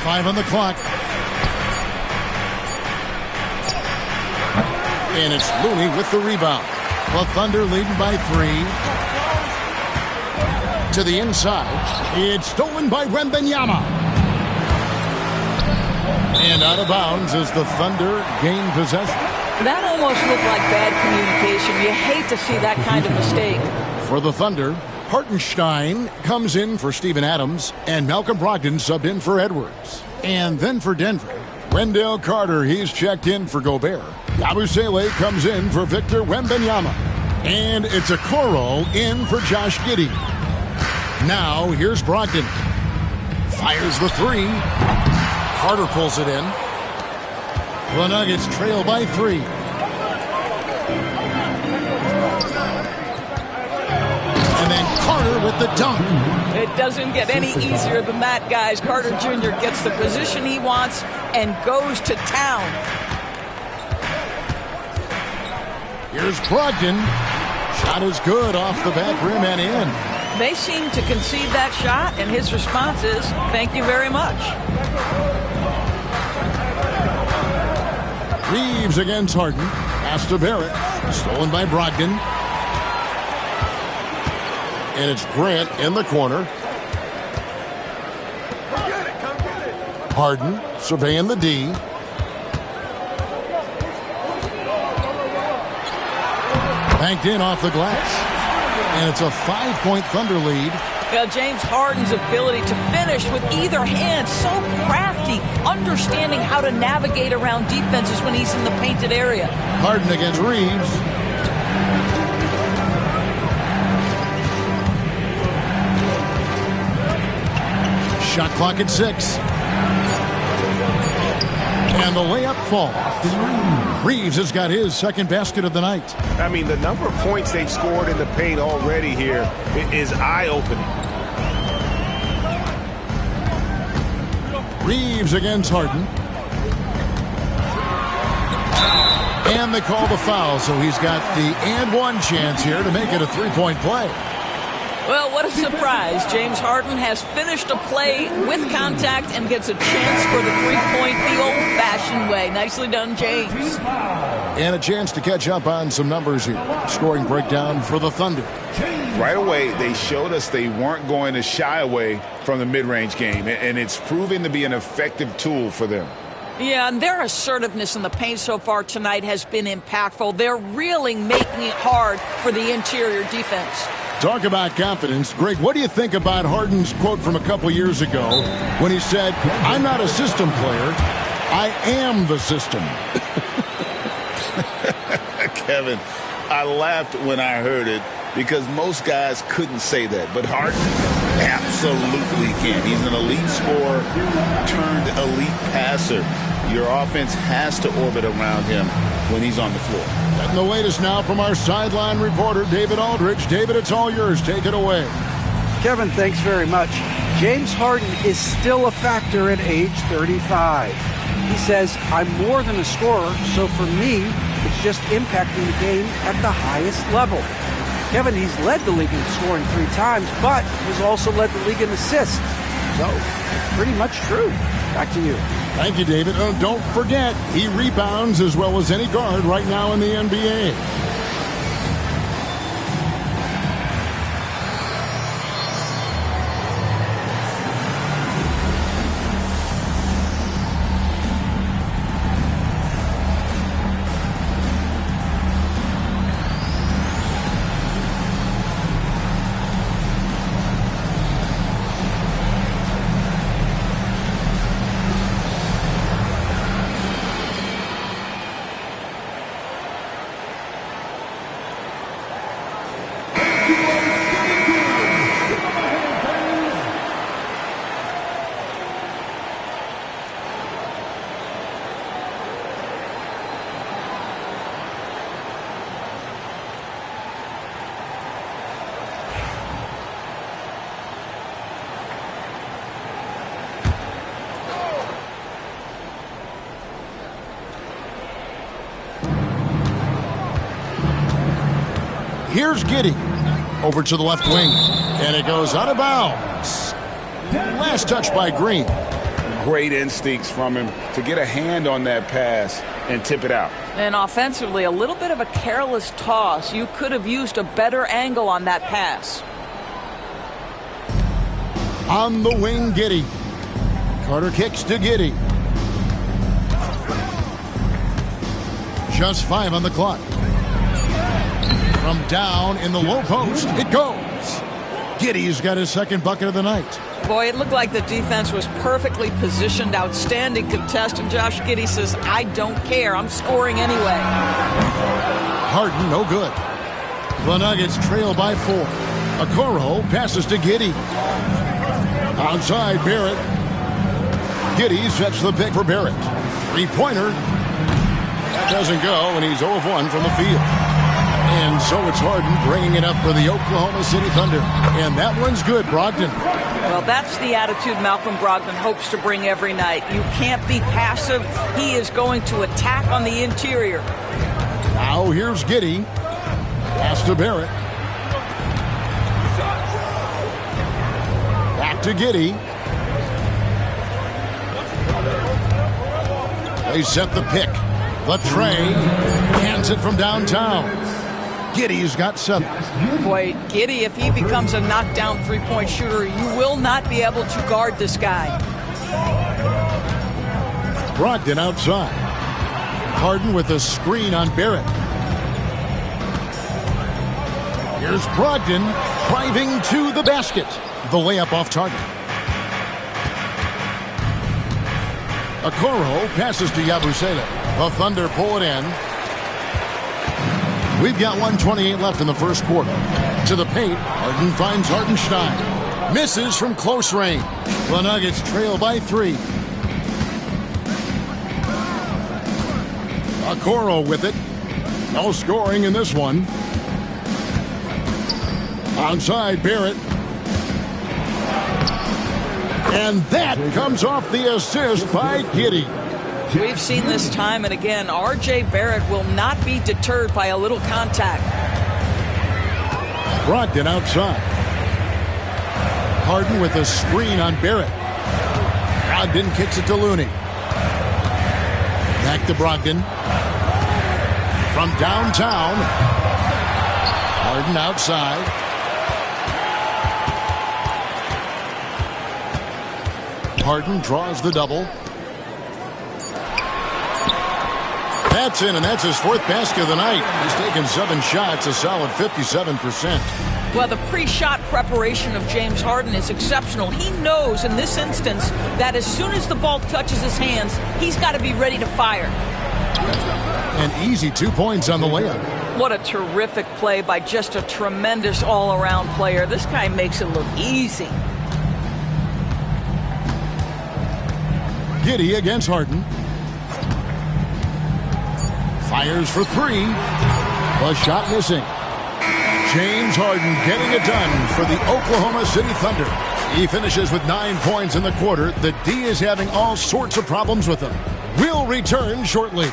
5 on the clock. And it's Looney with the rebound. The Thunder leading by 3. To the inside. It's stolen by Wembanyama. And out of bounds as the Thunder gain possession. That almost looked like bad communication. You hate to see that kind of mistake. For the Thunder, Hartenstein comes in for Steven Adams, and Malcolm Brogdon subbed in for Edwards. And then for Denver, Wendell Carter, he's checked in for Gobert. Yabusele comes in for Victor Wembanyama. And it's Okoro in for Josh Giddey. Now, here's Brogdon. Fires the 3. Carter pulls it in. The Nuggets trail by 3. And then Carter with the dunk. It doesn't get any easier than that, guys. Carter Jr. gets the position he wants and goes to town. Here's Brogdon. Shot is good off the back rim and in. they seem to concede that shot, and his response is, thank you very much. Reeves against Harden. Pass to Barrett. Stolen by Brogdon. And it's Grant in the corner. Harden surveying the D. Banked in off the glass. And it's a 5-point Thunder lead. James Harden's ability to finish with either hand, so crafty, understanding how to navigate around defenses when he's in the painted area. Harden against Reeves. Shot clock at 6. And the layup falls. Reeves has got his second basket of the night. I mean, the number of points they've scored in the paint already here is eye-opening. Reeves against Harden. And they call the foul, so he's got the and one chance here to make it a three-point play. Well, what a surprise. James Harden has finished a play with contact and gets a chance for the three-point the old-fashioned way. Nicely done, James. And a chance to catch up on some numbers here. Scoring breakdown for the Thunder. Right away, they showed us they weren't going to shy away from the mid-range game, and it's proving to be an effective tool for them. Yeah, and their assertiveness in the paint so far tonight has been impactful. They're really making it hard for the interior defense. Talk about confidence. Greg, what do you think about Harden's quote from a couple years ago when he said, I'm not a system player, I am the system? Kevin, I laughed when I heard it because most guys couldn't say that, but Harden absolutely can. He's an elite scorer turned elite passer. Your offense has to orbit around him when he's on the floor. And the latest now from our sideline reporter, David Aldridge. David, it's all yours. Take it away. Kevin, thanks very much. James Harden is still a factor at age 35. He says, I'm more than a scorer, so for me, it's just impacting the game at the highest level. Kevin, he's led the league in scoring 3 times, but he's also led the league in assists. So, it's pretty much true. Back to you. Thank you, David. Oh, don't forget, he rebounds as well as any guard right now in the NBA. Here's Giddey over to the left wing, and it goes out of bounds. Last touch by Green. Great instincts from him to get a hand on that pass and tip it out. And offensively, a little bit of a careless toss. You could have used a better angle on that pass. On the wing, Giddey. Carter kicks to Giddey. Just 5 on the clock. From down in the low post, it goes. Giddey's got his second bucket of the night. Boy, it looked like the defense was perfectly positioned, outstanding contest, and Josh Giddey says, I don't care, I'm scoring anyway. Harden, no good. The Nuggets trail by 4. Okoro passes to Giddey. Outside, Barrett. Giddey sets the pick for Barrett. Three-pointer. That doesn't go, and he's 0 of 1 from the field. And so it's Harden bringing it up for the Oklahoma City Thunder. And that one's good, Brogdon. Well, that's the attitude Malcolm Brogdon hopes to bring every night. You can't be passive. He is going to attack on the interior. Now here's Giddey. Pass to Barrett. Back to Giddey. They set the pick. Latrey hands it from downtown. Giddey's got 7. Boy, Giddey, if he becomes a knockdown three-point shooter, you will not be able to guard this guy. Brogdon outside. Harden with a screen on Barrett. Here's Brogdon driving to the basket. The layup off target. Okoro passes to Yabusele. The Thunder pull it in. We've got 1:28 left in the first quarter. To the paint, Harden finds Hartenstein. Misses from close range. The Nuggets trail by 3. Okoro with it. No scoring in this one. Outside Barrett. And that comes off the assist by Giddey. We've seen this time and again. R.J. Barrett will not be deterred by a little contact. Brogdon outside. Harden with a screen on Barrett. Brogdon kicks it to Looney. Back to Brogdon. From downtown. Harden outside. Harden draws the double. That's in, and that's his 4th basket of the night. He's taken 7 shots, a solid 57%. Well, the pre-shot preparation of James Harden is exceptional. He knows in this instance that as soon as the ball touches his hands, he's got to be ready to fire. An easy 2 points on the layup. What a terrific play by just a tremendous all-around player. This guy makes it look easy. Giddey against Harden. Fires for 3. The shot missing. James Harden getting it done for the Oklahoma City Thunder. He finishes with 9 points in the quarter. The D is having all sorts of problems with him. We'll return shortly.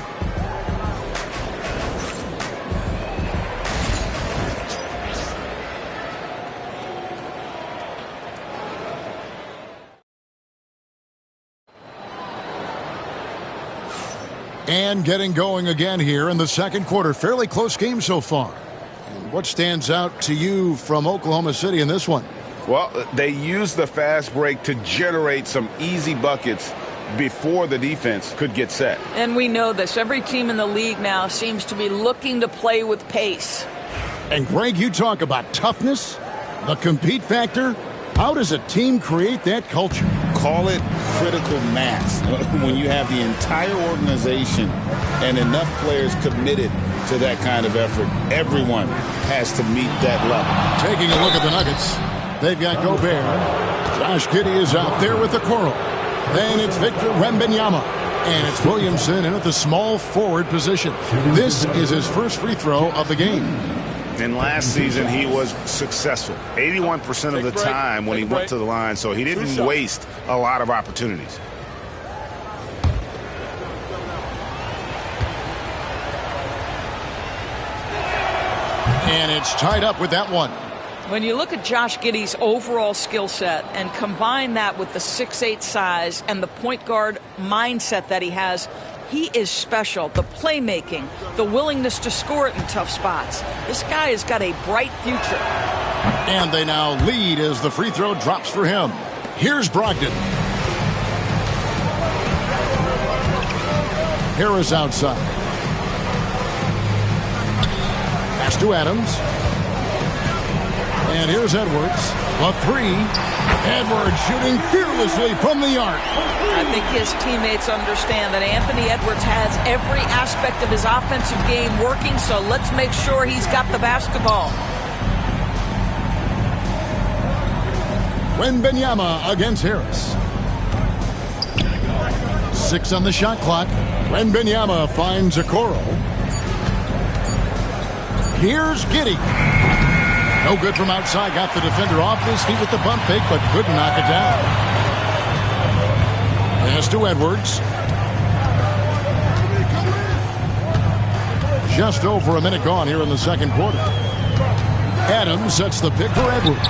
And getting going again here in the second quarter. Fairly close game so far. And what stands out to you from Oklahoma City in this one? Well, they used the fast break to generate some easy buckets before the defense could get set. And we know this. Every team in the league now seems to be looking to play with pace. And Greg, you talk about toughness, the compete factor. How does a team create that culture? Call it critical mass. When you have the entire organization and enough players committed to that kind of effort, everyone has to meet that level. Taking a look at the Nuggets, they've got Gobert. Josh Giddey is out there with the Coral. Then it's Victor Wembanyama. And it's Williamson in at the small forward position. This is his first free throw of the game. And last season, he was successful 81% of the time when he went to the line, so he didn't waste a lot of opportunities. And it's tied up with that one. When you look at Josh Giddey's overall skill set and combine that with the 6'8" size and the point guard mindset that he has, he is special. The playmaking, the willingness to score it in tough spots. This guy has got a bright future. And they now lead as the free throw drops for him. Here's Brogdon. Harris outside. Pass to Adams. And here's Edwards. The 3. Edwards shooting fearlessly from the arc. I think his teammates understand that Anthony Edwards has every aspect of his offensive game working, so let's make sure he's got the basketball. Wembanyama against Harris. 6 on the shot clock. Wembanyama finds Okoro. Here's Giddey. No good from outside. Got the defender off his feet with the pump fake, but couldn't knock it down. Pass to Edwards. Just over a minute gone here in the second quarter. Adams sets the pick for Edwards.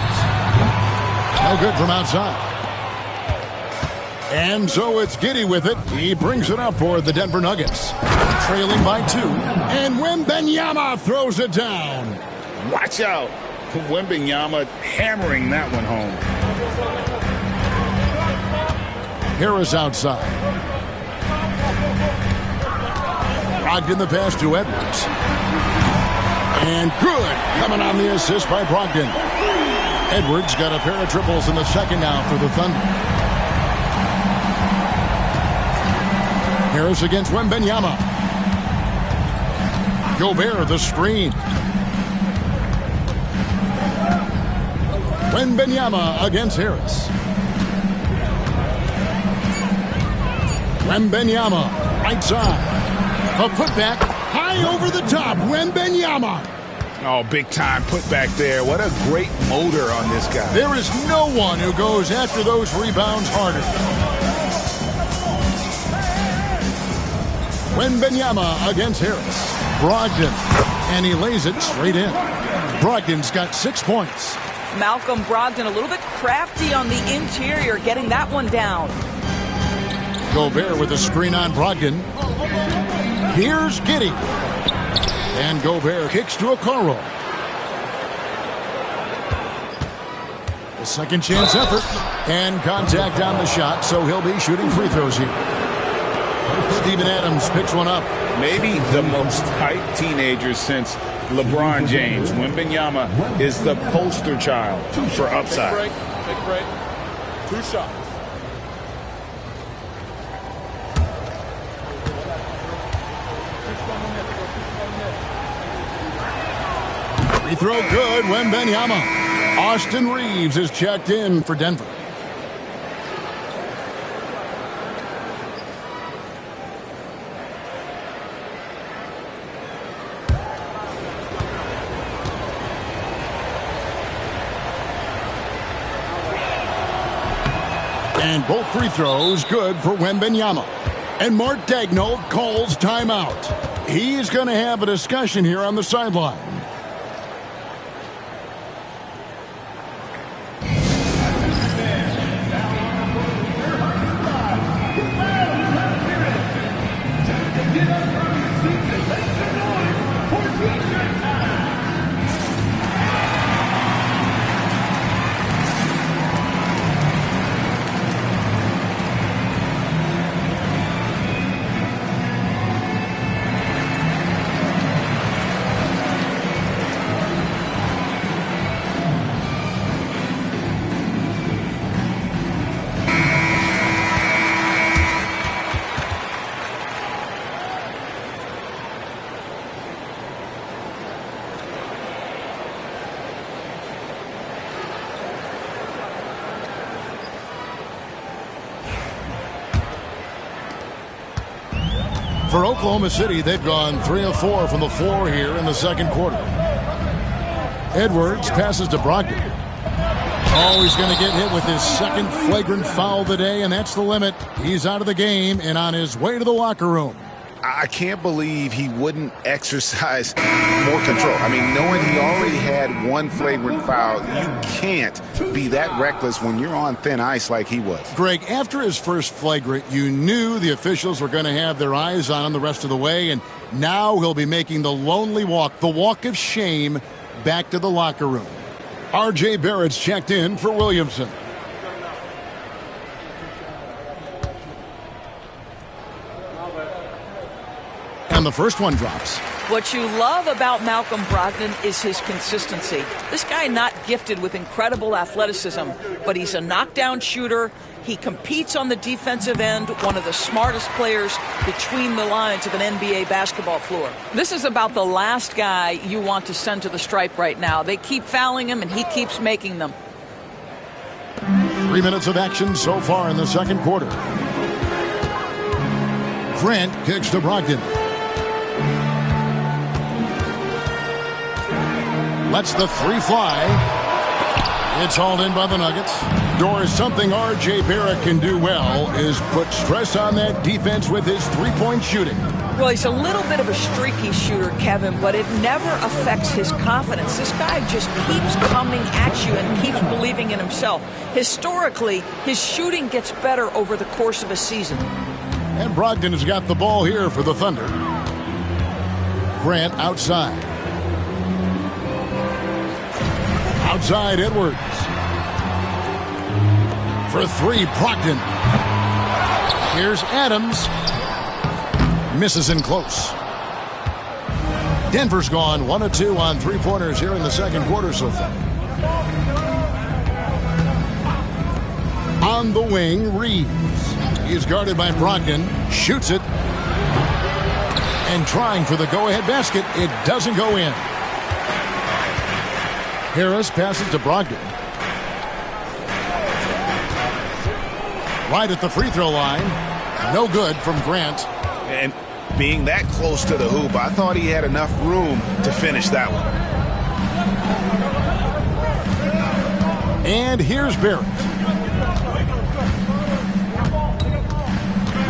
No good from outside. And so it's Giddey with it. He brings it up for the Denver Nuggets. Trailing by 2. And Wembanyama throws it down. Watch out. Wembanyama hammering that one home. Harris outside. Brogdon the pass to Edwards. And good. Coming on the assist by Brogdon. Edwards got a pair of triples in the second now for the Thunder. Harris against Wembanyama. Gobert the screen. Wembanyama against Harris. Wembanyama, right side. A putback, high over the top. Wembanyama. Oh, big time putback there. What a great motor on this guy. There is no one who goes after those rebounds harder. Wembanyama against Harris. Brogdon, and he lays it straight in. Brogdon's got 6 points. Malcolm Brogdon a little bit crafty on the interior, getting that one down. Gobert with a screen on Brogdon. Here's Giddey. And Gobert kicks to Okoro. The second chance effort. And contact on the shot, so he'll be shooting free throws here. Steven Adams picks one up. Maybe the most hyped teenager since LeBron James. Wembanyama is the poster child for upside. Take a break. 2 shots. Free throw good, Wembanyama. Austin Reeves is checked in for Denver. And both free throws good for Wembanyama. And Mark Daigneault calls timeout. He's going to have a discussion here on the sideline. For Oklahoma City, they've gone 3 of 4 from the floor here in the second quarter. Edwards passes to Brogdon. Oh, he's going to get hit with his second flagrant foul of the day, and that's the limit. He's out of the game and on his way to the locker room. I can't believe he wouldn't exercise more control. I mean, knowing he already had one flagrant foul, you can't be that reckless when you're on thin ice like he was. Greg, after his first flagrant, you knew the officials were going to have their eyes on him the rest of the way, and now he'll be making the lonely walk, the walk of shame, back to the locker room. R.J. Barrett's checked in for Williamson. And the first one drops. What you love about Malcolm Brogdon is his consistency. This guy not gifted with incredible athleticism, but he's a knockdown shooter. He competes on the defensive end, one of the smartest players between the lines of an NBA basketball floor. This is about the last guy you want to send to the stripe right now. They keep fouling him, and he keeps making them. 3 minutes of action so far in the second quarter. Grant kicks to Brogdon. Lets the three fly. It's hauled in by the Nuggets. Doris, something R.J. Barrett can do well is put stress on that defense with his three-point shooting. Well, he's a little bit of a streaky shooter, Kevin, but it never affects his confidence. This guy just keeps coming at you and keeps believing in himself. Historically, his shooting gets better over the course of a season. And Brogdon has got the ball here for the Thunder. Grant outside. Outside Edwards. For three, Brogdon. Here's Adams. Misses in close. Denver's gone 1 of 2 on three-pointers here in the second quarter so far. On the wing, Reeves. He's guarded by Brogdon. Shoots it. And trying for the go-ahead basket. It doesn't go in. Harris passes to Brogdon. Right at the free throw line. No good from Grant. And being that close to the hoop, I thought he had enough room to finish that one. And here's Barrett.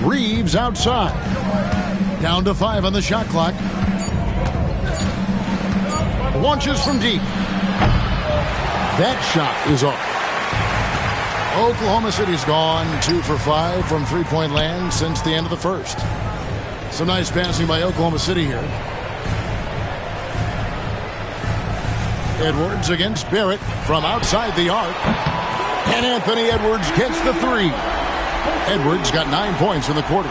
Reeves outside. Down to 5 on the shot clock. Launches from deep. That shot is off. Oklahoma City's gone 2 for 5 from three-point land since the end of the first. Some nice passing by Oklahoma City here. Edwards against Barrett from outside the arc. And Anthony Edwards gets the three. Edwards got 9 points in the quarter.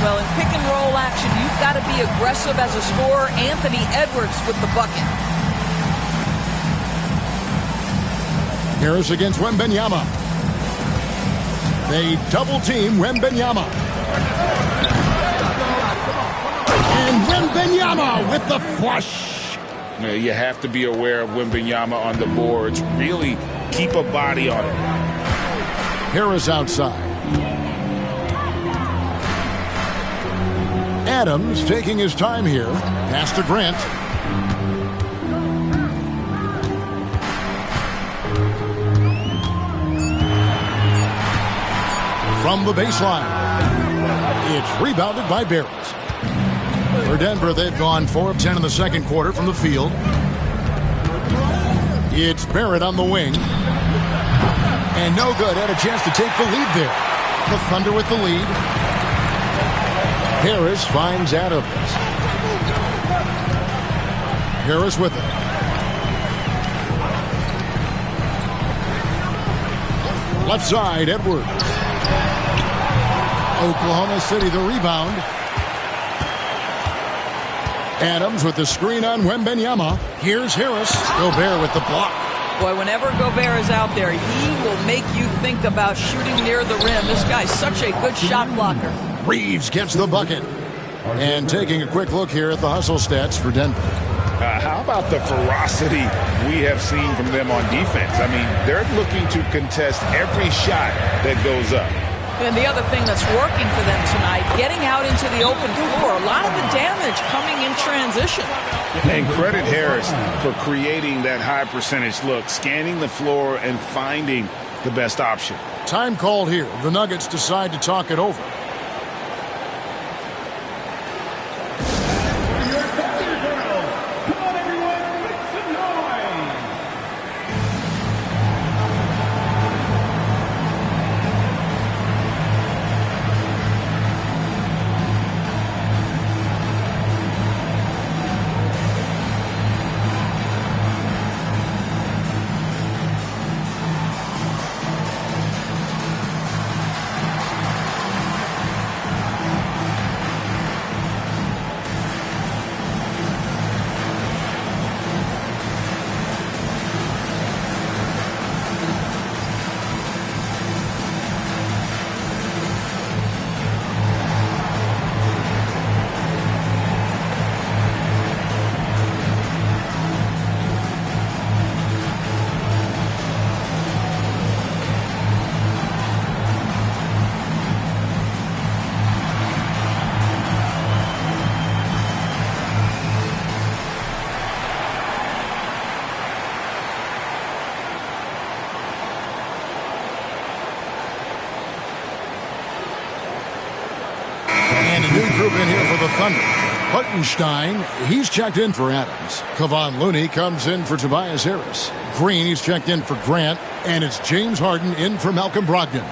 Well, in pick and roll action, you've got to be aggressive as a scorer. Anthony Edwards with the bucket. Harris against Wembanyama. They double team Wembanyama. And Wembanyama with the flush. You have to be aware of Wembanyama on the boards. Really keep a body on it. Harris outside. Adams taking his time here. Pass to Grant. From the baseline. It's rebounded by Barrett. For Denver, they've gone 4 of 10 in the second quarter from the field. It's Barrett on the wing. And no good. Had a chance to take the lead there. The Thunder with the lead. Harris finds Adams. Harris with it. Left side, Edwards. Oklahoma City the rebound. Adams with the screen on Wembanyama. Here's Harris. Gobert with the block. Boy, whenever Gobert is out there, he will make you think about shooting near the rim. This guy's such a good shot blocker. Reeves gets the bucket. And taking a quick look here at the hustle stats for Denver. How about the ferocity we have seen from them on defense? I mean, they're looking to contest every shot that goes up. And the other thing that's working for them tonight, getting out into the open floor. A lot of the damage coming in transition. And credit Harris for creating that high percentage look, scanning the floor and finding the best option. Time called here. The Nuggets decide to talk it over. group in here for the Thunder. Hartenstein, he's checked in for Adams. Kevon Looney comes in for Tobias Harris. Green, he's checked in for Grant. And it's James Harden in for Malcolm Brogdon.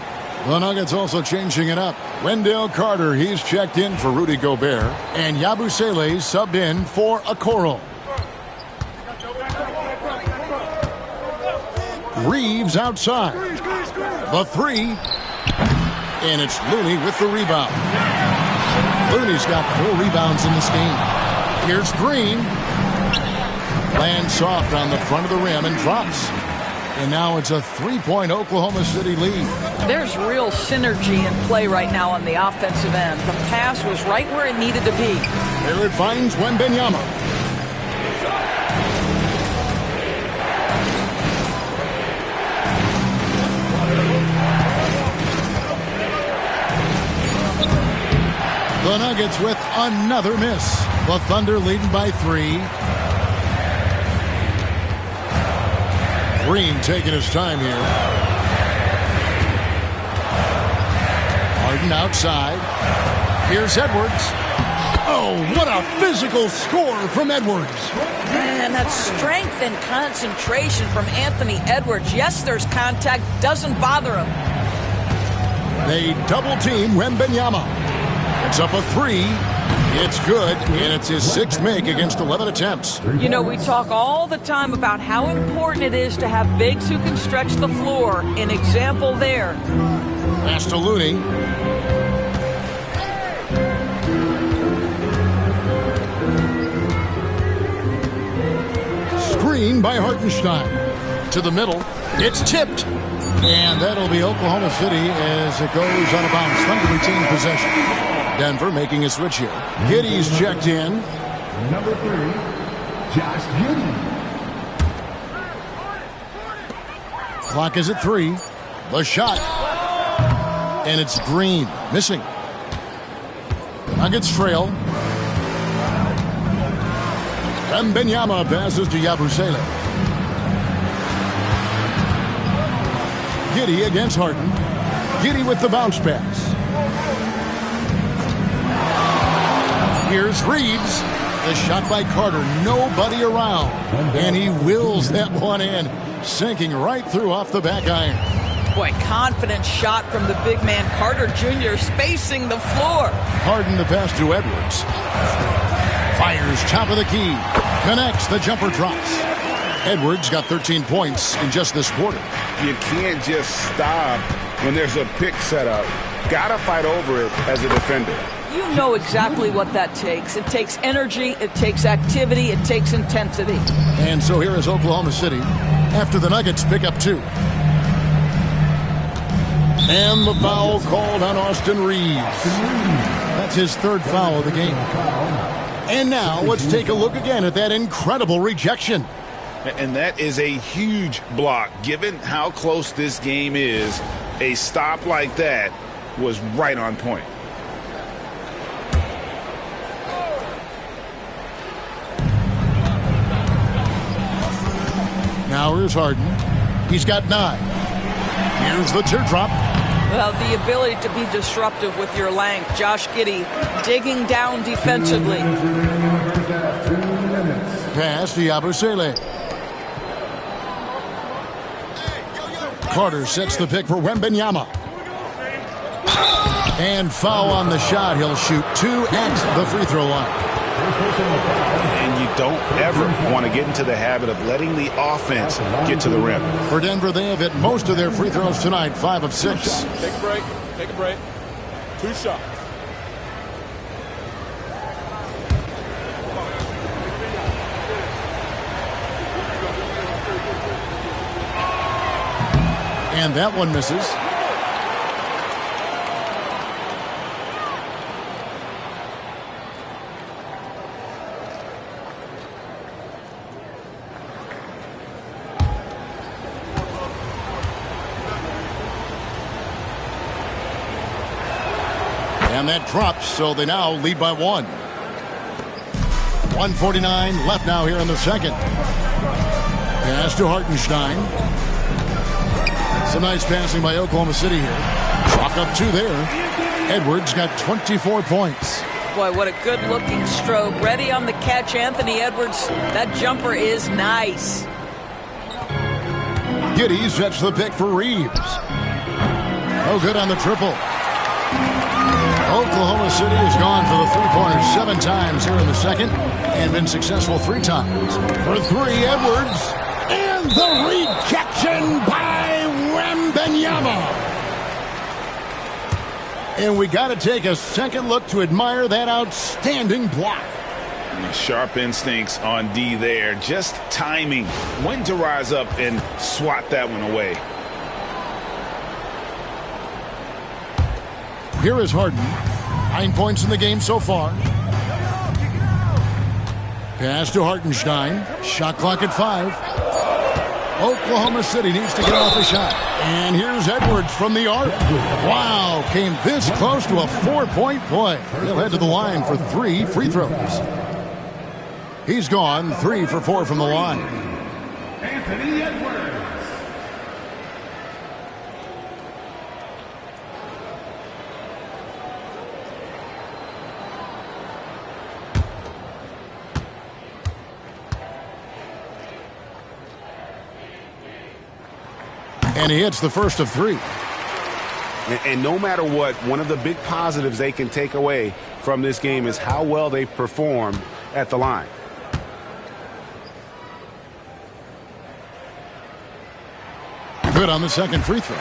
The Nuggets also changing it up. Wendell Carter, he's checked in for Rudy Gobert. And Yabusele subbed in for Okoro. Reeves outside. The three. And it's Looney with the rebound. Looney's got 4 rebounds in this game. Here's Green. Lands soft on the front of the rim and drops. And now it's a 3-point Oklahoma City lead. There's real synergy in play right now on the offensive end. The pass was right where it needed to be. There it finds Wembanyama. The Nuggets with another miss. The Thunder leading by 3. Green taking his time here. Harden outside. Here's Edwards. Oh, what a physical score from Edwards. Man, that strength and concentration from Anthony Edwards. Yes, there's contact. Doesn't bother him. They double team Wembanyama. It's up a 3. It's good, and it's his 6th make against 11 attempts. You know, we talk all the time about how important it is to have bigs who can stretch the floor. An example there. Pass to Looney. Screen by Hartenstein. To the middle. It's tipped. And that'll be Oklahoma City as it goes out of bounds. Thunder retain possession. Denver making a switch here. Giddey's checked in. Number 3, Josh Giddey. Clock is at 3. The shot. And it's Green. Missing. The Nuggets trail. Wembanyama passes to Yabusele. Giddey against Harden. Giddey with the bounce pass. Here's Reeves. The shot by Carter. Nobody around. And he wills that one in. Sinking right through off the back iron. Boy, confident shot from the big man Carter Jr. spacing the floor. Harden the pass to Edwards. Fires top of the key. Connects. The jumper drops. Edwards got 13 points in just this quarter. You can't just stop when there's a pick set up. Gotta fight over it as a defender. You know exactly what that takes. It takes energy, it takes activity, it takes intensity. And so here is Oklahoma City after the Nuggets pick up 2. And the foul called on Austin Reeves. That's his 3rd foul of the game. And now let's take a look again at that incredible rejection. And that is a huge block. Given how close this game is, a stop like that was right on point. Now here's Harden. He's got 9. Here's the teardrop. Well, the ability to be disruptive with your length. Josh Giddey digging down defensively. Pass to Yabusele. Carter sets the pick for Wembanyama. And foul on the shot. He'll shoot 2 at the free throw line. And you don't ever want to get into the habit of letting the offense get to the rim. For Denver, they have hit most of their free throws tonight, 5 of 6. Take a break. Take a break. 2 shots. And that one misses. And that drops, so they now lead by 1. 1:49 left now here in the second. Pass to Hartenstein. Some nice passing by Oklahoma City here. Chalk up 2 there. Edwards got 24 points. Boy, what a good-looking stroke. Ready on the catch, Anthony Edwards. That jumper is nice. Giddey sets the pick for Reeves. No good on the triple. Oklahoma City has gone for the three-pointers 7 times here in the second and been successful 3 times. For 3, Edwards. And the rejection by Wembanyama. And we got to take a second look to admire that outstanding block. Sharp instincts on D there. Just timing. When to rise up and swat that one away. Here is Harden. 9 points in the game so far. Pass to Hartenstein. Shot clock at 5. Oklahoma City needs to get off a shot. And here's Edwards from the arc. Wow, came this close to a 4-point play. He'll head to the line for 3 free throws. He's gone 3 for 4 from the line. Anthony Edwards. And he hits the first of 3. And no matter what, one of the big positives they can take away from this game is how well they performed at the line. Good on the second free throw.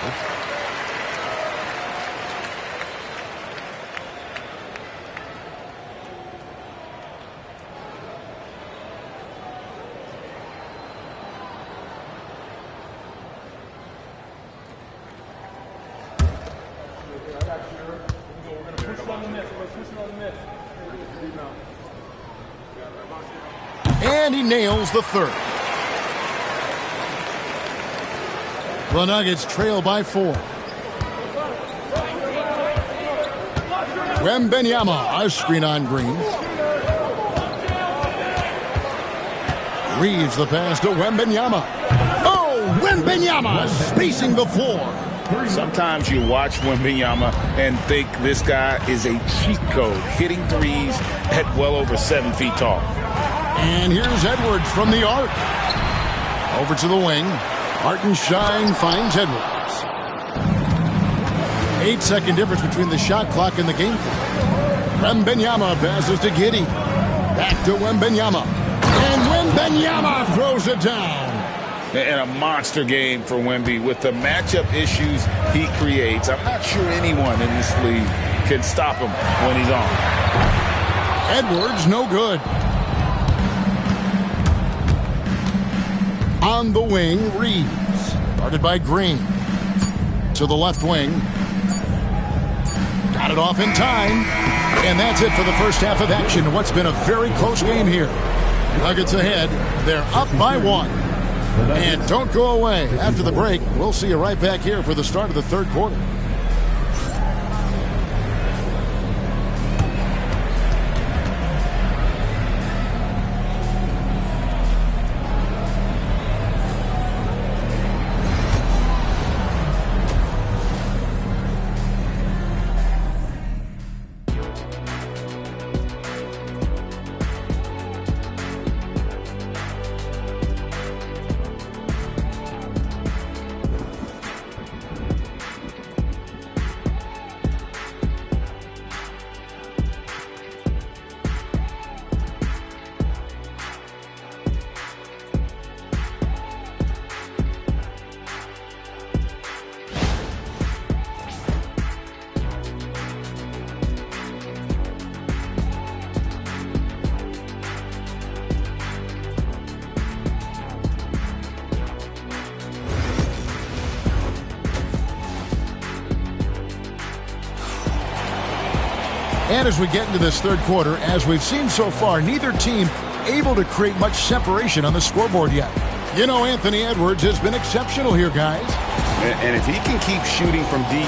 And he nails the third. The Nuggets trail by 4. Wembanyama, a screen on Green. Reeves the pass to Wembanyama. Oh, Wembanyama spacing the floor. Sometimes you watch Wembanyama and think this guy is a cheat code, hitting threes at well over 7 feet tall. And here's Edwards from the arc. Over to the wing. Hartenstein finds Edwards. 8-second difference between the shot clock and the game clock. Wembanyama passes to Giddey. Back to Wembanyama. And Wembanyama throws it down. And a monster game for Wemby with the matchup issues he creates. I'm not sure anyone in this league can stop him when he's on. Edwards, no good. On the wing, Reeves. Guarded by Green. To the left wing. Got it off in time. And that's it for the first half of action. What's been a very close game here. Nuggets ahead. They're up by 1. And don't go away. After the break, we'll see you right back here for the start of the third quarter. And as we get into this third quarter, as we've seen so far, neither team able to create much separation on the scoreboard yet. You know, Anthony Edwards has been exceptional here, guys. And if he can keep shooting from deep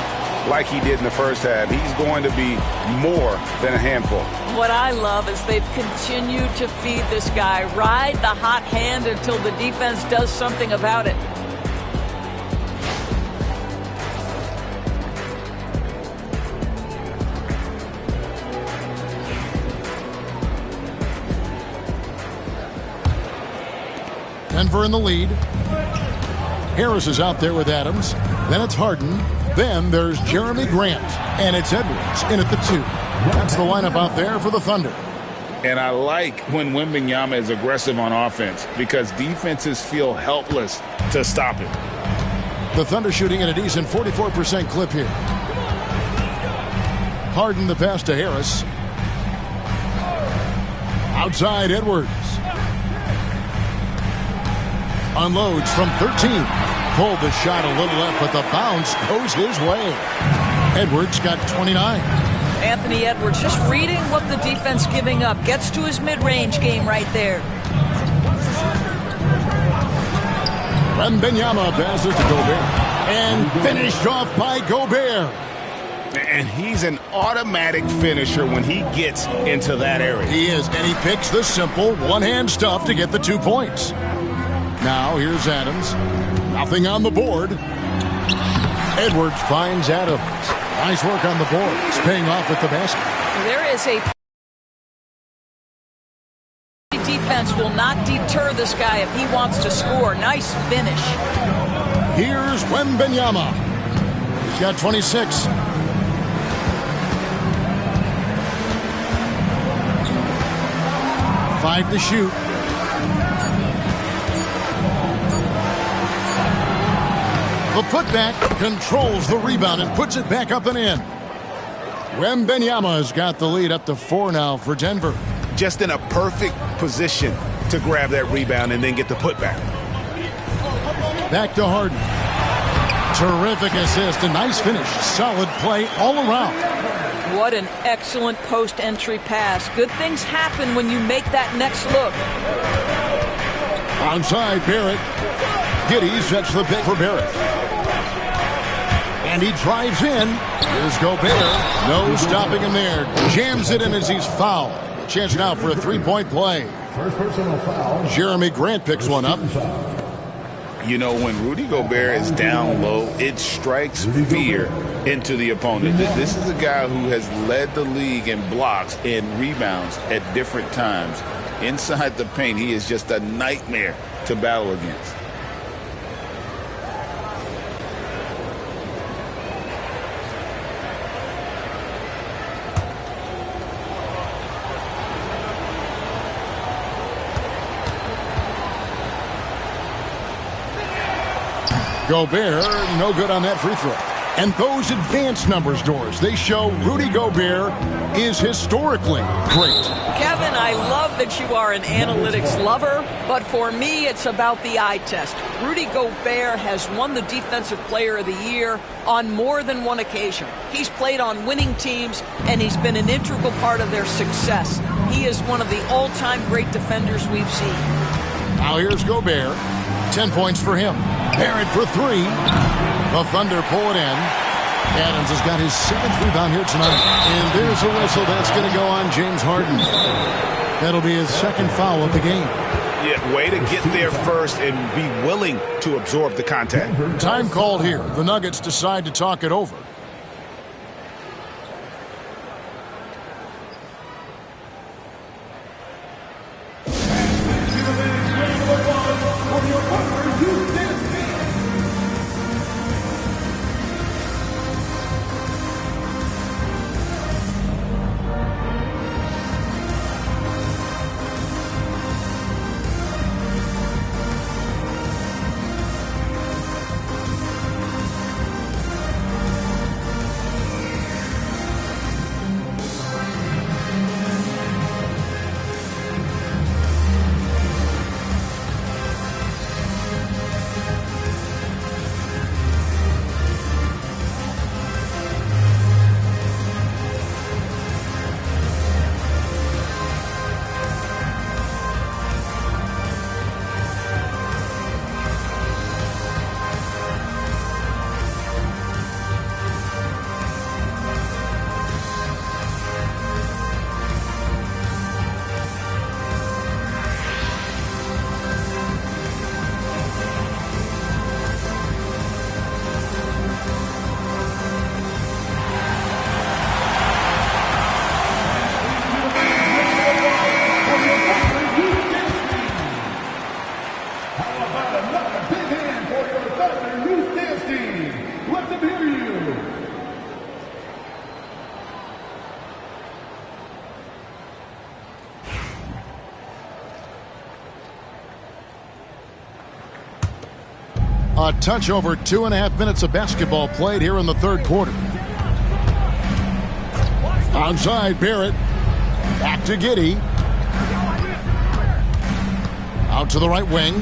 like he did in the first half, he's going to be more than a handful. What I love is they've continued to feed this guy, ride the hot hand until the defense does something about it. Denver in the lead. Harris is out there with Adams. Then it's Harden. Then there's Jeremy Grant. And it's Edwards in at the 2. That's the lineup out there for the Thunder. And I like when Wembanyama is aggressive on offense because defenses feel helpless to stop him. The Thunder shooting at a decent 44% clip here. Harden the pass to Harris. Outside Edwards. Unloads from 13. Pulled the shot a little left, but the bounce goes his way. Edwards got 29. Anthony Edwards just reading what the defense giving up. Gets to his mid-range game right there. Wembanyama passes to Gobert. And finished off by Gobert. And he's an automatic finisher when he gets into that area. He is, and he picks the simple one-hand stuff to get the 2 points. Now here's Adams. Nothing on the board. Edwards finds Adams. Nice work on the board. It's paying off at the basket. There is a defense will not deter this guy if he wants to score. Nice finish. Here's Wembanyama. He's got 26. Five to shoot. The putback controls the rebound and puts it back up and in. Wembanyama has got the lead up to 4 now for Denver. Just in a perfect position to grab that rebound and then get the putback. Back to Harden. Terrific assist, a nice finish. Solid play all around. What an excellent post-entry pass. Good things happen when you make that next look. Onside Barrett. Giddey sets the pick for Barrett. And he drives in. Here's Gobert. No stopping him there. Jams it in as he's fouled. A chance now for a three-point play. First personal foul. Jeremy Grant picks one up. You know, when Rudy Gobert is down low, it strikes fear into the opponent. This is a guy who has led the league in blocks and rebounds at different times. Inside the paint, he is just a nightmare to battle against. Gobert, no good on that free throw. And those advanced numbers, Doris, they show Rudy Gobert is historically great. Kevin, I love that you are an analytics lover, but for me, it's about the eye test. Rudy Gobert has won the Defensive Player of the Year on more than one occasion. He's played on winning teams, and he's been an integral part of their success. He is one of the all-time great defenders we've seen. Now here's Gobert. 10 points for him. Barrett for 3. The Thunder pull it in. Adams has got his 7th rebound here tonight. And there's a whistle that's going to go on James Harden. That'll be his 2nd foul of the game. Yeah, way to get there first and be willing to absorb the contact. Time called here. The Nuggets decide to talk it over. A touch over 2.5 minutes of basketball played here in the third quarter. Onside, Barrett. Back to Giddey. Out to the right wing.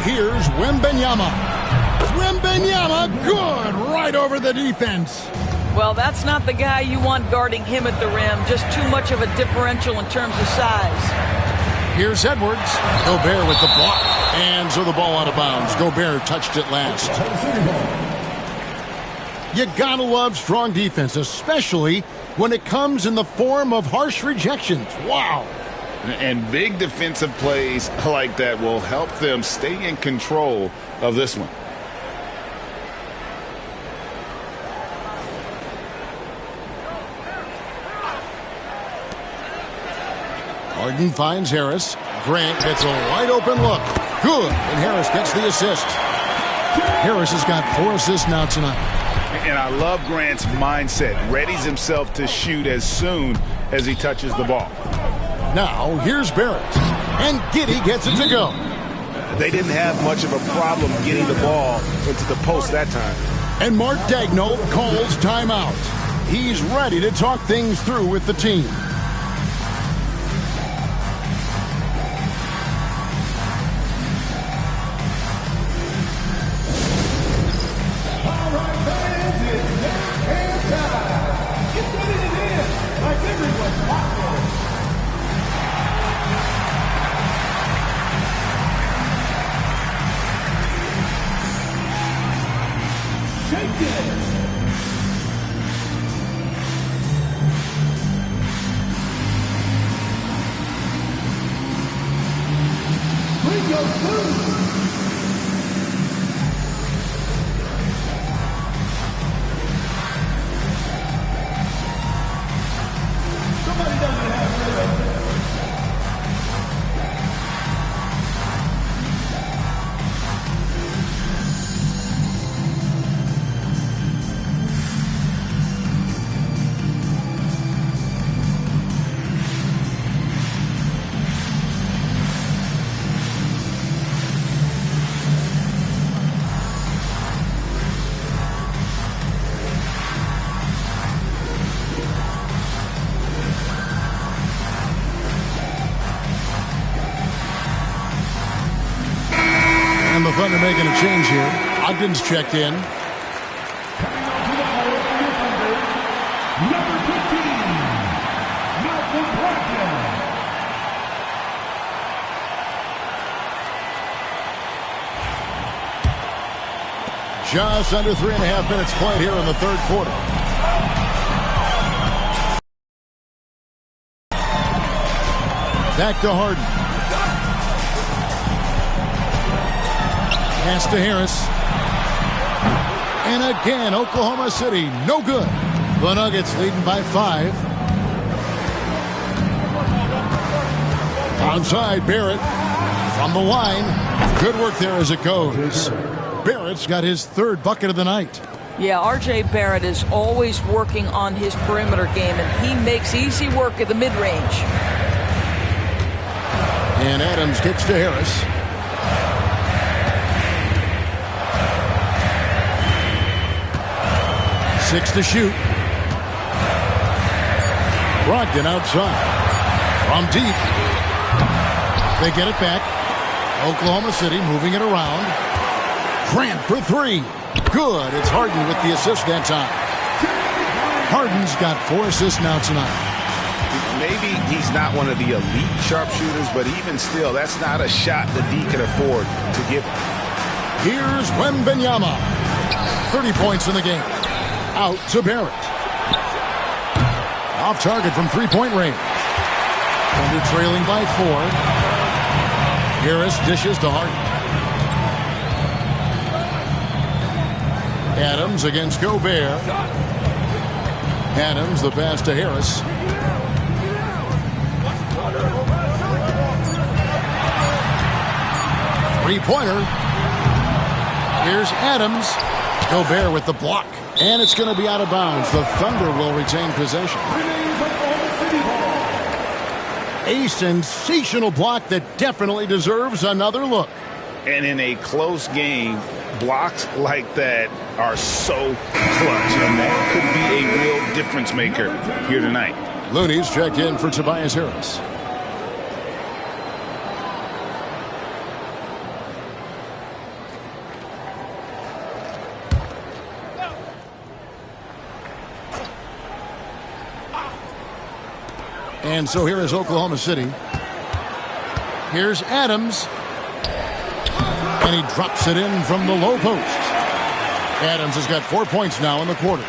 Here's Wembanyama. Wembanyama, good, right over the defense. Well, that's not the guy you want guarding him at the rim. Just too much of a differential in terms of size. Here's Edwards. Gobert with the block. And so the ball out of bounds. Gobert touched it last. You gotta love strong defense, especially when it comes in the form of harsh rejections. Wow. And big defensive plays like that will help them stay in control of this one. Harden finds Harris. Grant gets a wide open look. Good. And Harris gets the assist. Harris has got 4 assists now tonight. And I love Grant's mindset. Readies himself to shoot as soon as he touches the ball. Now, here's Barrett. And Giddey gets it to go. They didn't have much of a problem getting the ball into the post that time. And Mark Daigneault calls timeout. He's ready to talk things through with the team. The Thunder making a change here. Ogden's checked in. Number 15, Malcolm Brogdon. Just under 3.5 minutes played here in the third quarter. Back to Harden. Pass to Harris. And again, Oklahoma City, no good. The Nuggets leading by 5. Onside, Barrett from the line. Good work there as it goes. Barrett's got his 3rd bucket of the night. Yeah, R.J. Barrett is always working on his perimeter game, and he makes easy work at the mid-range. And Adams kicks to Harris. Six to shoot. Brogdon outside. From deep. They get it back. Oklahoma City moving it around. Grant for 3. Good. It's Harden with the assist that time. Harden's got 4 assists now tonight. Maybe he's not one of the elite sharpshooters, but even still, that's not a shot that D can afford to give him. Here's Wembanyama. 30 points in the game. Out to Barrett. Off target from 3-point range. Thunder trailing by 4. Harris dishes to Harden. Adams against Gobert. Adams, the pass to Harris. Three-pointer. Here's Adams. Gobert with the block. And it's going to be out of bounds. The Thunder will retain possession. A sensational block that definitely deserves another look. And in a close game, blocks like that are so clutch, and that could be a real difference maker here tonight. Looney's checked in for Tobias Harris. And so here is Oklahoma City. Here's Adams. And he drops it in from the low post. Adams has got 4 points now in the quarter.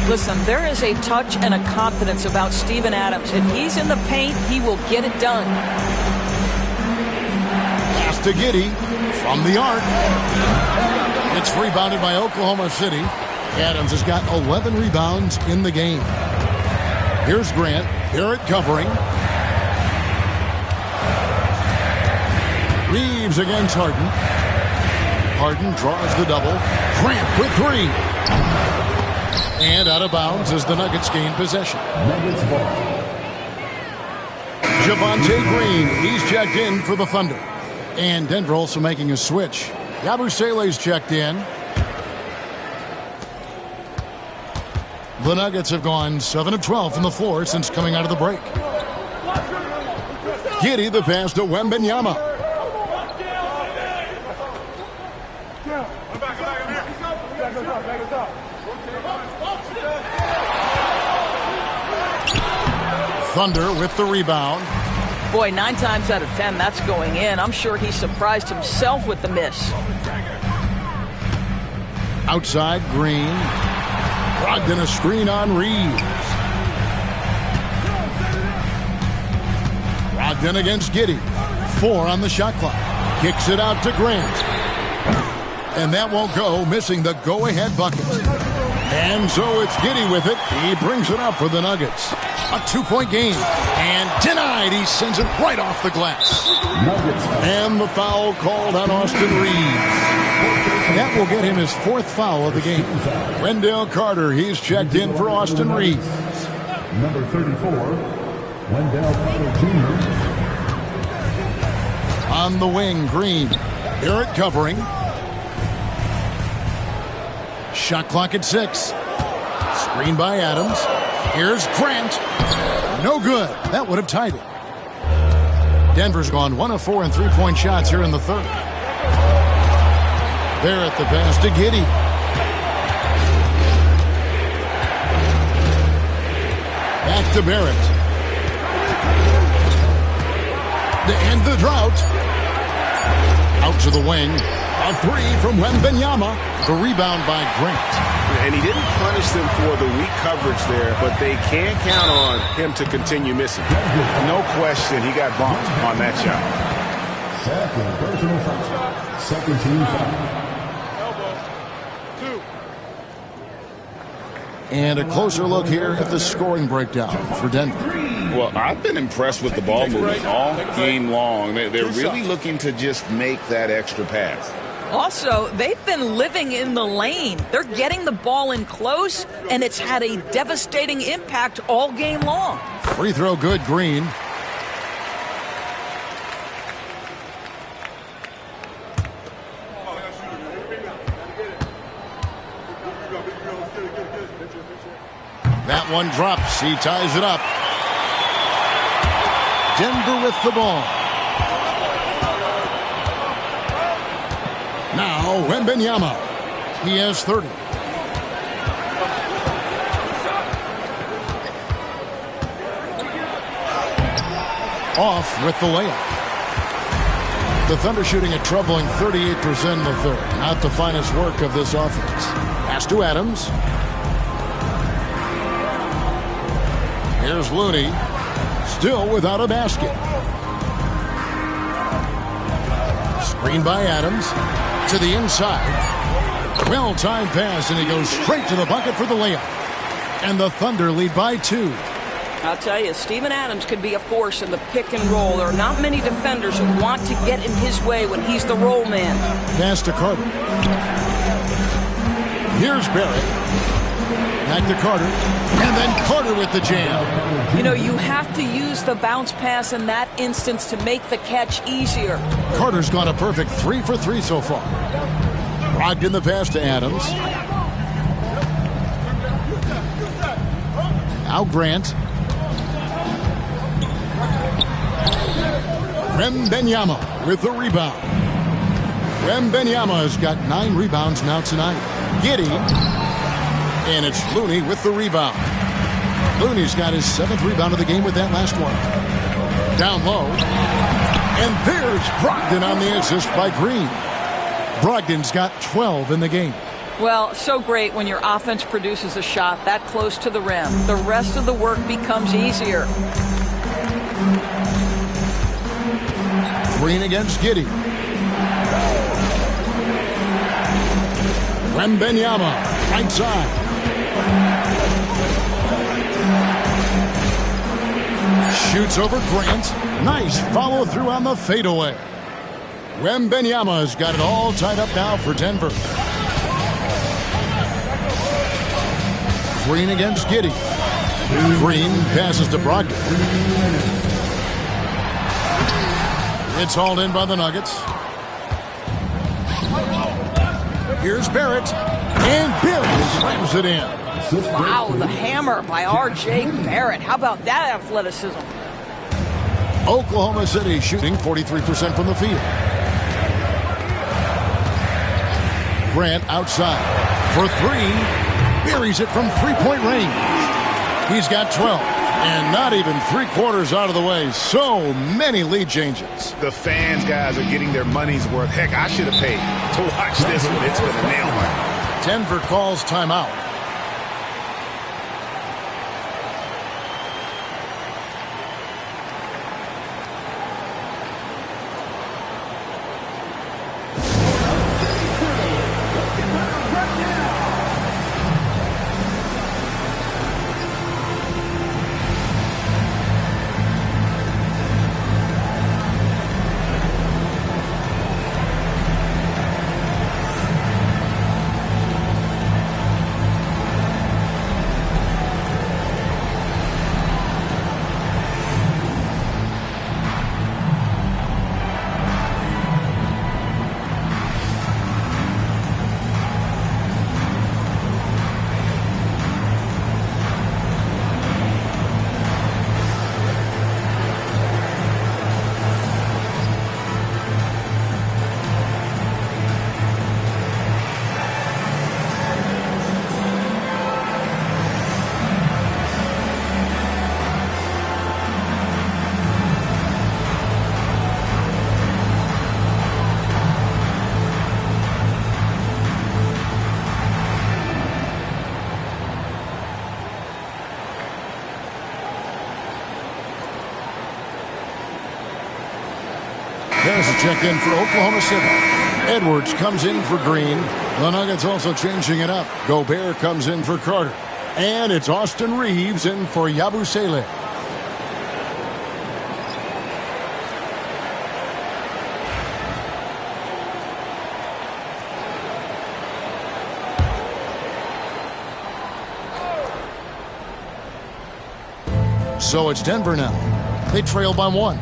Listen, there is a touch and a confidence about Steven Adams. If he's in the paint, he will get it done. Pass to Giddey from the arc. It's rebounded by Oklahoma City. Adams has got 11 rebounds in the game. Here's Grant. Barrett covering. Reeves against Harden. Harden draws the double. Grant for three. And out of bounds as the Nuggets gain possession. Javonte Green, he's checked in for the Thunder. And Denver also making a switch. Yabusele's checked in. The Nuggets have gone 7 of 12 from the floor since coming out of the break. Giddey the pass to Wembanyama. Thunder with the rebound. Boy, 9 times out of 10, that's going in. I'm sure he surprised himself with the miss. Outside, Green. Brogdon a screen on Reeves. Brogdon against Giddey. 4 on the shot clock. Kicks it out to Grant. And that won't go, missing the go-ahead bucket. And so it's Giddey with it. He brings it up for the Nuggets. A 2-point game. And denied. He sends it right off the glass. And the foul called on Austin Reeves. That will get him his 4th foul of the game. Wendell Carter, he's checked in for Austin Reeves. Number 34, Wendell Carter Jr. On the wing, Green. Barrett covering. Shot clock at 6. Screen by Adams. Here's Grant. No good. That would have tied it. Denver's gone 1 of 4 in 3-point shots here in the third. Barrett the pass to Giddey. Back to Barrett. To end the drought. Out to the wing. A 3 from Wembanyama. The rebound by Grant. And he didn't punish them for the weak coverage there, but they can count on him to continue missing. No question, he got bumped on that shot. Second personal foul. Second team foul. And a closer look here at the scoring breakdown for Denver. Well, I've been impressed with the ball movement all game long. They're really looking to just make that extra pass. Also, they've been living in the lane. They're getting the ball in close, and it's had a devastating impact all game long. Free throw good, Green. That one drops. He ties it up. Denver with the ball. Now Wembanyama. He has 30. Off with the layup. The Thunder shooting a troubling 38% in the third. Not the finest work of this offense. Pass to Adams. Here's Looney. Still without a basket. Screen by Adams. To the inside. Well-timed pass, and he goes straight to the bucket for the layup. And the Thunder lead by 2. I'll tell you, Steven Adams could be a force in the pick and roll. There are not many defenders who want to get in his way when he's the roll man. Pass to Carter. Here's Barrett. Back to Carter. And then Carter with the jam. You know, you have to use the bounce pass in that instance to make the catch easier. Carter's gone a perfect 3 for 3 so far. Brogdon the pass to Adams. Now Grant. Wembanyama with the rebound. Wembanyama has got 9 rebounds now tonight. Giddey. And it's Looney with the rebound. Looney's got his 7th rebound of the game with that last one. Down low. And there's Brogdon on the assist by Green. Brogdon's got 12 in the game. Well, so great when your offense produces a shot that close to the rim. The rest of the work becomes easier. Green against Giddey. Wembanyama, right side. Shoots over Grant. Nice follow through on the fadeaway. Wembanyama's got it all tied up now for Denver. Green against Giddey. Green passes to Brogdon. It's hauled in by the Nuggets. Here's Barrett. And Barrett slams it in. Wow, the hammer by R.J. Barrett. How about that athleticism? Oklahoma City shooting 43% from the field. Grant outside for 3. Buries it from 3-point range. He's got 12. And not even 3/4 out of the way. So many lead changes. The fans, guys, are getting their money's worth. Heck, I should have paid to watch this one. It's been a nail biter. Denver calls timeout. There's a check in for Oklahoma City. Edwards comes in for Green. The Nuggets also changing it up. Gobert comes in for Carter. And it's Austin Reeves in for Yabusele. So it's Denver now. They trail by 1.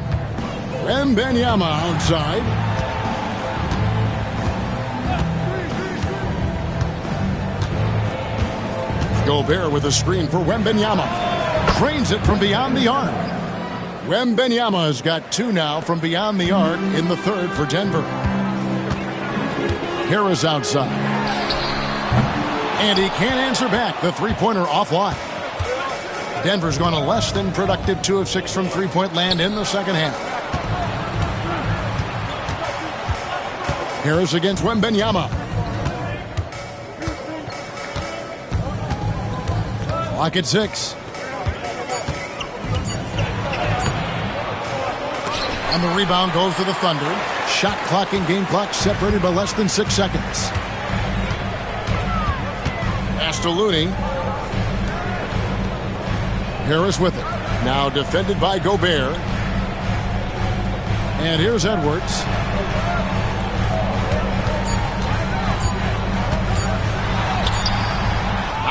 Wembanyama outside. Gobert with a screen for Wembanyama. Trains it from beyond the arc. Wembanyama has got 2 now from beyond the arc in the 3rd for Denver. Harris outside. And he can't answer back. The 3-pointer offline. Denver's gone a less than productive 2 of 6 from 3-point land in the second half. Harris against Wembanyama. Clock at 6. And the rebound goes to the Thunder. Shot clock and game clock separated by less than 6 seconds. Pass to Looney. Harris with it. Now defended by Gobert. And here's Edwards.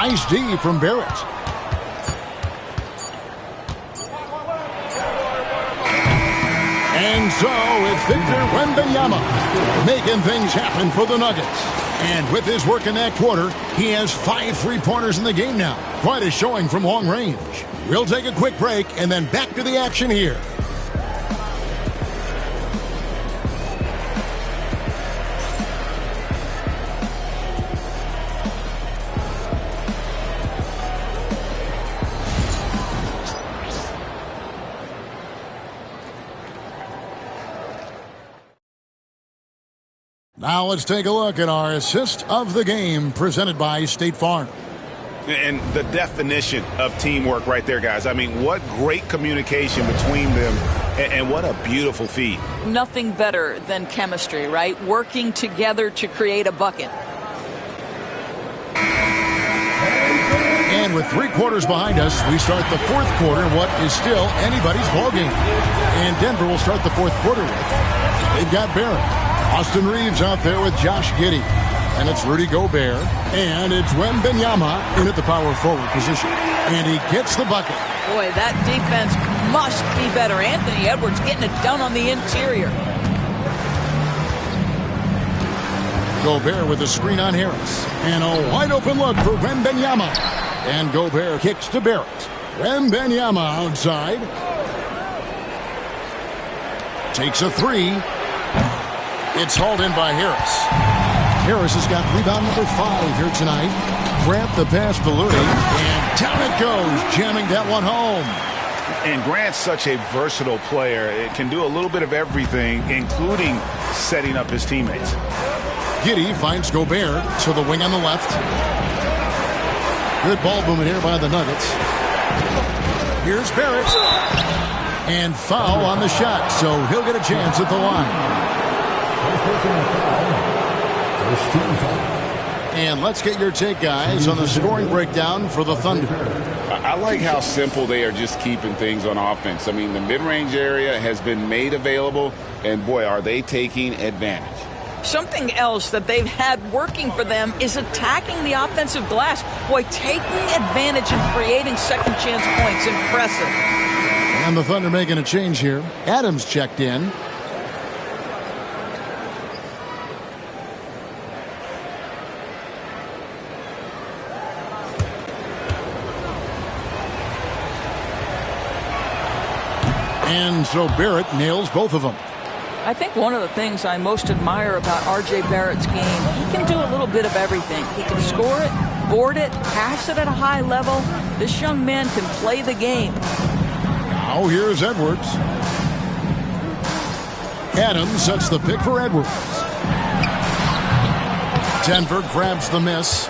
Nice D from Barrett. And so it's Victor Wembanyama making things happen for the Nuggets. And with his work in that quarter, he has 5 3-pointers in the game now. Quite a showing from long range. We'll take a quick break and then back to the action here. Now let's take a look at our assist of the game presented by State Farm. And the definition of teamwork right there, guys. I mean, what great communication between them, and what a beautiful feed. Nothing better than chemistry, right? Working together to create a bucket. And with 3 quarters behind us, we start the 4th quarter in what is still anybody's ballgame. And Denver will start the 4th quarter with. They've got Barrett. Austin Reeves out there with Josh Giddey. And it's Rudy Gobert. And it's Wembanyama in at the power forward position. And he gets the bucket. Boy, that defense must be better. Anthony Edwards getting it done on the interior. Gobert with a screen on Harris. And a wide open look for Wembanyama. And Gobert kicks to Barrett. Wembanyama outside. Takes a 3. It's hauled in by Harris. Harris has got rebound number 5 here tonight. Grant the pass to Looney. And down it goes, jamming that one home. And Grant's such a versatile player. It can do a little bit of everything, including setting up his teammates. Giddey finds Gobert to the wing on the left. Good ball movement here by the Nuggets. Here's Barrett. And foul on the shot, so he'll get a chance at the line. And let's get your take, guys, on the scoring breakdown for the Thunder. I like how simple they are just keeping things on offense. I mean, the mid-range area has been made available, and boy, are they taking advantage. Something else that they've had working for them is attacking the offensive glass. Boy, taking advantage and creating second chance points. Impressive. And the Thunder making a change here. Adams checked in. And so Barrett nails both of them. I think one of the things I most admire about R.J. Barrett's game, he can do a little bit of everything. He can score it, board it, pass it at a high level. This young man can play the game. Now here's Edwards. Adams sets the pick for Edwards. Denver grabs the miss.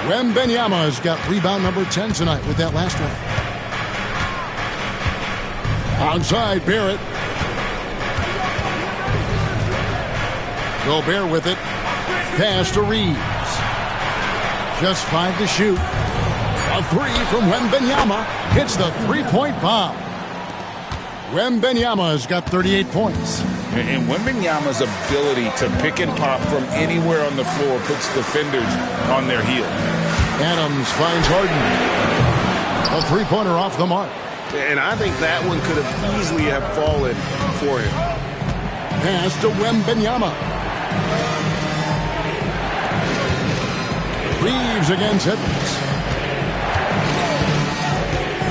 Wembanyama has got rebound number 10 tonight with that last one. Outside, Barrett. Gobert with it. Pass to Reeves. Just 5 to shoot. A 3 from Wembanyama. Hits the 3-point bomb. Wembanyama has got 38 points. And Wembanyama's ability to pick and pop from anywhere on the floor puts defenders on their heel. Adams finds Harden. A 3-pointer off the mark. And I think that one could have easily have fallen for him. Pass to Wembanyama. Reeves against Edwards.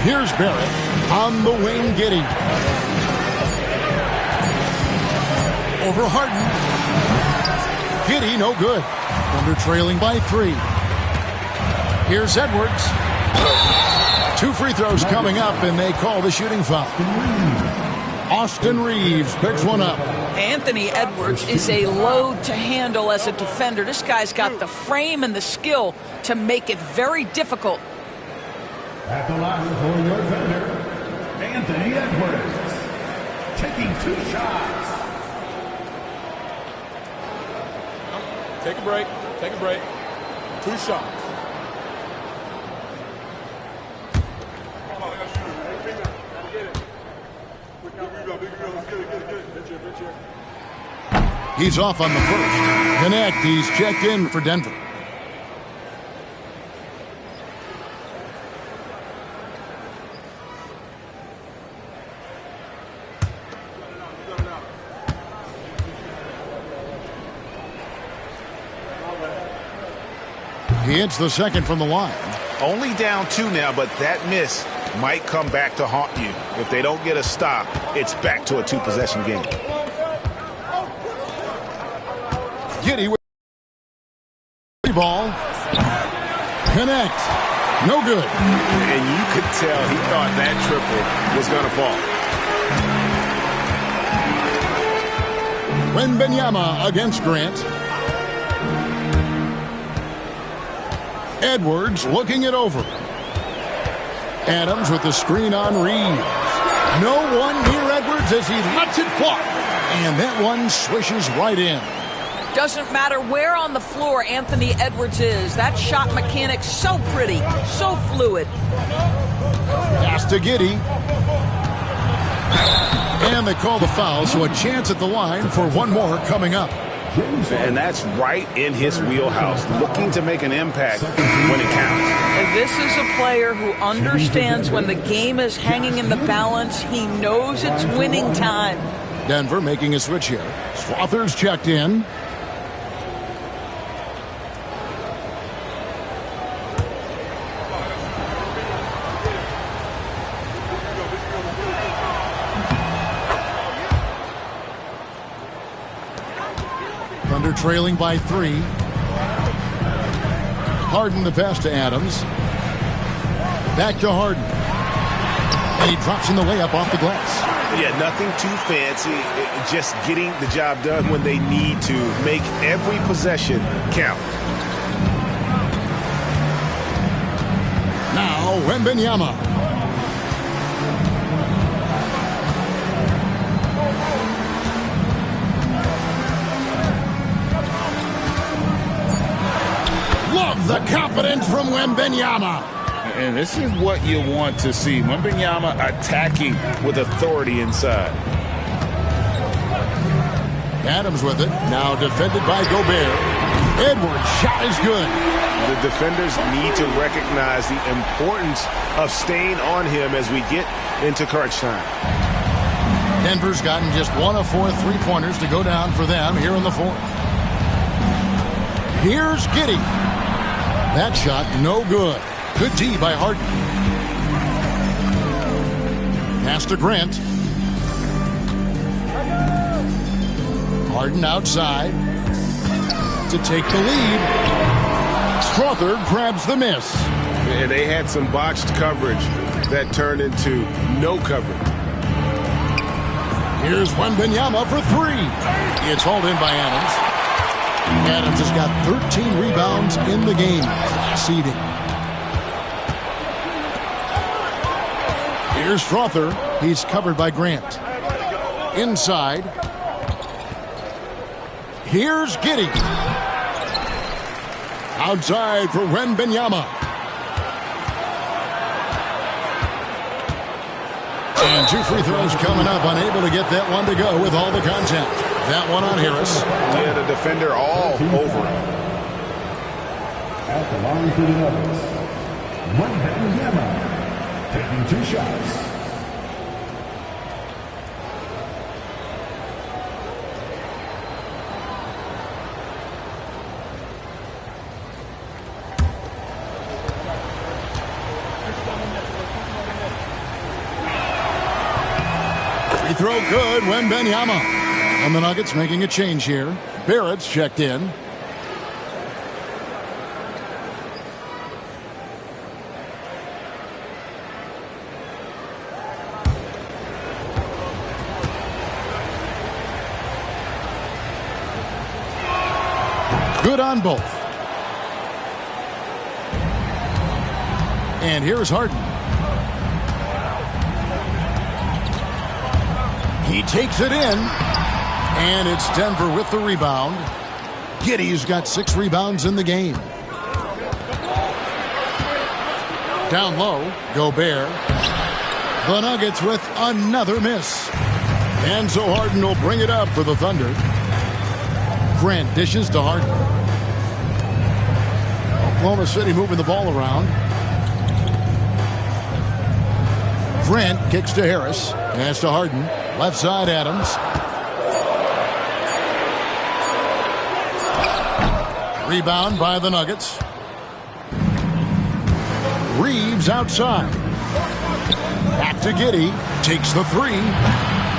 Here's Barrett on the wing, Giddey. Over Harden. Giddey, no good. Thunder trailing by 3. Here's Edwards. 2 free throws coming up, and they call the shooting foul. Austin Reeves picks one up. Anthony Edwards is a load to handle as a defender. This guy's got the frame and the skill to make it very difficult. At the line for your defender, Anthony Edwards, taking 2 shots. Take a break. Take a break. 2 shots. He's off on the first. Connect, he's checked in for Denver. He hits the second from the line. Only down 2 now, but that miss might come back to haunt you. If they don't get a stop, it's back to a 2-possession game. Giddey with the ball. Connect. No good. And you could tell he thought that triple was going to fall. Wembanyama against Grant. Edwards looking it over. Adams with the screen on Reeves. No one near Edwards as he lets it fly. And that one swishes right in. Doesn't matter where on the floor Anthony Edwards is. That shot mechanic's so pretty, so fluid. Pass to Giddey. And they call the foul, so a chance at the line for one more coming up. And that's right in his wheelhouse, looking to make an impact when it counts. And this is a player who understands when the game is hanging in the balance. He knows it's winning time. Denver making a switch here. Slaughter's checked in. Thunder trailing by 3. Harden the pass to Adams. Back to Harden. And he drops in the layup off the glass. Yeah, nothing too fancy. Just getting the job done when they need to. Make every possession count. Now, Wembanyama. Love the confidence from Wembanyama. And this is what you want to see. Wembanyama attacking with authority inside. Adams with it. Now defended by Gobert. Edwards' shot is good. The defenders need to recognize the importance of staying on him as we get into crunch time. Denver's gotten just 1 of 4 3-pointers to go down for them here in the fourth. Here's Giddey. That shot no good. Good D by Harden. Pass to Grant. Harden outside to take the lead. Strother grabs the miss. And they had some botched coverage that turned into no coverage. Here's Wembanyama for 3. It's hauled in by Adams. Adams has got 13 rebounds in the game. Seeding. Here's Strother. He's covered by Grant. Inside. Here's Giddey. Outside for Wembanyama. And 2 free throws coming up. Unable to get that one to go with all the contact. That one on Harris. Yeah, the defender all over him. At the line for the Nuggets, Wembanyama taking 2 shots. Free throw good, Wembanyama. And the Nuggets making a change here. Barrett's checked in. Good on both. And here's Harden. He takes it in. And it's Denver with the rebound. Giddey's got 6 rebounds in the game. Down low, Gobert. The Nuggets with another miss. And so Harden will bring it up for the Thunder. Grant dishes to Harden. Oklahoma City moving the ball around. Grant kicks to Harris. Pass to Harden. Left side, Adams. Rebound by the Nuggets. Reeves outside. Back to Giddey. Takes the three.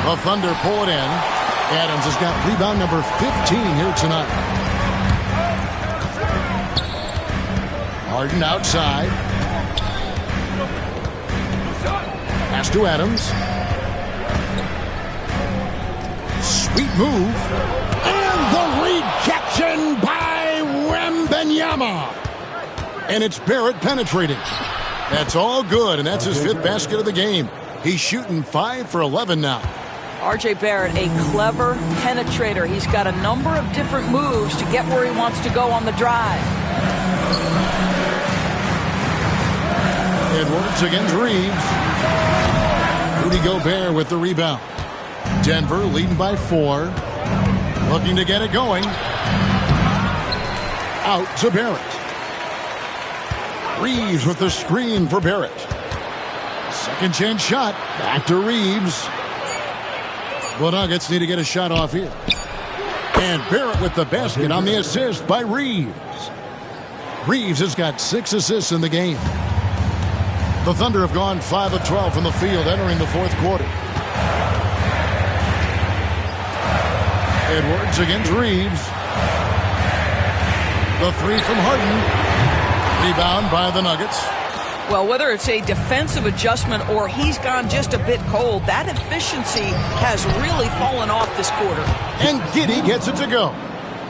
The Thunder pull it in. Adams has got rebound number 15 here tonight. Harden outside. Pass to Adams. Sweet move. And the rejection by Wembanyama. And it's Barrett penetrating. That's all good, and that's his 5th basket of the game. He's shooting 5 for 11 now. R.J. Barrett, a clever penetrator. He's got a number of different moves to get where he wants to go on the drive. Edwards against Reeves. Rudy Gobert with the rebound. Denver leading by 4. Looking to get it going. Out to Barrett. Reeves with the screen for Barrett. Second chance shot. Back to Reeves. The Nuggets need to get a shot off here. And Barrett with the basket on the assist by Reeves. Reeves has got 6 assists in the game. The Thunder have gone 5 of 12 from the field entering the 4th quarter. Edwards against Reeves. The three from Harden. Rebound by the Nuggets. Well, whether it's a defensive adjustment or he's gone just a bit cold, that efficiency has really fallen off this quarter. And Giddey gets it to go.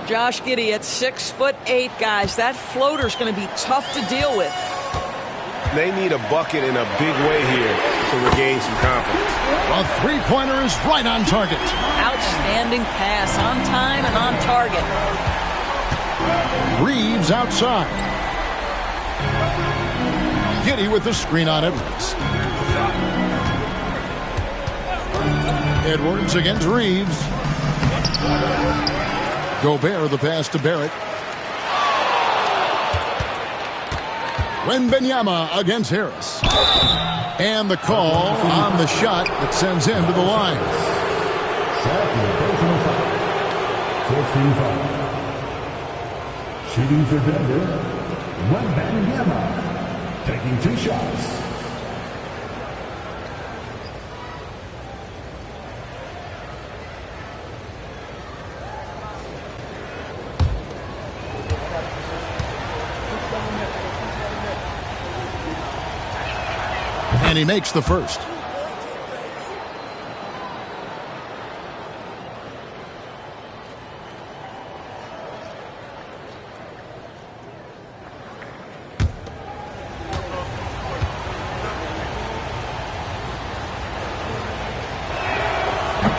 Josh Giddey at 6'8", guys. That floater's going to be tough to deal with. They need a bucket in a big way here to regain some confidence. A three-pointer is right on target. Outstanding pass, on time and on target. Reeves outside. Giddey with the screen on Edwards. Edwards against Reeves. Gobert the pass to Barrett. Wembanyama against Harris. And the call on the shot that sends him to the line. 15 foul. Shooting for Denver, Wembanyama. Taking 2 shots. And he makes the first.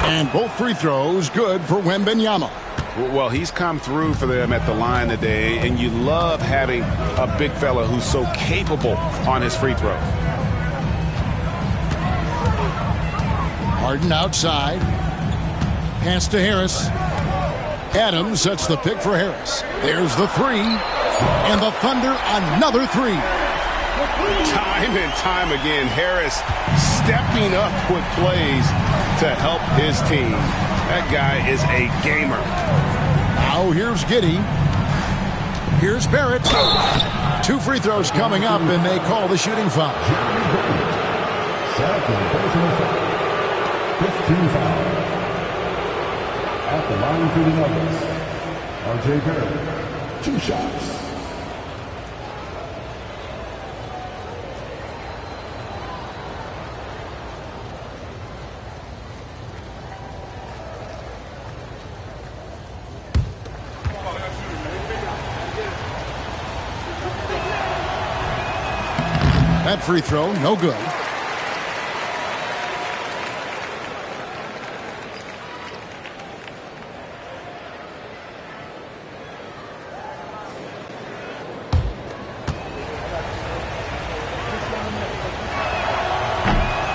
And both free throws good for Wembanyama. Well, he's come through for them at the line today, and you love having a big fella who's so capable on his free throws. Harden outside. Pass to Harris. Adams sets the pick for Harris. There's the three. And the Thunder another three. Time and time again, Harris stepping up with plays to help his team. That guy is a gamer. Now here's Giddey. Here's Barrett. 2 free throws coming up, and they call the shooting foul. 15 foul. At the line for the Nuggets, R.J. Barrett, 2 shots. That free throw, no good.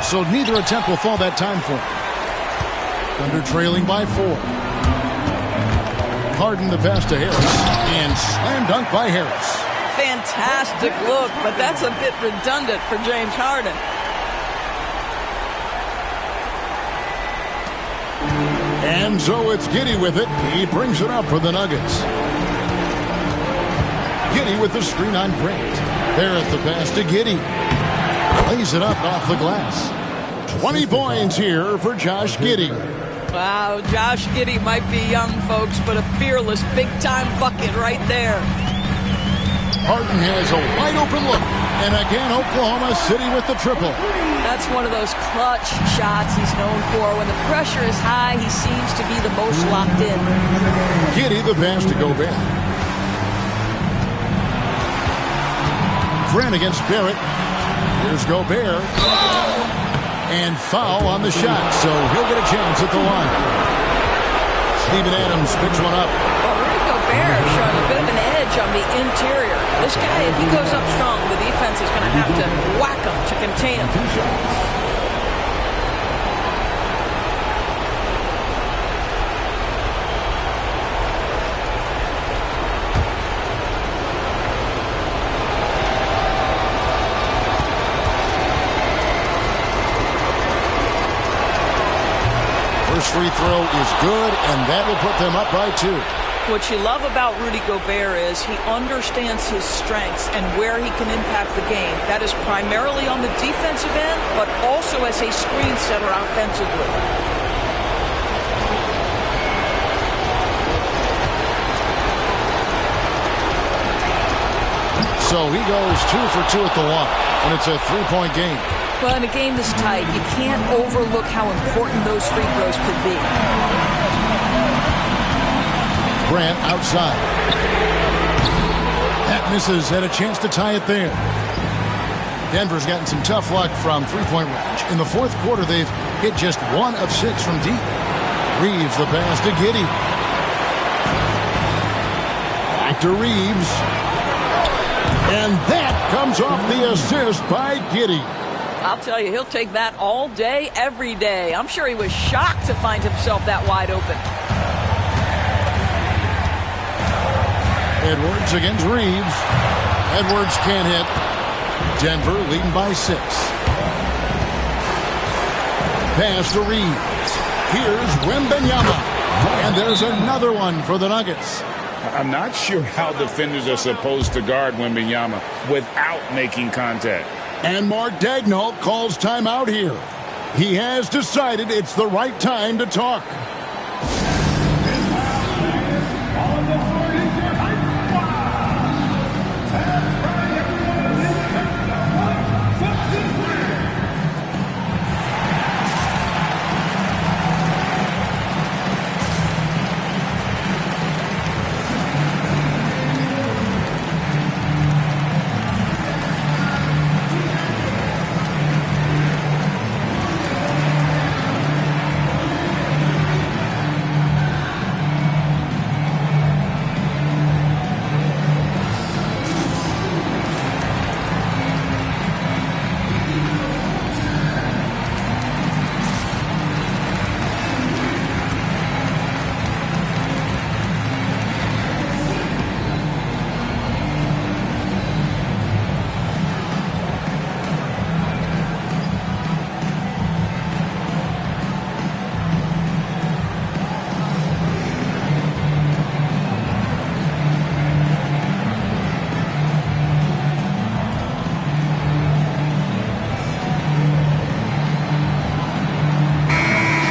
So neither attempt will fall that time for him. Thunder trailing by 4. Harden the pass to Harris. And slam dunk by Harris. Fantastic look, but that's a bit redundant for James Harden. And so it's Giddey with it. He brings it up for the Nuggets. Giddey with the screen on Grant. Barrett the pass to Giddey. Lays it up off the glass. 20 points here for Josh Giddey. Wow, Josh Giddey might be young, folks, but a fearless, big-time bucket right there. Harden has a wide-open look. And again, Oklahoma City with the triple. That's one of those clutch shots he's known for. When the pressure is high, he seems to be the most locked in. Giddey the pass to Gobert. Friend against Barrett. Here's Gobert. And foul on the shot, so he'll get a chance at the line. Steven Adams picks one up. Well, Rudy Gobert showing a bit of an edge on the interior. This guy, if he goes up strong, the defense is going to have to whack him to contain him. 2 shots. First free throw is good, and that will put them up by 2. What you love about Rudy Gobert is he understands his strengths and where he can impact the game. That is primarily on the defensive end, but also as a screen setter offensively. So he goes 2 for 2 at the line, and it's a 3-point game. Well, in a game this tight, you can't overlook how important those free throws could be. Grant outside. That misses, had a chance to tie it there. Denver's gotten some tough luck from three-point range. In the fourth quarter, they've hit just 1 of 6 from deep. Reeves the pass to Giddey. Back to Reeves. And that comes off the assist by Giddey. I'll tell you, he'll take that all day, every day. I'm sure he was shocked to find himself that wide open. Edwards against Reeves. Edwards can't hit. Denver leading by 6. Pass to Reeves. Here's Wembanyama. And there's another one for the Nuggets. I'm not sure how defenders are supposed to guard Wembanyama without making contact. And Mark Daigneault calls timeout here. He has decided it's the right time to talk.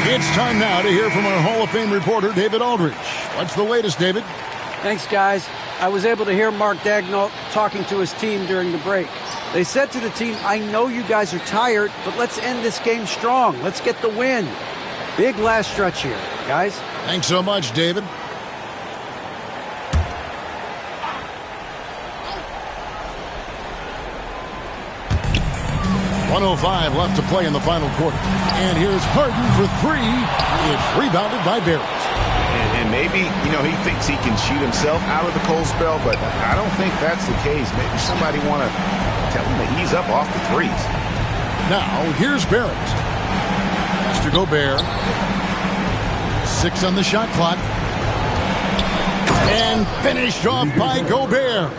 It's time now to hear from our Hall of Fame reporter, David Aldridge. What's the latest, David? Thanks, guys. I was able to hear Mark Daigneault talking to his team during the break. They said to the team, I know you guys are tired, but let's end this game strong. Let's get the win. Big last stretch here, guys. Thanks so much, David. .105 left to play in the final quarter. And here's Harden for 3. It's rebounded by Barrett. And maybe, he thinks he can shoot himself out of the cold spell, but I don't think that's the case. Maybe somebody want to tell him to ease up off the threes. Now, here's Barrett. Mr. Gobert. 6 on the shot clock. And finished off by Gobert.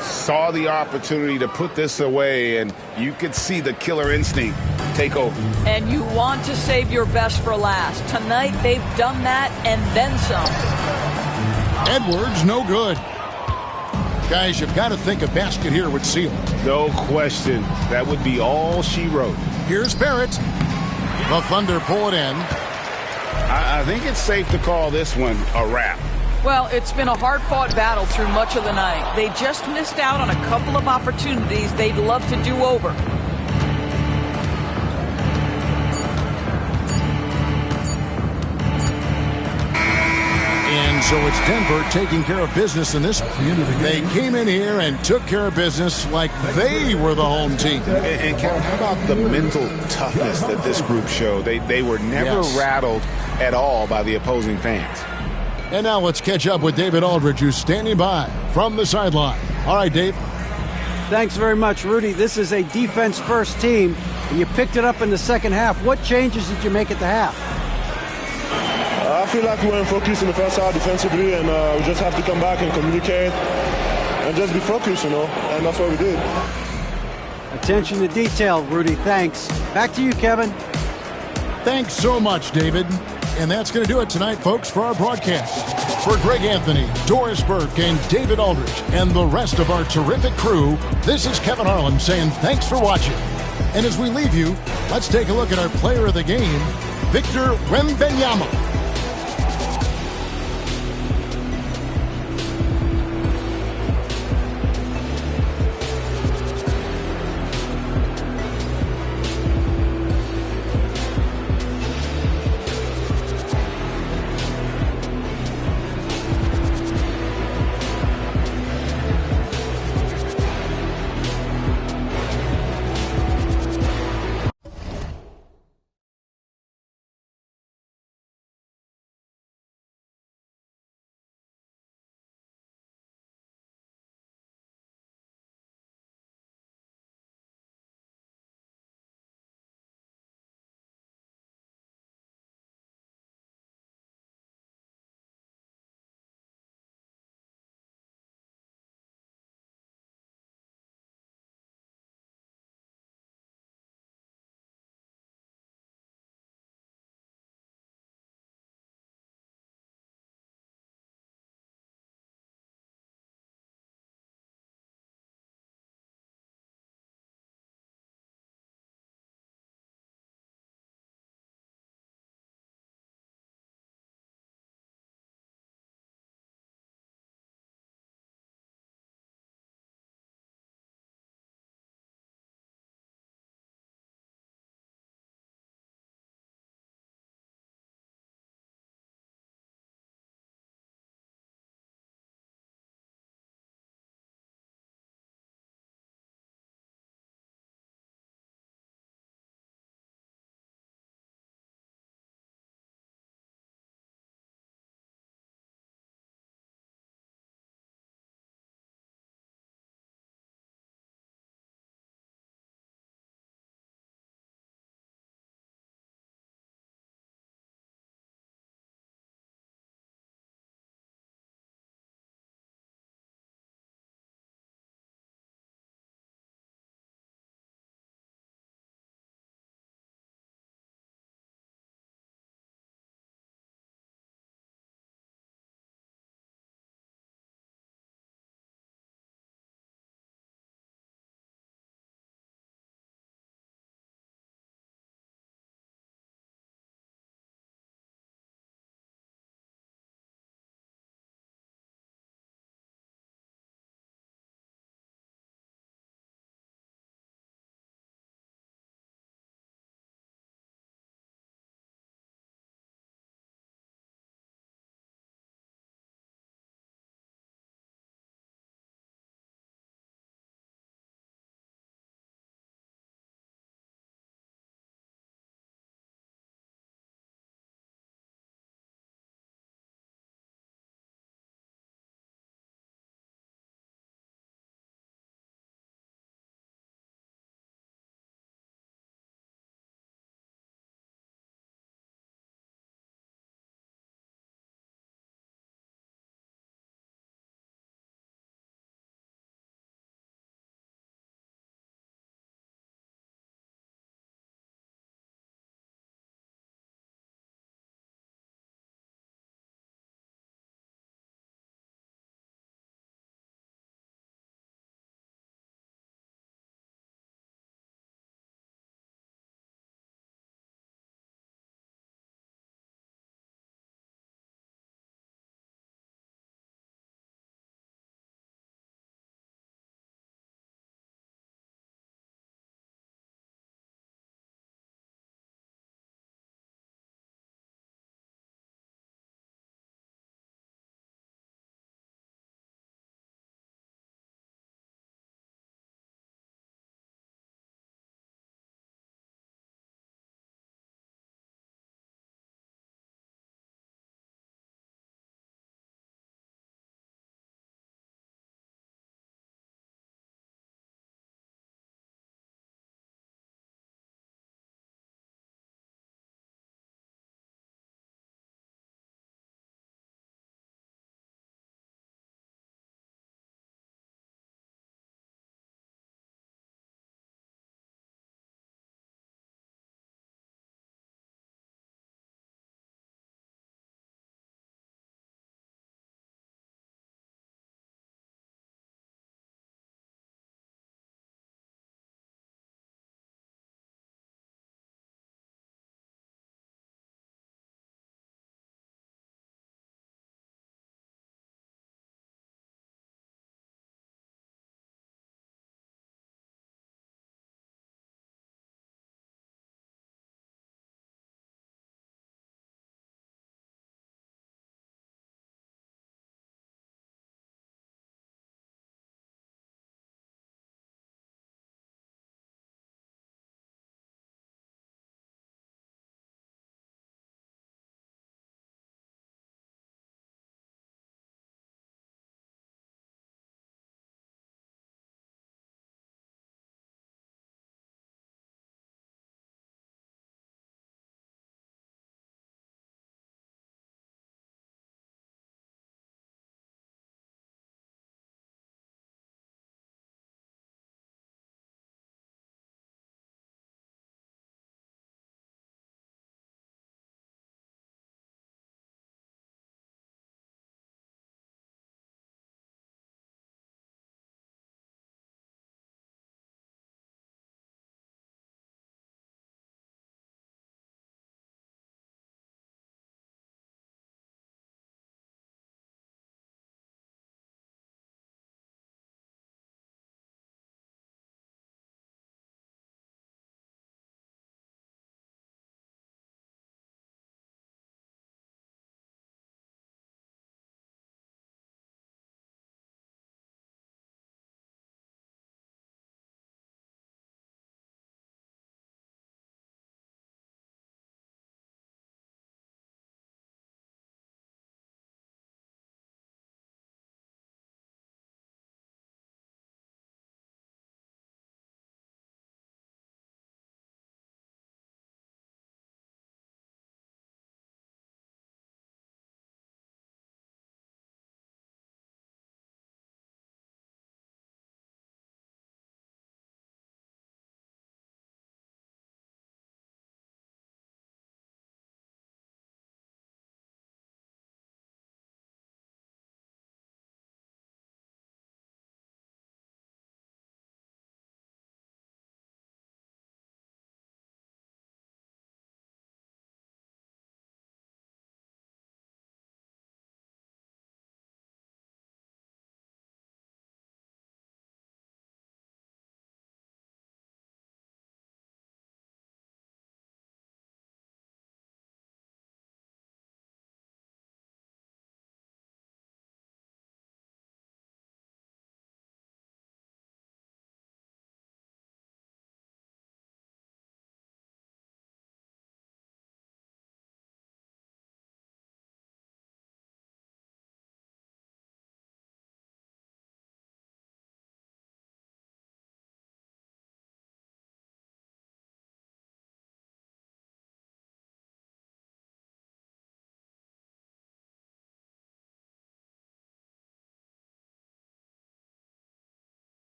Saw the opportunity to put this away, and you could see the killer instinct take over. And you want to save your best for last. Tonight, they've done that and then some. Edwards, no good. Guys, you've got to think a basket here would seal. No question. That would be all she wrote. Here's Barrett. The Thunder pull it in. I think it's safe to call this one a wrap. Well, it's been a hard-fought battle through much of the night. They just missed out on a couple of opportunities they'd love to do over. And so it's Denver taking care of business in this one. They came in here and took care of business like they were the home team. And Kevin, how about the mental toughness that this group showed? They were never rattled at all by the opposing fans. And now let's catch up with David Aldridge, who's standing by from the sideline. All right, Dave. Thanks very much, Rudy. This is a defense-first team, and you picked it up in the second half. What changes did you make at the half? I feel like we weren't focused in the first half defensively, and we just have to come back and communicate and just be focused, and that's what we did. Attention to detail, Rudy. Thanks. Back to you, Kevin. Thanks so much, David. And that's going to do it tonight, folks, for our broadcast. For Greg Anthony, Doris Burke, and David Aldridge, and the rest of our terrific crew, this is Kevin Harlan saying thanks for watching. And as we leave you, let's take a look at our player of the game, Victor Wembanyama.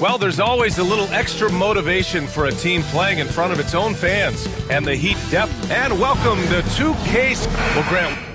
Well, there's always a little extra motivation for a team playing in front of its own fans. And the Heat depth. And welcome to 2K. Well, Grant.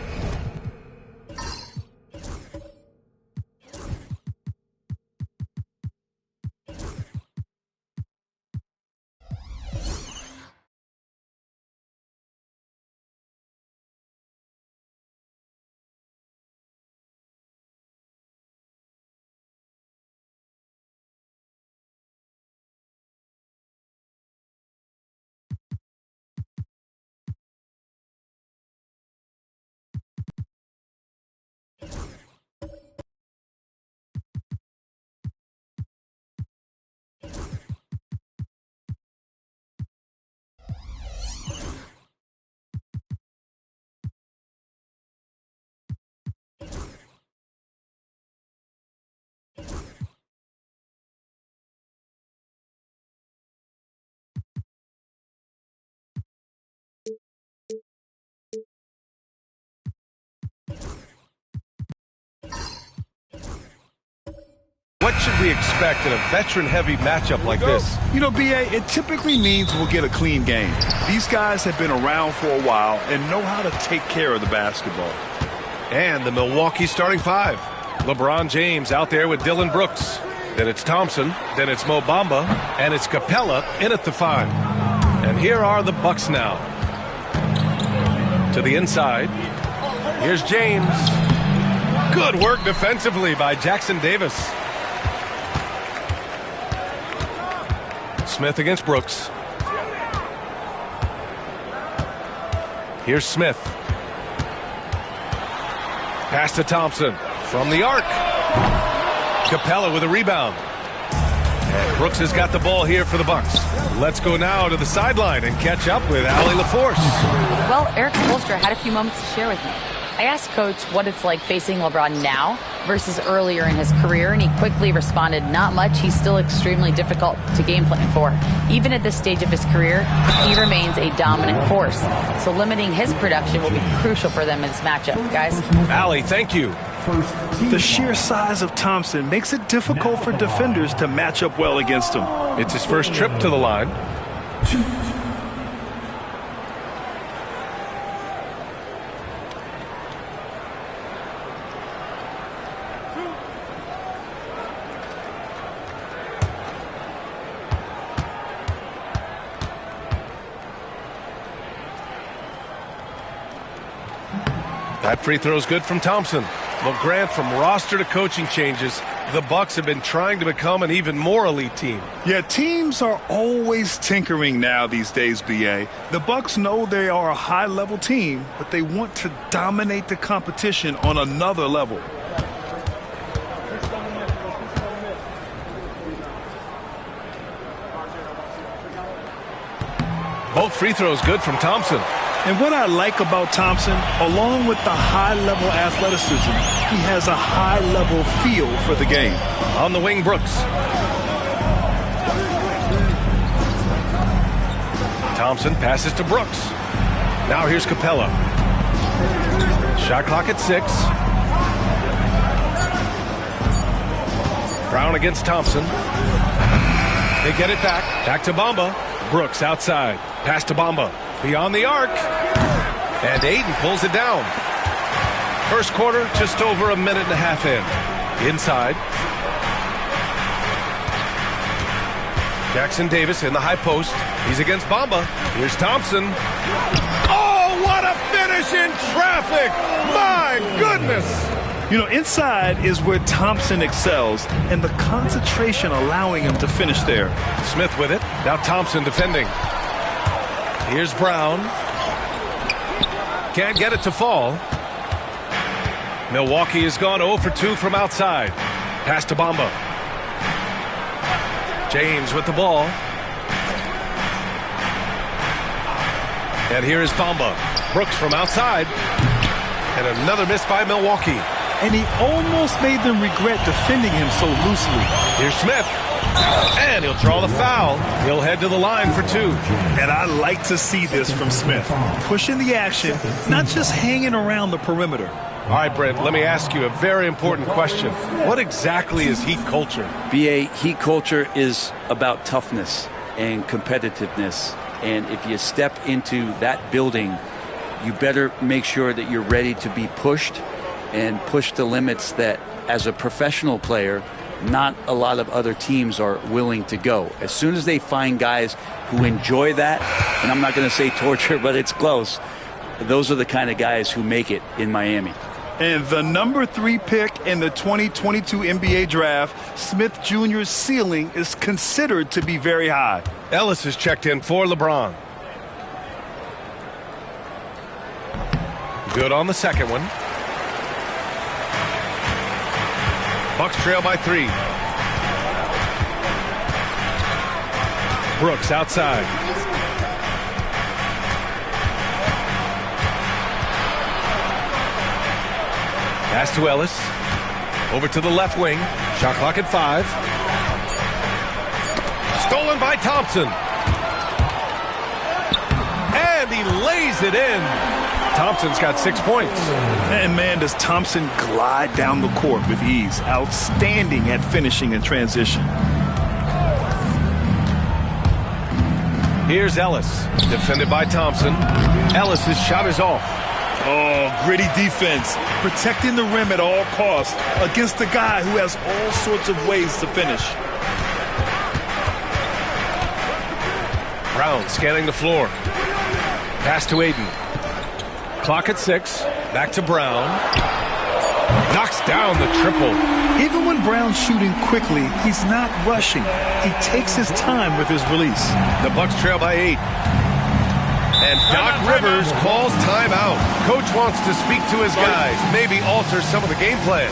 What should we expect in a veteran-heavy matchup like this? You know, B.A., it typically means we'll get a clean game. These guys have been around for a while and know how to take care of the basketball. And the Milwaukee starting five. LeBron James out there with Dylan Brooks. Then it's Thompson. Then it's Mo Bamba. And it's Capella in at the five. And here are the Bucks now. To the inside. Here's James. Good work defensively by Jackson Davis. Smith against Brooks. Here's Smith. Pass to Thompson from the arc. Capella with a rebound. And Brooks has got the ball here for the Bucks. Let's go now to the sideline and catch up with Allie LaForce. Well, Eric Spoelstra had a few moments to share with me. I asked Coach what it's like facing LeBron now versus earlier in his career, and he quickly responded, not much. He's still extremely difficult to game plan for. Even at this stage of his career, he remains a dominant force. So limiting his production will be crucial for them in this matchup, guys. Allie, thank you. The sheer size of Thompson makes it difficult for defenders to match up well against him. It's his first trip to the line. That free throw is good from Thompson. Well, Grant, from roster to coaching changes, the Bucks have been trying to become an even more elite team. Yeah, teams are always tinkering now these days, BA. The Bucks know they are a high-level team, but they want to dominate the competition on another level. Both free throws good from Thompson. And what I like about Thompson, along with the high-level athleticism, he has a high-level feel for the game. On the wing, Brooks. Thompson passes to Brooks. Now here's Capella. Shot clock at 6. Brown against Thompson. They get it back. Back to Bamba. Brooks outside. Pass to Bamba. Beyond the arc. And Aiden pulls it down. First quarter, just over a minute and a half in. Inside. Jackson Davis in the high post. He's against Bamba. Here's Thompson. Oh, what a finish in traffic! My goodness! You know, inside is where Thompson excels, and the concentration allowing him to finish there. Smith with it. Now Thompson defending. Here's Brown. Can't get it to fall. Milwaukee has gone 0 for 2 from outside. Pass to Bamba. James with the ball. And here is Bamba. Brooks from outside. And another miss by Milwaukee. And he almost made them regret defending him so loosely. Here's Smith. And he'll draw the foul. He'll head to the line for 2. And I like to see this from Smith. Pushing the action, not just hanging around the perimeter. All right, Brent, let me ask you a very important question. What exactly is Heat culture? BA, Heat culture is about toughness and competitiveness. And if you step into that building, you better make sure that you're ready to be pushed and push the limits that, as a professional player, not a lot of other teams are willing to go. As soon as they find guys who enjoy that, and I'm not going to say torture, but it's close, those are the kind of guys who make it in Miami. And the number 3 pick in the 2022 NBA draft, Smith Jr.'s ceiling is considered to be very high. Ellis is checked in for LeBron. Good on the second one. Bucks trail by 3. Brooks outside. Pass to Ellis. Over to the left wing. Shot clock at 5. Stolen by Thompson. And he lays it in. Thompson's got 6 points. And man, does Thompson glide down the court with ease. Outstanding at finishing in transition. Here's Ellis. Defended by Thompson. Ellis's shot is off. Oh, gritty defense. Protecting the rim at all costs against a guy who has all sorts of ways to finish. Brown scanning the floor. Pass to Aiden. Clock at 6. Back to Brown. Knocks down the triple. Even when Brown's shooting quickly, he's not rushing. He takes his time with his release. The Bucks trail by 8. And Doc Rivers calls timeout. Coach wants to speak to his guys, maybe alter some of the game plan.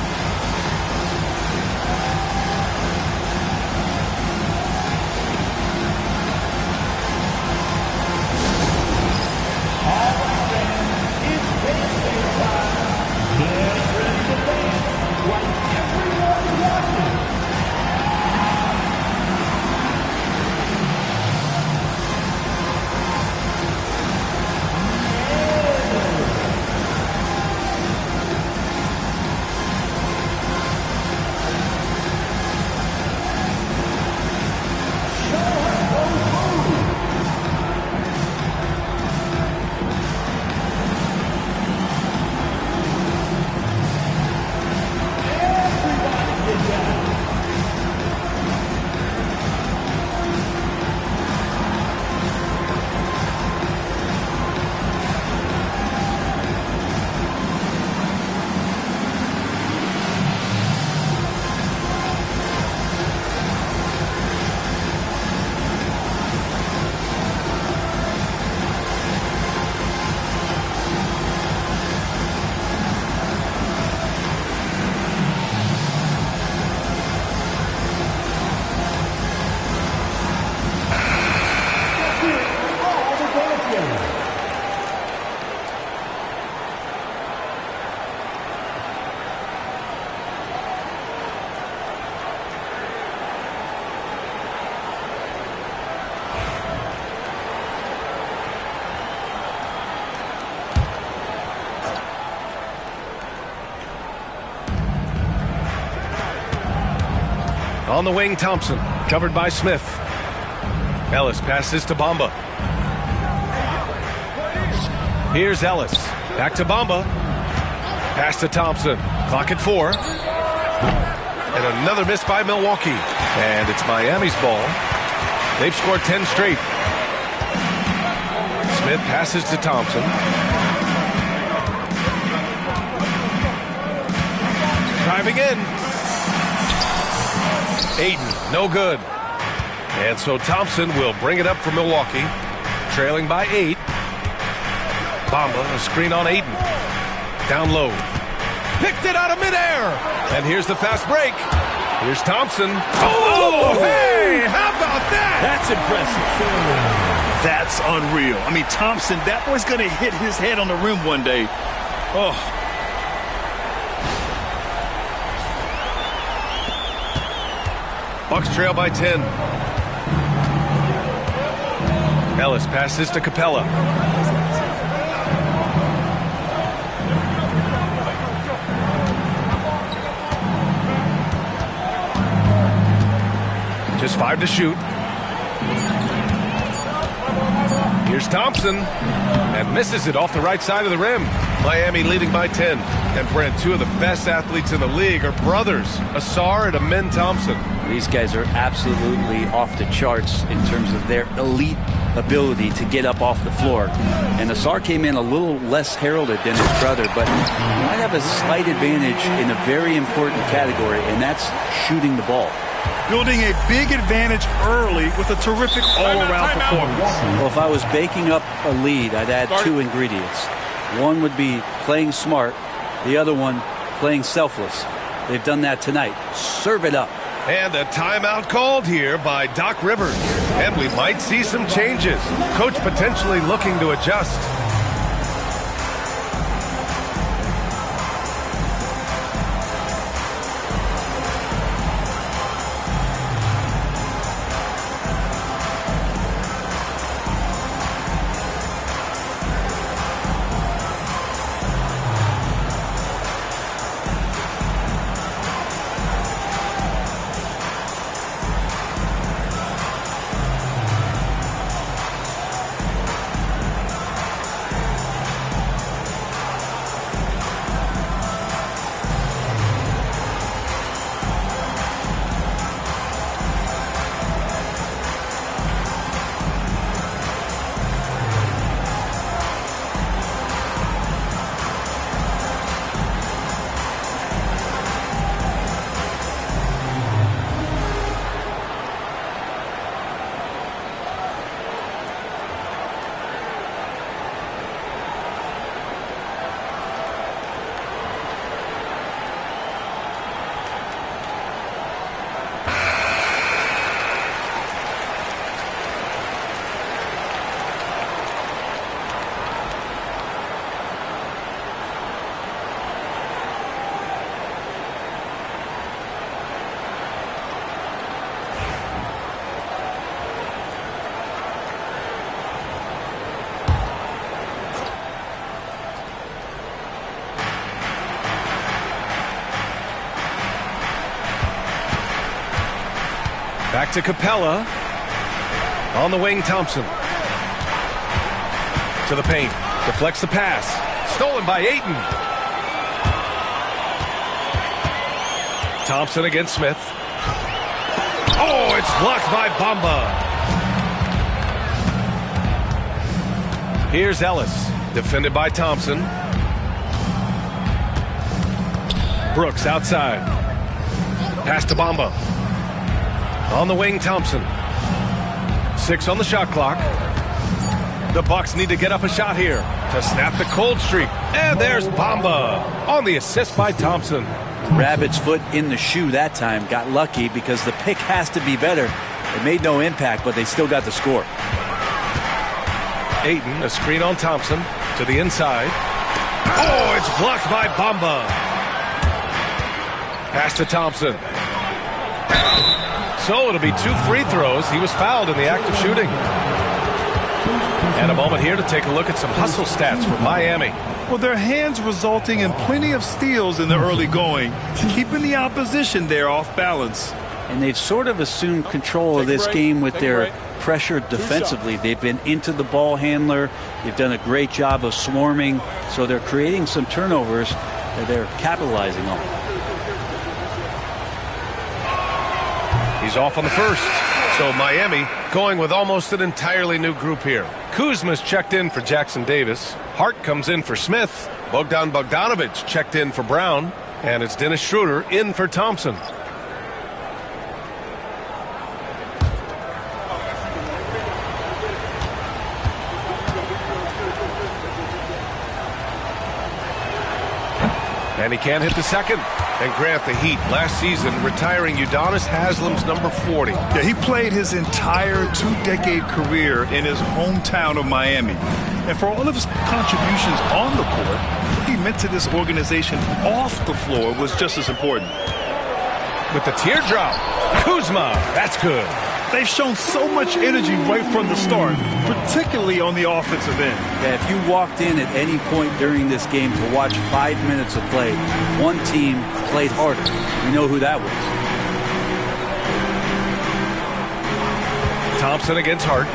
On the wing, Thompson, covered by Smith. Ellis passes to Bamba. Here's Ellis. Back to Bamba. Pass to Thompson. Clock at 4. And another miss by Milwaukee. And it's Miami's ball. They've scored 10 straight. Smith passes to Thompson. Driving in. Aiden, no good. And so Thompson will bring it up for Milwaukee. Trailing by 8. Bamba, a screen on Aiden. Down low. Picked it out of midair. And here's the fast break. Here's Thompson. Oh, hey, how about that? That's impressive. That's unreal. I mean, Thompson, that boy's going to hit his head on the rim one day. Oh. Bucks trail by 10. Ellis passes to Capella. Just 5 to shoot. Here's Thompson. And misses it off the right side of the rim. Miami leading by 10. And Brent, two of the best athletes in the league are brothers, Asar and Amin Thompson. These guys are absolutely off the charts in terms of their elite ability to get up off the floor. And Asar came in a little less heralded than his brother, but he might have a slight advantage in a very important category, and that's shooting the ball. Building a big advantage early with a terrific all-around performance. Well, if I was baking up a lead, I'd add 2 ingredients. One would be playing smart. The other one, playing selfless. They've done that tonight. Serve it up. And a timeout called here by Doc Rivers. And we might see some changes. Coach potentially looking to adjust. Back to Capella. On the wing, Thompson. To the paint. Deflects the pass. Stolen by Ayton. Thompson against Smith. Oh, it's blocked by Bamba. Here's Ellis. Defended by Thompson. Brooks outside. Pass to Bamba. On the wing, Thompson. 6 on the shot clock. The Bucks need to get up a shot here to snap the cold streak. And there's Bamba on the assist by Thompson. Rabbit's foot in the shoe that time. Got lucky because the pick has to be better. It made no impact, but they still got the score. Ayton, a screen on Thompson to the inside. Oh, it's blocked by Bamba. Pass to Thompson. So it'll be 2 free throws. He was fouled in the act of shooting. And a moment here to take a look at some hustle stats for Miami. Well, their hands resulting in plenty of steals in the early going, keeping the opposition there off balance. And they've sort of assumed control of this game with their pressure defensively. They've been into the ball handler. They've done a great job of swarming. So they're creating some turnovers that they're capitalizing on. He's off on the first. So Miami going with almost an entirely new group here. Kuzma's checked in for Jackson Davis. Hart comes in for Smith. Bogdan Bogdanovic checked in for Brown. And it's Dennis Schroeder in for Thompson. And he can't hit the second. And Grant, the Heat last season retiring Udonis Haslam's number 40. Yeah, he played his entire 2-decade career in his hometown of Miami. And for all of his contributions on the court, what he meant to this organization off the floor was just as important. With the teardrop, Kuzma, that's good. They've shown so much energy right from the start, particularly on the offensive end. Yeah, if you walked in at any point during this game to watch 5 minutes of play, one team played harder. You know who that was. Thompson against Hart.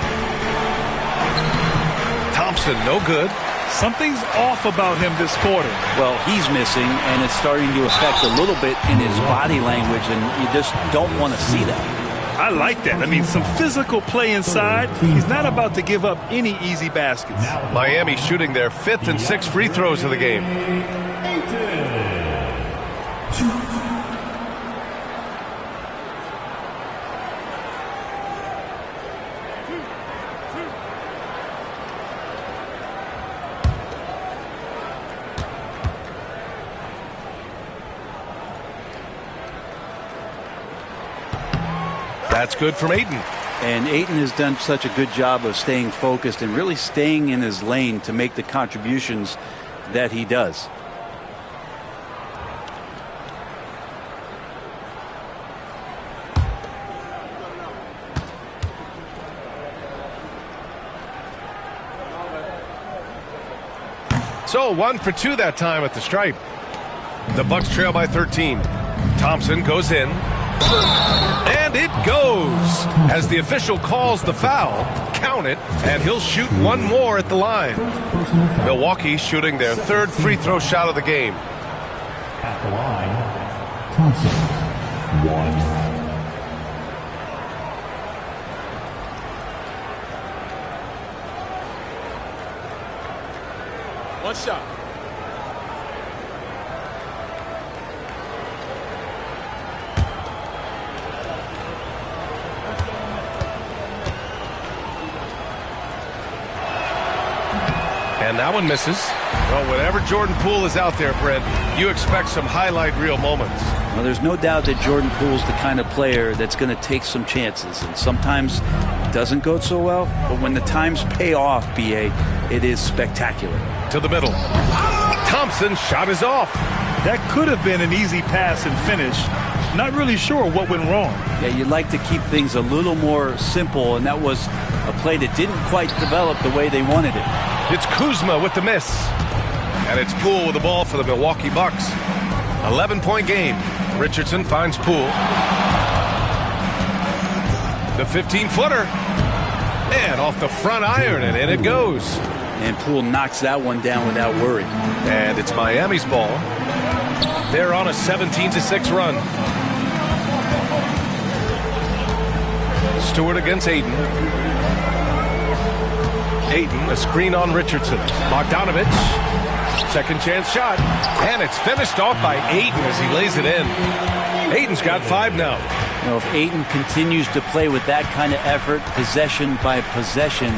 Thompson, no good. Something's off about him this quarter. Well, he's missing, and it's starting to affect a little bit in his body language, and you just don't want to see that. I like that. I mean, some physical play inside. He's not about to give up any easy baskets. Miami shooting their 5th and 6th free throws of the game. That's good from Ayton. And Ayton has done such a good job of staying focused and really staying in his lane to make the contributions that he does. So 1 for 2 that time at the stripe. The Bucks trail by 13. Thompson goes in. And it goes as the official calls the foul. Count it, and he'll shoot one more at the line. Milwaukee shooting their 3rd free throw shot of the game. At the line, Thompson, 1. One shot. And that one misses. Well, whenever Jordan Poole is out there, Brent, you expect some highlight reel moments. Well, there's no doubt that Jordan Poole's the kind of player that's going to take some chances. And sometimes it doesn't go so well. But when the times pay off, BA, it is spectacular. To the middle. Thompson's shot is off. That could have been an easy pass and finish. Not really sure what went wrong. Yeah, you'd like to keep things a little more simple, and that was a play that didn't quite develop the way they wanted it. It's Kuzma with the miss. And it's Poole with the ball for the Milwaukee Bucks. 11-point game. Richardson finds Poole. The 15-footer. And off the front iron, and in it goes. And Poole knocks that one down without worry. And it's Miami's ball. They're on a 17-6 run. Stewart against Aiden. Aiden, a screen on Richardson. Bogdanovich, second chance shot. And it's finished off by Aiden as he lays it in. Aiden's got 5 now. You know, if Aiden continues to play with that kind of effort, possession by possession,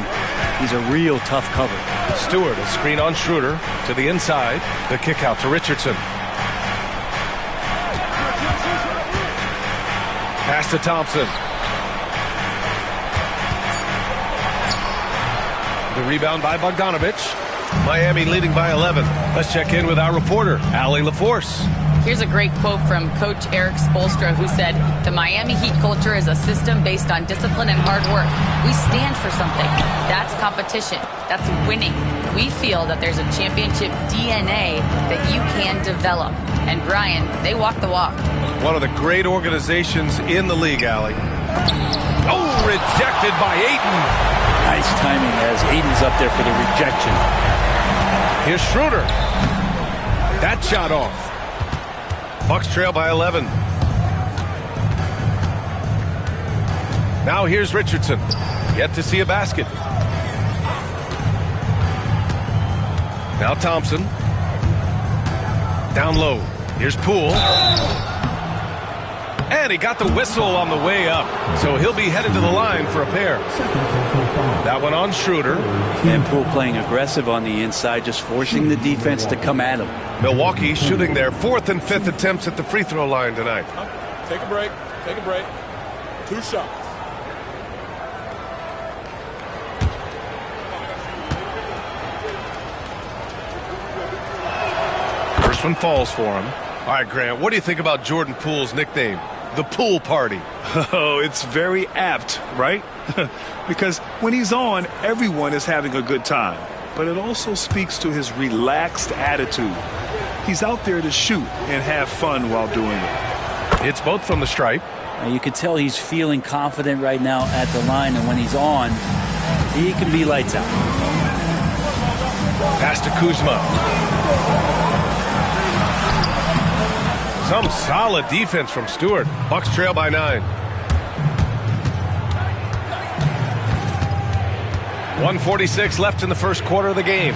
he's a real tough cover. Stewart, a screen on Schroeder to the inside. The kick out to Richardson. Pass to Thompson. The rebound by Bogdanovich. Miami leading by 11. Let's check in with our reporter, Allie LaForce. Here's a great quote from Coach Eric Spoelstra, who said, "The Miami Heat culture is a system based on discipline and hard work. We stand for something. That's competition. That's winning. We feel that there's a championship DNA that you can develop." And Brian, they walk the walk. One of the great organizations in the league, Allie. Oh, rejected by Ayton. Nice timing as Aiden's up there for the rejection. Here's Schroeder. That shot off. Bucks trail by 11. Now here's Richardson. Yet to see a basket. Now Thompson. Down low. Here's Poole. And he got the whistle on the way up. So he'll be headed to the line for a pair. That one on Schroeder. And Poole playing aggressive on the inside, just forcing the defense to come at him. Milwaukee shooting their 4th and 5th attempts at the free throw line tonight. Take a break. Take a break. 2 shots. First one falls for him. All right, Grant, what do you think about Jordan Poole's nickname, the Pool Party? Oh, it's very apt, right? Because when he's on, everyone is having a good time. But it also speaks to his relaxed attitude. He's out there to shoot and have fun while doing it. It's both from the stripe. You can tell he's feeling confident right now at the line, and when he's on, he can be lights out. Pass to Kuzma. Some solid defense from Stewart. Bucks trail by 9. 1:46 left in the first quarter of the game.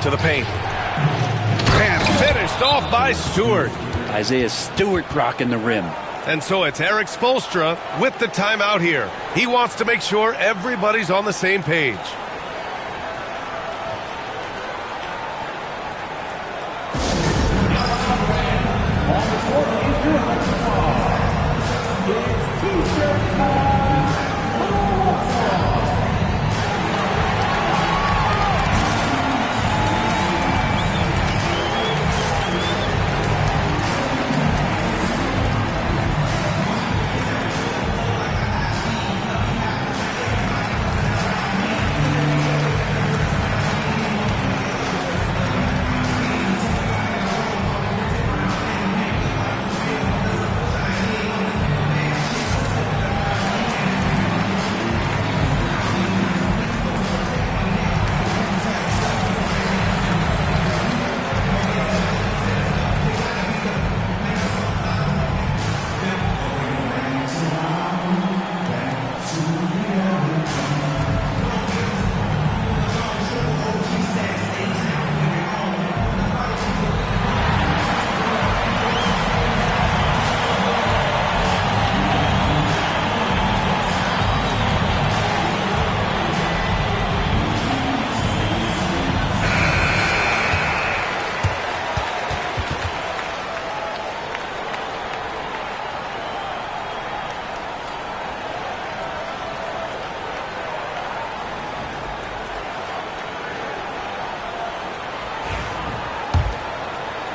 To the paint. And finished off by Stewart. Isaiah Stewart rocking the rim. And so it's Eric Spoelstra with the timeout here. He wants to make sure everybody's on the same page.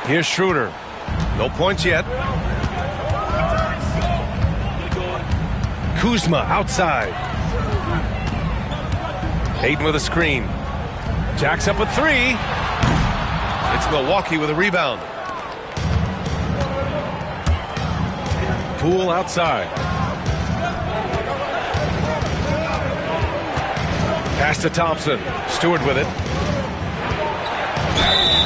Here's Schroeder. No points yet. Kuzma outside. Ayton with a screen. Jacks up with 3. It's Milwaukee with a rebound. Poole outside. Pass to Thompson. Stewart with it.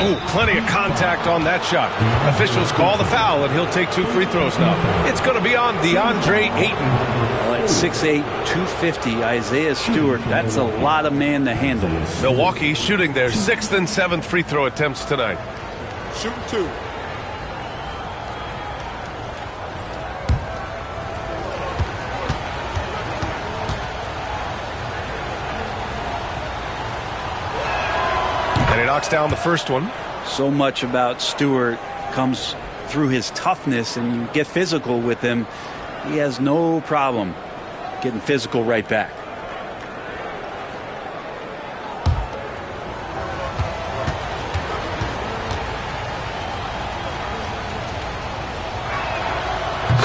Ooh, plenty of contact on that shot. Officials call the foul, and he'll take 2 free throws now. It's going to be on DeAndre Ayton. Well, at 6'8", 250, Isaiah Stewart, that's a lot of man to handle. Milwaukee shooting their 6th and 7th free throw attempts tonight. Shooting 2. And he knocks down the first one. So much about Stewart comes through his toughness, and you get physical with him. He has no problem getting physical right back.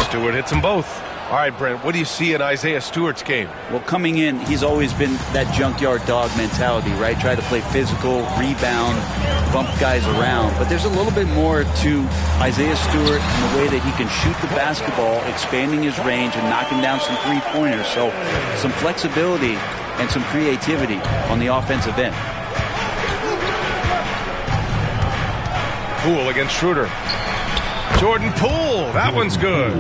Stewart hits them both. All right, Brent, what do you see in Isaiah Stewart's game? Well, coming in, he's always been that junkyard dog mentality, right? Try to play physical, rebound, bump guys around. But there's a little bit more to Isaiah Stewart in the way that he can shoot the basketball, expanding his range and knocking down some three-pointers. So some flexibility and some creativity on the offensive end. Poole against Schroeder. Jordan Poole, that one's good.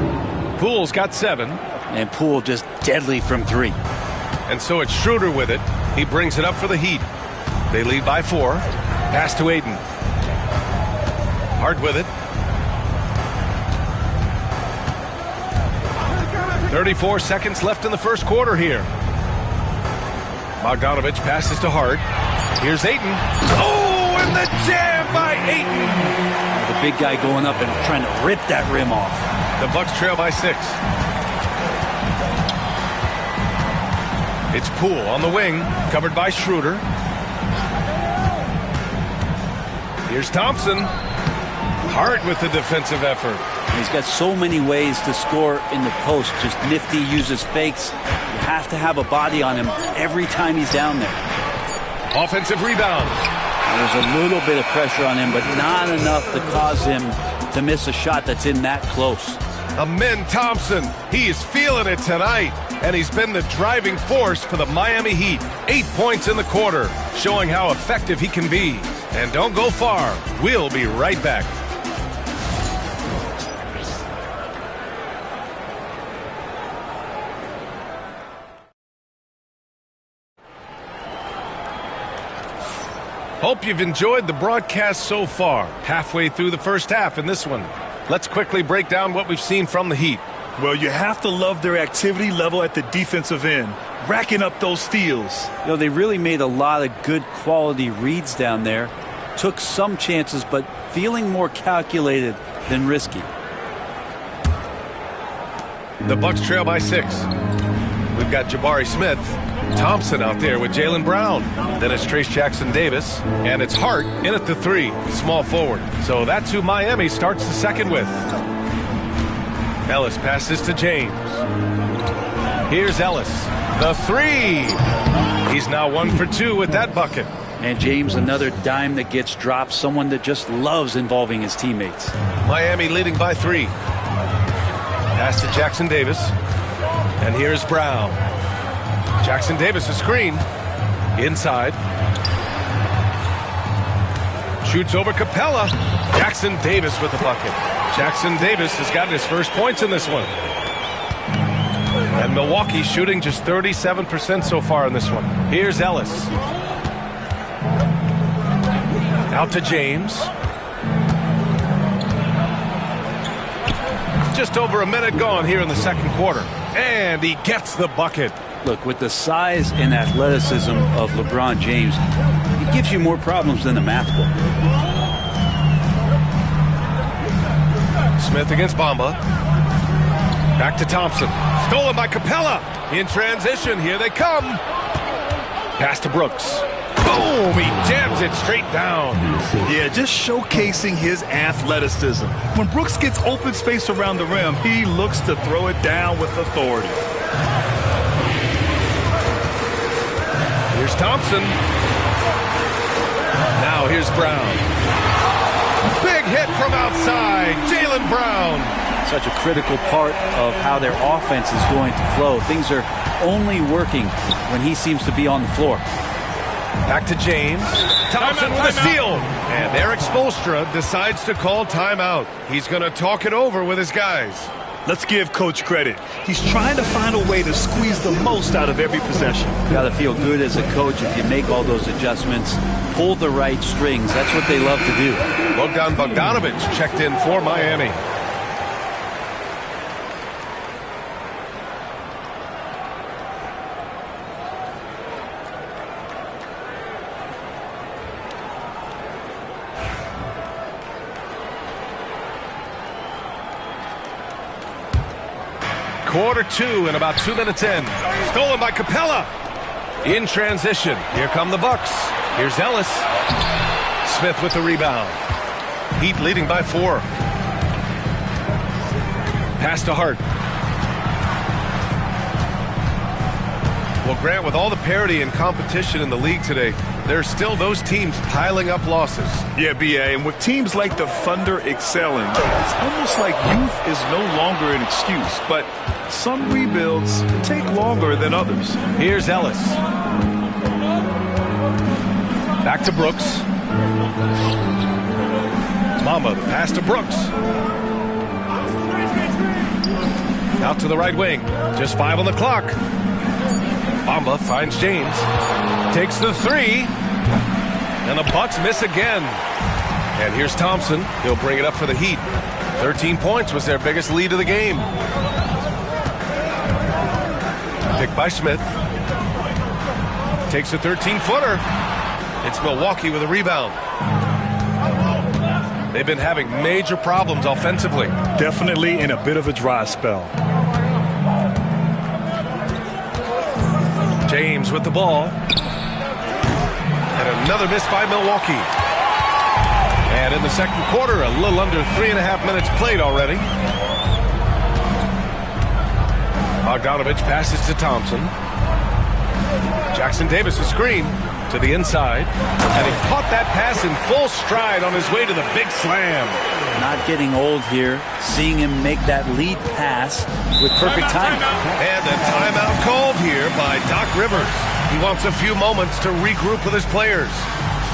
Poole's got 7. And Poole just deadly from 3. And so it's Schroeder with it. He brings it up for the Heat. They lead by 4. Pass to Ayton. Hart with it. 34 seconds left in the first quarter here. Bogdanovich passes to Hart. Here's Ayton. Oh, and the jam by Ayton. The big guy going up and trying to rip that rim off. The Bucks trail by 6. It's Poole on the wing, covered by Schroeder. Here's Thompson. Hart with the defensive effort. He's got so many ways to score in the post. Just nifty, uses fakes. You have to have a body on him every time he's down there. Offensive rebound. There's a little bit of pressure on him, but not enough to cause him to miss a shot that's in that close. Amen Thompson, he is feeling it tonight, and he's been the driving force for the Miami Heat. 8 points in the quarter, showing how effective he can be. And don't go far. We'll be right back. Hope you've enjoyed the broadcast so far. Halfway through the first half in this one. Let's quickly break down what we've seen from the Heat. Well, you have to love their activity level at the defensive end, racking up those steals. You know, they really made a lot of good quality reads down there. Took some chances, but feeling more calculated than risky. The Bucks trail by 6. We've got Jabari Smith. Thompson out there with Jaylen Brown. Then it's Trace Jackson-Davis. And it's Hart in at the 3, small forward. So that's who Miami starts the second with. Ellis passes to James. Here's Ellis. The 3. He's now 1 for 2 with that bucket. And James, another dime that gets dropped. Someone that just loves involving his teammates. Miami leading by 3. Pass to Jackson-Davis. And here's Brown. Jackson-Davis a screen. Inside. Shoots over Capella. Jackson-Davis with the bucket. Jackson-Davis has gotten his first points in this one. And Milwaukee shooting just 37% so far in this one. Here's Ellis. Out to James. Just over a minute gone here in the second quarter. And he gets the bucket. Look, with the size and athleticism of LeBron James, it gives you more problems than the math book. Smith against Bamba. Back to Thompson. Stolen by Capella. In transition, here they come. Pass to Brooks. Boom! He jams it straight down. Yeah, just showcasing his athleticism. When Brooks gets open space around the rim, he looks to throw it down with authority. Here's Thompson. Now here's Brown. Big hit from outside. Jaylen Brown. such a critical part of how their offense is going to flow. Things are only working when he seems to be on the floor. Back to James. Thompson with a steal. And Eric Spoelstra decides to call timeout. He's going to talk it over with his guys. Let's give Coach credit. He's trying to find a way to squeeze the most out of every possession. You got to feel good as a coach if you make all those adjustments, pull the right strings. That's what they love to do. Bogdan Bogdanovic checked in for Miami. Quarter 2 and about 2 minutes in. Stolen by Capella. In transition. Here come the Bucks. Here's Ellis. Smith with the rebound. Heat leading by 4. Pass to Hart. Well, Grant, with all the parity and competition in the league today, there's still those teams piling up losses. Yeah, B.A., and with teams like the Thunder excelling, it's almost like youth is no longer an excuse, but some rebuilds take longer than others. Here's Ellis. Back to Brooks. Mamba, the pass to Brooks. Out to the right wing. Just 5 on the clock. Mamba finds James. Takes the 3. And the Bucks miss again. And here's Thompson. He'll bring it up for the Heat. 13 points was their biggest lead of the game. Picked by Smith. Takes a 13-footer. It's Milwaukee with a rebound. They've been having major problems offensively. Definitely in a bit of a dry spell. James with the ball. And another miss by Milwaukee. And in the second quarter, a little under 3.5 minutes played already. Bogdanovic passes to Thompson. Jackson Davis a screen to the inside. And he caught that pass in full stride on his way to the big slam. Not getting old here. Seeing him make that lead pass with perfect timing. And a timeout called here by Doc Rivers. He wants a few moments to regroup with his players.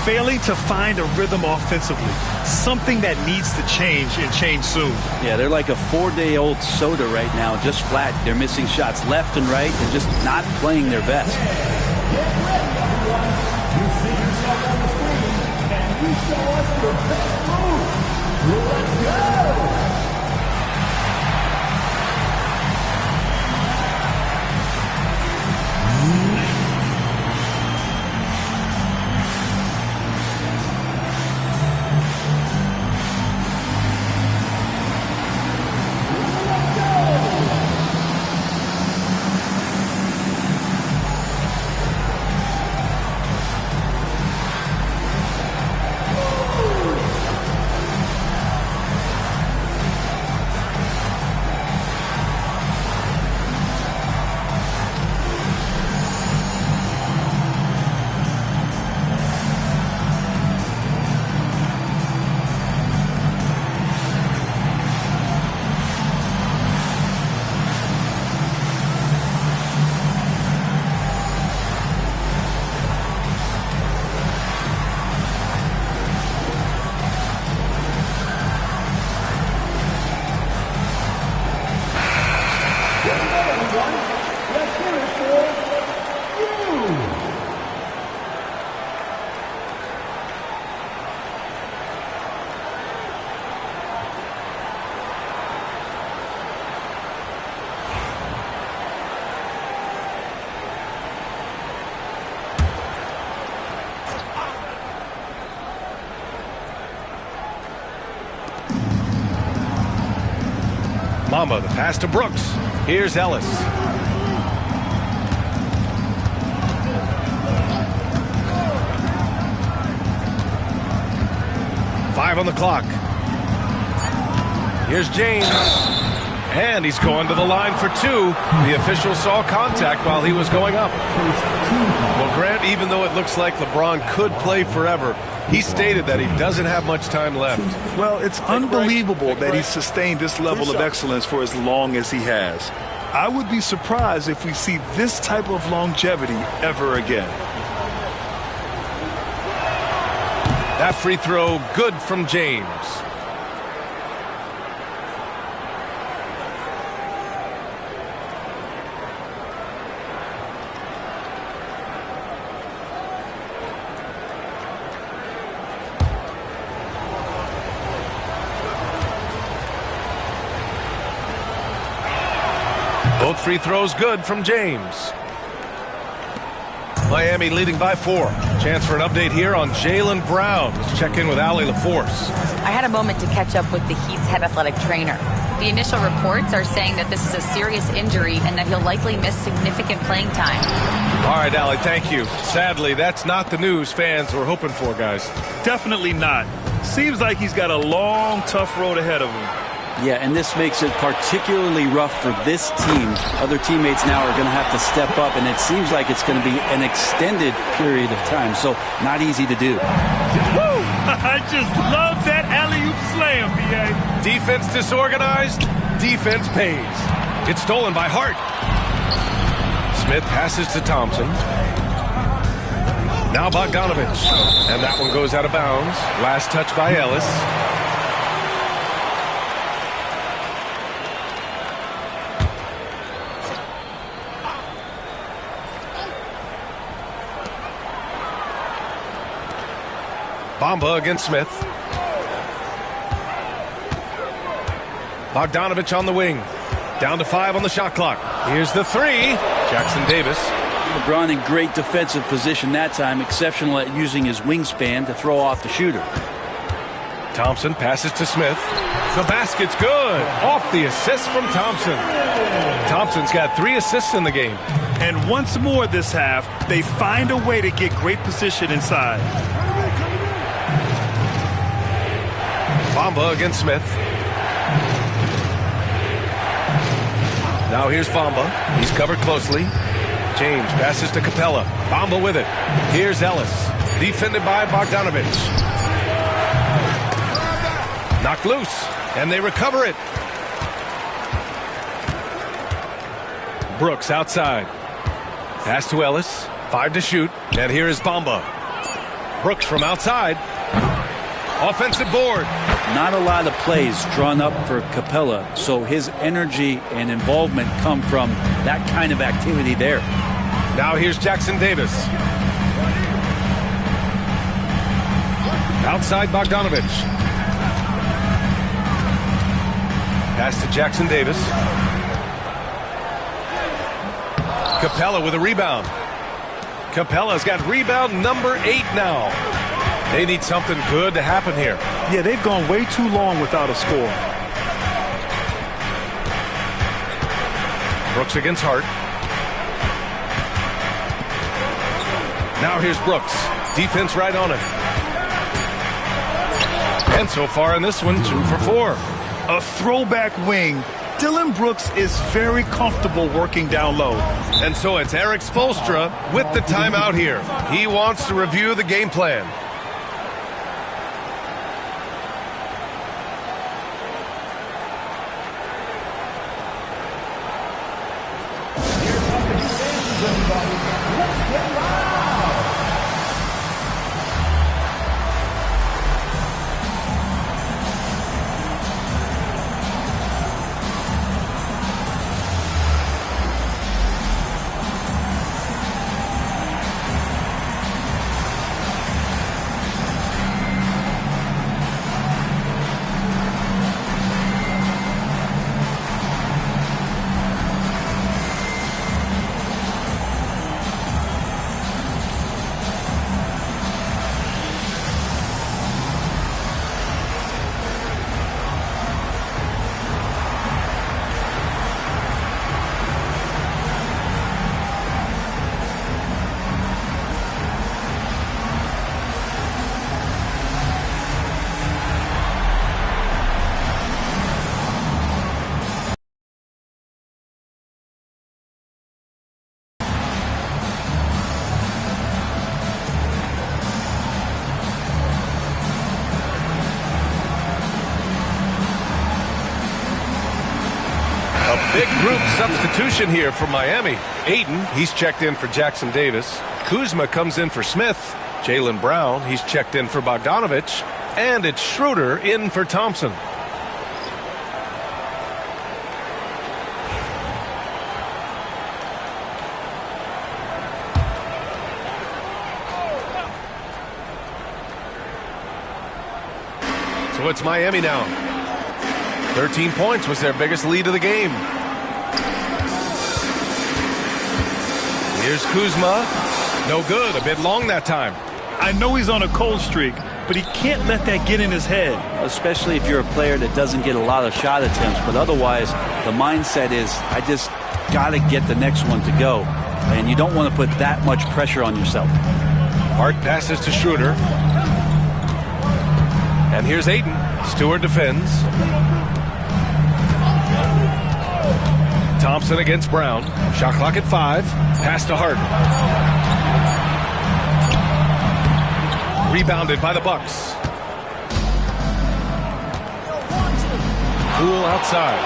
Failing to find a rhythm offensively. Something that needs to change and change soon. Yeah, they're like a 4-day-old soda right now, just flat. They're missing shots left and right and just not playing their best. Get ready, everyone. You see yourself on the screen. Can you show us your best move? Let's go! Mamba, the pass to Brooks. Here's Ellis. Five on the clock. Here's James. And he's going to the line for 2. The official saw contact while he was going up. Well, Grant, even though it looks like LeBron could play forever, He stated that he doesn't have much time left. Well, it's unbelievable that he's sustained this level of excellence for as long as he has. I would be surprised if we see this type of longevity ever again. That free throw, good from James. Both free throws good from James. Miami leading by 4. Chance for an update here on Jaylen Brown. Let's check in with Allie LaForce. I had a moment to catch up with the Heat's head athletic trainer. The initial reports are saying that this is a serious injury and that he'll likely miss significant playing time. All right, Allie, thank you. Sadly, that's not the news fans were hoping for, guys. Definitely not. Seems like he's got a long, tough road ahead of him. Yeah, and this makes it particularly rough for this team. Other teammates now are going to have to step up, and it seems like it's going to be an extended period of time, so not easy to do. Woo! I just love that alley-oop slam, B.A. Defense disorganized, defense pays. It's stolen by Hart. Smith passes to Thompson. Now Bogdanovich. And that one goes out of bounds. Last touch by Ellis. Bamba against Smith. Bogdanovich on the wing. Down to 5 on the shot clock. Here's the 3. Jackson Davis. LeBron in great defensive position that time. Exceptional at using his wingspan to throw off the shooter. Thompson passes to Smith. The basket's good. Off the assist from Thompson. Thompson's got 3 assists in the game. And once more this half, they find a way to get great position inside. Bamba against Smith. Now here's Bamba. He's covered closely. James passes to Capella. Bamba with it. Here's Ellis. Defended by Bogdanovich. Knocked loose. And they recover it. Brooks outside. Pass to Ellis. 5 to shoot. And here is Bamba. Brooks from outside. Offensive board. Not a lot of plays drawn up for Capella, so his energy and involvement come from that kind of activity there. Now here's Jackson Davis. Outside Bogdanovich. Pass to Jackson Davis. Capella with a rebound. Capella's got rebound number 8 now. They need something good to happen here. Yeah, they've gone way too long without a score. Brooks against Hart. Now here's Brooks. Defense right on it. And so far in this one, 2 for 4. A throwback wing. Dylan Brooks is very comfortable working down low. And so it's Eric Spoelstra with the timeout here. He wants to review the game plan. Big group substitution here for Miami. Ayton, he's checked in for Jackson Davis. Kuzma comes in for Smith. Jaylen Brown, he's checked in for Bogdanovich. And it's Schroeder in for Thompson. So it's Miami now. 13 points was their biggest lead of the game. Here's Kuzma. No good. A bit long that time. I know he's on a cold streak, but he can't let that get in his head. Especially if you're a player that doesn't get a lot of shot attempts. But otherwise, the mindset is, I just got to get the next one to go. And you don't want to put that much pressure on yourself. Hart passes to Schroeder. And here's Ayton. Stewart defends. Thompson against Brown. Shot clock at 5. Pass to Hart. Rebounded by the Bucks. Poole outside.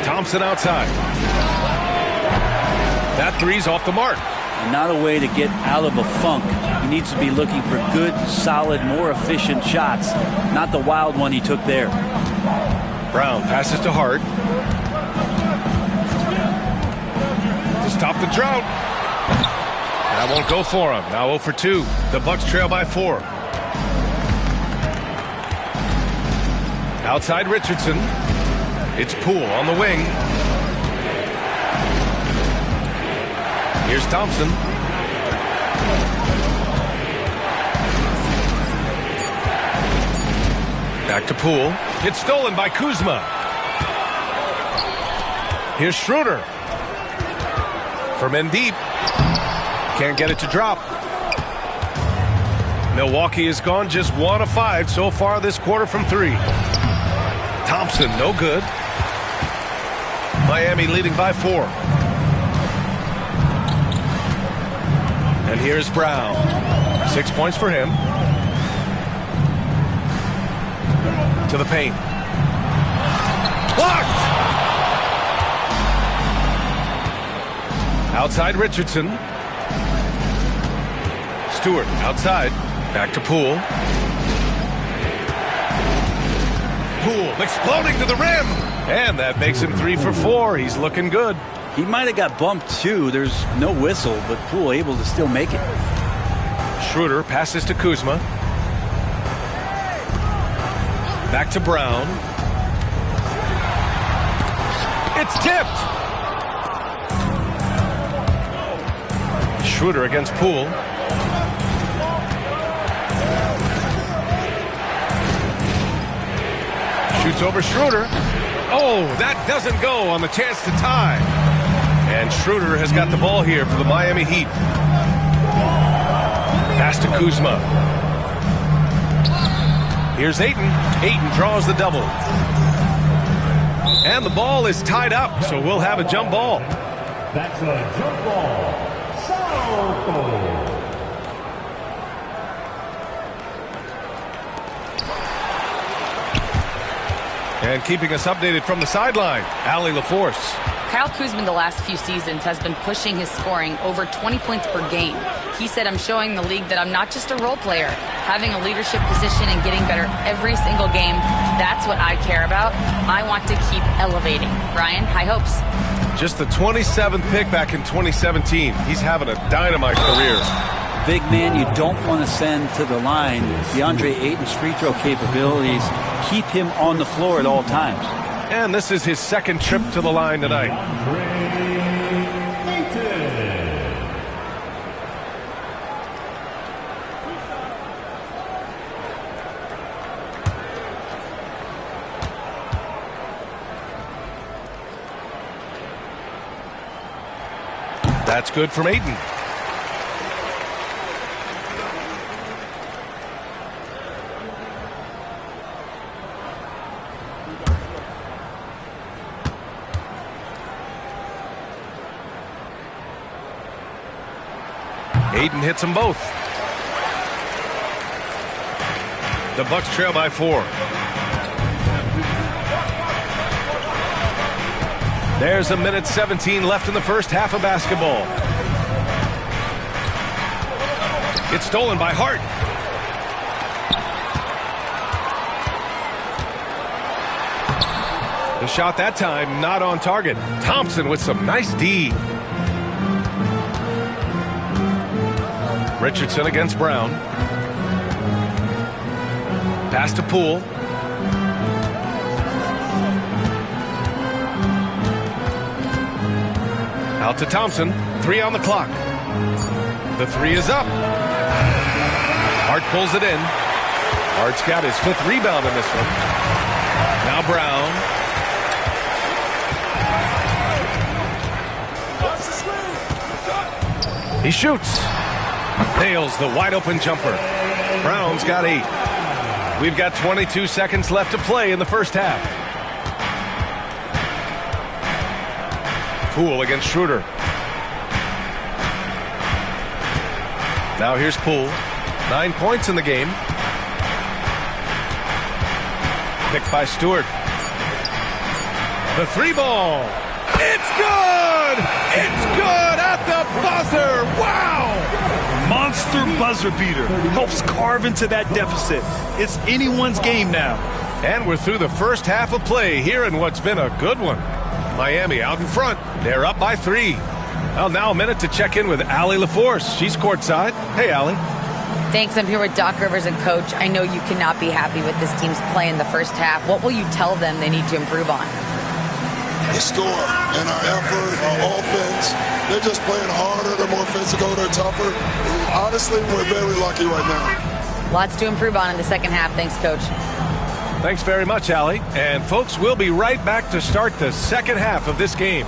Thompson outside. That three's off the mark. Not a way to get out of a funk. He needs to be looking for good, solid, more efficient shots. Not the wild one he took there. Brown passes to Hart. To stop the drought. That won't go for him. Now 0 for 2. The Bucks trail by 4. Outside Richardson. It's Poole on the wing. Here's Thompson. Back to Poole. It's stolen by Kuzma. Here's Schroeder. From in deep. Can't get it to drop. Milwaukee has gone just 1 of 5 so far this quarter from 3. Thompson, no good. Miami leading by 4. And here's Brown. 6 points for him. To the paint. Blocked! Outside Richardson. Stewart outside. Back to Poole. Poole exploding to the rim. And that makes him 3 for 4. He's looking good. He might have got bumped too. There's no whistle, but Poole able to still make it. Schroeder passes to Kuzma. Back to Brown. It's tipped. Schroeder against Poole. Shoots over Schroeder. Oh, that doesn't go on the chance to tie. And Schroeder has got the ball here for the Miami Heat. Pass to Kuzma. Here's Ayton. Ayton draws the double. And the ball is tied up, so we'll have a jump ball. That's a jump ball. Southall. And keeping us updated from the sideline, Allie LaForce. Kyle Kuzma the last few seasons has been pushing his scoring over 20 points per game. He said, I'm showing the league that I'm not just a role player. Having a leadership position and getting better every single game, that's what I care about. I want to keep elevating. Ryan, high hopes. Just the 27th pick back in 2017. He's having a dynamite career. Big man you don't want to send to the line. DeAndre Ayton's free throw capabilities keep him on the floor at all times. And this is his second trip to the line tonight. That's good from Ayton. Ayton hits them both. The Bucks trail by 4. There's a minute 17 left in the first half of basketball. It's stolen by Hart. The shot that time not on target. Thompson with some nice D. Richardson against Brown. Pass to Poole. Out to Thompson. 3 on the clock. The 3 is up. Hart pulls it in. Hart's got his 5th rebound in this one. Now Brown. He shoots. Nails the wide open jumper. Brown's got 8. We've got 22 seconds left to play in the first half. Poole against Schroeder. Now here's Poole. 9 points in the game. Picked by Stewart. The 3 ball. It's good! It's good at the buzzer! Wow! Monster buzzer beater. Helps carve into that deficit. It's anyone's game now. And we're through the first half of play here in what's been a good one. Miami out in front. They're up by 3. Well, now a minute to check in with Allie LaForce. She's courtside. Hey, Allie. Thanks. I'm here with Doc Rivers and Coach. I know you cannot be happy with this team's play in the first half. What will you tell them they need to improve on? The score and our effort, our offense. They're just playing harder. They're more physical. They're tougher. Honestly, we're very lucky right now. Lots to improve on in the second half. Thanks, Coach. Thanks very much, Allie. And, folks, we'll be right back to start the second half of this game.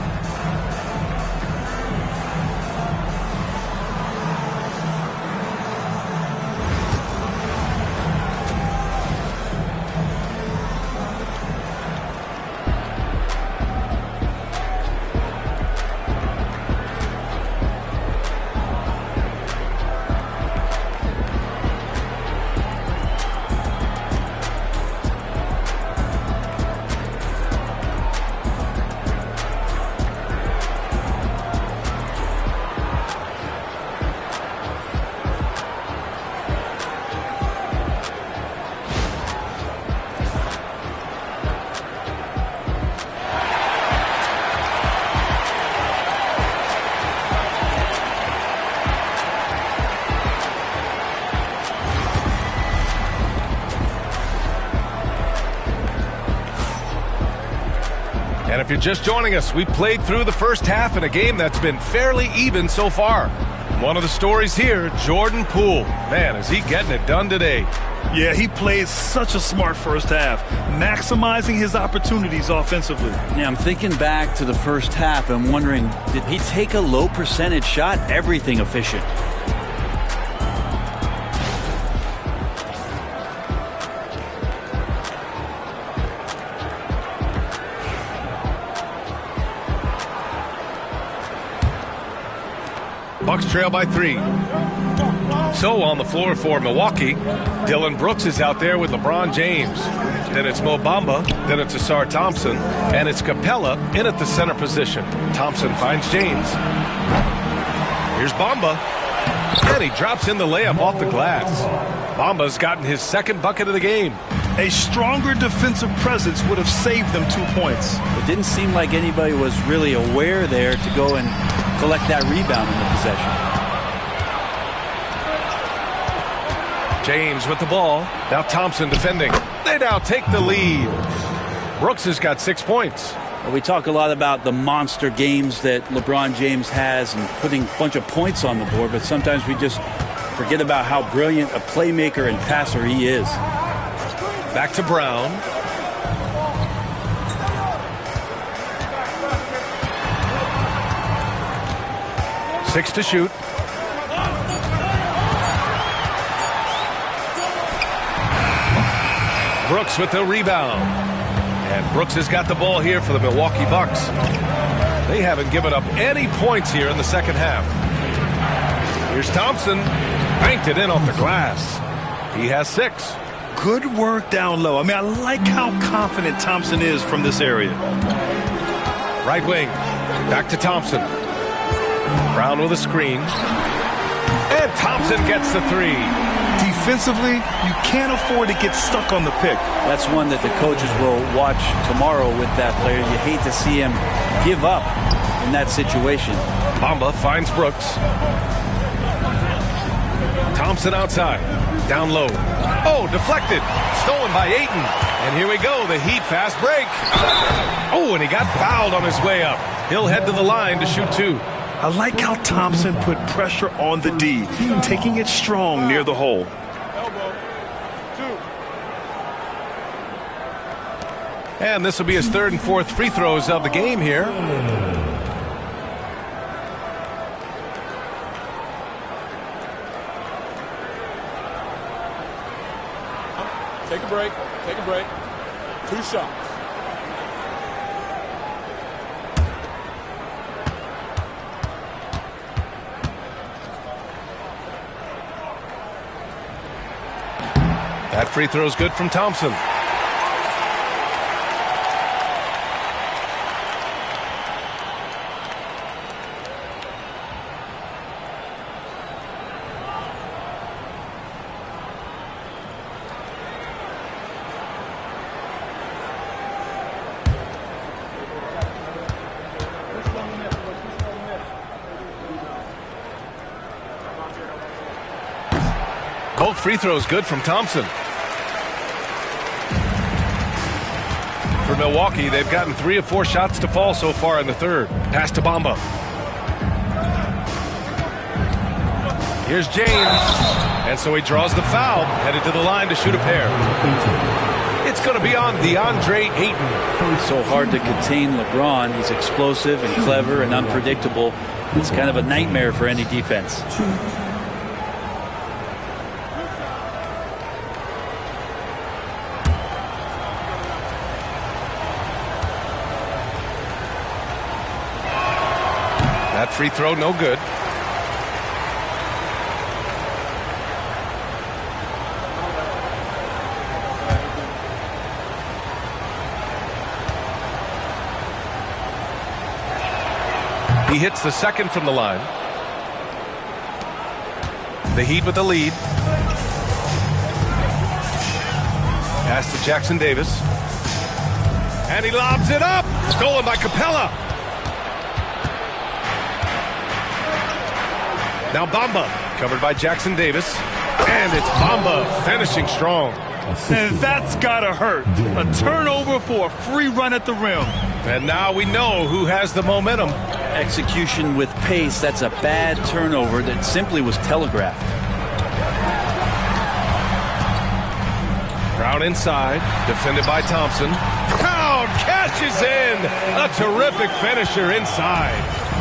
And if you're just joining us, we played through the first half in a game that's been fairly even so far. One of the stories here, Jordan Poole. Man, is he getting it done today. Yeah, he played such a smart first half, maximizing his opportunities offensively. Yeah, I'm thinking back to the first half and wondering, did he take a low percentage shot? Everything efficient. Bucks trail by 3. So on the floor for Milwaukee, Dylan Brooks is out there with LeBron James. Then it's Mo Bamba, then it's Asar Thompson, and it's Capella in at the center position. Thompson finds James. Here's Bamba, and he drops in the layup off the glass. Bamba's gotten his second bucket of the game. A stronger defensive presence would have saved them 2 points. It didn't seem like anybody was really aware there to go and collect that rebound in the possession. James with the ball. Now Thompson defending. They now take the lead. Brooks has got 6 points. Well, we talk a lot about the monster games that LeBron James has and putting a bunch of points on the board, but sometimes we just forget about how brilliant a playmaker and passer he is. Back to Brown. Six to shoot. Brooks with the rebound. And Brooks has got the ball here for the Milwaukee Bucks. They haven't given up any points here in the second half. Here's Thompson. Banked it in off the glass. He has 6. Good work down low. I mean, I like how confident Thompson is from this area. Right wing. Back to Thompson. Brown with a screen. And Thompson gets the 3. Defensively, you can't afford to get stuck on the pick. That's one that the coaches will watch tomorrow with that player. You hate to see him give up in that situation. Bamba finds Brooks. Thompson outside. Down low. Oh, deflected. Stolen by Ayton. And here we go, the Heat fast break. Oh, and he got fouled on his way up. He'll head to the line to shoot 2. I like how Thompson put pressure on the D, taking it strong near the hole. And this will be his 3rd and 4th free throws of the game here. Take a break. Take a break. 2 shots. That free throw is good from Thompson. Both free throws good from Thompson. For Milwaukee, they've gotten 3 of 4 shots to fall so far in the 3rd. Pass to Bamba. Here's James. And so he draws the foul, headed to the line to shoot a pair. It's going to be on DeAndre Ayton. So hard to contain LeBron. He's explosive and clever and unpredictable. It's kind of a nightmare for any defense. That free throw, no good. He hits the 2nd from the line. The Heat with the lead. Pass to Jackson Davis. And he lobs it up. Stolen by Capella. Now Bamba, covered by Jackson Davis. And it's Bamba finishing strong. And that's gotta hurt. A turnover for a free run at the rim. And now we know who has the momentum. Execution with pace, that's a bad turnover that simply was telegraphed. Brown inside, defended by Thompson. Brown cashes in. A terrific finisher inside.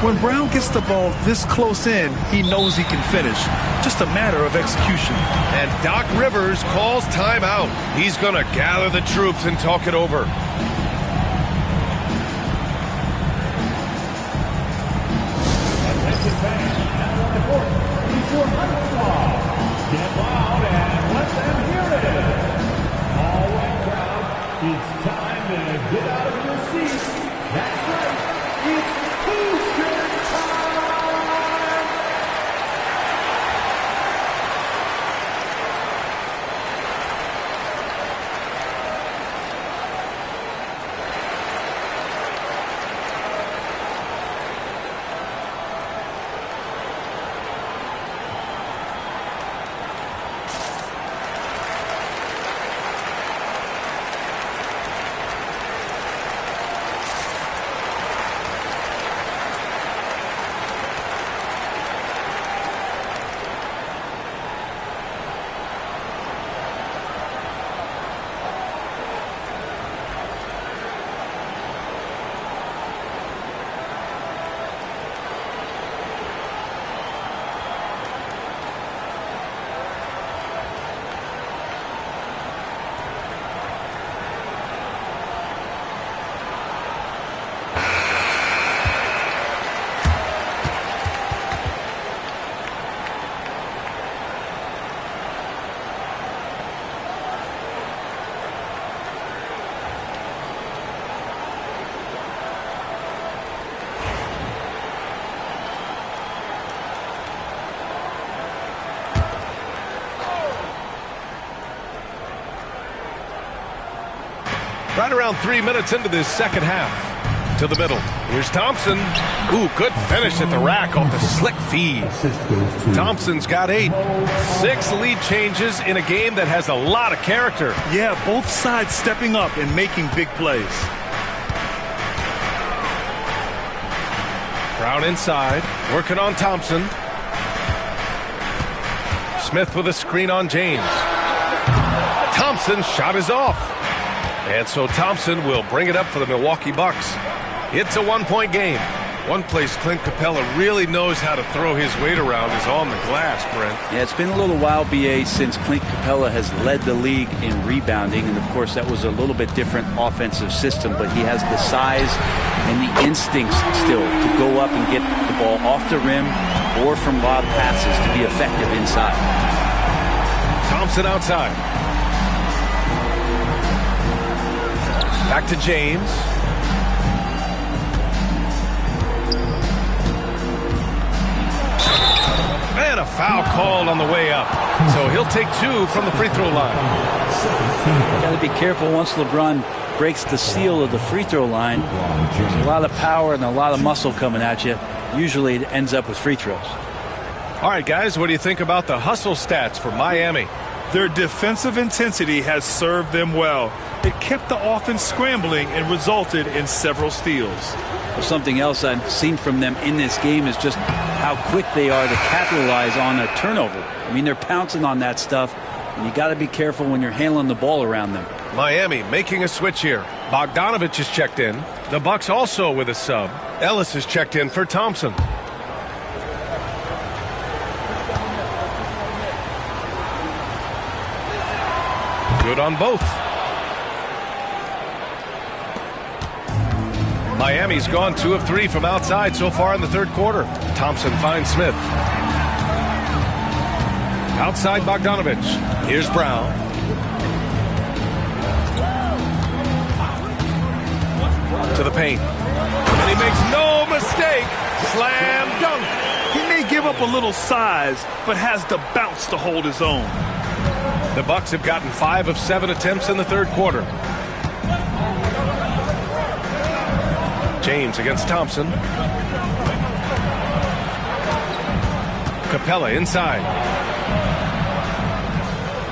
When Brown gets the ball this close in, he knows he can finish. Just a matter of execution. And Doc Rivers calls timeout. He's going to gather the troops and talk it over. Get loud and let them hear it. All right, crowd, it's time to get out of your seats. That's right, it's Houston time. Right around 3 minutes into this second half. To the middle. Here's Thompson. Ooh, good finish at the rack off the slick feed. Thompson's got 8. 6 lead changes in a game that has a lot of character. Yeah, both sides stepping up and making big plays. Brown inside, working on Thompson. Smith with a screen on James. Thompson's shot is off. And so Thompson will bring it up for the Milwaukee Bucks. It's a one-point game. One place Clint Capella really knows how to throw his weight around is on the glass, Brent. Yeah, it's been a little while, BA, since Clint Capella has led the league in rebounding. And, of course, that was a little bit different offensive system. But he has the size and the instincts still to go up and get the ball off the rim or from lob passes to be effective inside. Thompson outside. Back to James. And a foul called on the way up. So he'll take 2 from the free throw line. Got to be careful once LeBron breaks the seal of the free throw line. There's a lot of power and a lot of muscle coming at you. Usually it ends up with free throws. All right, guys, what do you think about the hustle stats for Miami? Their defensive intensity has served them well. It kept the offense scrambling and resulted in several steals. Well, something else I've seen from them in this game is just how quick they are to capitalize on a turnover. I mean, they're pouncing on that stuff, and you got to be careful when you're handling the ball around them. Miami making a switch here. Bogdanovich is checked in. The Bucks also with a sub. Ellis is checked in for Thompson. Good on both. Miami's gone 2 of 3 from outside so far in the third quarter. Thompson finds Smith. Outside Bogdanovich. Here's Brown. To the paint. And he makes no mistake. Slam dunk. He may give up a little size, but has the bounce to hold his own. The Bucks have gotten 5 of 7 attempts in the third quarter. James against Thompson. Capella inside.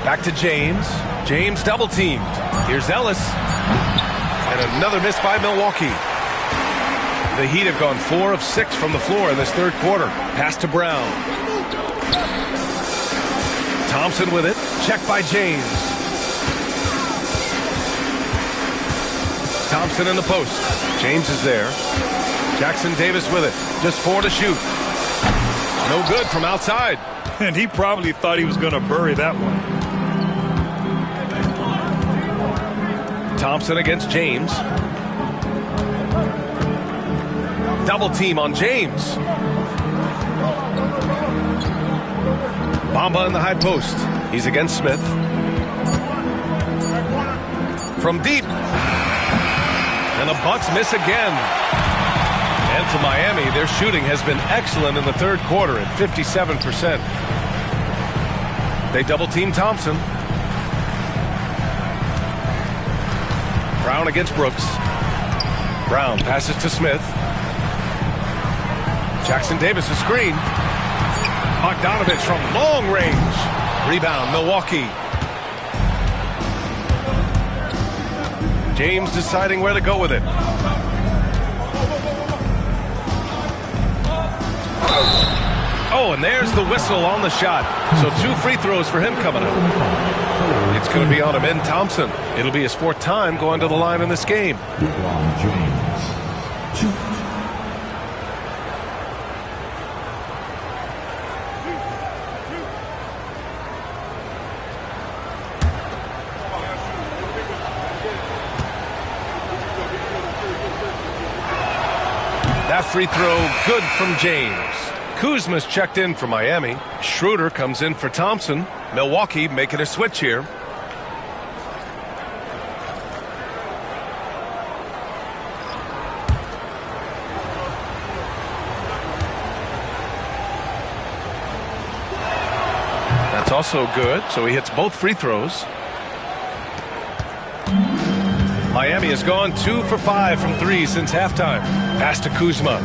Back to James. James double teamed. Here's Ellis. And another miss by Milwaukee. The Heat have gone 4 of 6 from the floor in this third quarter. Pass to Brown. Thompson with it. Checked by James. Thompson in the post. James is there. Jackson Davis with it. Just 4 to shoot. No good from outside. And he probably thought he was going to bury that one. Thompson against James. Double team on James. Bamba in the high post. He's against Smith. From deep. And the Bucks miss again. And for Miami, their shooting has been excellent in the third quarter at 57%. They double team Thompson. Brown against Brooks. Brown passes to Smith. Jackson Davis a screen. Bogdanovich from long range. Rebound, Milwaukee. James deciding where to go with it. Oh, and there's the whistle on the shot. So 2 free throws for him coming up. It's going to be on Amen Thompson. It'll be his 4th time going to the line in this game. That free throw good from James. Kuzma's checked in for Miami. Schroeder comes in for Thompson. Milwaukee making a switch here. That's also good, so he hits both free throws. Miami has gone 2 for 5 from 3 since halftime. Pass to Kuzma.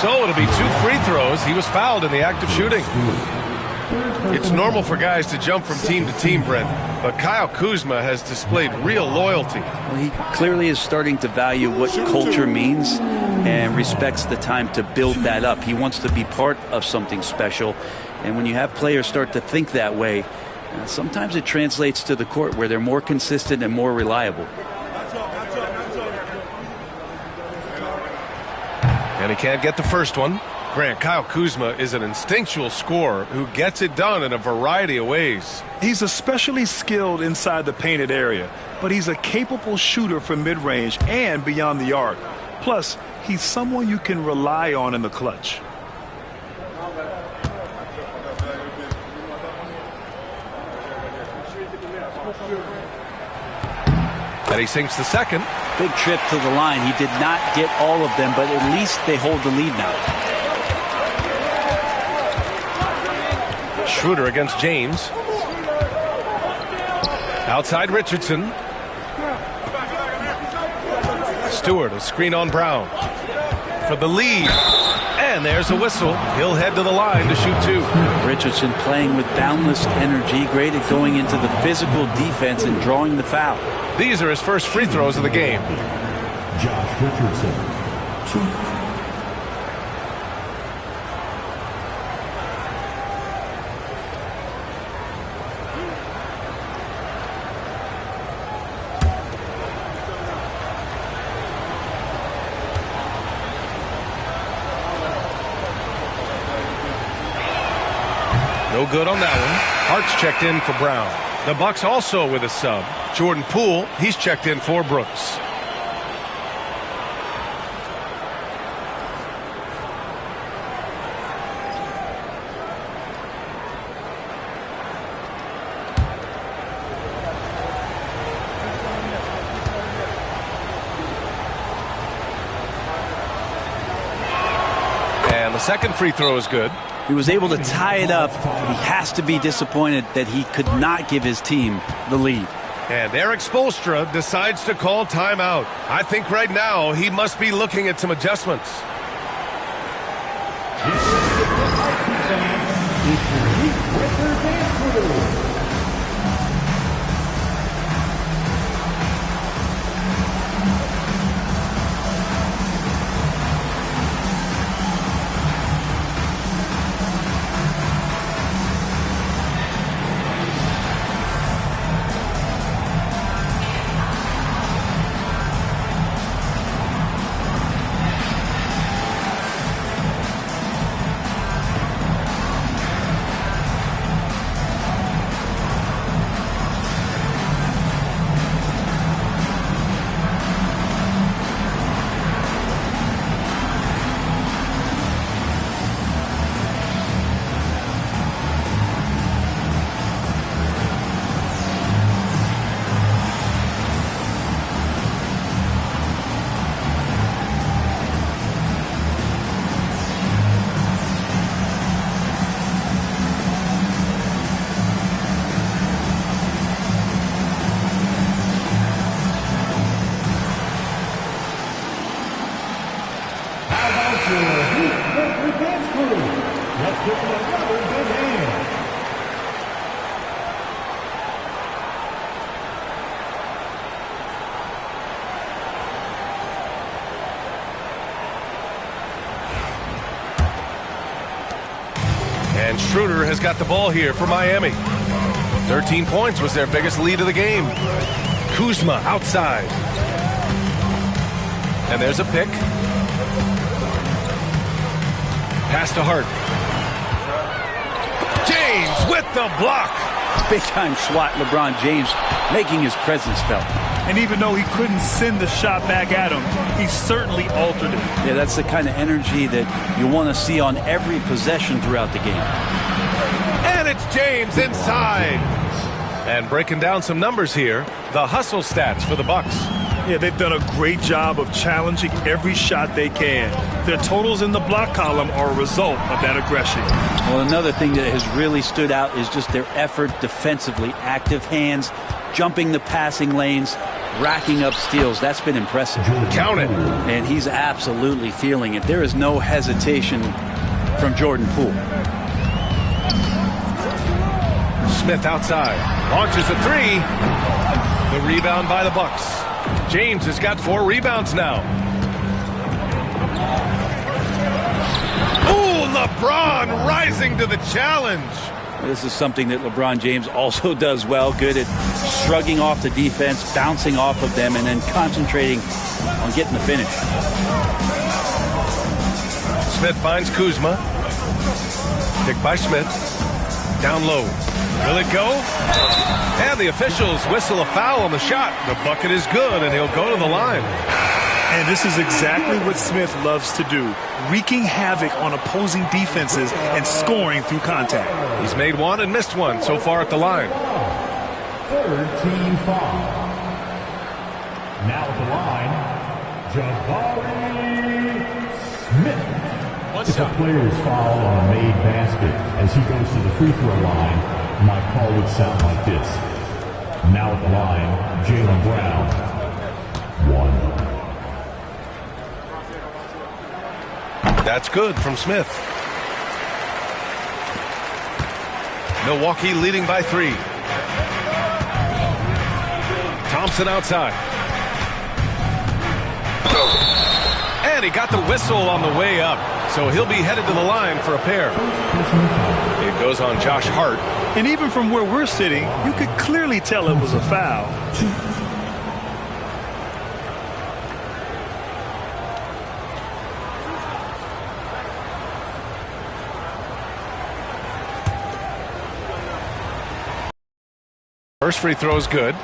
So it'll be 2 free throws. He was fouled in the act of shooting. It's normal for guys to jump from team to team, Brent, but Kyle Kuzma has displayed real loyalty. Well, he clearly is starting to value what culture means and respects the time to build that up. He wants to be part of something special, and when you have players start to think that way, sometimes it translates to the court where they're more consistent and more reliable. And he can't get the first one. Grant, Kyle Kuzma is an instinctual scorer who gets it done in a variety of ways. He's especially skilled inside the painted area, but he's a capable shooter from mid-range and beyond the arc. Plus, he's someone you can rely on in the clutch. And he sinks the second. Big trip to the line. He did not get all of them, but at least they hold the lead now. Schroeder against James. Outside Richardson. Stewart, a screen on Brown. For the lead. And there's a whistle. He'll head to the line to shoot 2. Richardson playing with boundless energy, great at going into the physical defense and drawing the foul. These are his first free throws of the game. Josh Richardson, 2. No good on that one. Hart's checked in for Brown. The Bucks also with a sub. Jordan Poole, he's checked in for Brooks. And the second free throw is good. He was able to tie it up. He has to be disappointed that he could not give his team the lead. And Eric Spoelstra decides to call timeout. I think right now he must be looking at some adjustments. And Schroeder has got the ball here for Miami. 13 points was their biggest lead of the game. Kuzma outside. And there's a pick. Pass to Hart. James with the block. Big time swat, LeBron James making his presence felt. And even though he couldn't send the shot back at him, he certainly altered it. Yeah, that's the kind of energy that you want to see on every possession throughout the game. And it's James inside. And breaking down some numbers here, the hustle stats for the Bucks. Yeah, they've done a great job of challenging every shot they can. Their totals in the block column are a result of that aggression. Well, another thing that has really stood out is just their effort defensively. Active hands, jumping the passing lanes, racking up steals. That's been impressive. Count it. And he's absolutely feeling it. There is no hesitation from Jordan Poole. Smith outside. Launches a three. The rebound by the Bucks. James has got 4 rebounds now. Ooh, LeBron rising to the challenge. This is something that LeBron James also does well. Good at shrugging off the defense, bouncing off of them, and then concentrating on getting the finish. Smith finds Kuzma. Picked by Smith. Down low. Will it go? And the officials whistle a foul on the shot. The bucket is good, and he'll go to the line. And this is exactly what Smith loves to do, wreaking havoc on opposing defenses and scoring through contact. He's made one and missed one so far at the line. Third team foul. Now at the line, Jabari Smith. It's a player's foul on a made basket. As he goes to the free throw line, my call would sound like this. Now at the line, Jaylen Brown. 1. That's good from Smith. Milwaukee leading by 3. Thompson outside. And he got the whistle on the way up. So he'll be headed to the line for a pair. It goes on Josh Hart. And even from where we're sitting, you could clearly tell it was a foul. First free throw is good.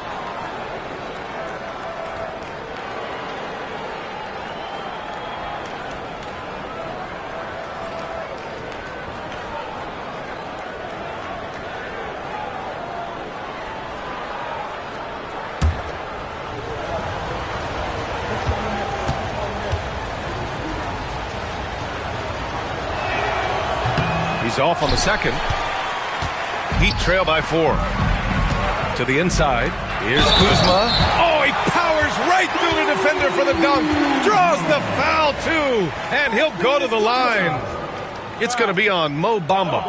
He's off on the second. Heat trail by 4. To the inside. Here's Kuzma. Oh, he powers right through the defender for the dunk. Draws the foul, too. And he'll go to the line. It's going to be on Mo Bamba.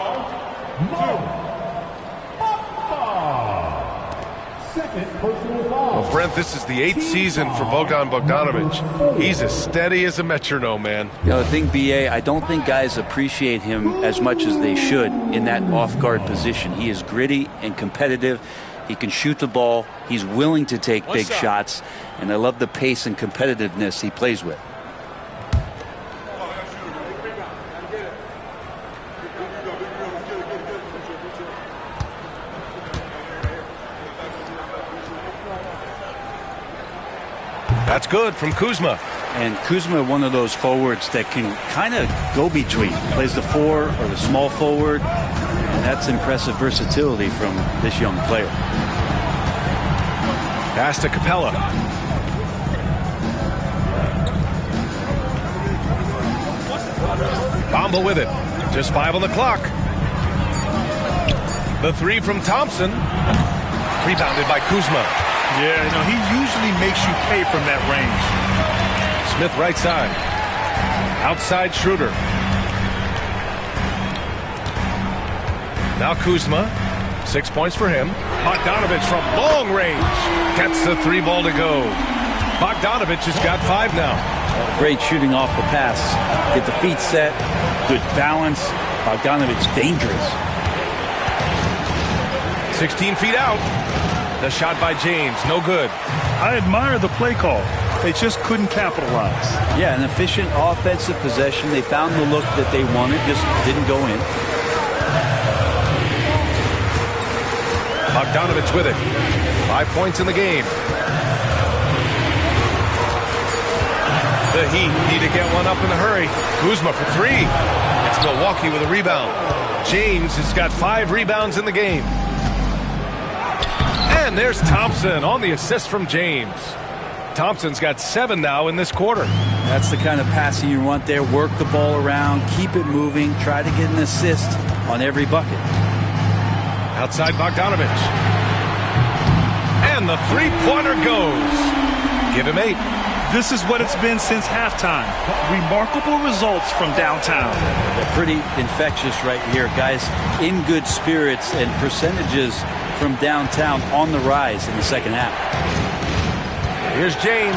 Second personal foul. Well, Brent, this is the 8th season for Bogdan Bogdanovic. He's as steady as a metronome, man. You know, the thing, BA, I don't think guys appreciate him as much as they should in that off-guard position. He is gritty and competitive. He can shoot the ball. He's willing to take big shots. And I love the pace and competitiveness he plays with. That's good from Kuzma. And Kuzma, one of those forwards that can kind of go between. Plays the 4 or the small forward. And that's impressive versatility from this young player. Pass to Capella. Bamba with it. Just 5 on the clock. The 3 from Thompson. Rebounded by Kuzma. Yeah, no, he usually makes you pay from that range. Smith right side. Outside Schroeder. Now Kuzma. 6 points for him. Bogdanovic from long range. Gets the 3 ball to go. Bogdanovic has got 5 now. Great shooting off the pass. Get the feet set. Good balance. Bogdanovic dangerous. 16 feet out. The shot by James, no good. I admire the play call. They just couldn't capitalize. Yeah, an efficient offensive possession. They found the look that they wanted, just didn't go in. Bogdanovic with it. 5 points in the game. The Heat need to get one up in a hurry. Kuzma for 3. It's Milwaukee with a rebound. James has got 5 rebounds in the game. And there's Thompson on the assist from James. Thompson's got 7 now in this quarter. That's the kind of passing you want there. Work the ball around, keep it moving, try to get an assist on every bucket. Outside Bogdanovich. And the three-pointer goes. Give him 8. This is what it's been since halftime. Remarkable results from downtown. They're pretty infectious right here. Guys in good spirits and percentages from downtown on the rise in the second half. Here's James.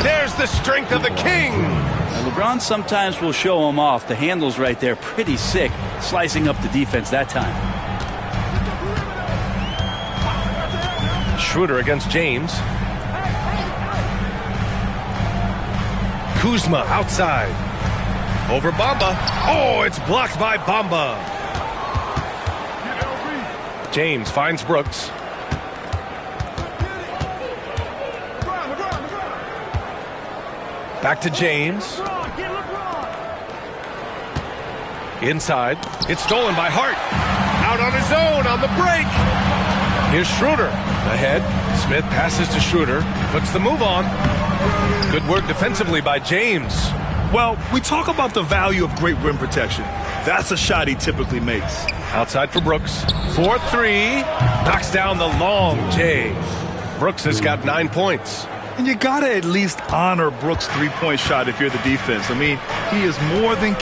There's the strength of the king. Now, LeBron sometimes will show him off. The handle's right there, pretty sick, slicing up the defense that time. Schroeder against James. Kuzma outside. Over Bamba. Oh, it's blocked by Bamba. James finds Brooks. Back to James. Inside. It's stolen by Hart. Out on his own on the break. Here's Schroeder. Ahead. Smith passes to Schroeder. Puts the move on. Good work defensively by James. Well, we talk about the value of great rim protection. That's a shot he typically makes. Outside for Brooks. 4-3. Knocks down the long J. Brooks has got 9 points. And you got to at least honor Brooks' three-point shot if you're the defense. I mean, he is more than